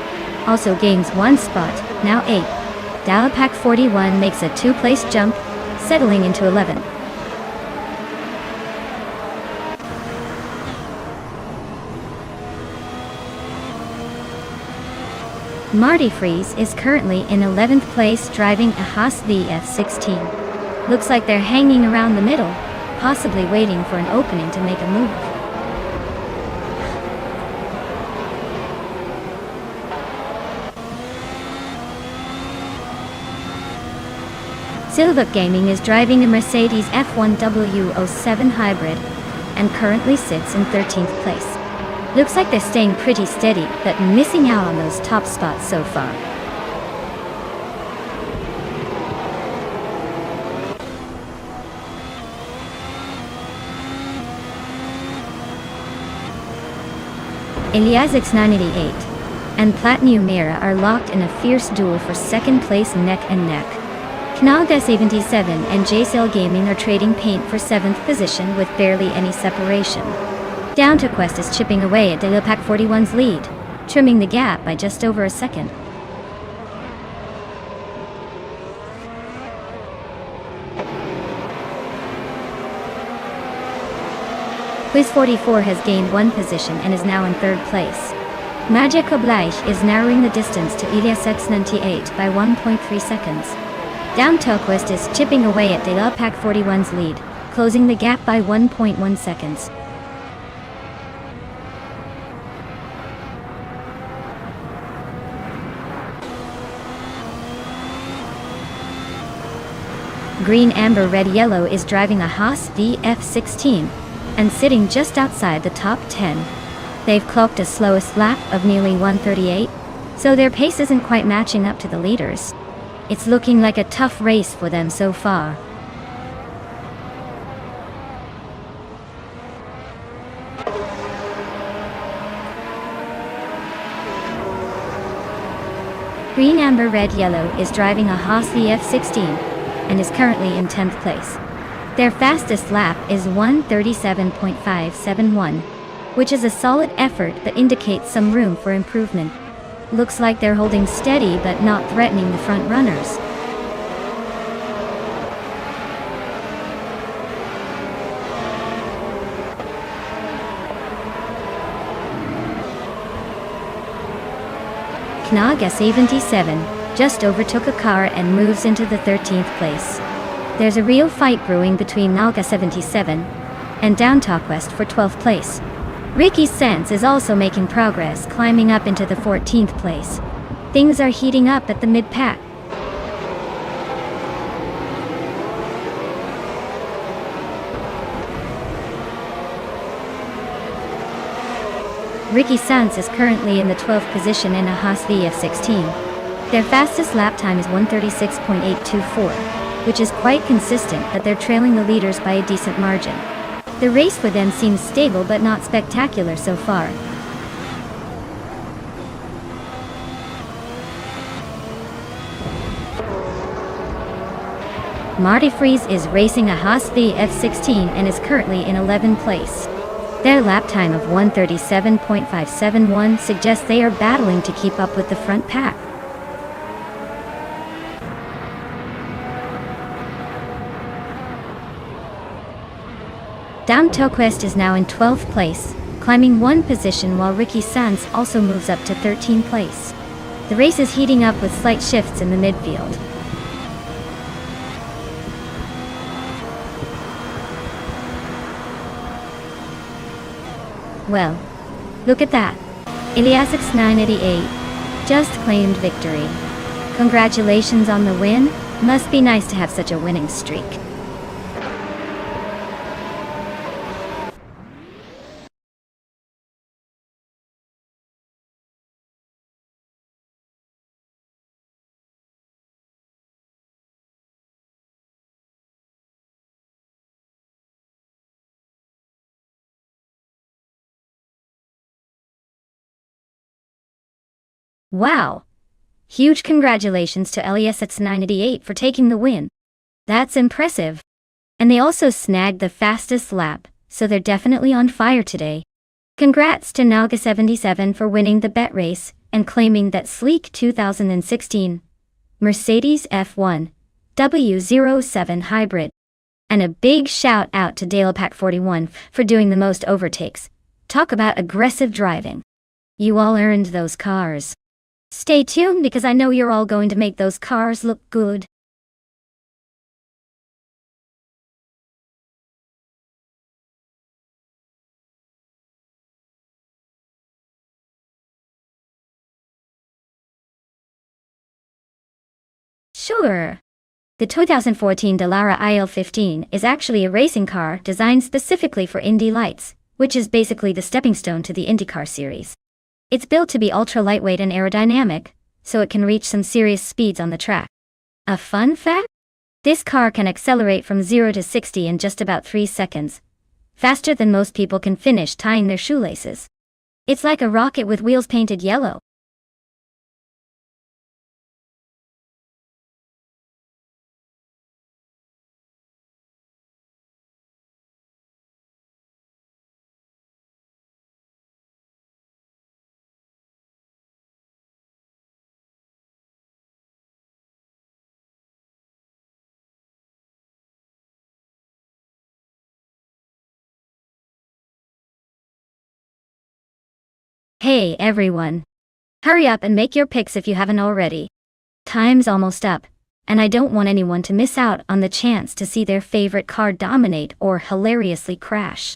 also gains one spot, now 8th. Dalapac 41 makes a 2-place jump, settling into 11th. Marty Fries is currently in 11th place driving a Haas VF16. Looks like they're hanging around the middle, possibly waiting for an opening to make a move. Silvuk Gaming is driving a Mercedes F1W07 hybrid and currently sits in 13th place. Looks like they're staying pretty steady but missing out on those top spots so far. Elias X988 and Platinumera are locked in a fierce duel for second place neck and neck. Knauda 77 and JCL Gaming are trading paint for 7th position with barely any separation. Down to Quest is chipping away at Dalapac 41's lead, trimming the gap by just over a second. Quiz 44 has gained one position and is now in 3rd place. Magia Koblaish is narrowing the distance to Elias X98 by 1.3 seconds. Down Telquist is chipping away at Dalapac 41's lead, closing the gap by 1.1 seconds. Green Amber Red Yellow is driving a Haas VF16 and sitting just outside the top 10. They've clocked a slowest lap of nearly 1:38, so their pace isn't quite matching up to the leaders. It's looking like a tough race for them so far. Green Amber Red Yellow is driving a Haas VF16 and is currently in 10th place. Their fastest lap is 1:37.571, which is a solid effort but indicates some room for improvement. Looks like they're holding steady but not threatening the front runners. Naga 77 just overtook a car and moves into the 13th place. There's a real fight brewing between Naga 77 and Down Talk West for 12th place. Ricky Sense is also making progress, climbing up into the 14th place. Things are heating up at the mid-pack. Ricky Sanz is currently in the 12th position in a Haas VF16. Their fastest lap time is 1:36.824, which is quite consistent, but they're trailing the leaders by a decent margin. The race for them seems stable but not spectacular so far. Marty Freeze is racing a Haas VF16 and is currently in 11th place. Their lap time of 1:37.571 suggests they are battling to keep up with the front pack. Down Talk West is now in 12th place, climbing one position, while Ricky Sanz also moves up to 13th place. The race is heating up with slight shifts in the midfield. Well, look at that. Iliasix 988 just claimed victory. Congratulations on the win. Must be nice to have such a winning streak. Wow! Huge congratulations to Iliasix 988 for taking the win. That's impressive. And they also snagged the fastest lap, so they're definitely on fire today. Congrats to Naga 77 for winning the bet race and claiming that sleek 2016 Mercedes F1 W07 hybrid. And a big shout out to Dalepack41 for doing the most overtakes. Talk about aggressive driving. You all earned those cars. Stay tuned because I know you're all going to make those cars look good. Sure. The 2014 Dallara IL-15 is actually a racing car designed specifically for Indy Lights, which is basically the stepping stone to the IndyCar series. It's built to be ultra-lightweight and aerodynamic, so it can reach some serious speeds on the track. A fun fact? This car can accelerate from 0 to 60 in just about 3 seconds, faster than most people can finish tying their shoelaces. It's like a rocket with wheels painted yellow. Hey everyone! Hurry up and make your picks if you haven't already. Time's almost up, and I don't want anyone to miss out on the chance to see their favorite car dominate or hilariously crash.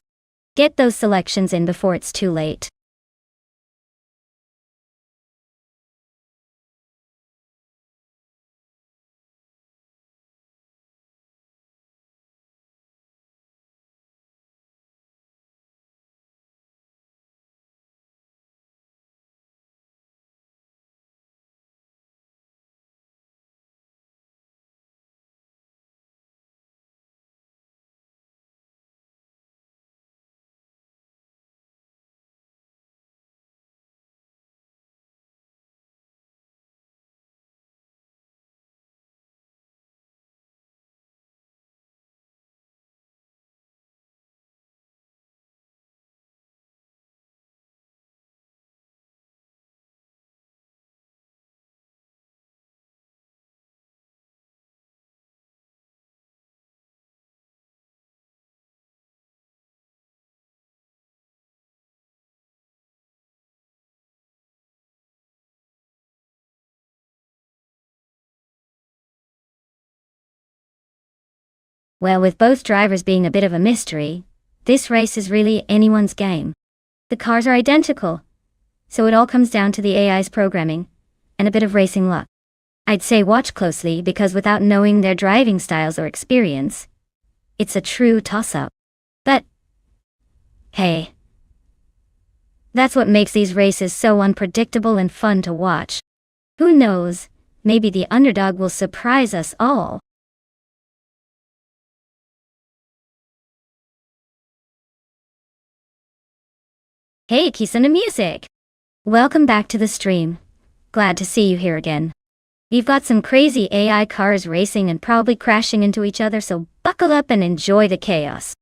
Get those selections in before it's too late. Well, with both drivers being a bit of a mystery, this race is really anyone's game. The cars are identical, so it all comes down to the AI's programming and a bit of racing luck. I'd say watch closely because without knowing their driving styles or experience, it's a true toss-up. But hey, that's what makes these races so unpredictable and fun to watch. Who knows, maybe the underdog will surprise us all. Hey, Kisana Music! Welcome back to the stream. Glad to see you here again. We've got some crazy AI cars racing and probably crashing into each other, so buckle up and enjoy the chaos.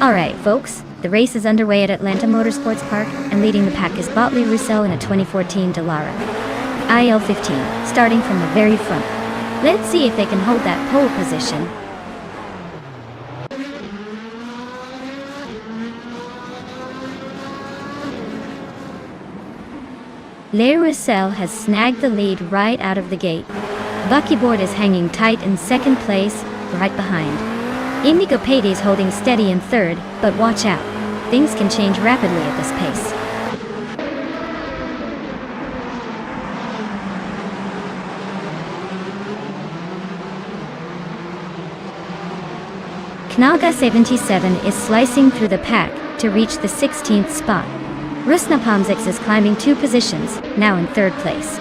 Alright folks, the race is underway at Atlanta Motorsports Park, and leading the pack is Botley Roussel in a 2014 Dallara IL-15, starting from the very front. Let's see if they can hold that pole position. Le Roussel has snagged the lead right out of the gate. Buckyboard is hanging tight in second place, right behind. Indigo Pate is holding steady in third, but watch out. Things can change rapidly at this pace. Knaga 77 is slicing through the pack to reach the 16th spot. Rusnapom 6 is climbing 2 positions, now in third place.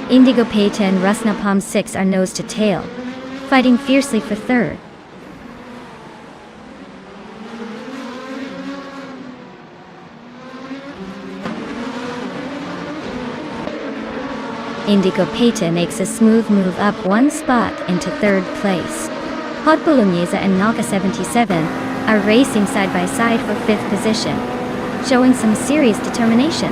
Indigo Pate and Rusnapom 6 are nose to tail, fighting fiercely for third. Indigo Pate makes a smooth move up 1 spot into third place. Hot Bolognese and Naga 77 are racing side by side for 5th position, showing some serious determination.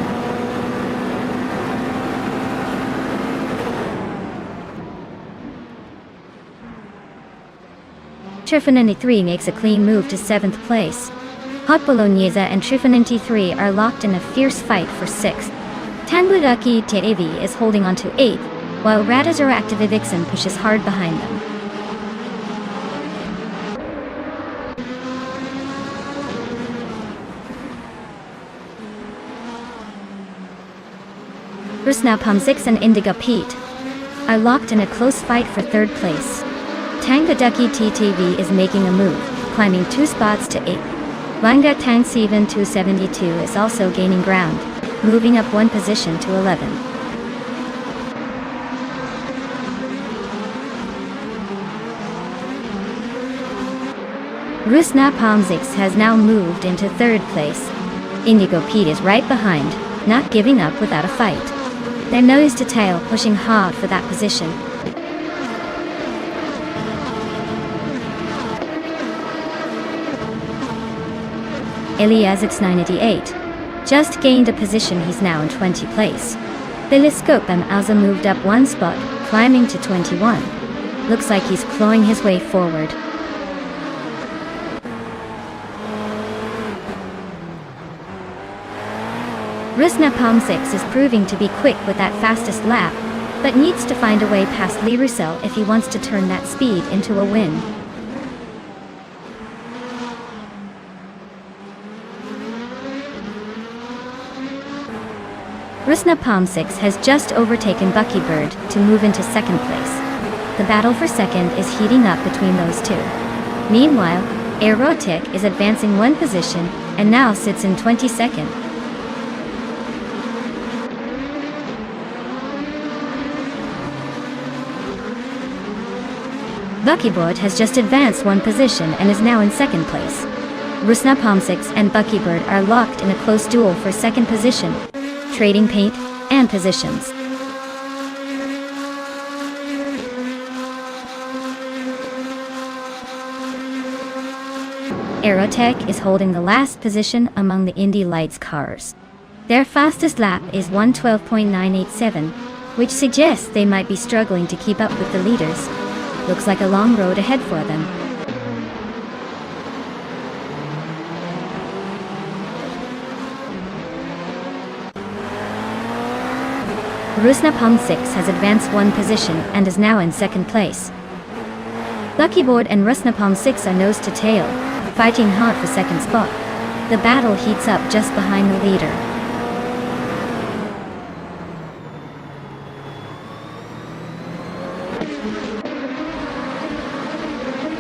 Trifonenti 3 makes a clean move to 7th place. Hot Bolognese and Trifonenti 3 are locked in a fierce fight for 6th. Tanburaki Terevi is holding on to 8th, while Radazor Activivixen pushes hard behind them. Rusnapom 6 and Indigo Pete are locked in a close fight for 3rd place. Tangadaki TTV is making a move, climbing 2 spots to 8th. Wanga Tang 272 is also gaining ground, moving up 1 position to 11. Rusnapom 6 has now moved into 3rd place. Indigo Pete is right behind, not giving up without a fight. They're nose to tail, pushing hard for that position. Eliasix 988 just gained a position, he's now in 20th place. Telescope also moved up one spot, climbing to 21. Looks like he's clawing his way forward. Rusna Palm 6 is proving to be quick with that fastest lap, but needs to find a way past Lee Roussel if he wants to turn that speed into a win. Rusna Palm 6 has just overtaken Buckybird to move into second place. The battle for second is heating up between those two. Meanwhile, Aerotic is advancing one position and now sits in 22nd. Buckybird has just advanced one position and is now in second place. Rusna Palm 6 and Buckybird are locked in a close duel for second position, trading paint and positions. Aerotech is holding the last position among the Indy Lights cars. Their fastest lap is 1:12.987, which suggests they might be struggling to keep up with the leaders. Looks like a long road ahead for them. Rusna Palm 6 has advanced one position and is now in second place. Buckybird and Rusna Palm 6 are nose to tail, fighting hard for second spot. The battle heats up just behind the leader.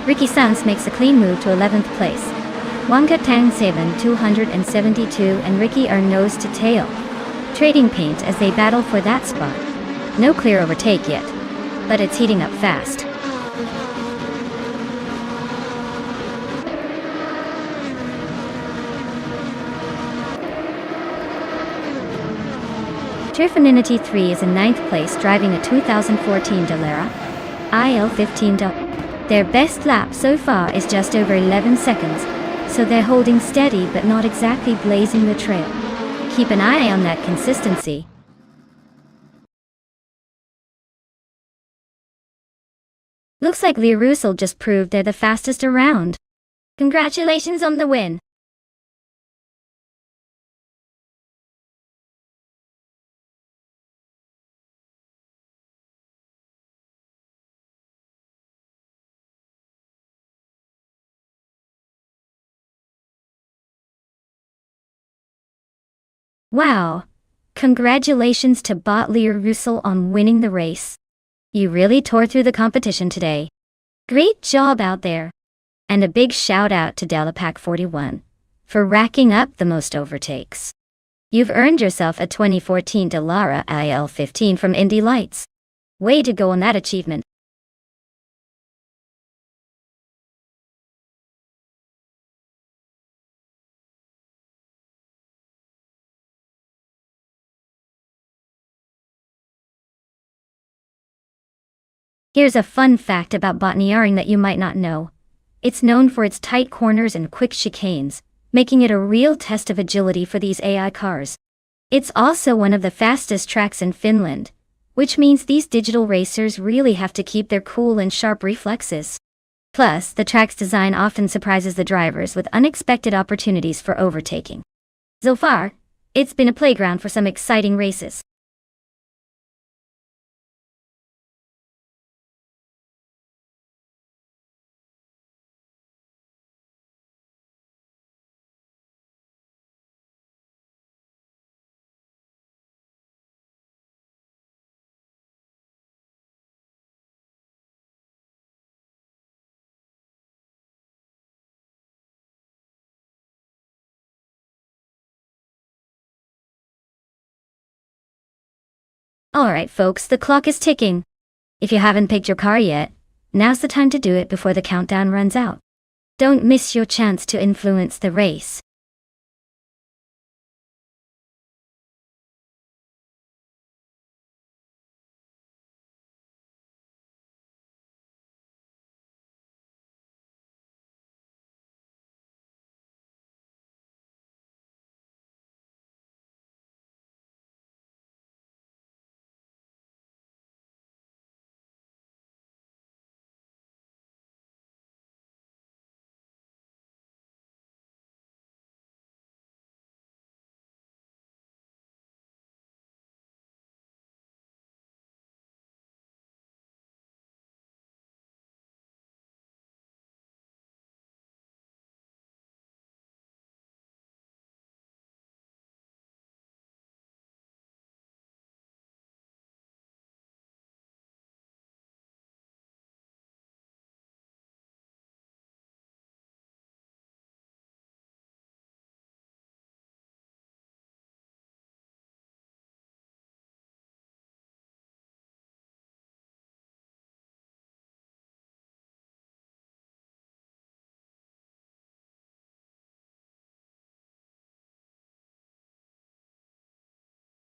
Ricky Sanz makes a clean move to 11th place. Wonka Tang 7 272 and Ricky are nose to tail, trading paint as they battle for that spot. No clear overtake yet, but it's heating up fast. Turfininity 3 is in 9th place, driving a 2014 Dallara IL15. Their best lap so far is just over 11 seconds, so they're holding steady but not exactly blazing the trail. Keep an eye on that consistency. Looks like Lee Roussel just proved they're the fastest around. Congratulations on the win! Wow! Congratulations to bot Lee Roussel on winning the race. You really tore through the competition today. Great job out there! And a big shout out to Delapack41 for racking up the most overtakes. You've earned yourself a 2014 Dallara IL15 from Indy Lights. Way to go on that achievement. Here's a fun fact about botaniaring that you might not know. It's known for its tight corners and quick chicanes, making it a real test of agility for these AI cars. It's also one of the fastest tracks in Finland, which means these digital racers really have to keep their cool and sharp reflexes. Plus, the track's design often surprises the drivers with unexpected opportunities for overtaking. So far, it's been a playground for some exciting races. Alright folks, the clock is ticking. If you haven't picked your car yet, now's the time to do it before the countdown runs out. Don't miss your chance to influence the race.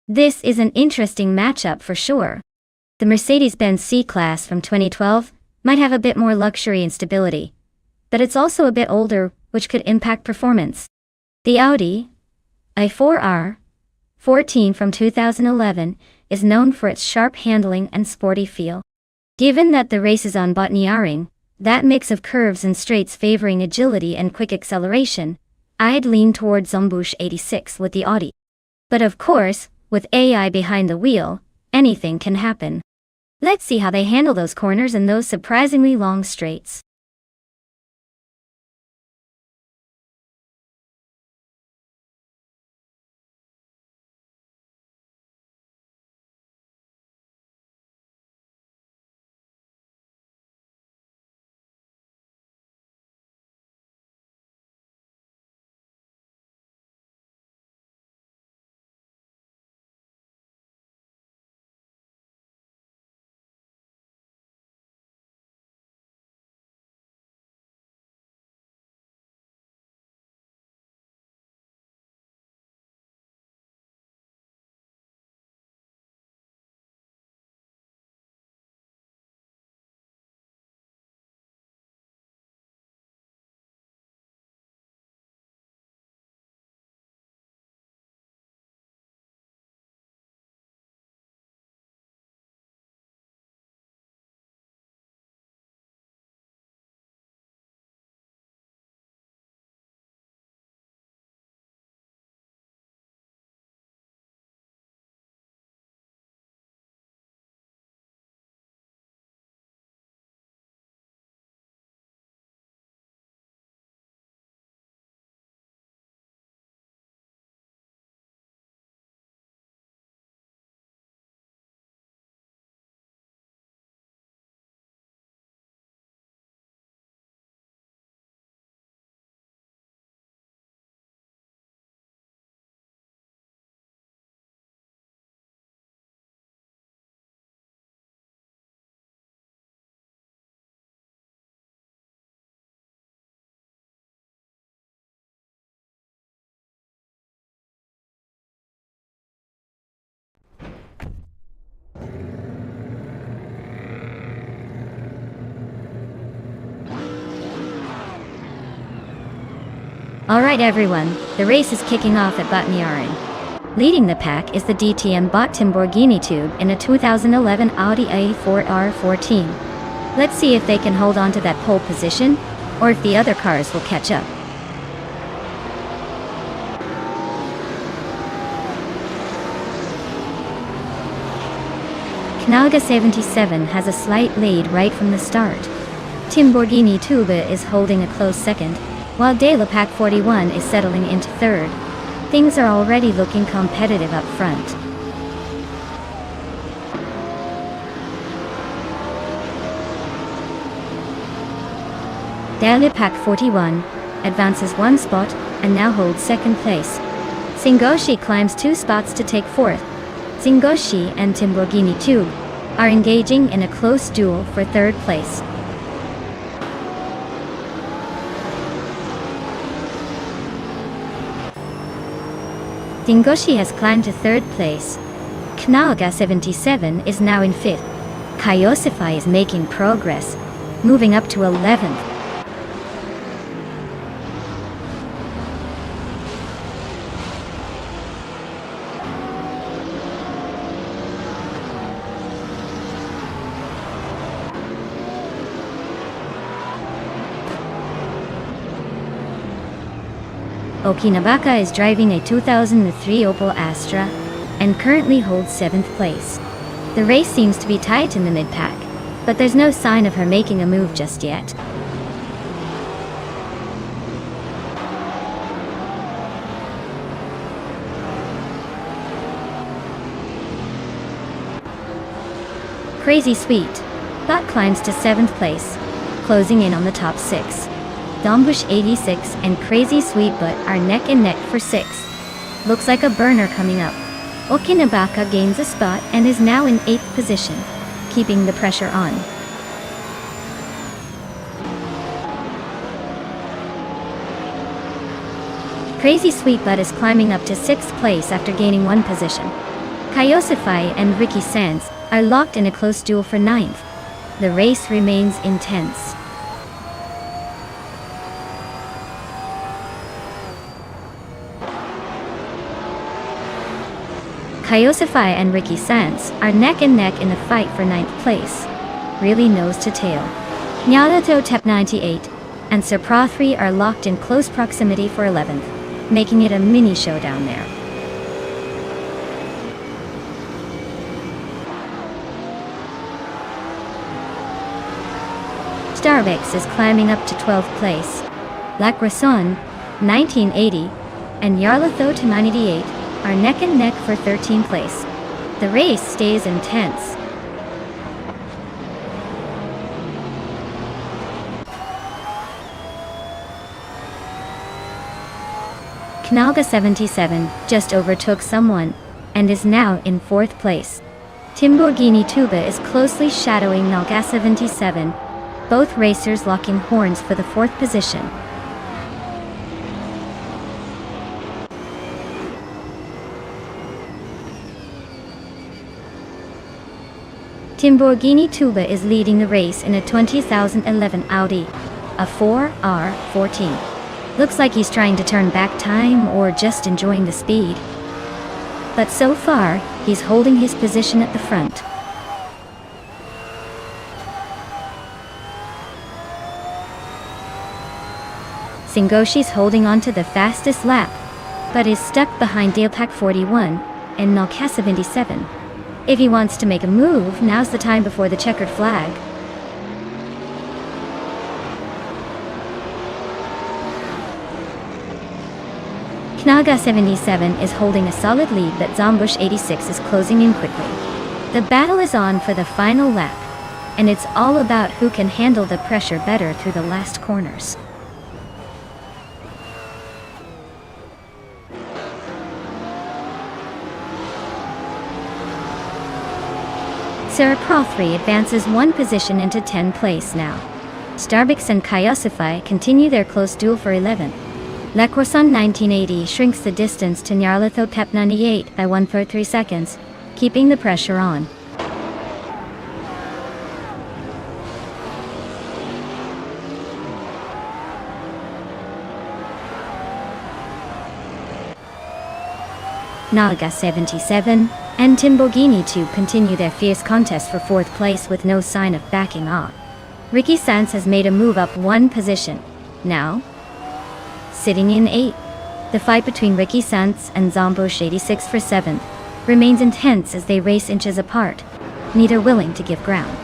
This is an interesting matchup for sure. The Mercedes-Benz C-Class from 2012 might have a bit more luxury and stability, but it's also a bit older, which could impact performance. The Audi i4 R14 from 2011 is known for its sharp handling and sporty feel. Given that the race is on Botniaring, that mix of curves and straights favoring agility and quick acceleration, I'd lean towards Embouche 86 with the Audi. But of course, with AI behind the wheel, anything can happen. Let's see how they handle those corners and those surprisingly long straights. Alright everyone, the race is kicking off at Botniaring. Leading the pack is the DTM bought Lamborghini Tube in a 2011 Audi A4 R14. Let's see if they can hold on to that pole position, or if the other cars will catch up. Knalga 77 has a slight lead right from the start. Lamborghini Tube is holding a close second, while De La Pac 41 is settling into third. Things are already looking competitive up front. De La Pac 41 advances one spot and now holds second place. Singoshi climbs 2 spots to take fourth. Singoshi and Lamborghini Tube are engaging in a close duel for third place. Singoshi has climbed to third place. Knalga 77 is now in fifth. Kyosify is making progress, moving up to 11th. Okinabaka is driving a 2003 Opel Astra and currently holds 7th place. The race seems to be tight in the mid-pack, but there's no sign of her making a move just yet. Crazy Sweet Bot climbs to 7th place, closing in on the top 6. Dombush 86 and Crazy Sweet Butt are neck and neck for 6th. Looks like a burner coming up. Okinabaka gains a spot and is now in 8th position, keeping the pressure on. Crazy Sweet Butt is climbing up to 6th place after gaining 1 position. Kaiosify and Ricky Sands are locked in a close duel for ninth. The race remains intense. Kaiosify and Ricky Sands are neck and neck in the fight for ninth place. Really nose to tail. Nyalato Tep 98 and Sir Pra 3 are locked in close proximity for 11th, making it a mini showdown there. Starbucks is climbing up to 12th place. La Grasson, 1980, and Yarlatho to 98 are neck and neck for 13th place. The race stays intense. Knalga 77 just overtook someone and is now in 4th place. Timborghini Tuba is closely shadowing Nalga 77, both racers locking horns for the 4th position. Timborghini Tuba is leading the race in a 2011 Audi, a 4R14. Looks like he's trying to turn back time or just enjoying the speed. But so far, he's holding his position at the front. Singoshi's holding on to the fastest lap, but is stuck behind Dalepak 41 and Nalka 77. If he wants to make a move, now's the time before the checkered flag. Knaga 77 is holding a solid lead, but Zombush 86 is closing in quickly. The battle is on for the final lap, and it's all about who can handle the pressure better through the last corners. Sarah Pro 3 advances one position into 10th place now. Starbucks and Kaiosify continue their close duel for 11th. Lecorson 1980 shrinks the distance to Nyarlatho Tep 98 by 1.3 seconds, keeping the pressure on. Naga 77 and Timborghini 2 continue their fierce contest for 4th place with no sign of backing off. Ricky Sands has made a move up one position. Now, sitting in 8th. The fight between Ricky Sands and Zombush 86 for 7th remains intense as they race inches apart, neither willing to give ground.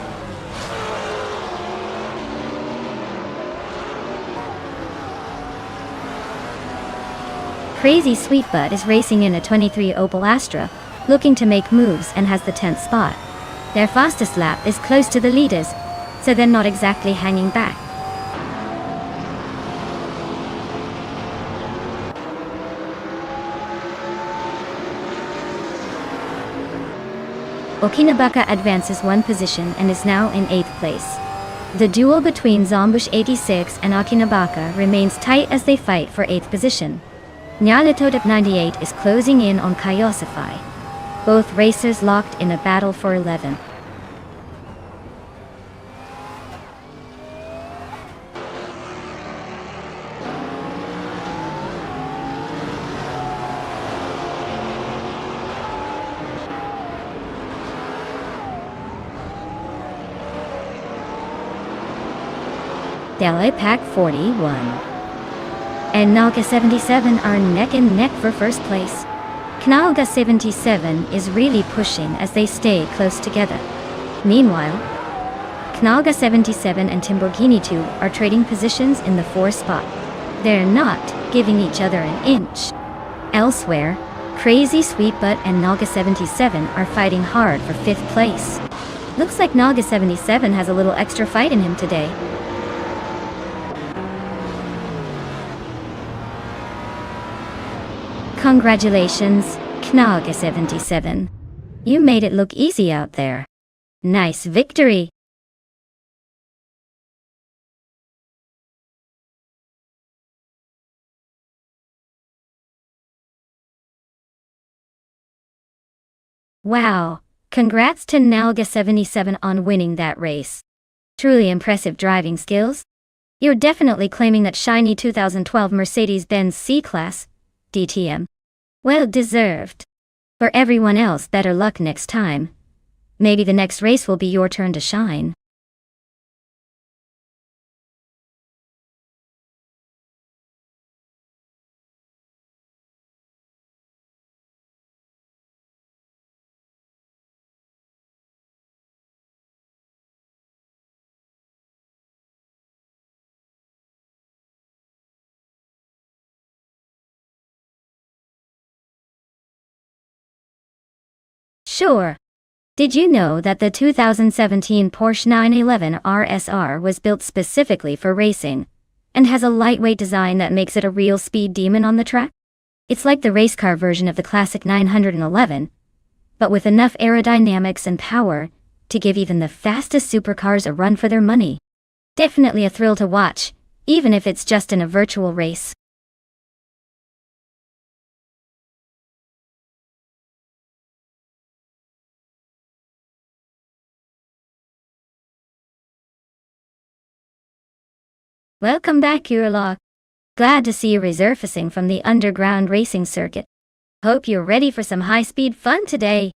Crazy Sweetbutt is racing in a 23 Opel Astra, looking to make moves and has the 10th spot. Their fastest lap is close to the leaders, so they're not exactly hanging back. Okinabaka advances one position and is now in 8th place. The duel between Zombush 86 and Okinabaka remains tight as they fight for 8th position. Nyarlatho 98 is closing in on Kaiosify. Both racers locked in a battle for 11th. Dalepak 41 and Nalga 77 are neck and neck for 1st place. Knalga 77 is really pushing as they stay close together. Meanwhile, Knalga 77 and Timborghini 2 are trading positions in the 4th spot. They're not giving each other an inch. Elsewhere, Crazy Sweetbutt and Nalga 77 are fighting hard for 5th place. Looks like Nalga 77 has a little extra fight in him today. Congratulations, Knalga 77. You made it look easy out there. Nice victory. Wow, congrats to Nalga77 on winning that race. Truly impressive driving skills. You're definitely claiming that shiny 2012 Mercedes-Benz C-Class, DTM. Well deserved. For everyone else, better luck next time. Maybe the next race will be your turn to shine. Sure. Did you know that the 2017 Porsche 911 RSR was built specifically for racing and has a lightweight design that makes it a real speed demon on the track? It's like the race car version of the classic 911, but with enough aerodynamics and power to give even the fastest supercars a run for their money. Definitely a thrill to watch, even if it's just in a virtual race. Welcome back, Urlaw. Glad to see you resurfacing from the underground racing circuit. Hope you're ready for some high-speed fun today.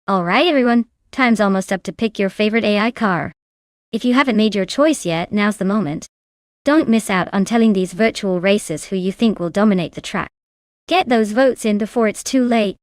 Alright everyone, time's almost up to pick your favorite AI car. If you haven't made your choice yet, now's the moment. Don't miss out on telling these virtual racers who you think will dominate the track. Get those votes in before it's too late.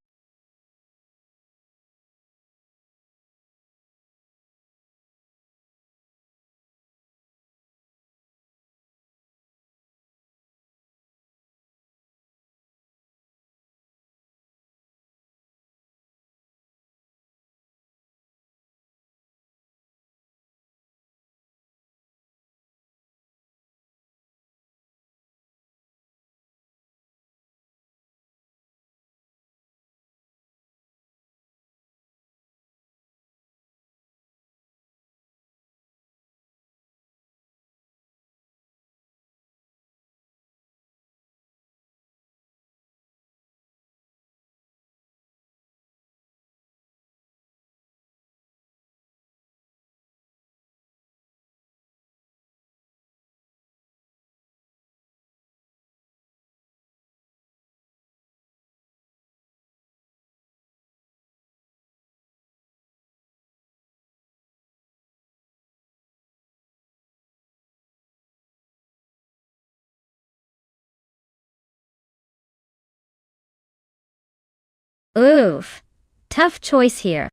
Oof. Tough choice here.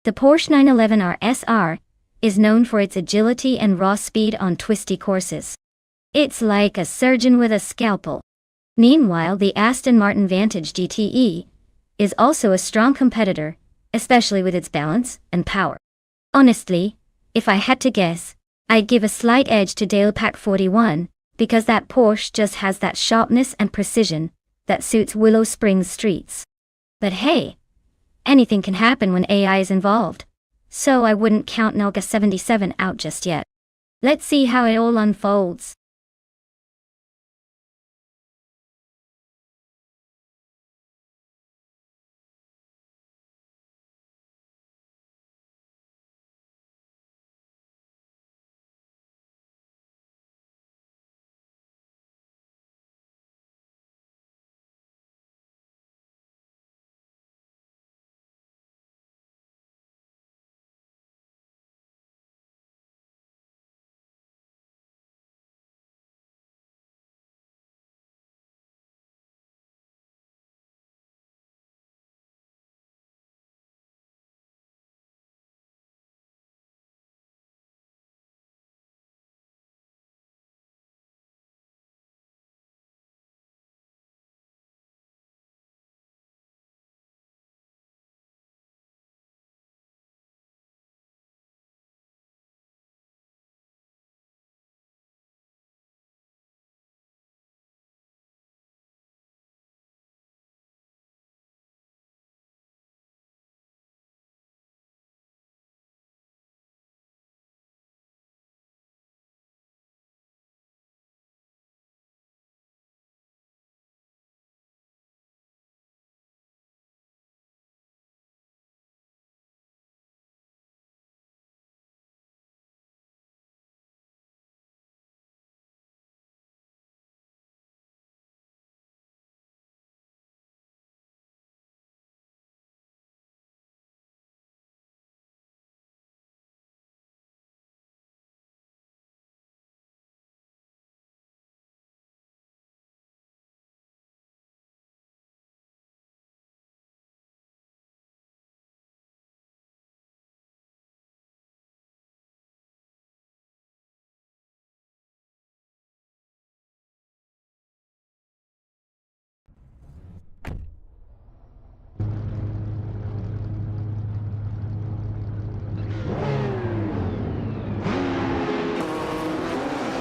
The Porsche 911 RSR is known for its agility and raw speed on twisty courses. It's like a surgeon with a scalpel. Meanwhile, the Aston Martin Vantage GTE is also a strong competitor, especially with its balance and power. Honestly, if I had to guess, I'd give a slight edge to Dale Pack 41, because that Porsche just has that sharpness and precision that suits Willow Springs streets. But hey, anything can happen when AI is involved, so I wouldn't count Nalga77 out just yet. Let's see how it all unfolds.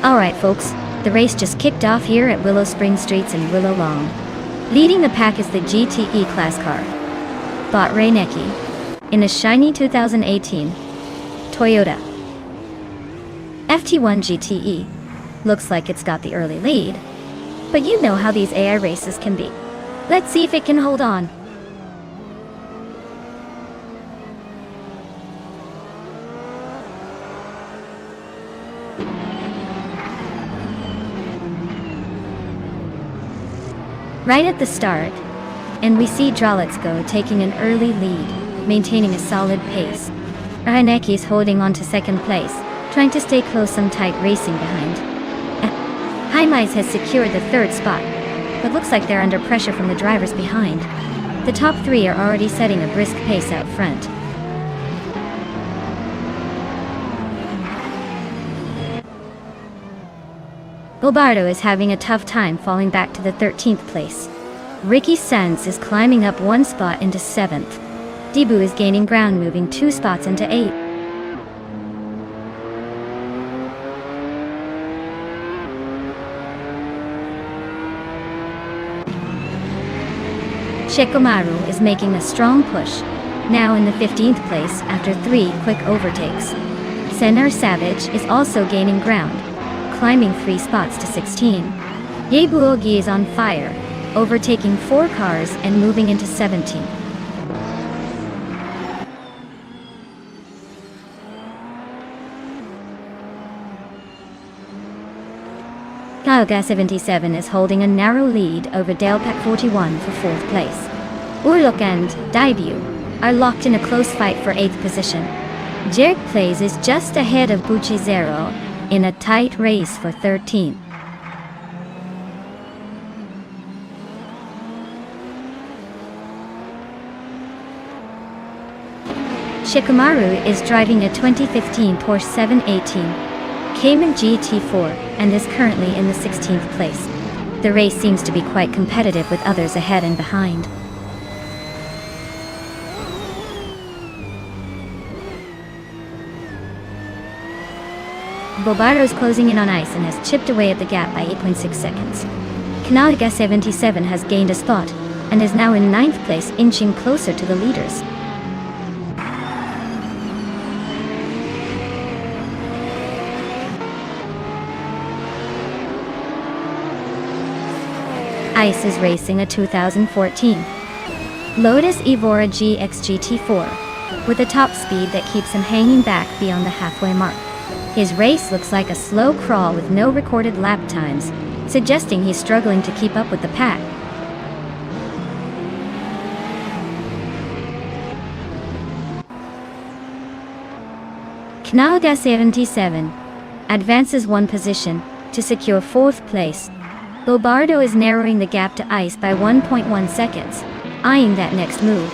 Alright folks, the race just kicked off here at Willow Spring Streets and Willow Long. Leading the pack is the GTE class car, bought Reinecke, in a shiny 2018 Toyota FT1 GTE. Looks like it's got the early lead, but you know how these AI races can be. Let's see if it can hold on. Right at the start, and we see Droletsko taking an early lead, maintaining a solid pace. Reinecke is holding on to second place, trying to stay close, some tight racing behind. Heimais has secured the third spot, but looks like they're under pressure from the drivers behind. The top three are already setting a brisk pace out front. Gilbardo is having a tough time falling back to the 13th place. Ricky Sanz is climbing up one spot into 7th. Debu is gaining ground, moving 2 spots into 8th. Shikamaru is making a strong push, now in the 15th place after 3 quick overtakes. Senar Savage is also gaining ground, climbing 3 spots to 16. Yebuogi is on fire, overtaking 4 cars and moving into 17th. Kaoga 77 is holding a narrow lead over Dalepack 41 for 4th place. Urlok and Debut are locked in a close fight for 8th position. Jerk Plays is just ahead of Bucci Zero in a tight race for 13th. Shikamaru is driving a 2015 Porsche 718 Cayman GT4 and is currently in the 16th place. The race seems to be quite competitive with others ahead and behind. Gilbardo is closing in on ice and has chipped away at the gap by 8.6 seconds. Kanalga 77 has gained a spot and is now in 9th place, inching closer to the leaders. Ice is racing a 2014 Lotus Evora GX GT4 with a top speed that keeps him hanging back beyond the halfway mark. His race looks like a slow crawl with no recorded lap times, suggesting he's struggling to keep up with the pack. Knalga 77 advances 1 position to secure 4th place. Gilbardo is narrowing the gap to ice by 1.1 seconds, eyeing that next move.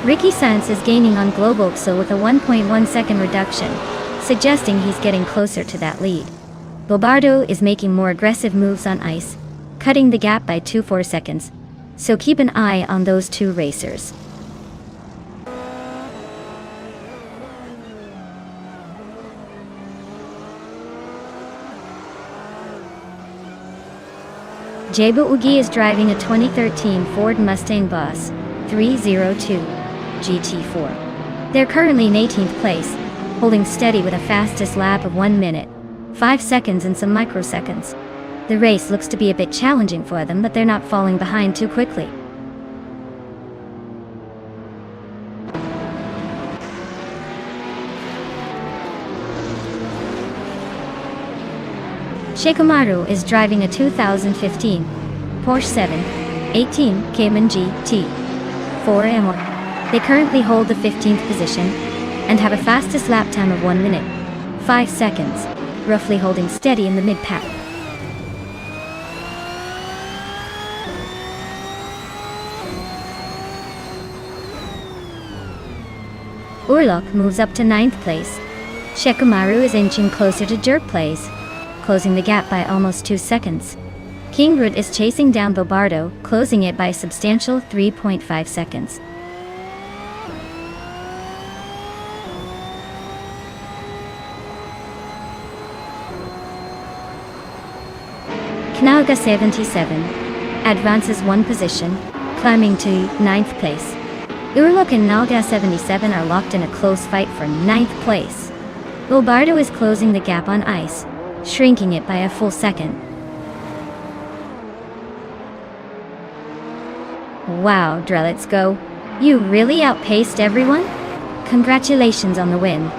Ricky Sanz is gaining on Globoxo with a 1.1 second reduction, suggesting he's getting closer to that lead. Gilbardo is making more aggressive moves on ice, cutting the gap by 2.4 seconds. So keep an eye on those 2 racers. Jebu Ugi is driving a 2013 Ford Mustang Boss 302 GT4. They're currently in 18th place, holding steady with a fastest lap of 1 minute, 5 seconds and some microseconds. The race looks to be a bit challenging for them, but they're not falling behind too quickly. Shikamaru is driving a 2015 Porsche 718 Cayman GT4. They currently hold the 15th position and have a fastest lap time of 1 minute, 5 seconds, roughly holding steady in the mid-pack. Urlok moves up to 9th place. Shikamaru is inching closer to Jerk Plays, closing the gap by almost 2 seconds. Kingrud is chasing down Bobardo, closing it by a substantial 3.5 seconds. Knauga 77 advances one position, climbing to 9th place. Urluk and Nalga 77 are locked in a close fight for 9th place. Bobardo is closing the gap on ice, shrinking it by a full second. Wow, Let's Go! You really outpaced everyone? Congratulations on the win.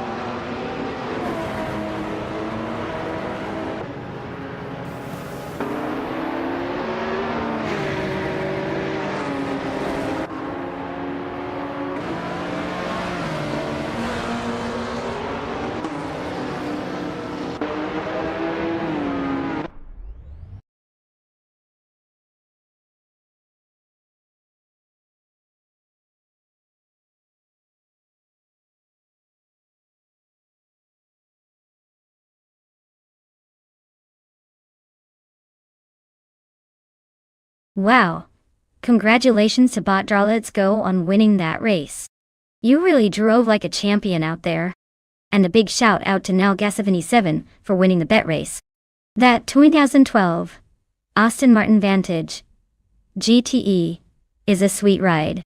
Wow! Congratulations to Let's Go on winning that race. You really drove like a champion out there. And a big shout out to Nalga77 for winning the bet race. That 2012 Aston Martin Vantage GTE is a sweet ride.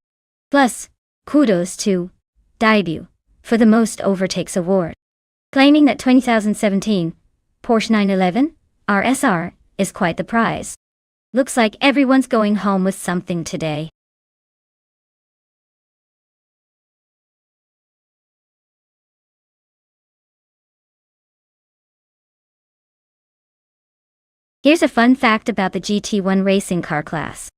Plus, kudos to Debut for the Most Overtakes award. Claiming that 2017 Porsche 911 RSR is quite the prize. Looks like everyone's going home with something today. Here's a fun fact about the GT1 racing car class.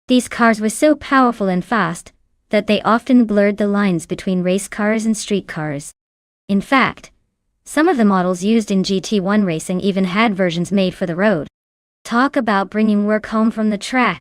These cars were so powerful and fast that they often blurred the lines between race cars and street cars. In fact, some of the models used in GT1 racing even had versions made for the road. Talk about bringing work home from the track.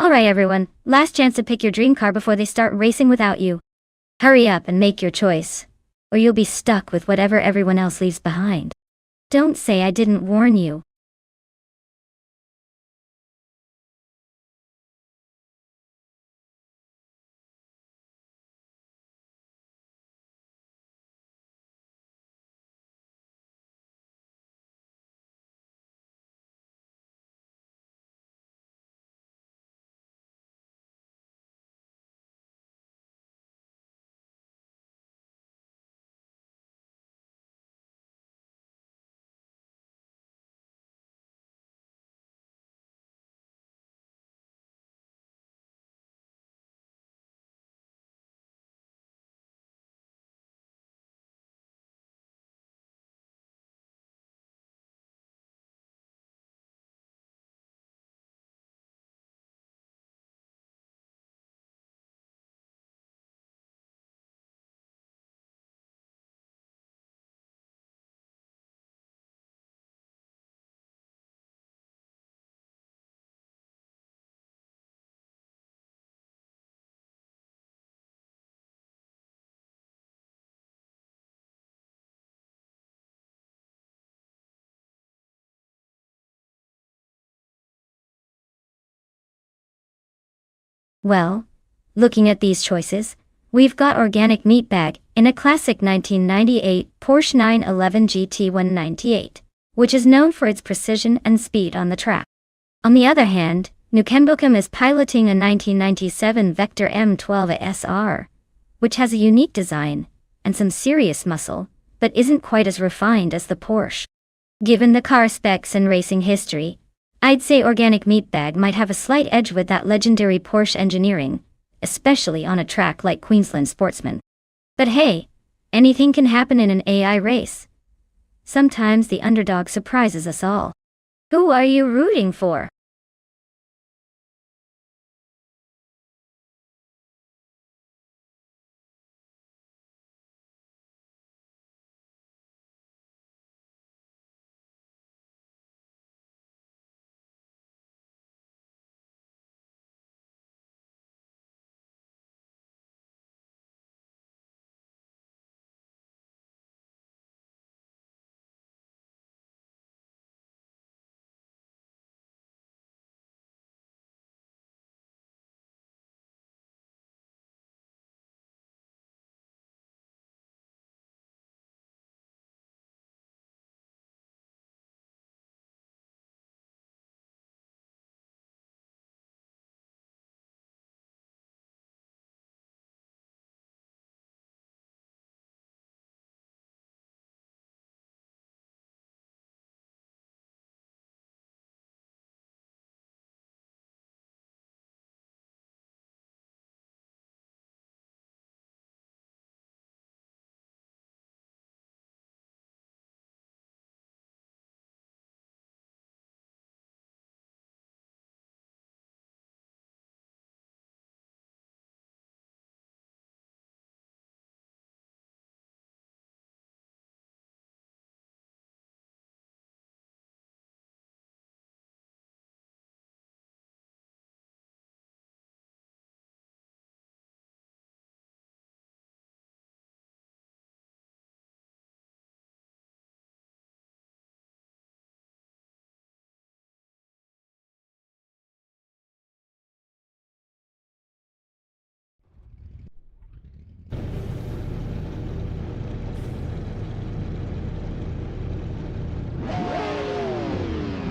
Alright everyone, last chance to pick your dream car before they start racing without you. Hurry up and make your choice, or you'll be stuck with whatever everyone else leaves behind. Don't say I didn't warn you. Well, looking at these choices, we've got organic meat bag in a classic 1998 Porsche 911 GT198, which is known for its precision and speed on the track. On the other hand, Nukembokum is piloting a 1997 Vector M12 SR, which has a unique design and some serious muscle, but isn't quite as refined as the Porsche. Given the car specs and racing history, I'd say Organic Meatbag might have a slight edge with that legendary Porsche engineering, especially on a track like Queensland Sportsman. But hey, anything can happen in an AI race. Sometimes the underdog surprises us all. Who are you rooting for?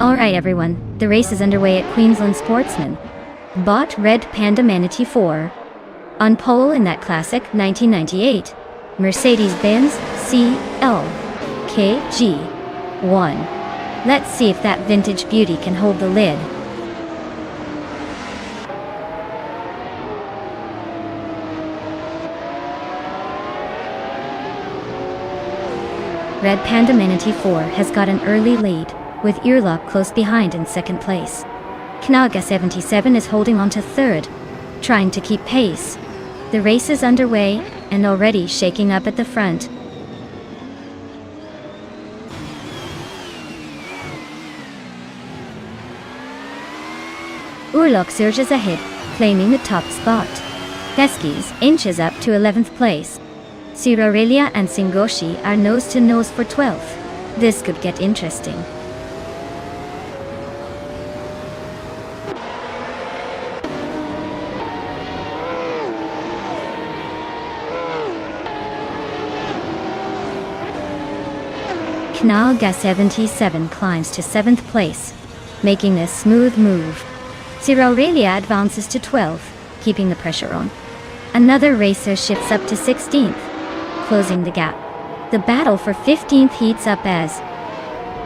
Alright everyone, the race is underway at Queensland Sportsman. Bought Red Panda Manatee 4. On pole in that classic 1998 Mercedes-Benz CLKG1. Let's see if that vintage beauty can hold the lid. Red Panda Manatee 4 has got an early lead, with Earlock close behind in second place. Knaga 77 is holding on to third, trying to keep pace. The race is underway, and already shaking up at the front. Urlock surges ahead, claiming the top spot. Teskis inches up to 11th place. Sirarelia and Singoshi are nose-to-nose for 12th. This could get interesting. Knaga 77 climbs to 7th place, making a smooth move. Sirarelia advances to 12th, keeping the pressure on. Another racer shifts up to 16th, closing the gap. The battle for 15th heats up as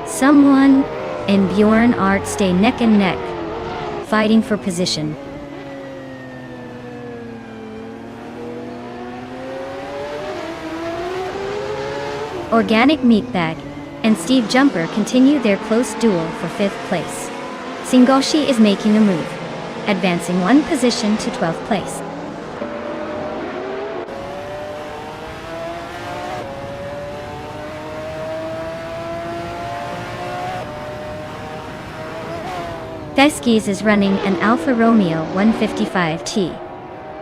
Someone and Bjorn Art stay neck and neck, fighting for position. Organic Meatbag and Steve Jumper continue their close duel for 5th place. Singoshi is making a move, advancing one position to 12th place. Teskis is running an Alfa Romeo 155T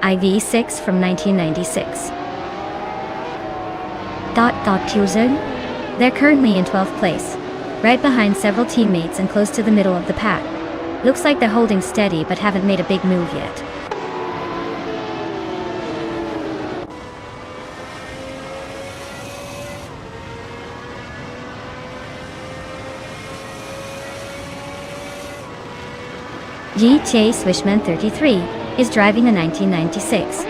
IV6 from 1996. They're currently in 12th place, right behind several teammates and close to the middle of the pack. Looks like they're holding steady but haven't made a big move yet. GTA Swishman 33 is driving a 1996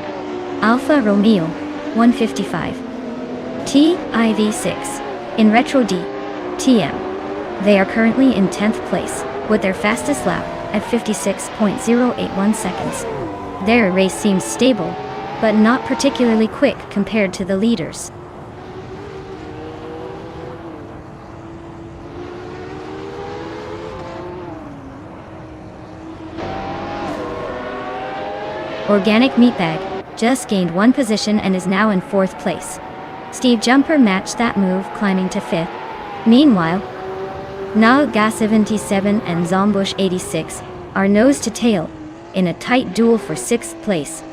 Alfa Romeo 155 T IV6 in Retro D TM. They are currently in 10th place, with their fastest lap at 56.081 seconds. Their race seems stable, but not particularly quick compared to the leaders. Organic Meatbag just gained 1 position and is now in 4th place. Steve Jumper matched that move, climbing to 5th. Meanwhile, Naga 77 and Zombush 86 are nose to tail in a tight duel for 6th place,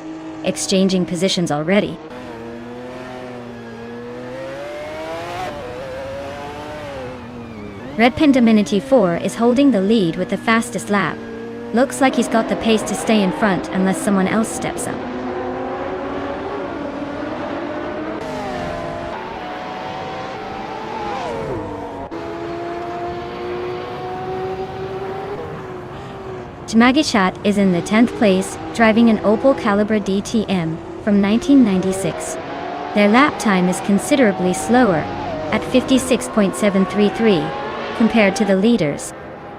exchanging positions already. Red Pendominity 4 is holding the lead with the fastest lap. Looks like he's got the pace to stay in front unless someone else steps up. Jmagishat is in the 10th place, driving an Opel Calibra DTM from 1996. Their lap time is considerably slower, at 56.733, compared to the leaders.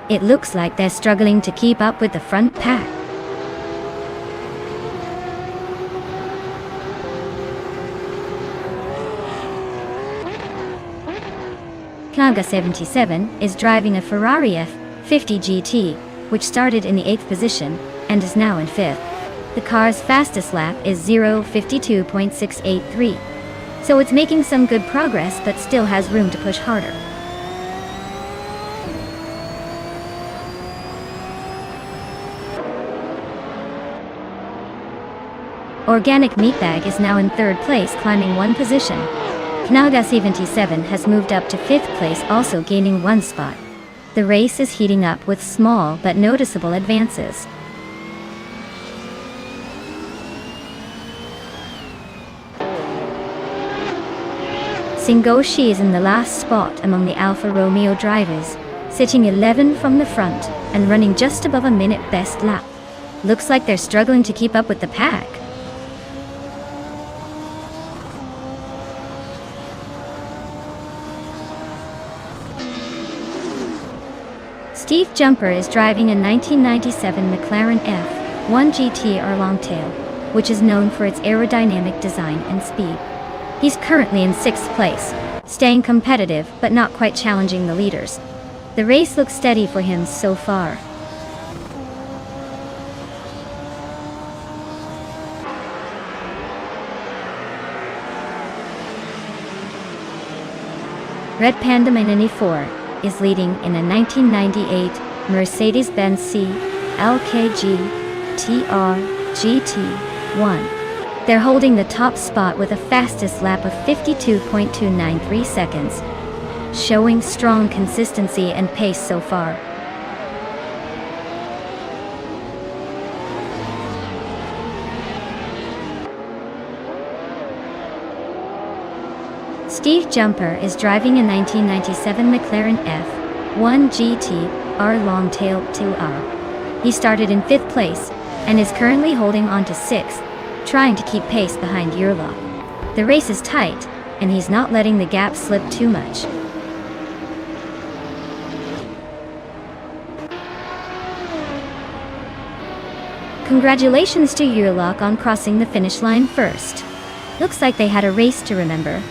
It looks like they're struggling to keep up with the front pack. Naga 77 is driving a Ferrari F50 GT, which started in the 8th position and is now in 5th. The car's fastest lap is 0:52.683, so it's making some good progress but still has room to push harder. Organic Meatbag is now in 3rd place, climbing 1 position. Naga 77 has moved up to 5th place, also gaining 1 spot. The race is heating up with small but noticeable advances. Singoshi is in the last spot among the Alfa Romeo drivers, sitting 11 from the front and running just above a minute best lap. Looks like they're struggling to keep up with the pack. Steve Jumper is driving a 1997 McLaren F1 GT or Longtail, which is known for its aerodynamic design and speed. He's currently in 6th place, staying competitive but not quite challenging the leaders. The race looks steady for him so far. Red Panda Mini 4 is leading in a 1998 Mercedes-Benz C-LKG TR GT1. They're holding the top spot with a fastest lap of 52.293 seconds, showing strong consistency and pace so far. Steve Jumper is driving a 1997 McLaren F1 GT R Longtail 2R. He started in 5th place and is currently holding on to 6th, trying to keep pace behind Urlock. The race is tight, and he's not letting the gap slip too much. Congratulations to Urlock on crossing the finish line first. Looks like they had a race to remember.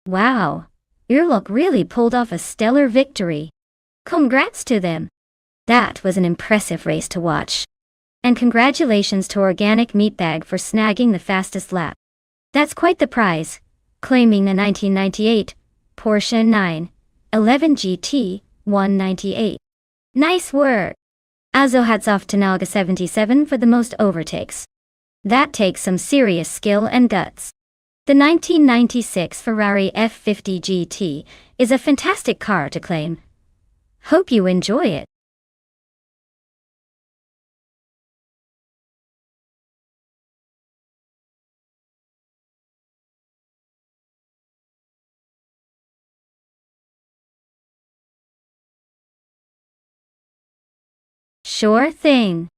Wow, Urlock really pulled off a stellar victory. Congrats to them. That was an impressive race to watch. And congratulations to Organic Meatbag for snagging the fastest lap. That's quite the prize, claiming the 1998 Porsche 911 GT 198. Nice work! Also hats off to Naga77 for the most overtakes. That takes some serious skill and guts. The 1996 Ferrari F50 GT is a fantastic car to claim. Hope you enjoy it. Sure thing.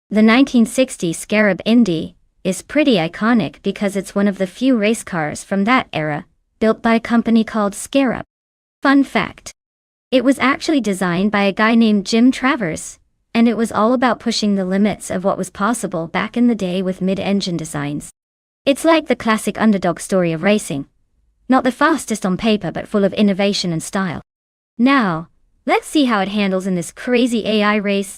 The 1960 Scarab Indy is pretty iconic because it's one of the few race cars from that era, built by a company called Scarab. Fun fact. It was actually designed by a guy named Jim Travers, and it was all about pushing the limits of what was possible back in the day with mid-engine designs. It's like the classic underdog story of racing. Not the fastest on paper but full of innovation and style. Now, let's see how it handles in this crazy AI race.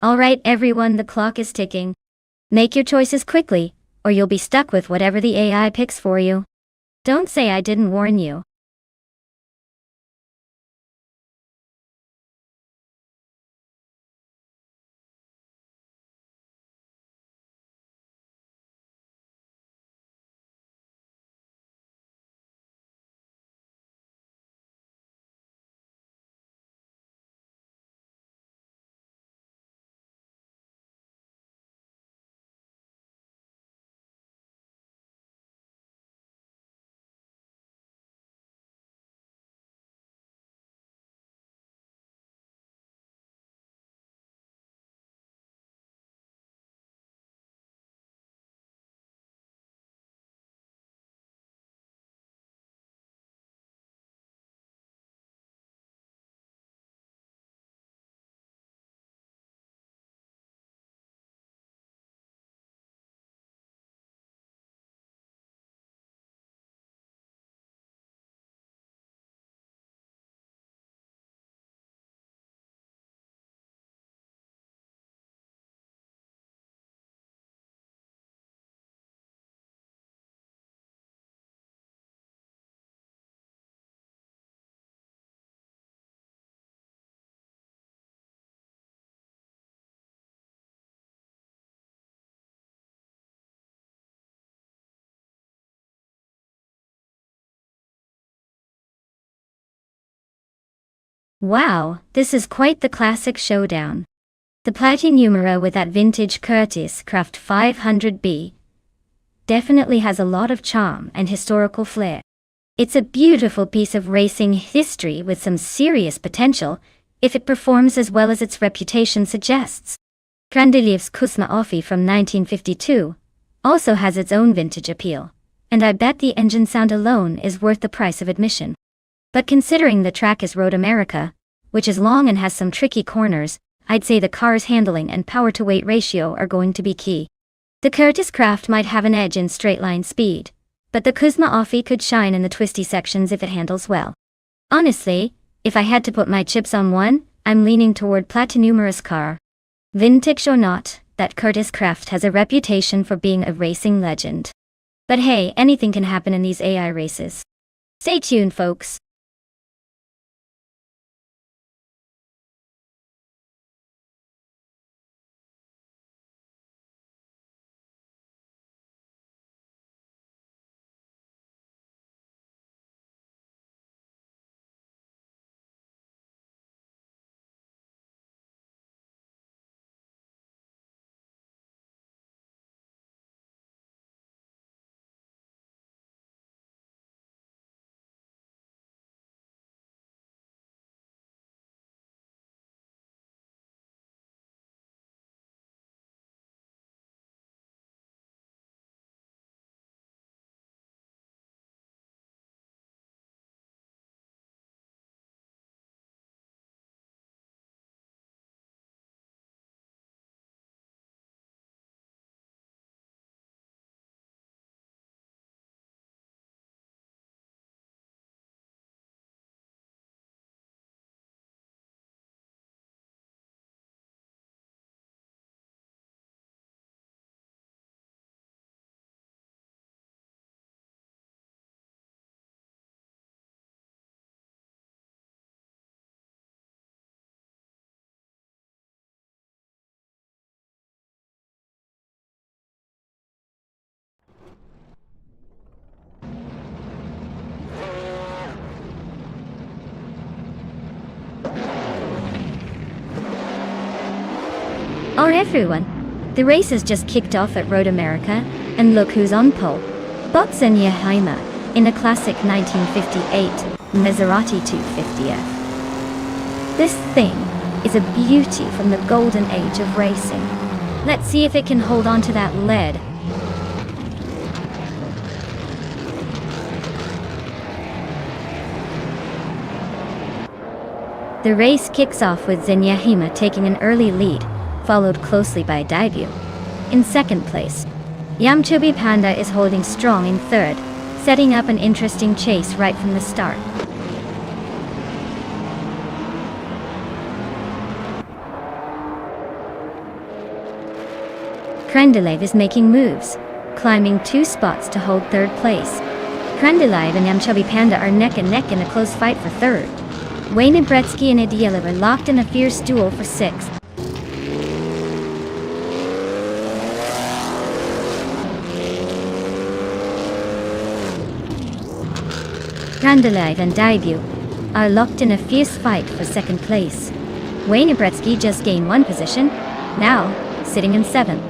Alright everyone, the clock is ticking. Make your choices quickly, or you'll be stuck with whatever the AI picks for you. Don't say I didn't warn you. Wow, this is quite the classic showdown. The Platinumera with that vintage Curtis Craft 500B definitely has a lot of charm and historical flair. It's a beautiful piece of racing history with some serious potential if it performs as well as its reputation suggests. Krandeliev's Kuzma Offi from 1952 also has its own vintage appeal, and I bet the engine sound alone is worth the price of admission. But considering the track is Road America, which is long and has some tricky corners, I'd say the car's handling and power-to-weight ratio are going to be key. The Curtis Craft might have an edge in straight-line speed, but the Kuzma Offi could shine in the twisty sections if it handles well. Honestly, if I had to put my chips on one, I'm leaning toward Platinumera's car. Vintage or not, that Curtis Craft has a reputation for being a racing legend. But hey, anything can happen in these AI races. Stay tuned, folks. Or everyone. The race has just kicked off at Road America, and look who's on pole. Xenia Hima, in a classic 1958 Maserati 250F. This thing is a beauty from the golden age of racing. Let's see if it can hold on to that lead. The race kicks off with Xenia Hima taking an early lead, followed closely by Debut. In second place, Yamchobi Panda is holding strong in third, setting up an interesting chase right from the start. Krendelev is making moves, climbing 2 spots to hold third place. Krendelev and Yamchobi Panda are neck and neck in a close fight for third. Wayne Bretsky and Idielov are locked in a fierce duel for sixth. Krendelev and Debut are locked in a fierce fight for second place. Wayne Bretsky just gained 1 position, now sitting in 7th.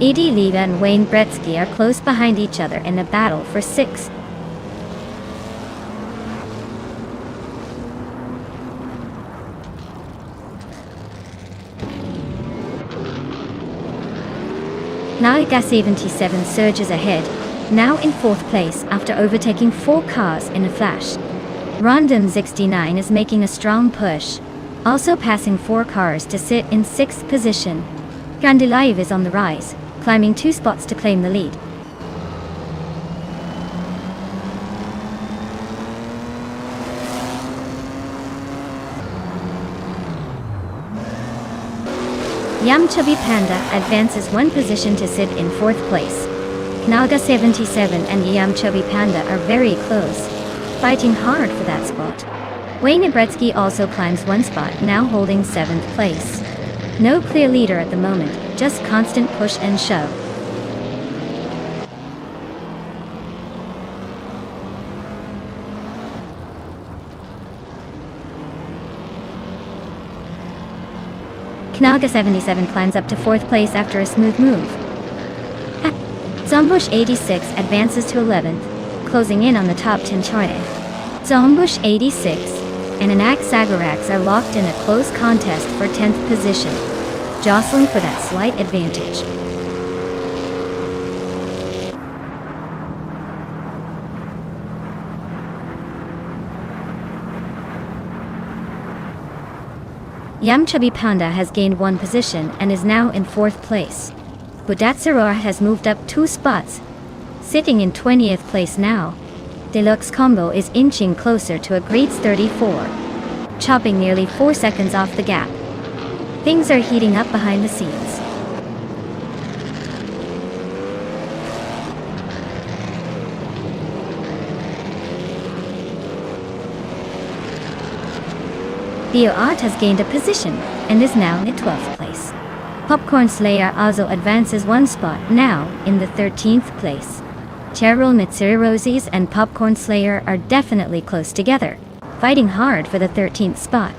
Edi Leva and Wayne Bretsky are close behind each other in a battle for 6th. Naga 77 surges ahead, now in 4th place after overtaking 4 cars in a flash. Random 69 is making a strong push, also passing 4 cars to sit in 6th position. Krendelev is on the rise, climbing 2 spots to claim the lead. Yamchobi Panda advances 1 position to sit in 4th place. Naga 77 and Yamchobi Panda are very close, fighting hard for that spot. Wayne Bretsky also climbs 1 spot, now holding 7th place. No clear leader at the moment, just constant push and shove. Naga 77 climbs up to 4th place after a smooth move. Zombush 86 advances to 11th, closing in on the top 10 chart. Zombush 86 and Anak Sagarax are locked in a close contest for 10th position, jostling for that slight advantage. Yamchobi Panda has gained 1 position and is now in 4th place. Budatsarora has moved up 2 spots, sitting in 20th place now. Deluxe Combo is inching closer to a great 34, chopping nearly 4 seconds off the gap. Things are heating up behind the scenes. Theo Art has gained a position and is now in 12th place. Popcorn Slayer also advances 1 spot, now in the 13th place. Cheryl Mitsuroses and Popcorn Slayer are definitely close together, fighting hard for the 13th spot.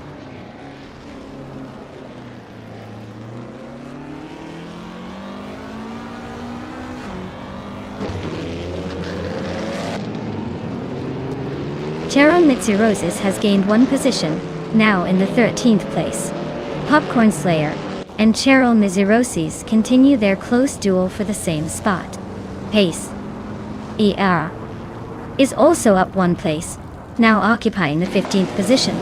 Cheryl Mitsuroses has gained 1 position, now in the 13th place. Popcorn Slayer and Cheryl Mitsuroses continue their close duel for the same spot. Pace ER is also up 1 place, now occupying the 15th position.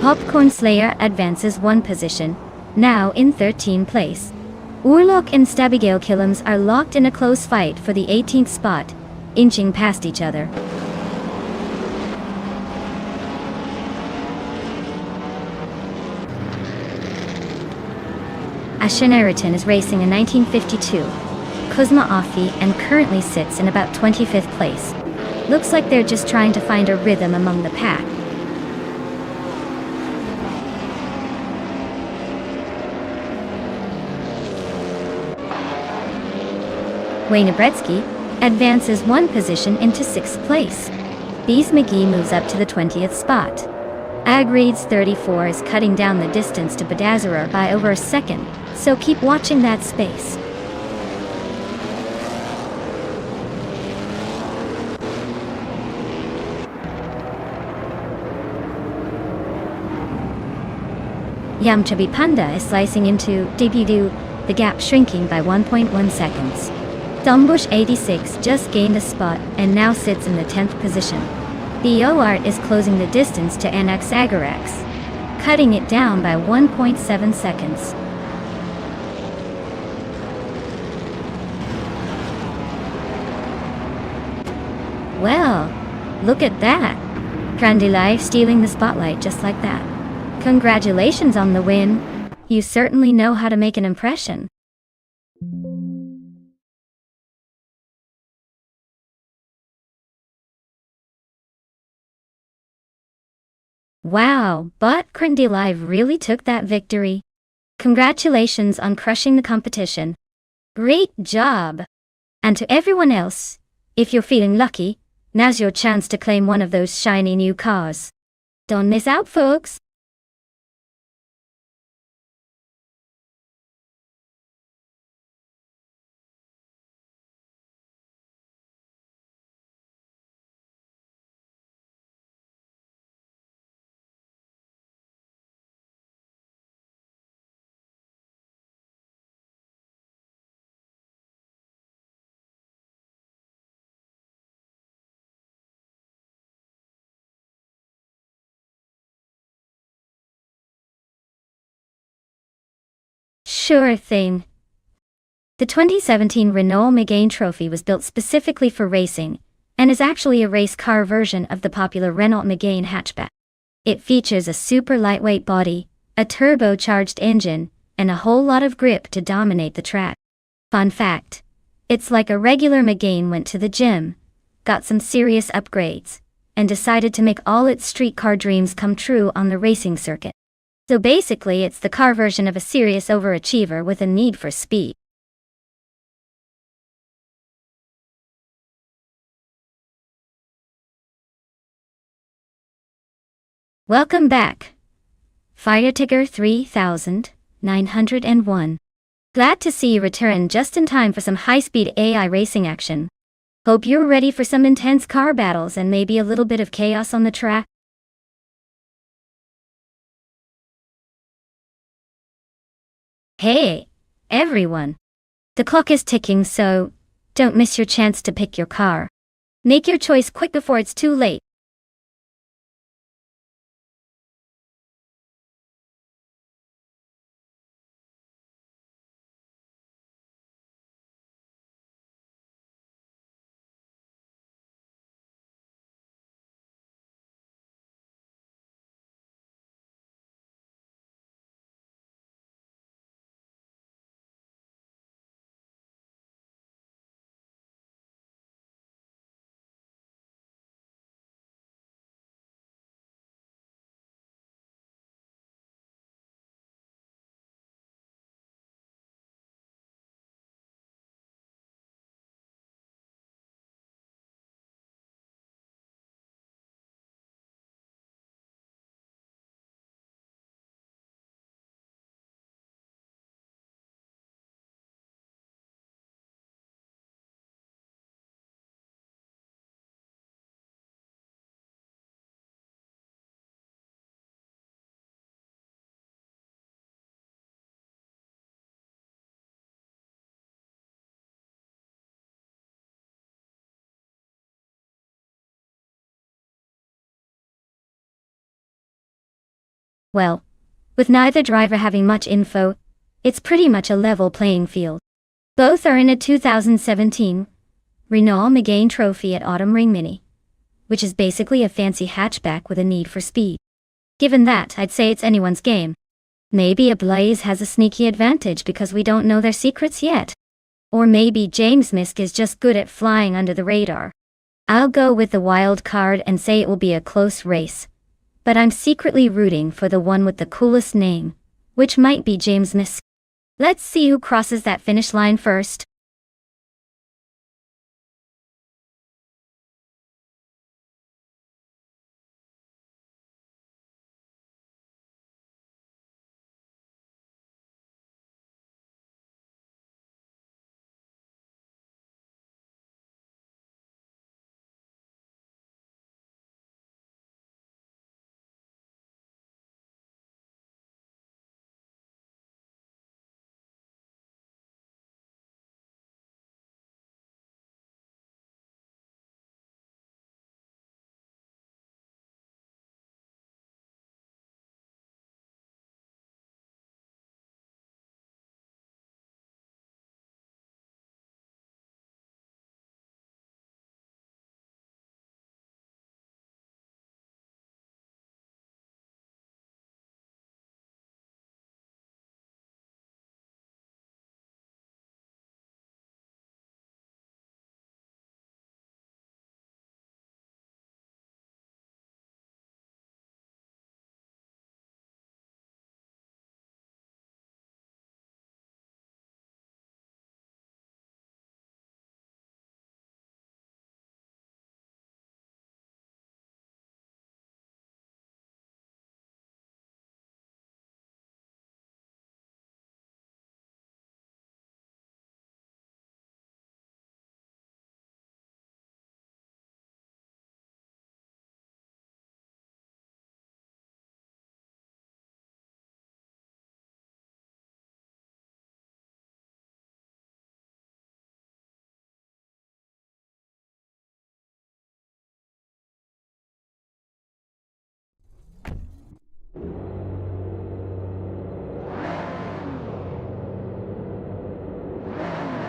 Popcorn Slayer advances 1 position, now in 13th place. Urlok and Stabigail Killams are locked in a close fight for the 18th spot, inching past each other. Asheneriton is racing in 1952, Kuzma Afi, and currently sits in about 25th place. Looks like they're just trying to find a rhythm among the pack. Wayne Bretsky advances 1 position into 6th place. Bees McGee moves up to the 20th spot. Agreed's 34 is cutting down the distance to Badazzarer by over a second, so keep watching that space. Yamchabi Panda is slicing into Dibidu, the gap shrinking by 1.1 seconds. Dumbush 86 just gained a spot and now sits in the 10th position. BOArt is closing the distance to NX Agarax, cutting it down by 1.7 seconds. Well, look at that! Krandilai stealing the spotlight just like that. Congratulations on the win. You certainly know how to make an impression. Wow, but Krandilai really took that victory. Congratulations on crushing the competition. Great job! And to everyone else, if you're feeling lucky, now's your chance to claim one of those shiny new cars. Don't miss out, folks! Sure thing. The 2017 Renault Megane Trophy was built specifically for racing, and is actually a race car version of the popular Renault Megane hatchback. It features a super lightweight body, a turbocharged engine, and a whole lot of grip to dominate the track. Fun fact, it's like a regular Megane went to the gym, got some serious upgrades, and decided to make all its street car dreams come true on the racing circuit. So basically it's the car version of a serious overachiever with a need for speed. Welcome back, Fire Tiger 3901. Glad to see you return just in time for some high-speed AI racing action. Hope you're ready for some intense car battles and maybe a little bit of chaos on the track. Hey, everyone. The clock is ticking, so don't miss your chance to pick your car. Make your choice quick before it's too late. Well, with neither driver having much info, it's pretty much a level playing field. Both are in a 2017 Renault Megane Trophy at Autumn Ring Mini, which is basically a fancy hatchback with a need for speed. Given that, I'd say it's anyone's game. Maybe Ablaze has a sneaky advantage because we don't know their secrets yet. Or maybe James Misk is just good at flying under the radar. I'll go with the wild card and say it will be a close race. But I'm secretly rooting for the one with the coolest name, which might be James Misk. Let's see who crosses that finish line first.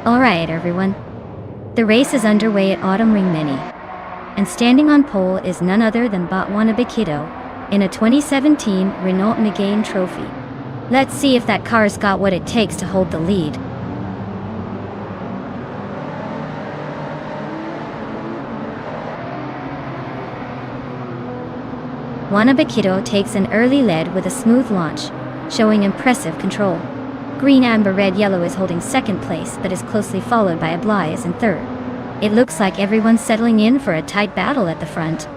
Alright everyone. The race is underway at Autumn Ring Mini. And standing on pole is none other than Wannabe Kiddo in a 2017 Renault Megane Trophy. Let's see if that car's got what it takes to hold the lead. Wannabe Kiddo takes an early lead with a smooth launch, showing impressive control. Green, Amber, Red, Yellow is holding second place but is closely followed by Ablaze in third. It looks like everyone's settling in for a tight battle at the front.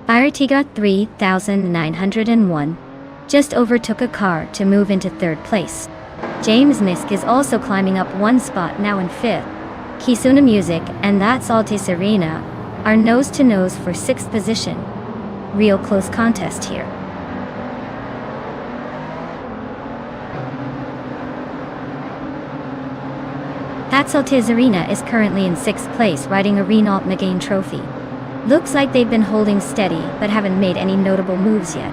Artiga 3901 just overtook a car to move into third place. James Misk is also climbing up one spot, now in fifth. Kisuna Music and That's Altis Arena are nose-to-nose for sixth position. Real close contest here. That's Altis Arena is currently in sixth place riding a Renault Megane Trophy. Looks like they've been holding steady but haven't made any notable moves yet.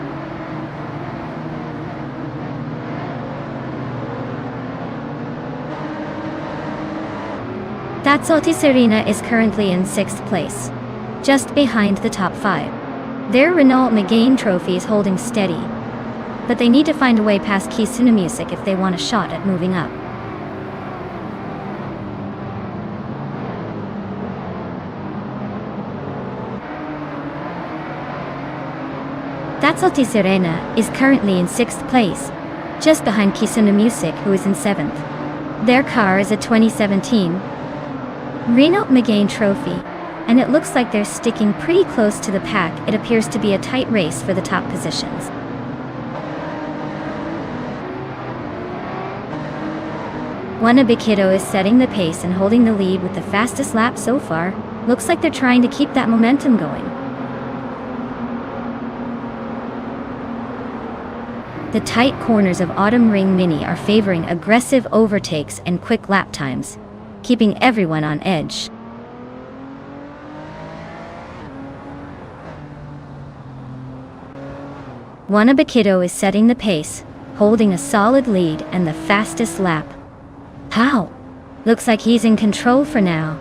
That's Altis Arena is currently in sixth place, just behind the top five. Their Renault Megane Trophy is holding steady, but they need to find a way past Kisuna Music if they want a shot at moving up. That's Altis Arena is currently in sixth place, just behind Kisuna Music, who is in seventh. Their car is a 2017 Renault Megane Trophy, and it looks like they're sticking pretty close to the pack. It appears to be a tight race for the top positions. Wannabe Kiddo is setting the pace and holding the lead with the fastest lap so far. Looks like they're trying to keep that momentum going. The tight corners of Autumn Ring Mini are favoring aggressive overtakes and quick lap times, keeping everyone on edge. Wannabe Kiddo is setting the pace, holding a solid lead and the fastest lap. How? Looks like he's in control for now.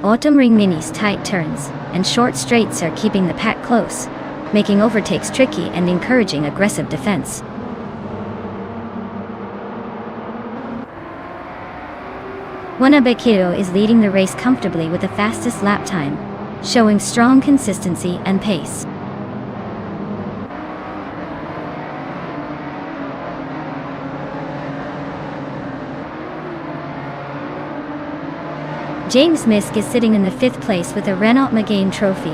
Autumn Ring Mini's tight turns and short straights are keeping the pack close, making overtakes tricky and encouraging aggressive defense. Wannabe Kiddo is leading the race comfortably with the fastest lap time, showing strong consistency and pace. James Misk is sitting in the fifth place with a Renault Megane Trophy.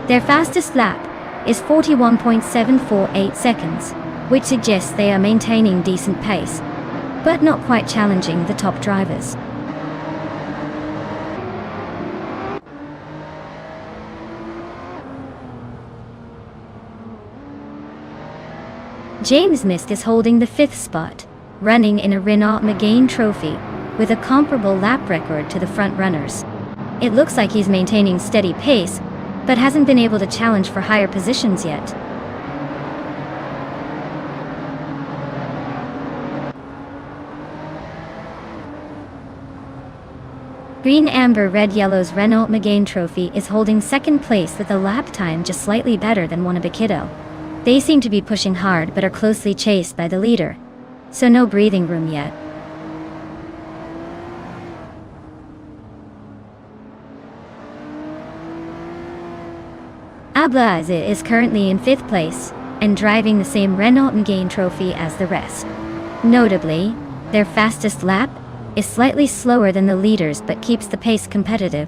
Their fastest lap is 41.748 seconds, which suggests they are maintaining decent pace, but not quite challenging the top drivers. James Misk is holding the fifth spot, running in a Renault Megane Trophy, with a comparable lap record to the front runners. It looks like he's maintaining steady pace, but hasn't been able to challenge for higher positions yet. Green, Amber, Red, Yellow's Renault Megane Trophy is holding second place with a lap time just slightly better than Wannabe Kiddo. They seem to be pushing hard but are closely chased by the leader, so no breathing room yet. Ablaze is currently in fifth place and driving the same Renault Megane Trophy as the rest. Notably, their fastest lap is slightly slower than the leaders but keeps the pace competitive.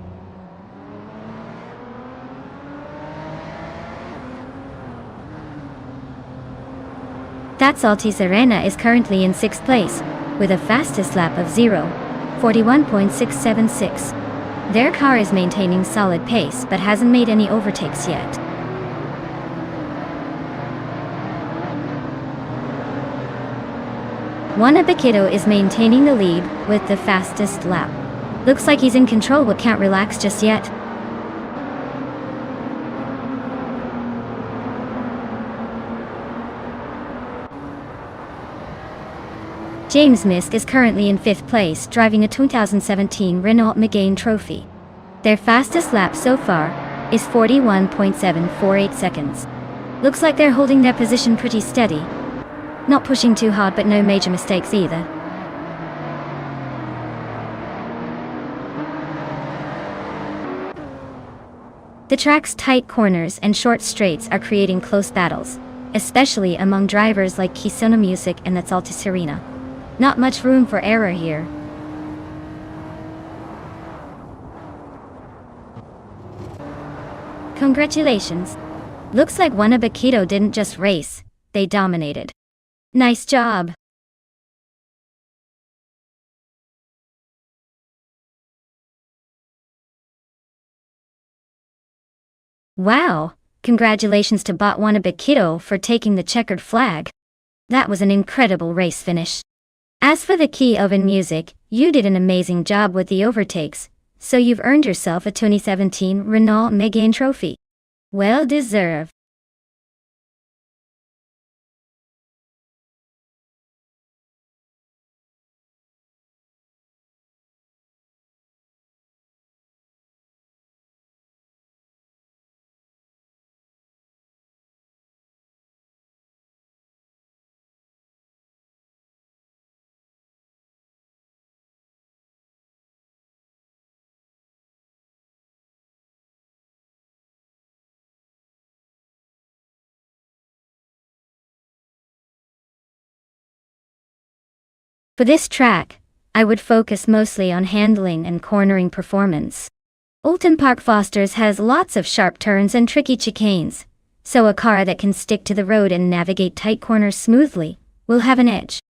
That's Altis Arena is currently in sixth place, with a fastest lap of 41.676. Their car is maintaining solid pace but hasn't made any overtakes yet. Wannabe Kiddo is maintaining the lead with the fastest lap. Looks like he's in control but can't relax just yet. James Misk is currently in 5th place, driving a 2017 Renault Megane Trophy. Their fastest lap so far is 41.748 seconds. Looks like they're holding their position pretty steady. Not pushing too hard, but no major mistakes either. The track's tight corners and short straights are creating close battles, especially among drivers like Kisono Music and that's Alta Serena. Not much room for error here. Congratulations. Looks like Wanabakito didn't just race, they dominated. Nice job. Wow, congratulations to Bot Wanabakito for taking the checkered flag. That was an incredible race finish. As for the Key Oven Music, you did an amazing job with the overtakes, so you've earned yourself a 2017 Renault Megane Trophy. Well deserved. For this track, I would focus mostly on handling and cornering performance. Oulton Park Fosters has lots of sharp turns and tricky chicanes, so a car that can stick to the road and navigate tight corners smoothly will have an edge.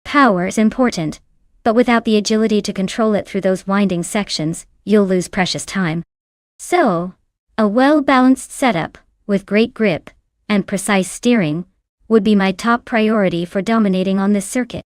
Power is important, but without the agility to control it through those winding sections, you'll lose precious time. So, a well-balanced setup, with great grip and precise steering, would be my top priority for dominating on this circuit.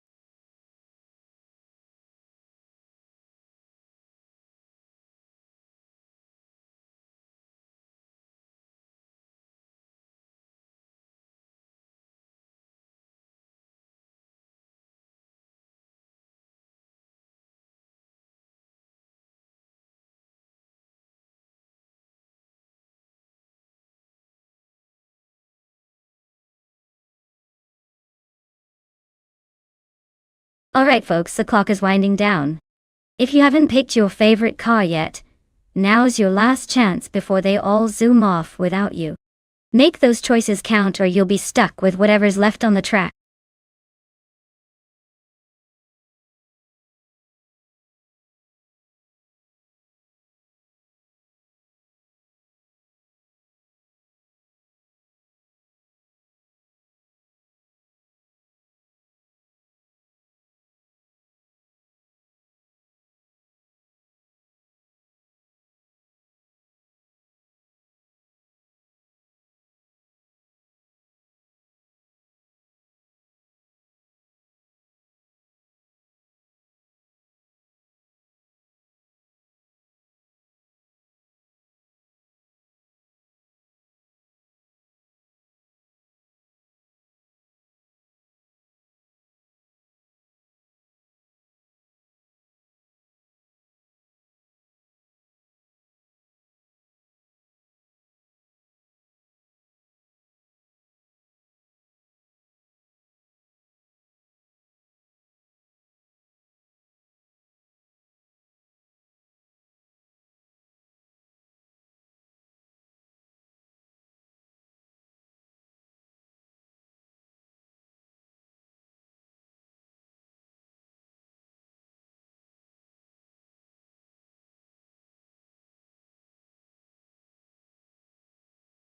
Alright folks, the clock is winding down. If you haven't picked your favorite car yet, now's your last chance before they all zoom off without you. Make those choices count or you'll be stuck with whatever's left on the track.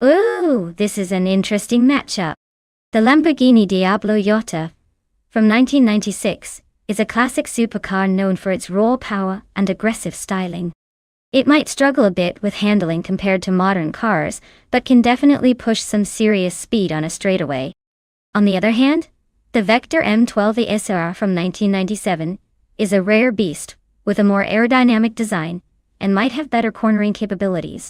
Ooh, this is an interesting matchup. The Lamborghini Diablo Iota, from 1996, is a classic supercar known for its raw power and aggressive styling. It might struggle a bit with handling compared to modern cars, but can definitely push some serious speed on a straightaway. On the other hand, the Vector M12 SR from 1997 is a rare beast, with a more aerodynamic design, and might have better cornering capabilities.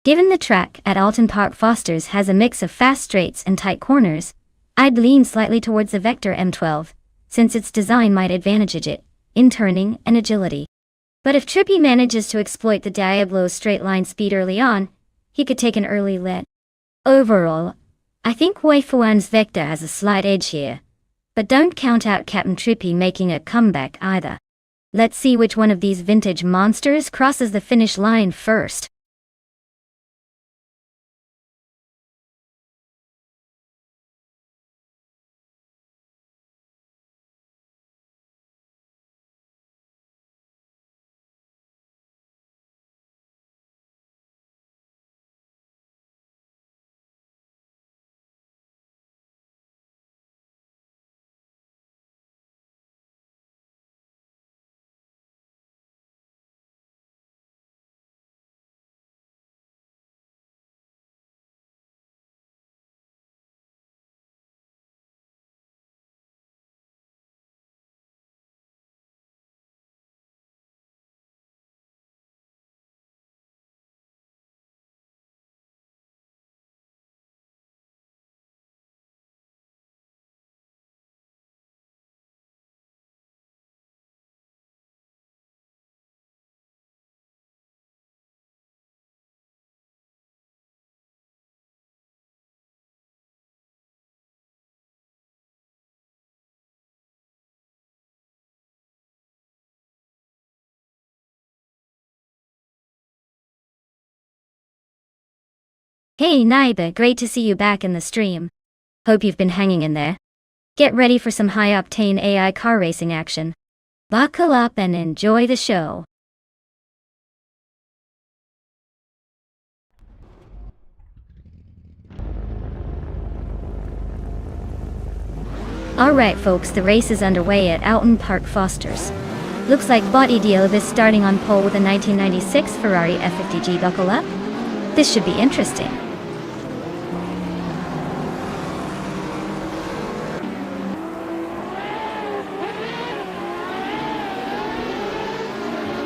Given the track at Alton Park Foster's has a mix of fast straights and tight corners, I'd lean slightly towards the Vector M12, since its design might advantage it in turning and agility. But if Trippi manages to exploit the Diablo's straight line speed early on, he could take an early lead. Overall, I think Wei Fuan's Vector has a slight edge here, but don't count out Captain Trippi making a comeback either. Let's see which one of these vintage monsters crosses the finish line first. Hey neighbor, great to see you back in the stream. Hope you've been hanging in there. Get ready for some high-octane AI car racing action. Buckle up and enjoy the show. Alright folks, the race is underway at Alton Park Foster's. Looks like Body Deal is starting on pole with a 1996 Ferrari F50G. Buckle up. This should be interesting.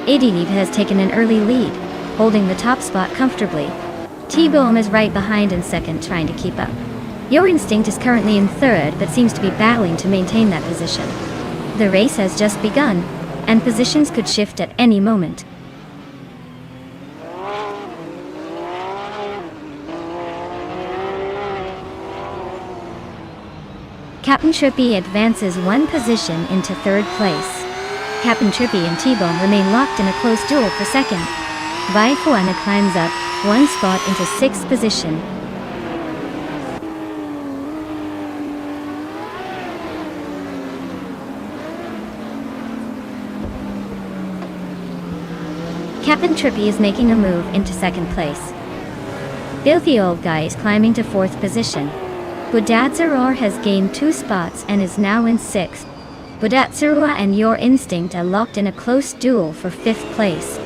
Adiliv has taken an early lead, holding the top spot comfortably. T-Bone is right behind in second, trying to keep up. Your Instinct is currently in third, but seems to be battling to maintain that position. The race has just begun, and positions could shift at any moment. Captain Trippi advances one position into third place. Captain Trippi and T-Bone remain locked in a close duel for second. Wei Fuan climbs up one spot into sixth position. Captain Trippi is making a move into second place. Filthy Old Guy is climbing to fourth position. Budatzaror has gained 2 spots and is now in sixth. Budatzaror and Your Instinct are locked in a close duel for fifth place.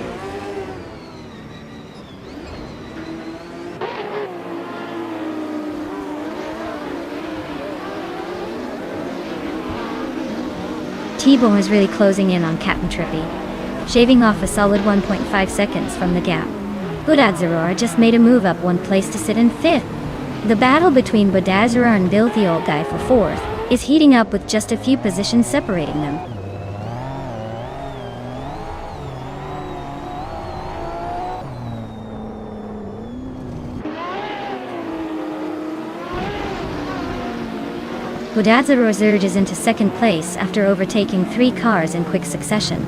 T-Bone is really closing in on Captain Trippi, shaving off a solid 1.5 seconds from the gap. Budatzaror just made a move up one place to sit in fifth. The battle between Budatzaror and Filthy Old Guy for fourth is heating up with just a few positions separating them. Budatzaror surges into second place after overtaking 3 cars in quick succession.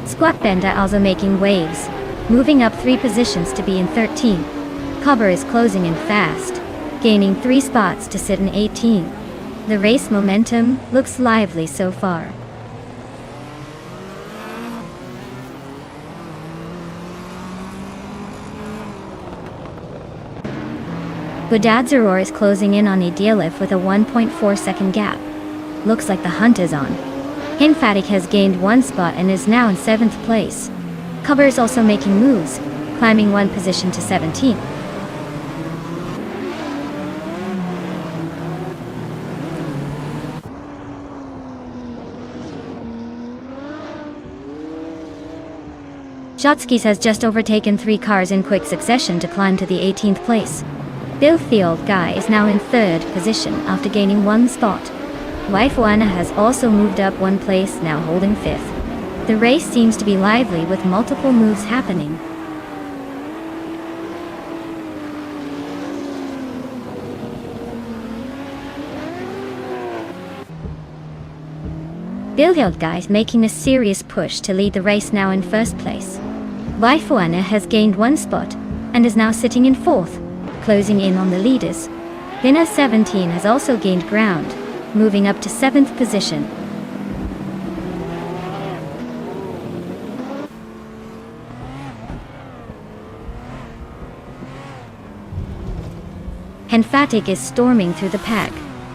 Squat Benda also making waves, moving up 3 positions to be in 13th. Cover is closing in fast, gaining 3 spots to sit in 18th. The race momentum looks lively so far. Budatzaror is closing in on Idealif with a 1.4 second gap. Looks like the hunt is on. Hinfatic has gained 1 spot and is now in 7th place. Cover is also making moves, climbing 1 position to 17th. Shotskis has just overtaken 3 cars in quick succession to climb to the 18th place. Bill the Old Guy is now in 3rd position after gaining 1 spot. Waifuana has also moved up 1 place, now holding 5th. The race seems to be lively with multiple moves happening. Bill the Old Guy is making a serious push to lead the race, now in 1st place. Waifuana has gained 1 spot and is now sitting in 4th, closing in on the leaders. Vin 17 has also gained ground, moving up to 7th position. Henfatic is storming through the pack,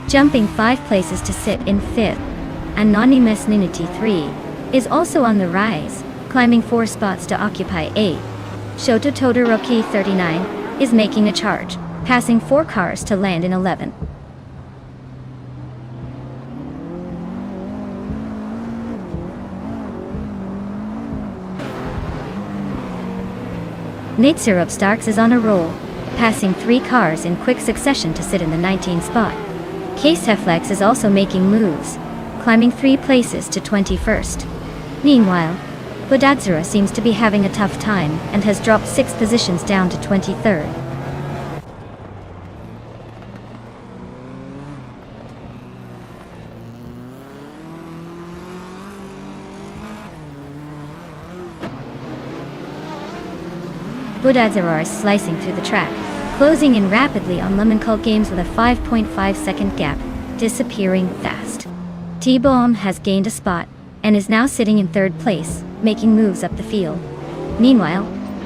jumping 5 places to sit in 5th. Anonymous Ninity 3 is also on the rise, climbing 4 spots to occupy 8. Shoto Todoroki 39 is making a charge, passing 4 cars to land in 11th. Natesyrup Starks is on a roll, passing 3 cars in quick succession to sit in the 19th spot. Case Heflex is also making moves, climbing 3 places to 21st. Meanwhile, Bodadzura seems to be having a tough time and has dropped 6 positions down to 23rd. Bodadzura is slicing through the track, closing in rapidly on Lemon Cult Games with a 5.5 second gap, disappearing fast. T-Bomb has gained a spot and is now sitting in 3rd place, making moves up the field. Meanwhile,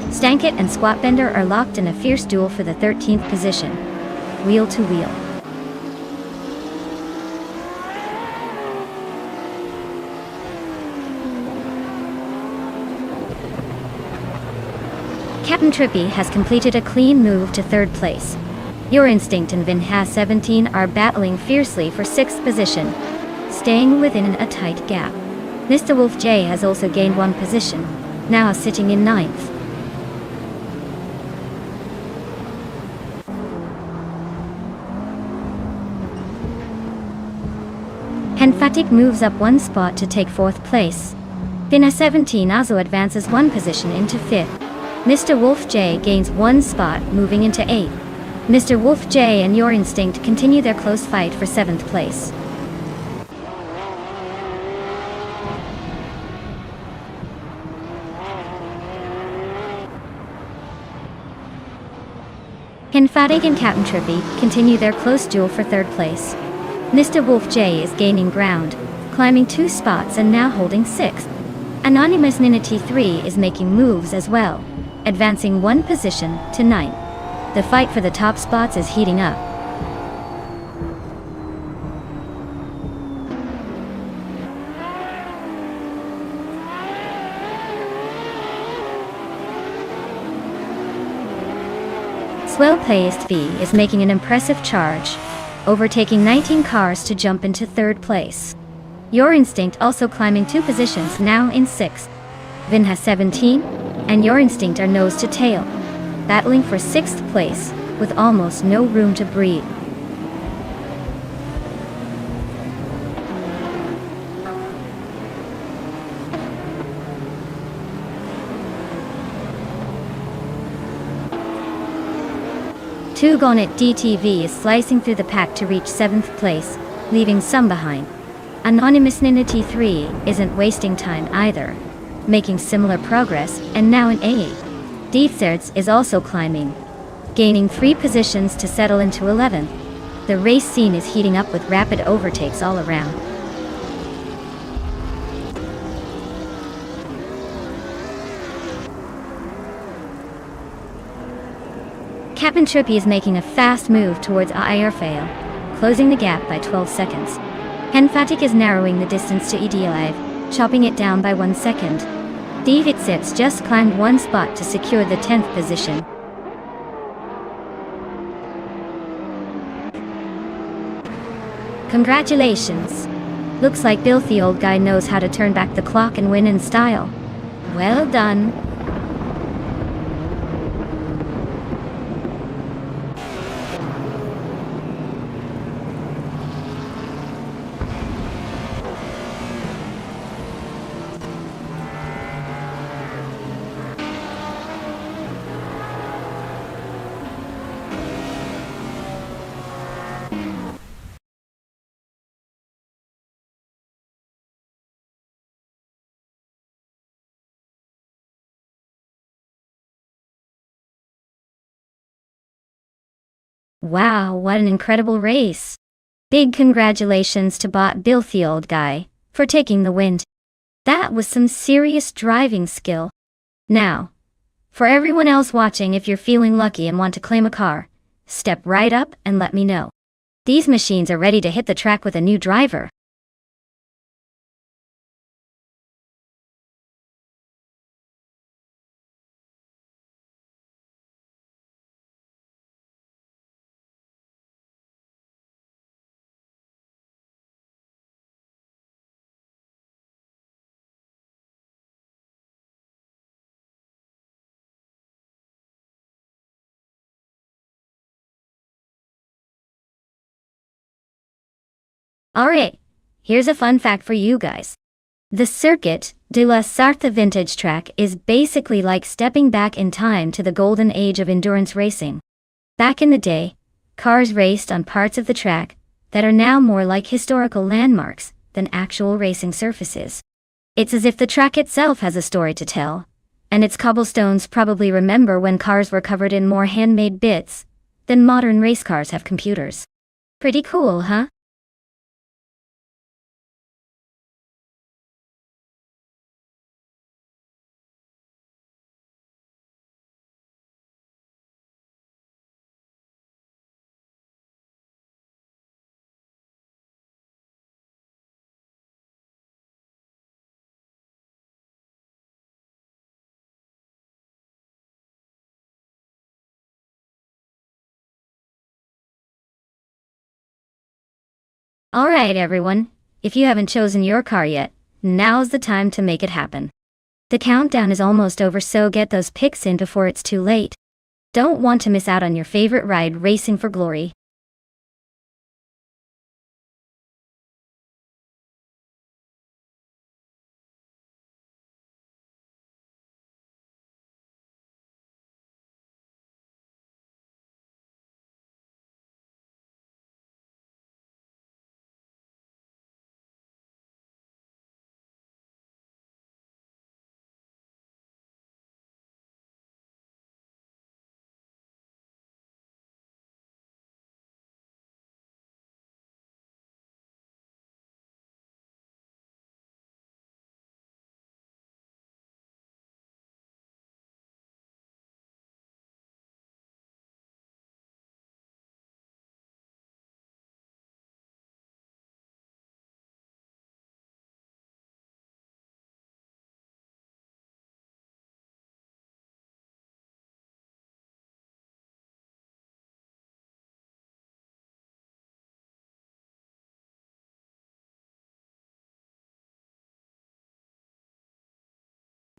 Stankit and Squatbender are locked in a fierce duel for the 13th position, wheel to wheel. Captain Trippy has completed a clean move to 3rd place. Your Instinct and Vin 17 are battling fiercely for 6th position, staying within a tight gap. Mr. Wolf J has also gained 1 position, now sitting in 9th. Henfatic moves up 1 spot to take 4th place. Vina 17 also advances 1 position into 5th. Mr. Wolf J gains 1 spot, moving into 8th. Mr. Wolf J and Your Instinct continue their close fight for 7th place. Henfatic and Captain Trippy continue their close duel for 3rd place. Mr. Wolf J is gaining ground, climbing 2 spots and now holding 6th. Anonymous Ninity 3 is making moves as well, advancing 1 position to 9th. The fight for the top spots is heating up. Swell-paced V is making an impressive charge, overtaking 19 cars to jump into 3rd place. Your Instinct also climbing 2 positions, now in 6th. Vin has 17, and Your Instinct are nose to tail, battling for 6th place, with almost no room to breathe. Two Gonnet DTV is slicing through the pack to reach 7th place, leaving some behind. Anonymous Ninity 3 isn't wasting time either, making similar progress and now in 8th. Deepserts is also climbing, gaining 3 positions to settle into 11th. The race scene is heating up with rapid overtakes all around. Captain Trippy is making a fast move towards Airfail, closing the gap by 12 seconds. Henfatic is narrowing the distance to Edialive, chopping it down by 1 second. Divitsits just climbed 1 spot to secure the 10th position. Congratulations! Looks like Bill the Old Guy knows how to turn back the clock and win in style. Well done! Wow, what an incredible race. Big congratulations to Bot Bill the old guy for taking the win. That was some serious driving skill. Now, for everyone else watching, if you're feeling lucky and want to claim a car, step right up and let me know. These machines are ready to hit the track with a new driver. Alright, here's a fun fact for you guys. The Circuit de la Sarthe vintage track is basically like stepping back in time to the golden age of endurance racing. Back in the day, cars raced on parts of the track that are now more like historical landmarks than actual racing surfaces. It's as if the track itself has a story to tell, and its cobblestones probably remember when cars were covered in more handmade bits than modern race cars have computers. Pretty cool, huh? Alright everyone, if you haven't chosen your car yet, now's the time to make it happen. The countdown is almost over, so get those picks in before it's too late. Don't want to miss out on your favorite ride racing for glory.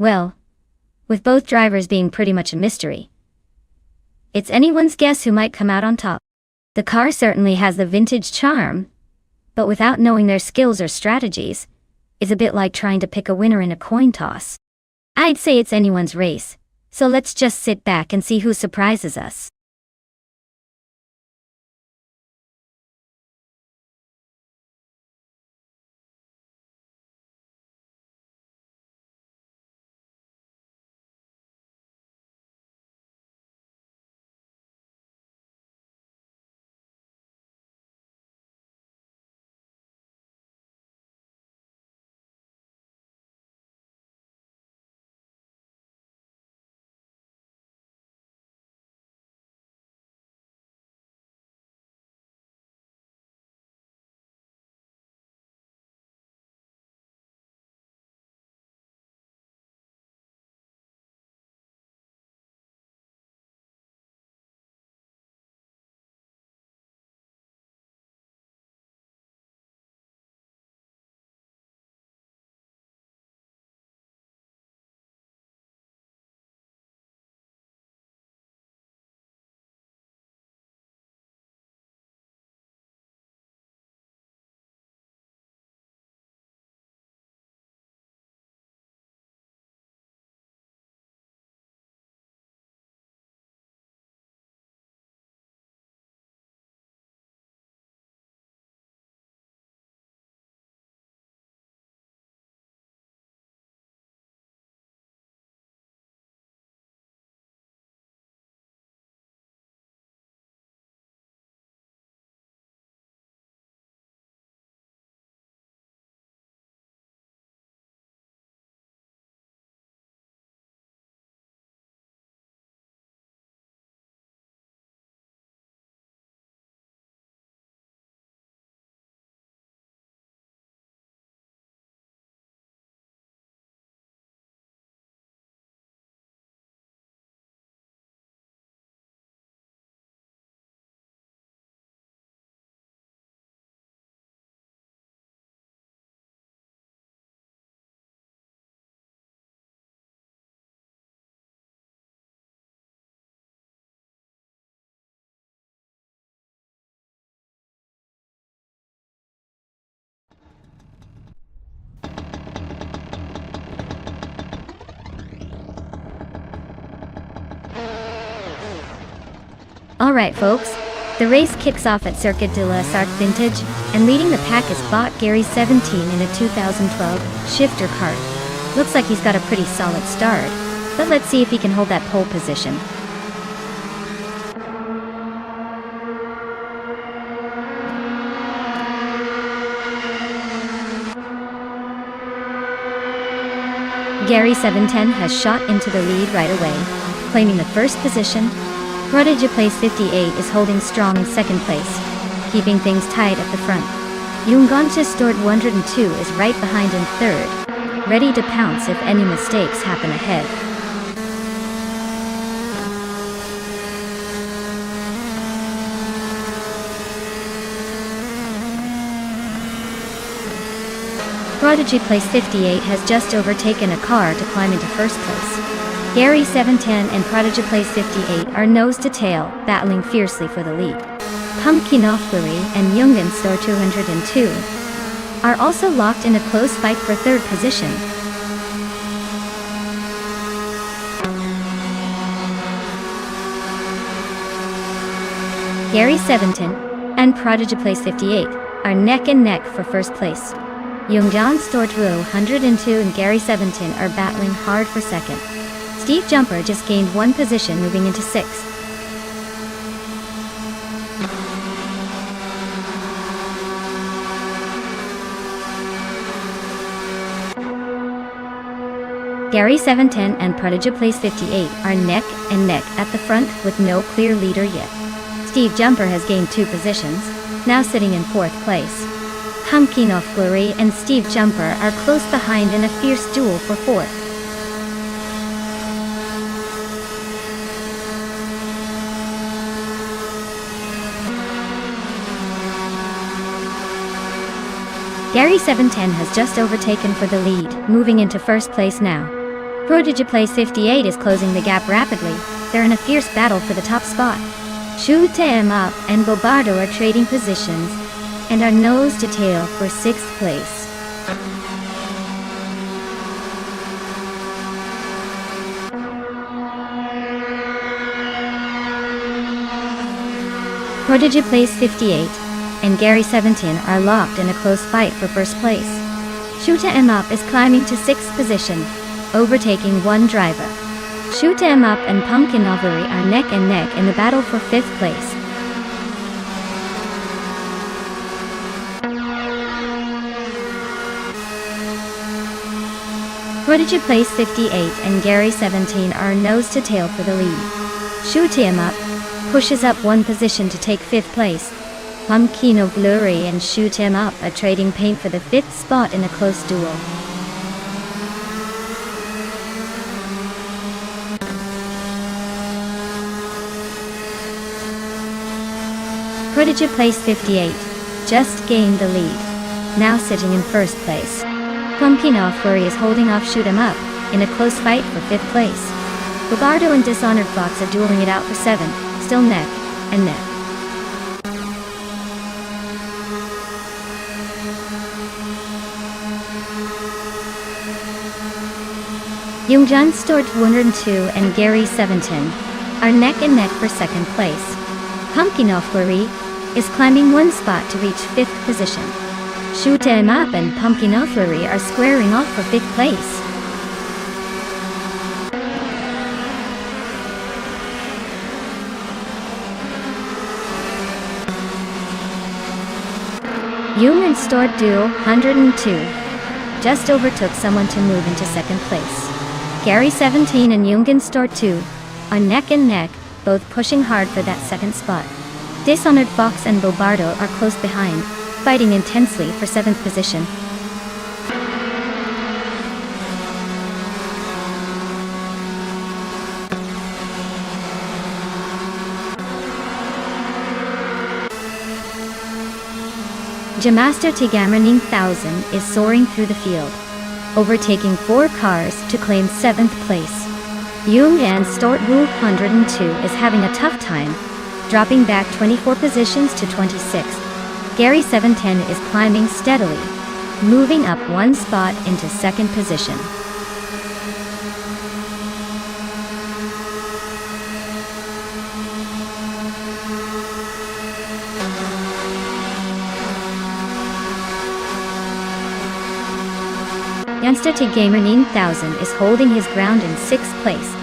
Well, with both drivers being pretty much a mystery, it's anyone's guess who might come out on top. The car certainly has the vintage charm, but without knowing their skills or strategies, is a bit like trying to pick a winner in a coin toss. I'd say it's anyone's race, so let's just sit back and see who surprises us. Alright folks, the race kicks off at Circuit de la Sarthe Vintage, and leading the pack is bot Gary 17 in a 2012 shifter kart. Looks like he's got a pretty solid start, but let's see if he can hold that pole position. Gary 710 has shot into the lead right away, claiming the first position. Prodigy Place 58 is holding strong in second place, keeping things tight at the front. Junganche Stort 102 is right behind in third, ready to pounce if any mistakes happen ahead. Prodigy Place 58 has just overtaken a car to climb into first place. Gary 710 and Prodigy Place 58 are nose to tail, battling fiercely for the lead. Pumpkin Offbury and Jungen Store 202 are also locked in a close fight for third position. Gary 710 and Prodigy Place 58 are neck and neck for first place. Jungjan Store 202 and Gary 710 are battling hard for second. Steve Jumper just gained one position, moving into sixth. Gary 710 and Prodigy Place 58 are neck and neck at the front with no clear leader yet. Steve Jumper has gained two positions, now sitting in fourth place. Pumpkin Offbury and Steve Jumper are close behind in a fierce duel for fourth. Gary 710 has just overtaken for the lead, moving into first place now. Prodigy Place 58 is closing the gap rapidly. They're in a fierce battle for the top spot. Shoot 'em up and Bobardo are trading positions and are nose to tail for sixth place. Prodigy Place 58 and Gary 17 are locked in a close fight for first place. Shoot 'em up is climbing to sixth position, overtaking one driver. Shoot 'em up and Pumpkin Offbury are neck and neck in the battle for fifth place. Prodigy Place 58 and Gary 17 are nose to tail for the lead. Shoot 'em up pushes up one position to take fifth place. Pumpkin Offbury and Shoot 'em up are trading paint for the fifth spot in a close duel. Prodigy Place 58 just gained the lead, now sitting in first place. Pumpkin Offbury is holding off Shoot 'em up in a close fight for fifth place. Bobardo and Dishonored Fox are dueling it out for seventh, still neck and neck. Jungjan Store 202 and Gary 710 are neck and neck for second place. Pumpkin Offbury is climbing one spot to reach fifth position. Shoot 'em up and Pumpkin Offbury are squaring off for fifth place. Human Store Duo 102 just overtook someone to move into second place. Gary 17 and Jungen Store 2 are neck and neck, both pushing hard for that second spot. Dishonored Fox and Bobardo are close behind, fighting intensely for seventh position. Jamaster Tigamraning 1000 is soaring through the field, overtaking four cars to claim seventh place. Jungen Stort 102 is having a tough time, dropping back 24 positions to 26th. Gary 710 is climbing steadily, moving up one spot into second position. Nonstop Gamer 9000 is holding his ground in 6th place,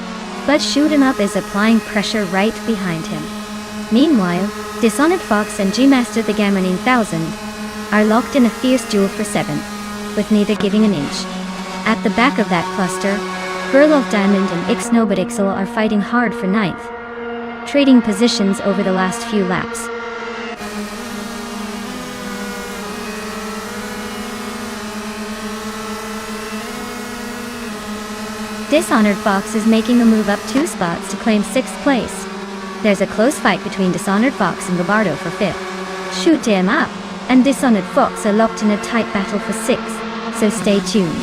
but Shoot 'em Up is applying pressure right behind him. Meanwhile, Dishonored Fox and G-Master the Gamer 9000 are locked in a fierce duel for 7th, with neither giving an inch. At the back of that cluster, Girl of Diamond and Ixnobitixel are fighting hard for 9th, trading positions over the last few laps. Dishonored Fox is making a move up 2 spots to claim 6th place. There's a close fight between Dishonored Fox and Gabardo for 5th. Shoot 'em Up and Dishonored Fox are locked in a tight battle for 6th, so stay tuned.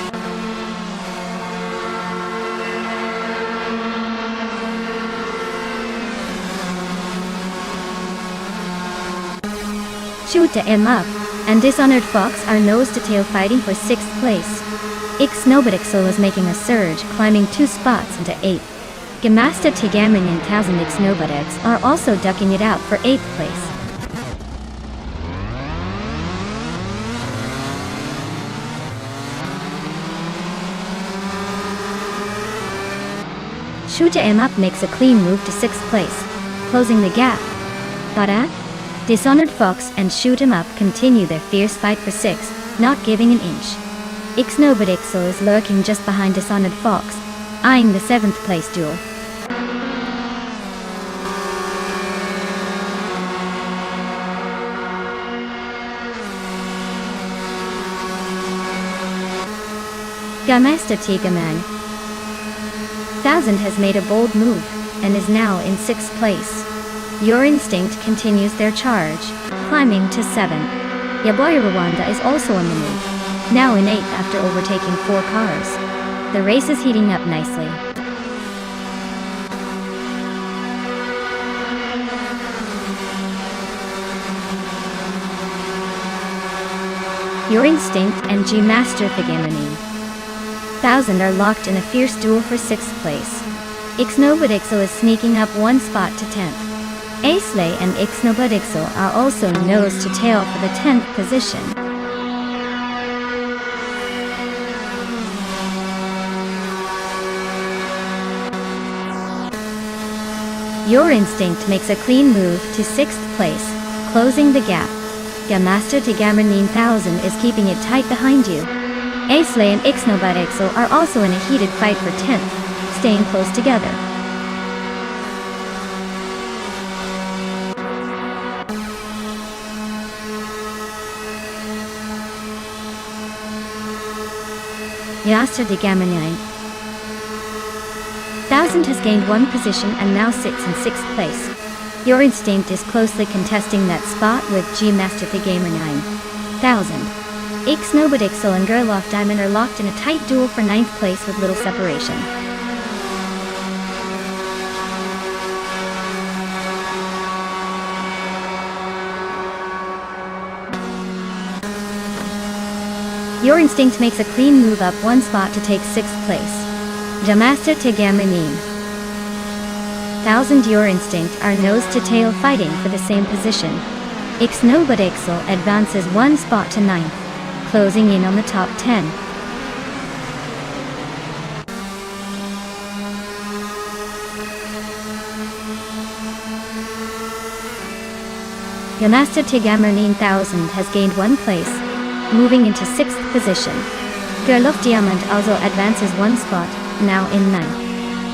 Shoot 'em Up and Dishonored Fox are nose-to-tail fighting for 6th place. Ixnobitixel is making a surge, climbing 2 spots into 8th. G-Master Tigamin and 1000 Ixnobitix are also ducking it out for 8th place. Shoot 'em Up makes a clean move to 6th place, closing the gap. But Dishonored Fox and Shoot 'em Up continue their fierce fight for 6th, not giving an inch. Ixnobitixel is lurking just behind Dishonored Fox, eyeing the 7th place duel. G-Master Tigaman 1000 has made a bold move, and is now in 6th place. Your Instinct continues their charge, climbing to 7th. Yaboy Rwanda is also on the move, now in 8th after overtaking 4 cars. The race is heating up nicely. Your Instinct and G-Master Thigamanine 1000 are locked in a fierce duel for 6th place. Ixnobitixel is sneaking up 1 spot to 10th. Acelay and Ixnobitixel are also nose to tail for the 10th position. Your Instinct makes a clean move to 6th place, closing the gap. G-Master Tigamer 9000 is keeping it tight behind you. Acelay and Ixnobitixel are also in a heated fight for 10th, staying close together. G-Master Tigamer 9000 has gained 1 position and now sits in 6th place. Your Instinct is closely contesting that spot with G-Master Tigamer 9000. Ixnobitixel and Girl of Diamond are locked in a tight duel for 9th place with little separation. Your Instinct makes a clean move up 1 spot to take 6th place. G-Master Tigamer 9000 Your Instinct are nose-to-tail fighting for the same position. Ixnobitixel advances 1 spot to 9th, closing in on the top 10. G-Master Tigamer 9000 has gained 1 place, moving into 6th position. Girl of Diamond also advances 1 spot, now in 9th.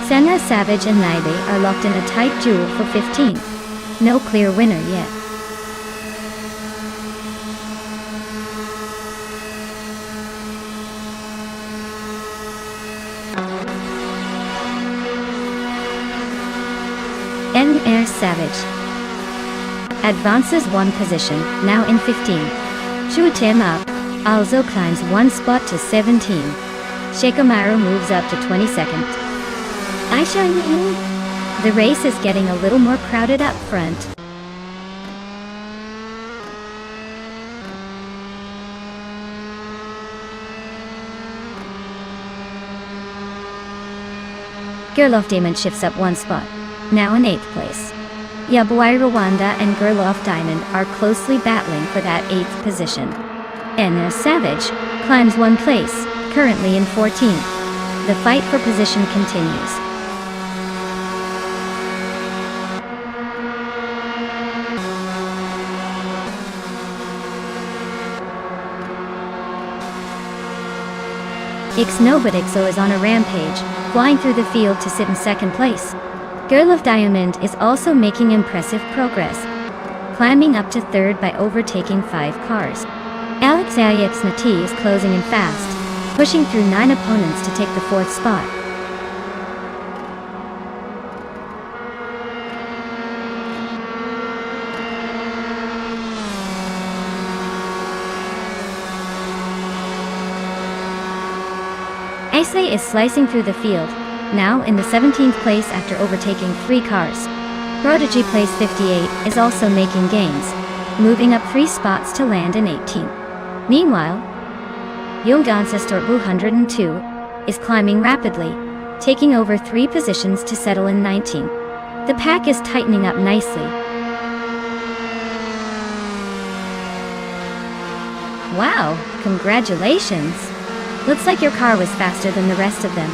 Senna Savage and Naibe are locked in a tight duel for 15th. No clear winner yet. N-Air Savage advances 1 position, now in 15th. Shoot 'em Up also climbs 1 spot to 17. Shikamaru moves up to 22nd. The race is getting a little more crowded up front. Girl of Diamond shifts up 1 spot, now in 8th place. Yaboy Rwanda and Girl of Diamond are closely battling for that 8th position. N-Air Savage climbs 1 place, currently in 14th. The fight for position continues. Ixnobotixo is on a rampage, flying through the field to sit in second place. Girl of Diamond is also making impressive progress, climbing up to third by overtaking 5 cars. Alex Ayexnati is closing in fast, pushing through 9 opponents to take the 4th spot. Ace is slicing through the field, now in the 17th place after overtaking 3 cars. Prodigy place 58 is also making gains, moving up 3 spots to land in 18th. Meanwhile, Young Ancestor 102 is climbing rapidly, taking over 3 positions to settle in 19th. The pack is tightening up nicely. Wow, congratulations! Looks like your car was faster than the rest of them.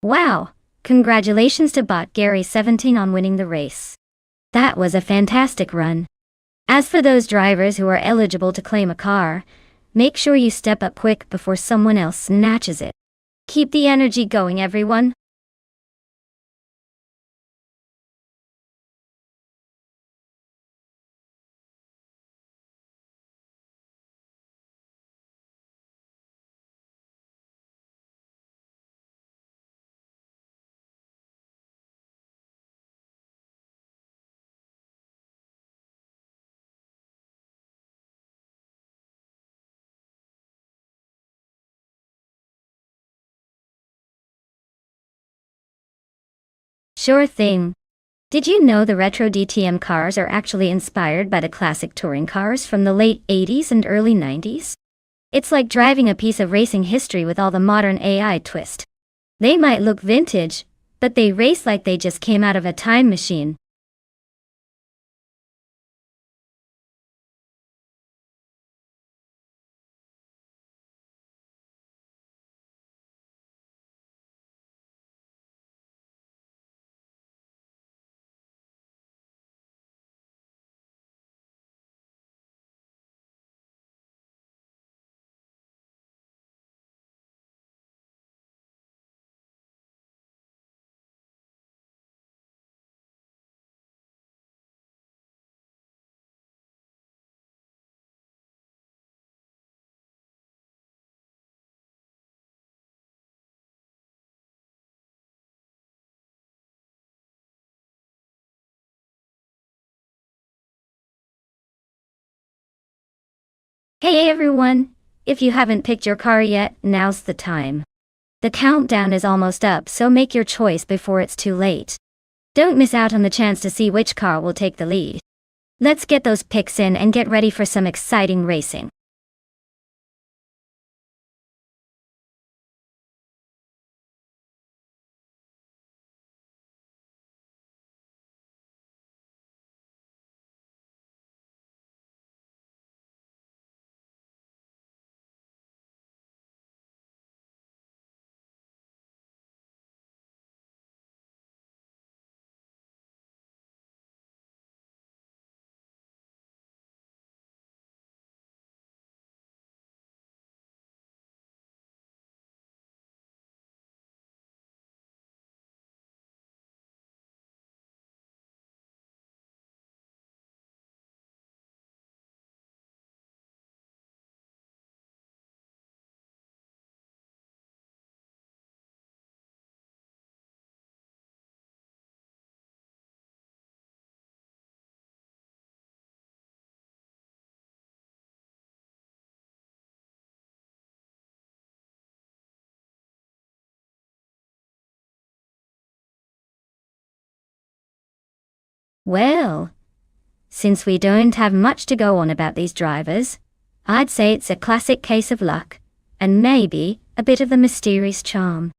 Wow! Congratulations to bot Gary17 on winning the race. That was a fantastic run. As for those drivers who are eligible to claim a car, make sure you step up quick before someone else snatches it. Keep the energy going, everyone. Sure thing. Did you know the retro DTM cars are actually inspired by the classic touring cars from the late 80s and early 90s? It's like driving a piece of racing history with all the modern AI twist. They might look vintage, but they race like they just came out of a time machine. Hey everyone! If you haven't picked your car yet, now's the time. The countdown is almost up, so make your choice before it's too late. Don't miss out on the chance to see which car will take the lead. Let's get those picks in and get ready for some exciting racing. Well, since we don't have much to go on about these drivers, I'd say it's a classic case of luck, and maybe a bit of the mysterious charm.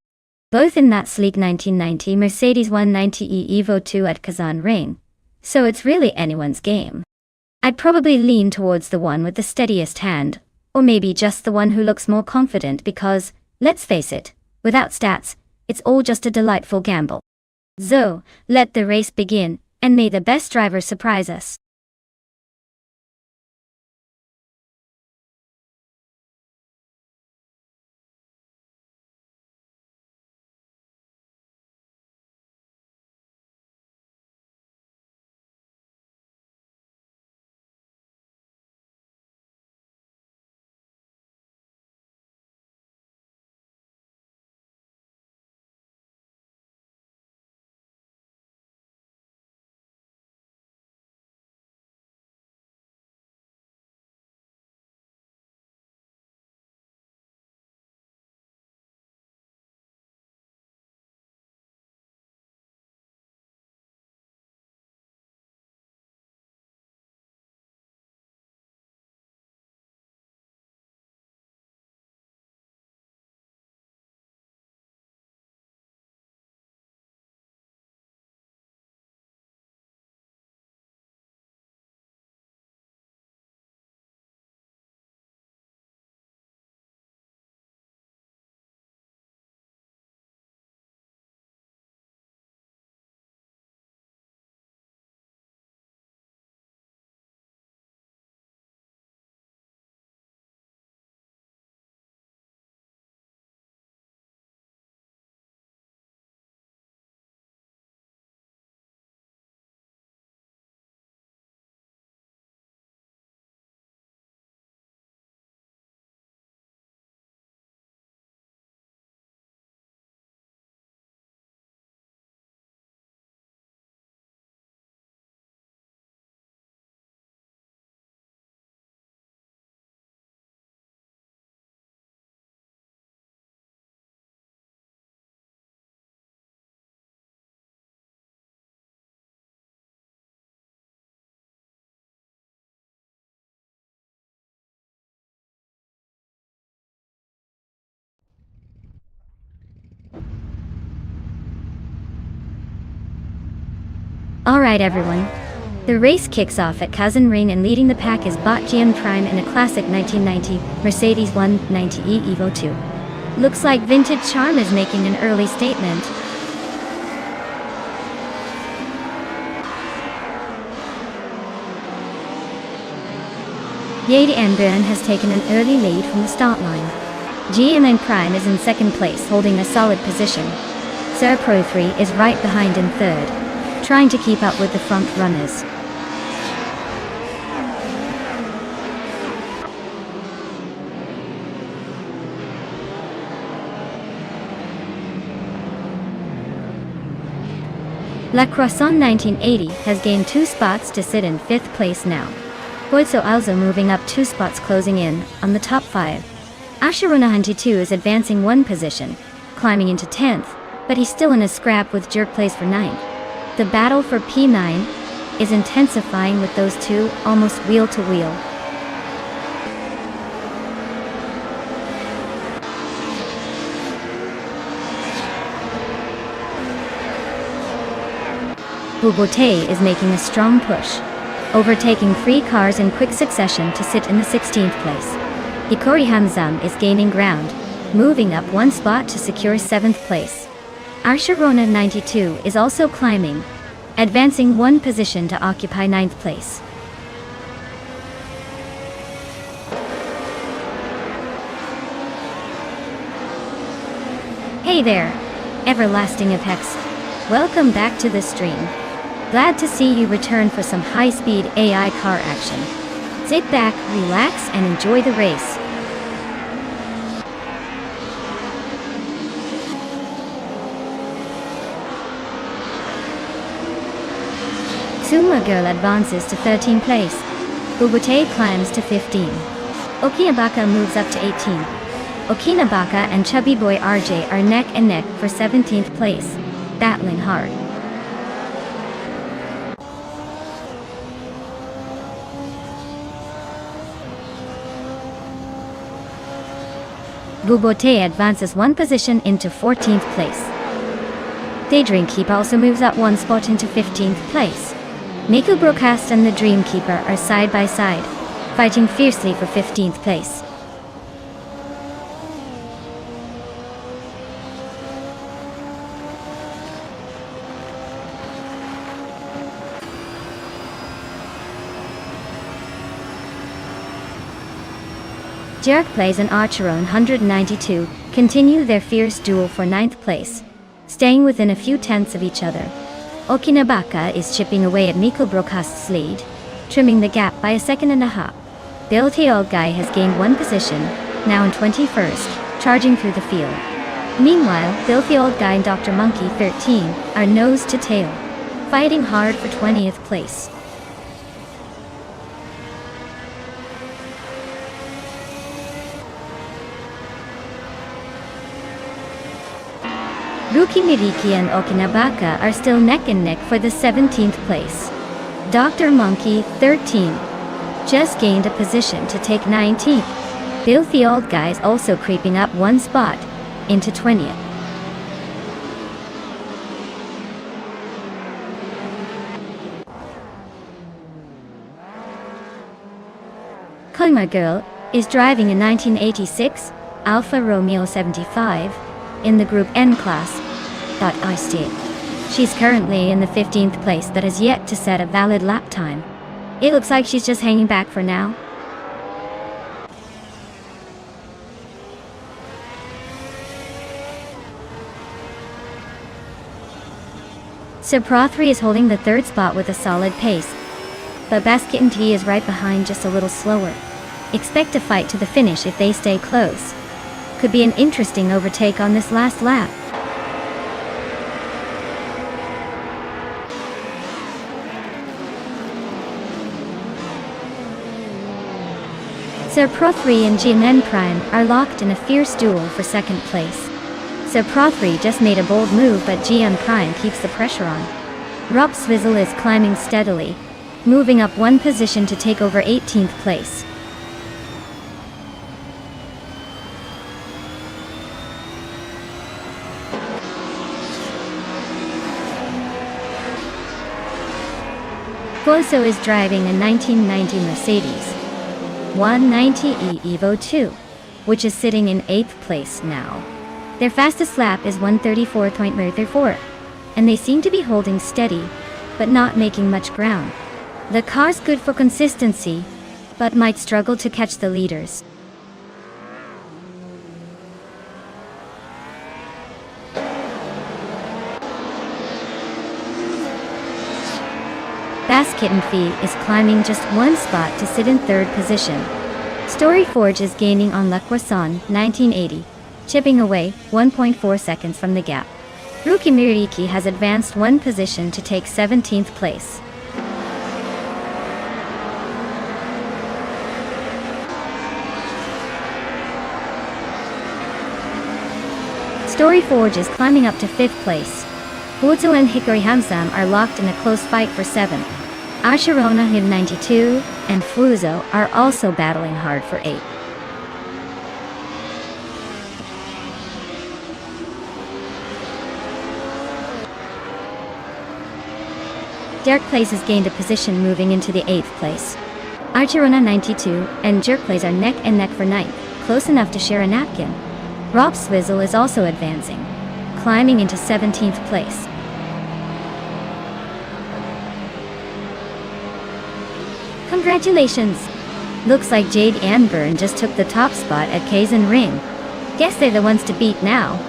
Both in that sleek 1990 Mercedes 190e Evo 2 at Kazan Ring, so it's really anyone's game. I'd probably lean towards the one with the steadiest hand, or maybe just the one who looks more confident because, let's face it, without stats, it's all just a delightful gamble. So, let the race begin, and may the best driver surprise us. Alright everyone. The race kicks off at Cousin Ring and leading the pack is Bot GM Prime in a classic 1990 Mercedes 190e Evo 2. Looks like Vintage Charm is making an early statement. Yadianbjörn has taken an early lead from the start line. GMN Prime is in second place holding a solid position. Sir Pro 3 is right behind in third, trying to keep up with the front runners. La Croissant 1980 has gained 2 spots to sit in 5th place now. Goizo also moving up 2 spots closing in on the top 5. Asharuna 92 is advancing 1 position, climbing into 10th, but he's still in a scrap with Jerk Place for 9th. The battle for P9 is intensifying with those two almost wheel to wheel. Bubote is making a strong push, overtaking 3 cars in quick succession to sit in the 16th place. Hikori Hamzam is gaining ground, moving up 1 spot to secure 7th place. Arsharona 92 is also climbing, advancing 1 position to occupy 9th place. Hey there, Everlasting Apex. Welcome back to the stream. Glad to see you return for some high-speed AI car action. Sit back, relax, and enjoy the race. Suma Girl advances to 13th place. Bubute climbs to 15. Okinabaka moves up to 18. Okinabaka and Chubby Boy RJ are neck and neck for 17th place, battling hard. Bubote advances 1 position into 14th place. Daydream Keep also moves up 1 spot into 15th place. Miku Broadcast and the Dreamkeeper are side by side, fighting fiercely for 15th place. Jerk Plays and Archeron 192 continue their fierce duel for 9th place, staying within a few tenths of each other. Okinabaka is chipping away at Miko Broadcast's lead, trimming the gap by 1.5 seconds. Bilty Old Guy has gained 1 position, now in 21st, charging through the field. Meanwhile, Filthy Old Guy and Dr. Monkey 13 are nose to tail, fighting hard for 20th place. Ruki Miriki and Okinabaka are still neck and neck for the 17th place. Dr. Monkey, 13, just gained a position to take 19th. Filthy Old Guys also creeping up 1 spot, into 20th. Kuma Girl is driving a 1986 Alfa Romeo 75 in the Group N class. She's currently in the 15th place that has yet to set a valid lap time. It looks like she's just hanging back for now. Sir Pro 3 is holding the 3rd spot with a solid pace, but Basket and T is right behind, just a little slower. Expect a fight to the finish if they stay close. Could be an interesting overtake on this last lap. Sir Pro 3 and GMN Prime are locked in a fierce duel for 2nd place. Sir Pro 3 just made a bold move, but GM Prime keeps the pressure on. Rob Swizzle is climbing steadily, moving up 1 position to take over 18th place. Boso is driving a 1990 Mercedes 190e Evo 2, which is sitting in 8th place now. Their fastest lap is 1:34.34, and they seem to be holding steady, but not making much ground. The car's good for consistency, but might struggle to catch the leaders. Bass Kitten Fee is climbing just one spot to sit in 3rd position. Story Forge is gaining on Le Croissant 1980, chipping away 1.4 seconds from the gap. Ruki Miriki has advanced 1 position to take 17th place. Story Forge is climbing up to 5th place. Wuto and Hikari Hamsam are locked in a close fight for 7th. Ashirona Hid 92 and Fuzo are also battling hard for 8th. Derek Place has gained a position moving into the 8th place. Archirona 92 and Jerk Plays are neck and neck for 9th, close enough to share a napkin. Rob Swizzle is also advancing, climbing into 17th place. Congratulations! Looks like Jade and Byrne just took the top spot at Kaizen Ring. Guess they're the ones to beat now.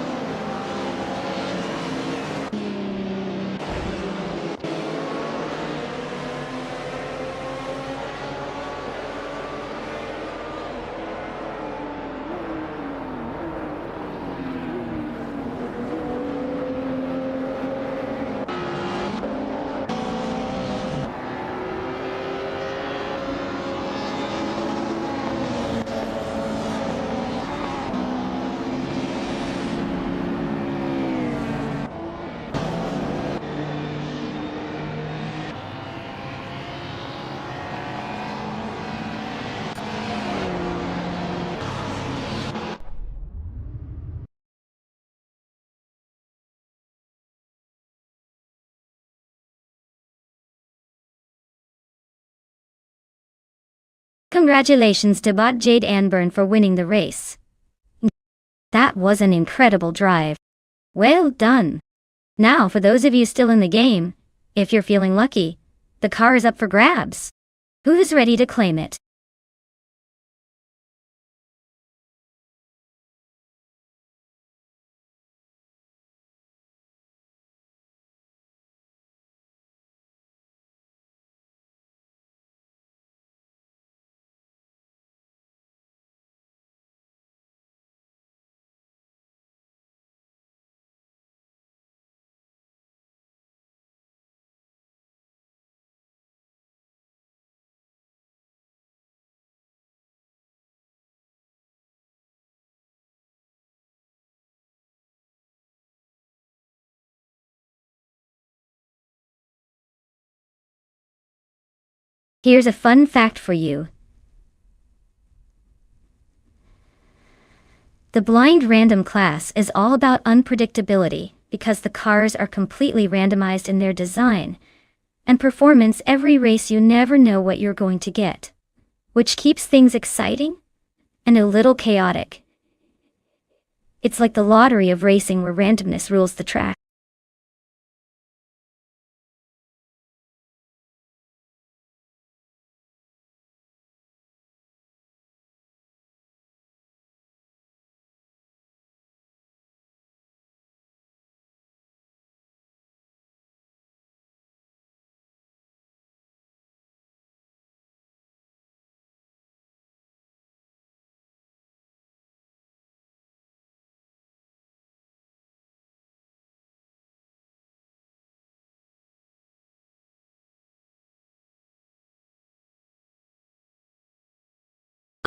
Congratulations to bot Jade Anburn for winning the race. That was an incredible drive. Well done. Now for those of you still in the game, if you're feeling lucky, the car is up for grabs. Who's ready to claim it? Here's a fun fact for you. The blind random class is all about unpredictability because the cars are completely randomized in their design and performance. Every race you never know what you're going to get, which keeps things exciting and a little chaotic. It's like the lottery of racing where randomness rules the track.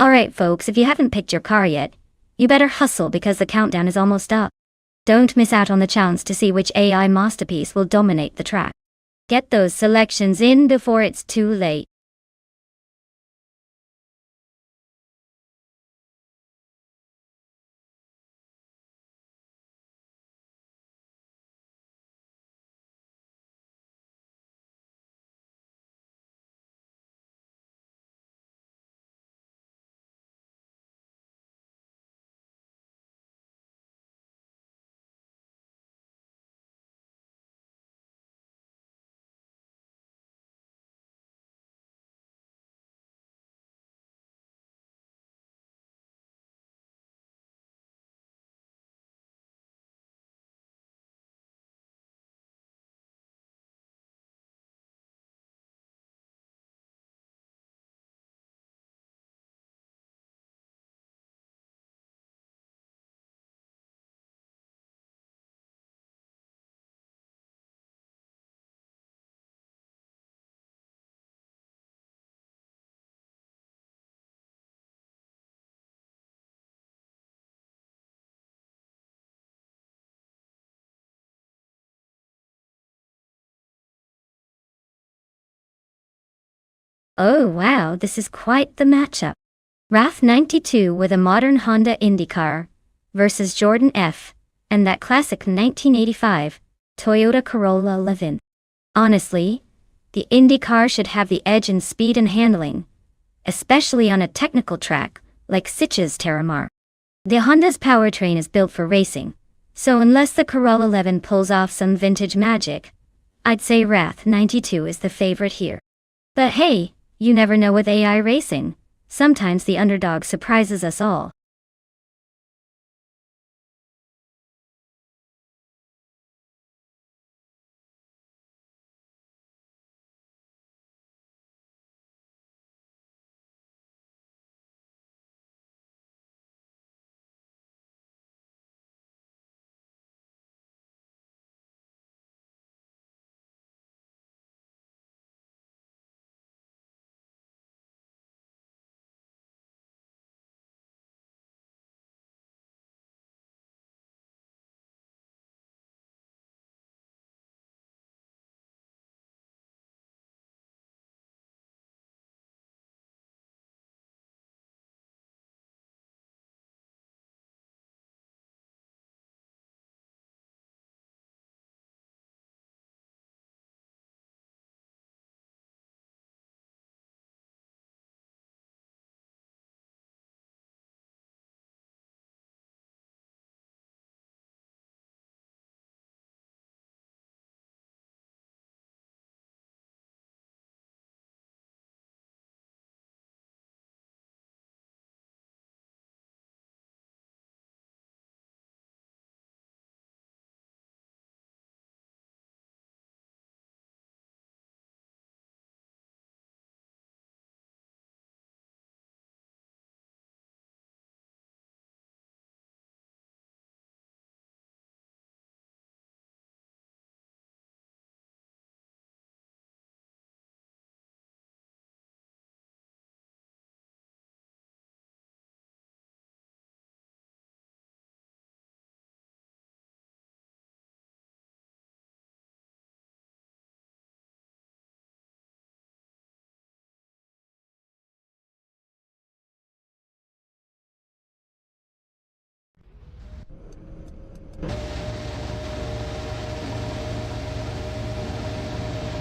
Alright folks, if you haven't picked your car yet, you better hustle because the countdown is almost up. Don't miss out on the chance to see which AI masterpiece will dominate the track. Get those selections in before it's too late. Oh wow, this is quite the matchup. RAF 92 with a modern Honda Indy car versus Jordan F. and that classic 1985 Toyota Corolla 11. Honestly, the Indy car should have the edge in speed and handling, especially on a technical track like Sitges Terramar. The Honda's powertrain is built for racing, so unless the Corolla 11 pulls off some vintage magic, I'd say RAF 92 is the favorite here. But hey, you never know with AI racing. Sometimes the underdog surprises us all.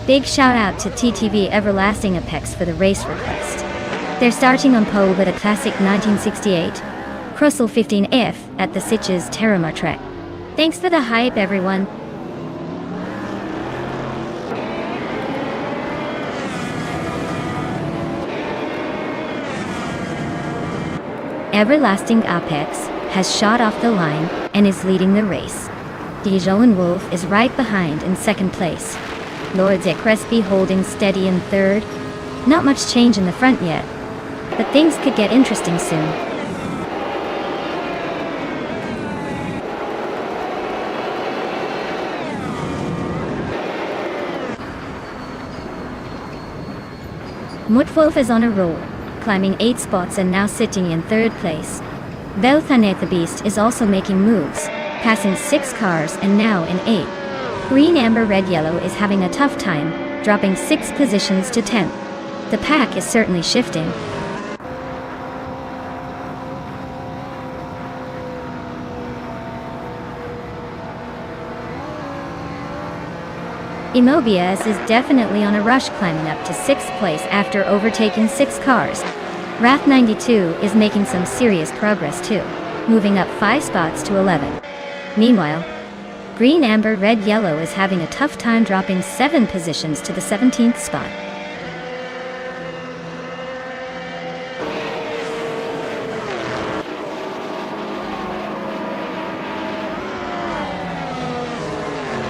Big shout out to TTV Everlasting Apex for the race request. They're starting on pole with a classic 1968 Crussell 15F at the Sitges Terramar track. Thanks for the hype, everyone. Everlasting Apex has shot off the line and is leading the race. Dijon Wolf is right behind in second place. Lords at Crespi holding steady in third. Not much change in the front yet, but things could get interesting soon. Mutwolf is on a roll, climbing 8 spots and now sitting in third place. Belthanet the Beast is also making moves, passing 6 cars and now in 8th. Green Amber Red Yellow is having a tough time, dropping 6 positions to 10th. The pack is certainly shifting. Immobius is definitely on a rush, climbing up to 6th place after overtaking 6 cars. RAF 92 is making some serious progress too, moving up 5 spots to 11. Meanwhile, Green Amber Red Yellow is having a tough time, dropping 7 positions to the 17th spot.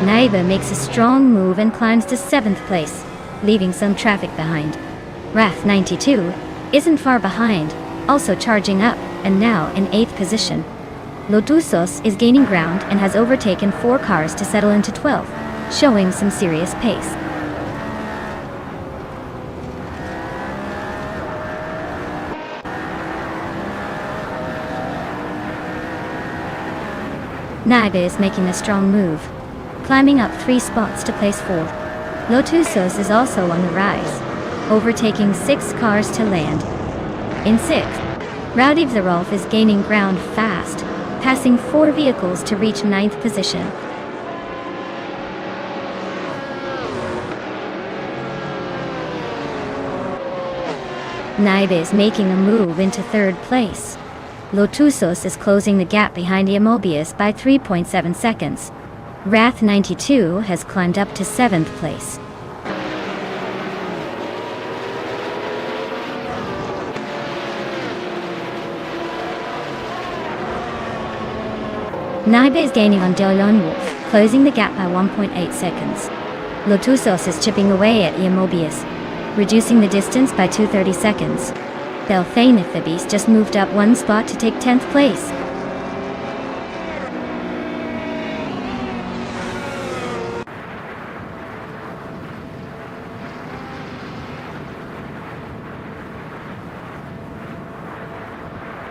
Naiba makes a strong move and climbs to 7th place, leaving some traffic behind. RAF 92 isn't far behind, also charging up, and now in 8th position. Lotusos is gaining ground and has overtaken 4 cars to settle into 12th, showing some serious pace. Naga is making a strong move, climbing up 3 spots to place 4th. Lotusos is also on the rise. overtaking 6 cars to land. In 6th, Raudivzarov is gaining ground fast, passing 4 vehicles to reach 9th position. Naibe is making a move into 3rd place. Lotusos is closing the gap behind Imobius by 3.7 seconds. Wrath 92 has climbed up to 7th place. Naibe is gaining on Lone Wolf, closing the gap by 1.8 seconds. Lotusos is chipping away at Imobius, reducing the distance by 2.30 seconds. Belthanithibes just moved up 1 spot to take 10th place.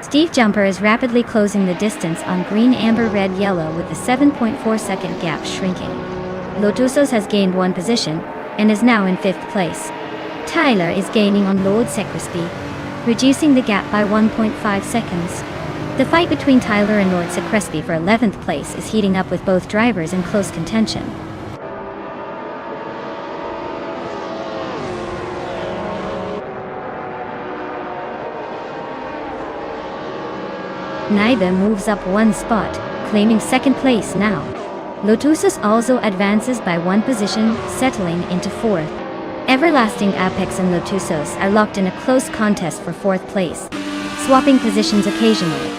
Steve Jumper is rapidly closing the distance on green, amber, red, yellow with the 7.4 second gap shrinking. Lotusos has gained 1 position and is now in 5th place. Tyler is gaining on Lord Secresby, reducing the gap by 1.5 seconds. The fight between Tyler and Lord Secresby for 11th place is heating up with both drivers in close contention. Naibe moves up 1 spot, claiming 2nd place now. Lotusos also advances by 1 position, settling into 4th. Everlasting Apex and Lotusos are locked in a close contest for 4th place, swapping positions occasionally.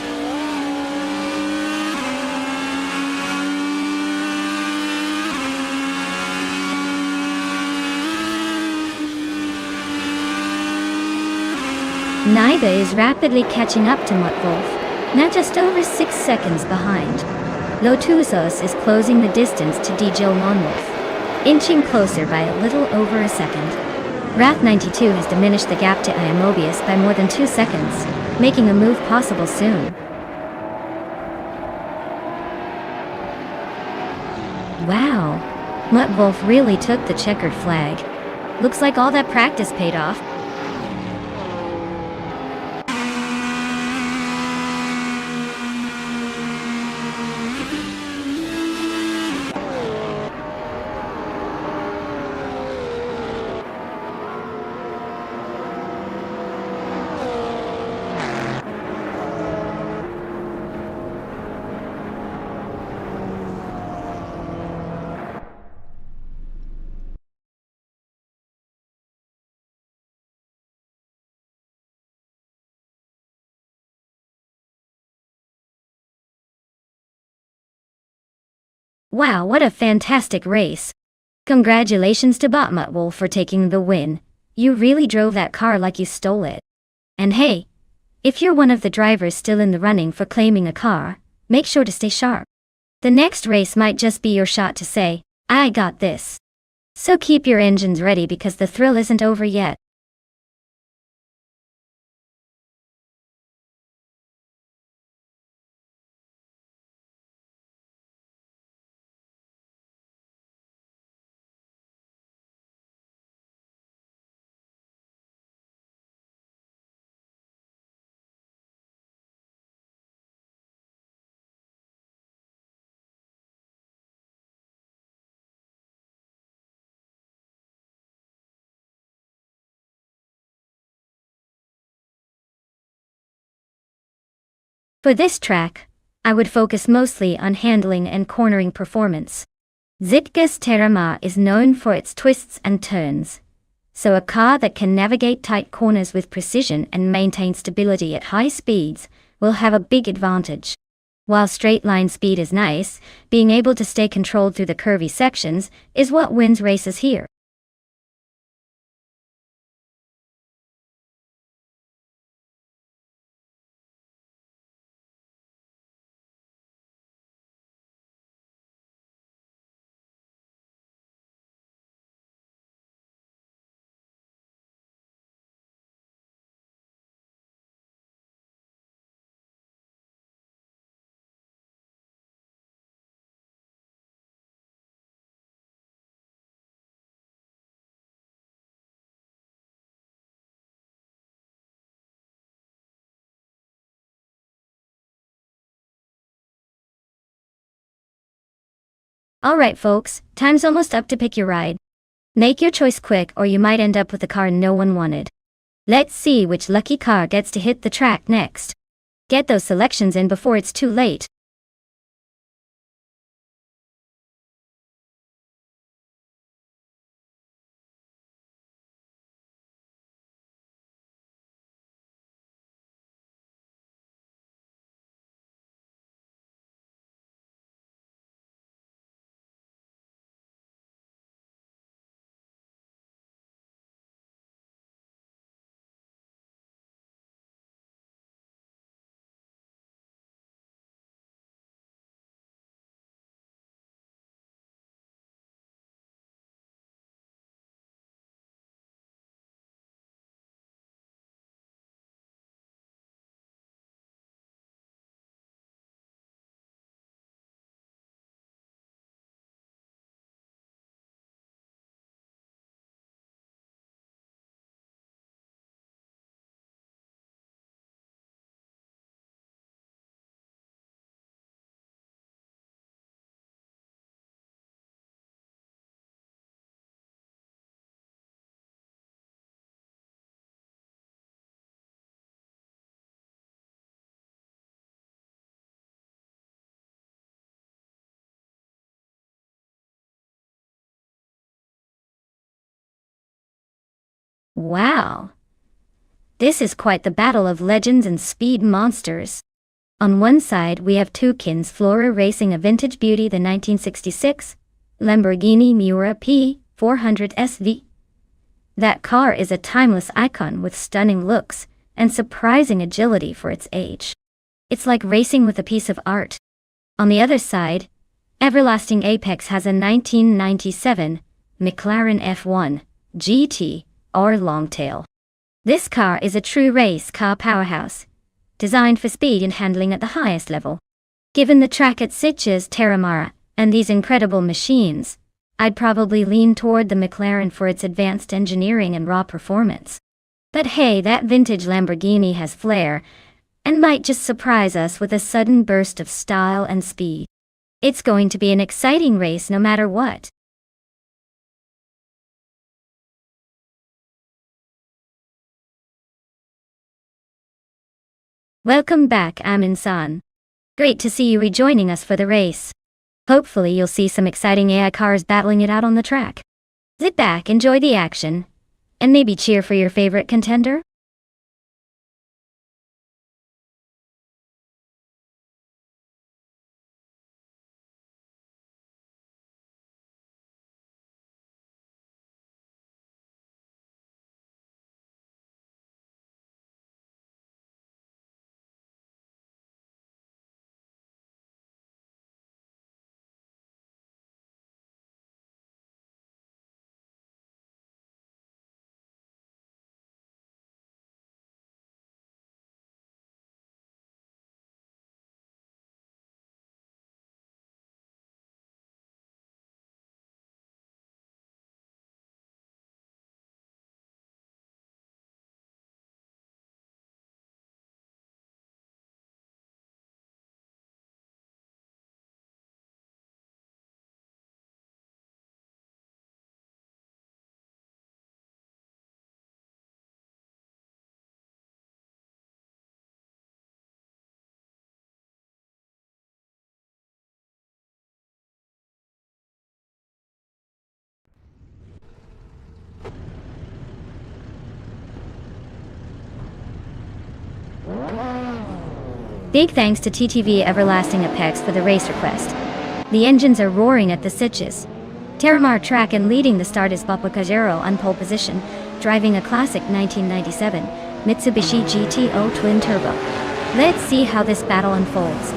Naibe is rapidly catching up to Muttwolf, now just over 6 seconds behind. Lotusos is closing the distance to DJ Monwolf, inching closer by a little over a second. Wrath 92 has diminished the gap to Imobius by more than 2 seconds, making a move possible soon. Wow, Muttwolf really took the checkered flag. Looks like all that practice paid off. Wow, what a fantastic race. Congratulations to Muttwolf for taking the win. You really drove that car like you stole it. And hey, if you're one of the drivers still in the running for claiming a car, make sure to stay sharp. The next race might just be your shot to say, I got this. So keep your engines ready because the thrill isn't over yet. For this track, I would focus mostly on handling and cornering performance. Zitges Terama is known for its twists and turns, so a car that can navigate tight corners with precision and maintain stability at high speeds will have a big advantage. While straight line speed is nice, being able to stay controlled through the curvy sections is what wins races here. Alright folks, time's almost up to pick your ride. Make your choice quick or you might end up with a car no one wanted. Let's see which lucky car gets to hit the track next. Get those selections in before it's too late. Wow! This is quite the battle of legends and speed monsters. On one side we have Tukins Flora racing a vintage beauty, the 1966 Lamborghini Miura P400 SV. That car is a timeless icon with stunning looks and surprising agility for its age. It's like racing with a piece of art. On the other side, Everlasting Apex has a 1997 McLaren F1 GT or Longtail. This car is a true race car powerhouse, designed for speed and handling at the highest level. Given the track at Sitges Terramara and these incredible machines, I'd probably lean toward the McLaren for its advanced engineering and raw performance. But hey, that vintage Lamborghini has flair, and might just surprise us with a sudden burst of style and speed. It's going to be an exciting race no matter what. Welcome back, Amin-san. Great to see you rejoining us for the race. Hopefully you'll see some exciting AI cars battling it out on the track. Sit back, enjoy the action, and maybe cheer for your favorite contender? Big thanks to TTV Everlasting Apex for the race request. The engines are roaring at the Sitges Terramar track, and leading the start is Papa Cajero on pole position, driving a classic 1997 Mitsubishi GTO twin turbo. Let's see how this battle unfolds.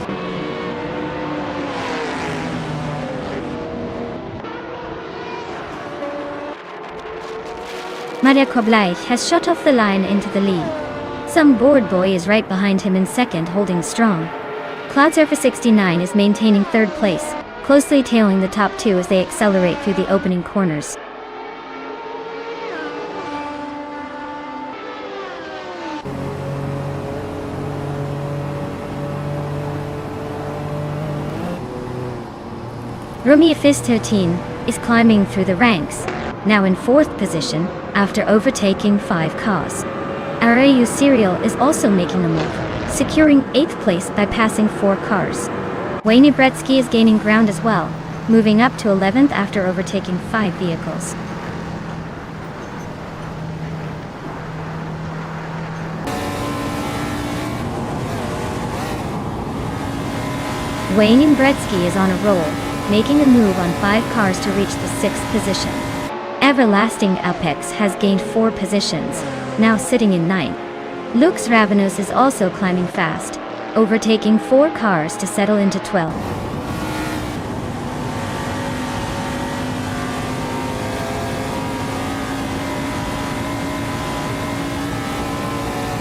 Maria Koblai has shot off the line into the lead. Some bored boy is right behind him in second, holding strong. Cloud Surfer 69 is maintaining third place, closely tailing the top two as they accelerate through the opening corners. Romeo 13 is climbing through the ranks, now in 4th position after overtaking 5 cars. RAU Serial is also making a move, securing 8th place by passing 4 cars. Wayne Bretsky is gaining ground as well, moving up to 11th after overtaking 5 vehicles. Wayne Bretsky is on a roll, making a move on 5 cars to reach the 6th position. Everlasting Apex has gained 4 positions, now sitting in 9th. Lux Ravenous is also climbing fast, overtaking 4 cars to settle into 12th.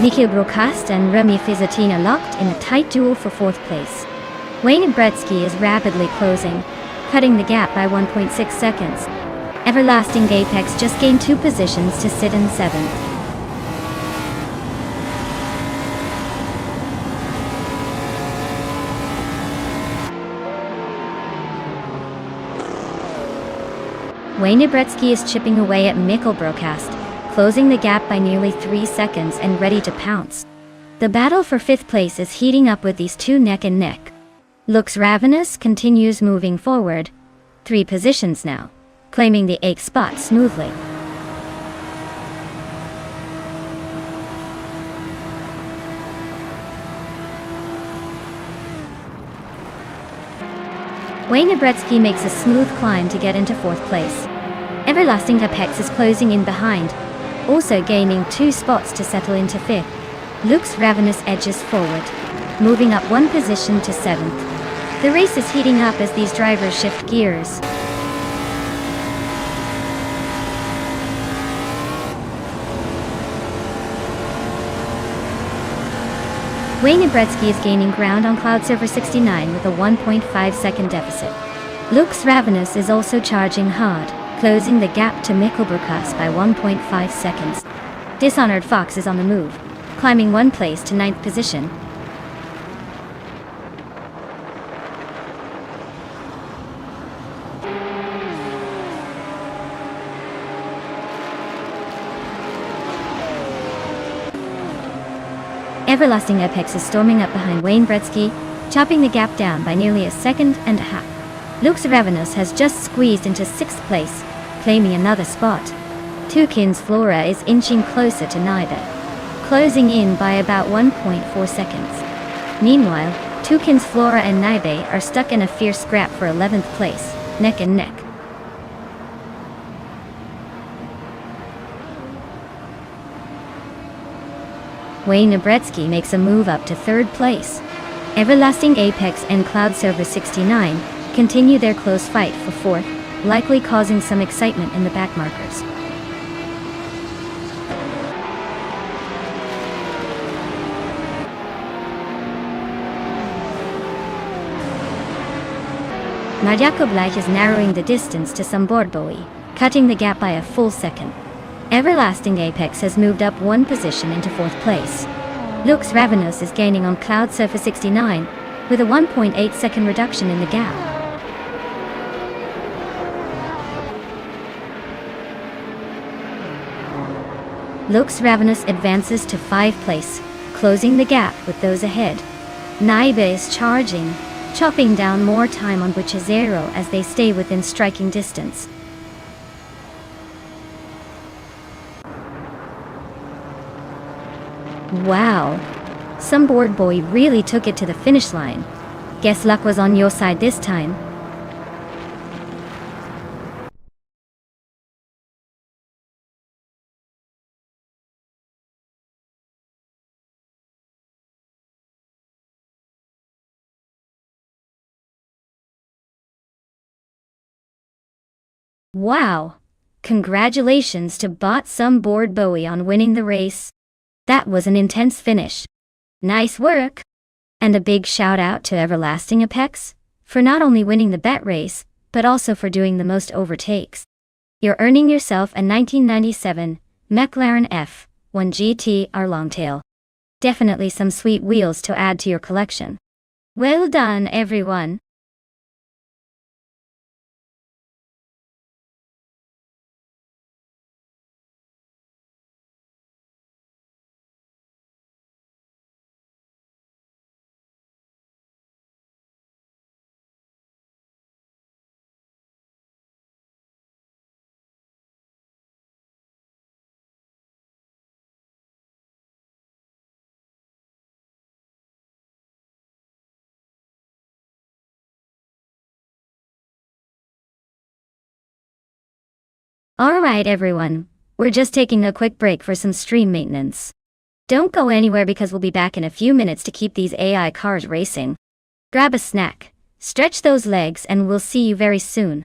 Nikio Broadcast and Remy Fizzatina locked in a tight duel for 4th place. Wayne Bretsky is rapidly closing, cutting the gap by 1.6 seconds. Everlasting Apex just gained 2 positions to sit in 7th. Wayne Bretsky is chipping away at Mikkel Broadcast, closing the gap by nearly 3 seconds and ready to pounce. The battle for 5th place is heating up with these two neck and neck. Lux Ravenous continues moving forward, 3 positions now, claiming the 8th spot smoothly. Wayne Bretsky makes a smooth climb to get into 4th place. Everlasting Apex is closing in behind, also gaining 2 spots to settle into 5th. Lux Ravenous edges forward, moving up 1 position to 7th. The race is heating up as these drivers shift gears. Wayne Bretsky is gaining ground on Cloud Server 69 with a 1.5 second deficit. Lux Ravenous is also charging hard, closing the gap to Mikkel Broadcast by 1.5 seconds. Dishonored Fox is on the move, climbing 1 place to 9th position. Everlasting Apex is storming up behind Wayne Bretsky, chopping the gap down by nearly 1.5 seconds. Lux Ravenous has just squeezed into 6th place, claiming another spot. Tukin's Flora is inching closer to neither, closing in by about 1.4 seconds. Meanwhile, Tukin's Flora and Naibe are stuck in a fierce scrap for 11th place, neck and neck. Wayne Bretsky makes a move up to 3rd place. Everlasting Apex and Cloud Server 69 continue their close fight for 4th, likely causing some excitement in the backmarkers. Marjako Black is narrowing the distance to Samborboi, cutting the gap by a full second. Everlasting Apex has moved up 1 position into 4th place. Lux Ravenous is gaining on Cloud Server 69, with a 1.8 second reduction in the gap. Lux Ravenous advances to 5th place, closing the gap with those ahead. Naibe is charging, chopping down more time on Buchazero as they stay within striking distance. Wow, some board boy really took it to the finish line. Guess luck was on your side this time. Wow, congratulations to Bot Some Board Bowie on winning the race. That was an intense finish. Nice work! And a big shout out to Everlasting Apex, for not only winning the bet race, but also for doing the most overtakes. You're earning yourself a 1997 McLaren F1 GT-R Longtail. Definitely some sweet wheels to add to your collection. Well done, everyone! Alright everyone, we're just taking a quick break for some stream maintenance. Don't go anywhere because we'll be back in a few minutes to keep these AI cars racing. Grab a snack, stretch those legs, and we'll see you very soon.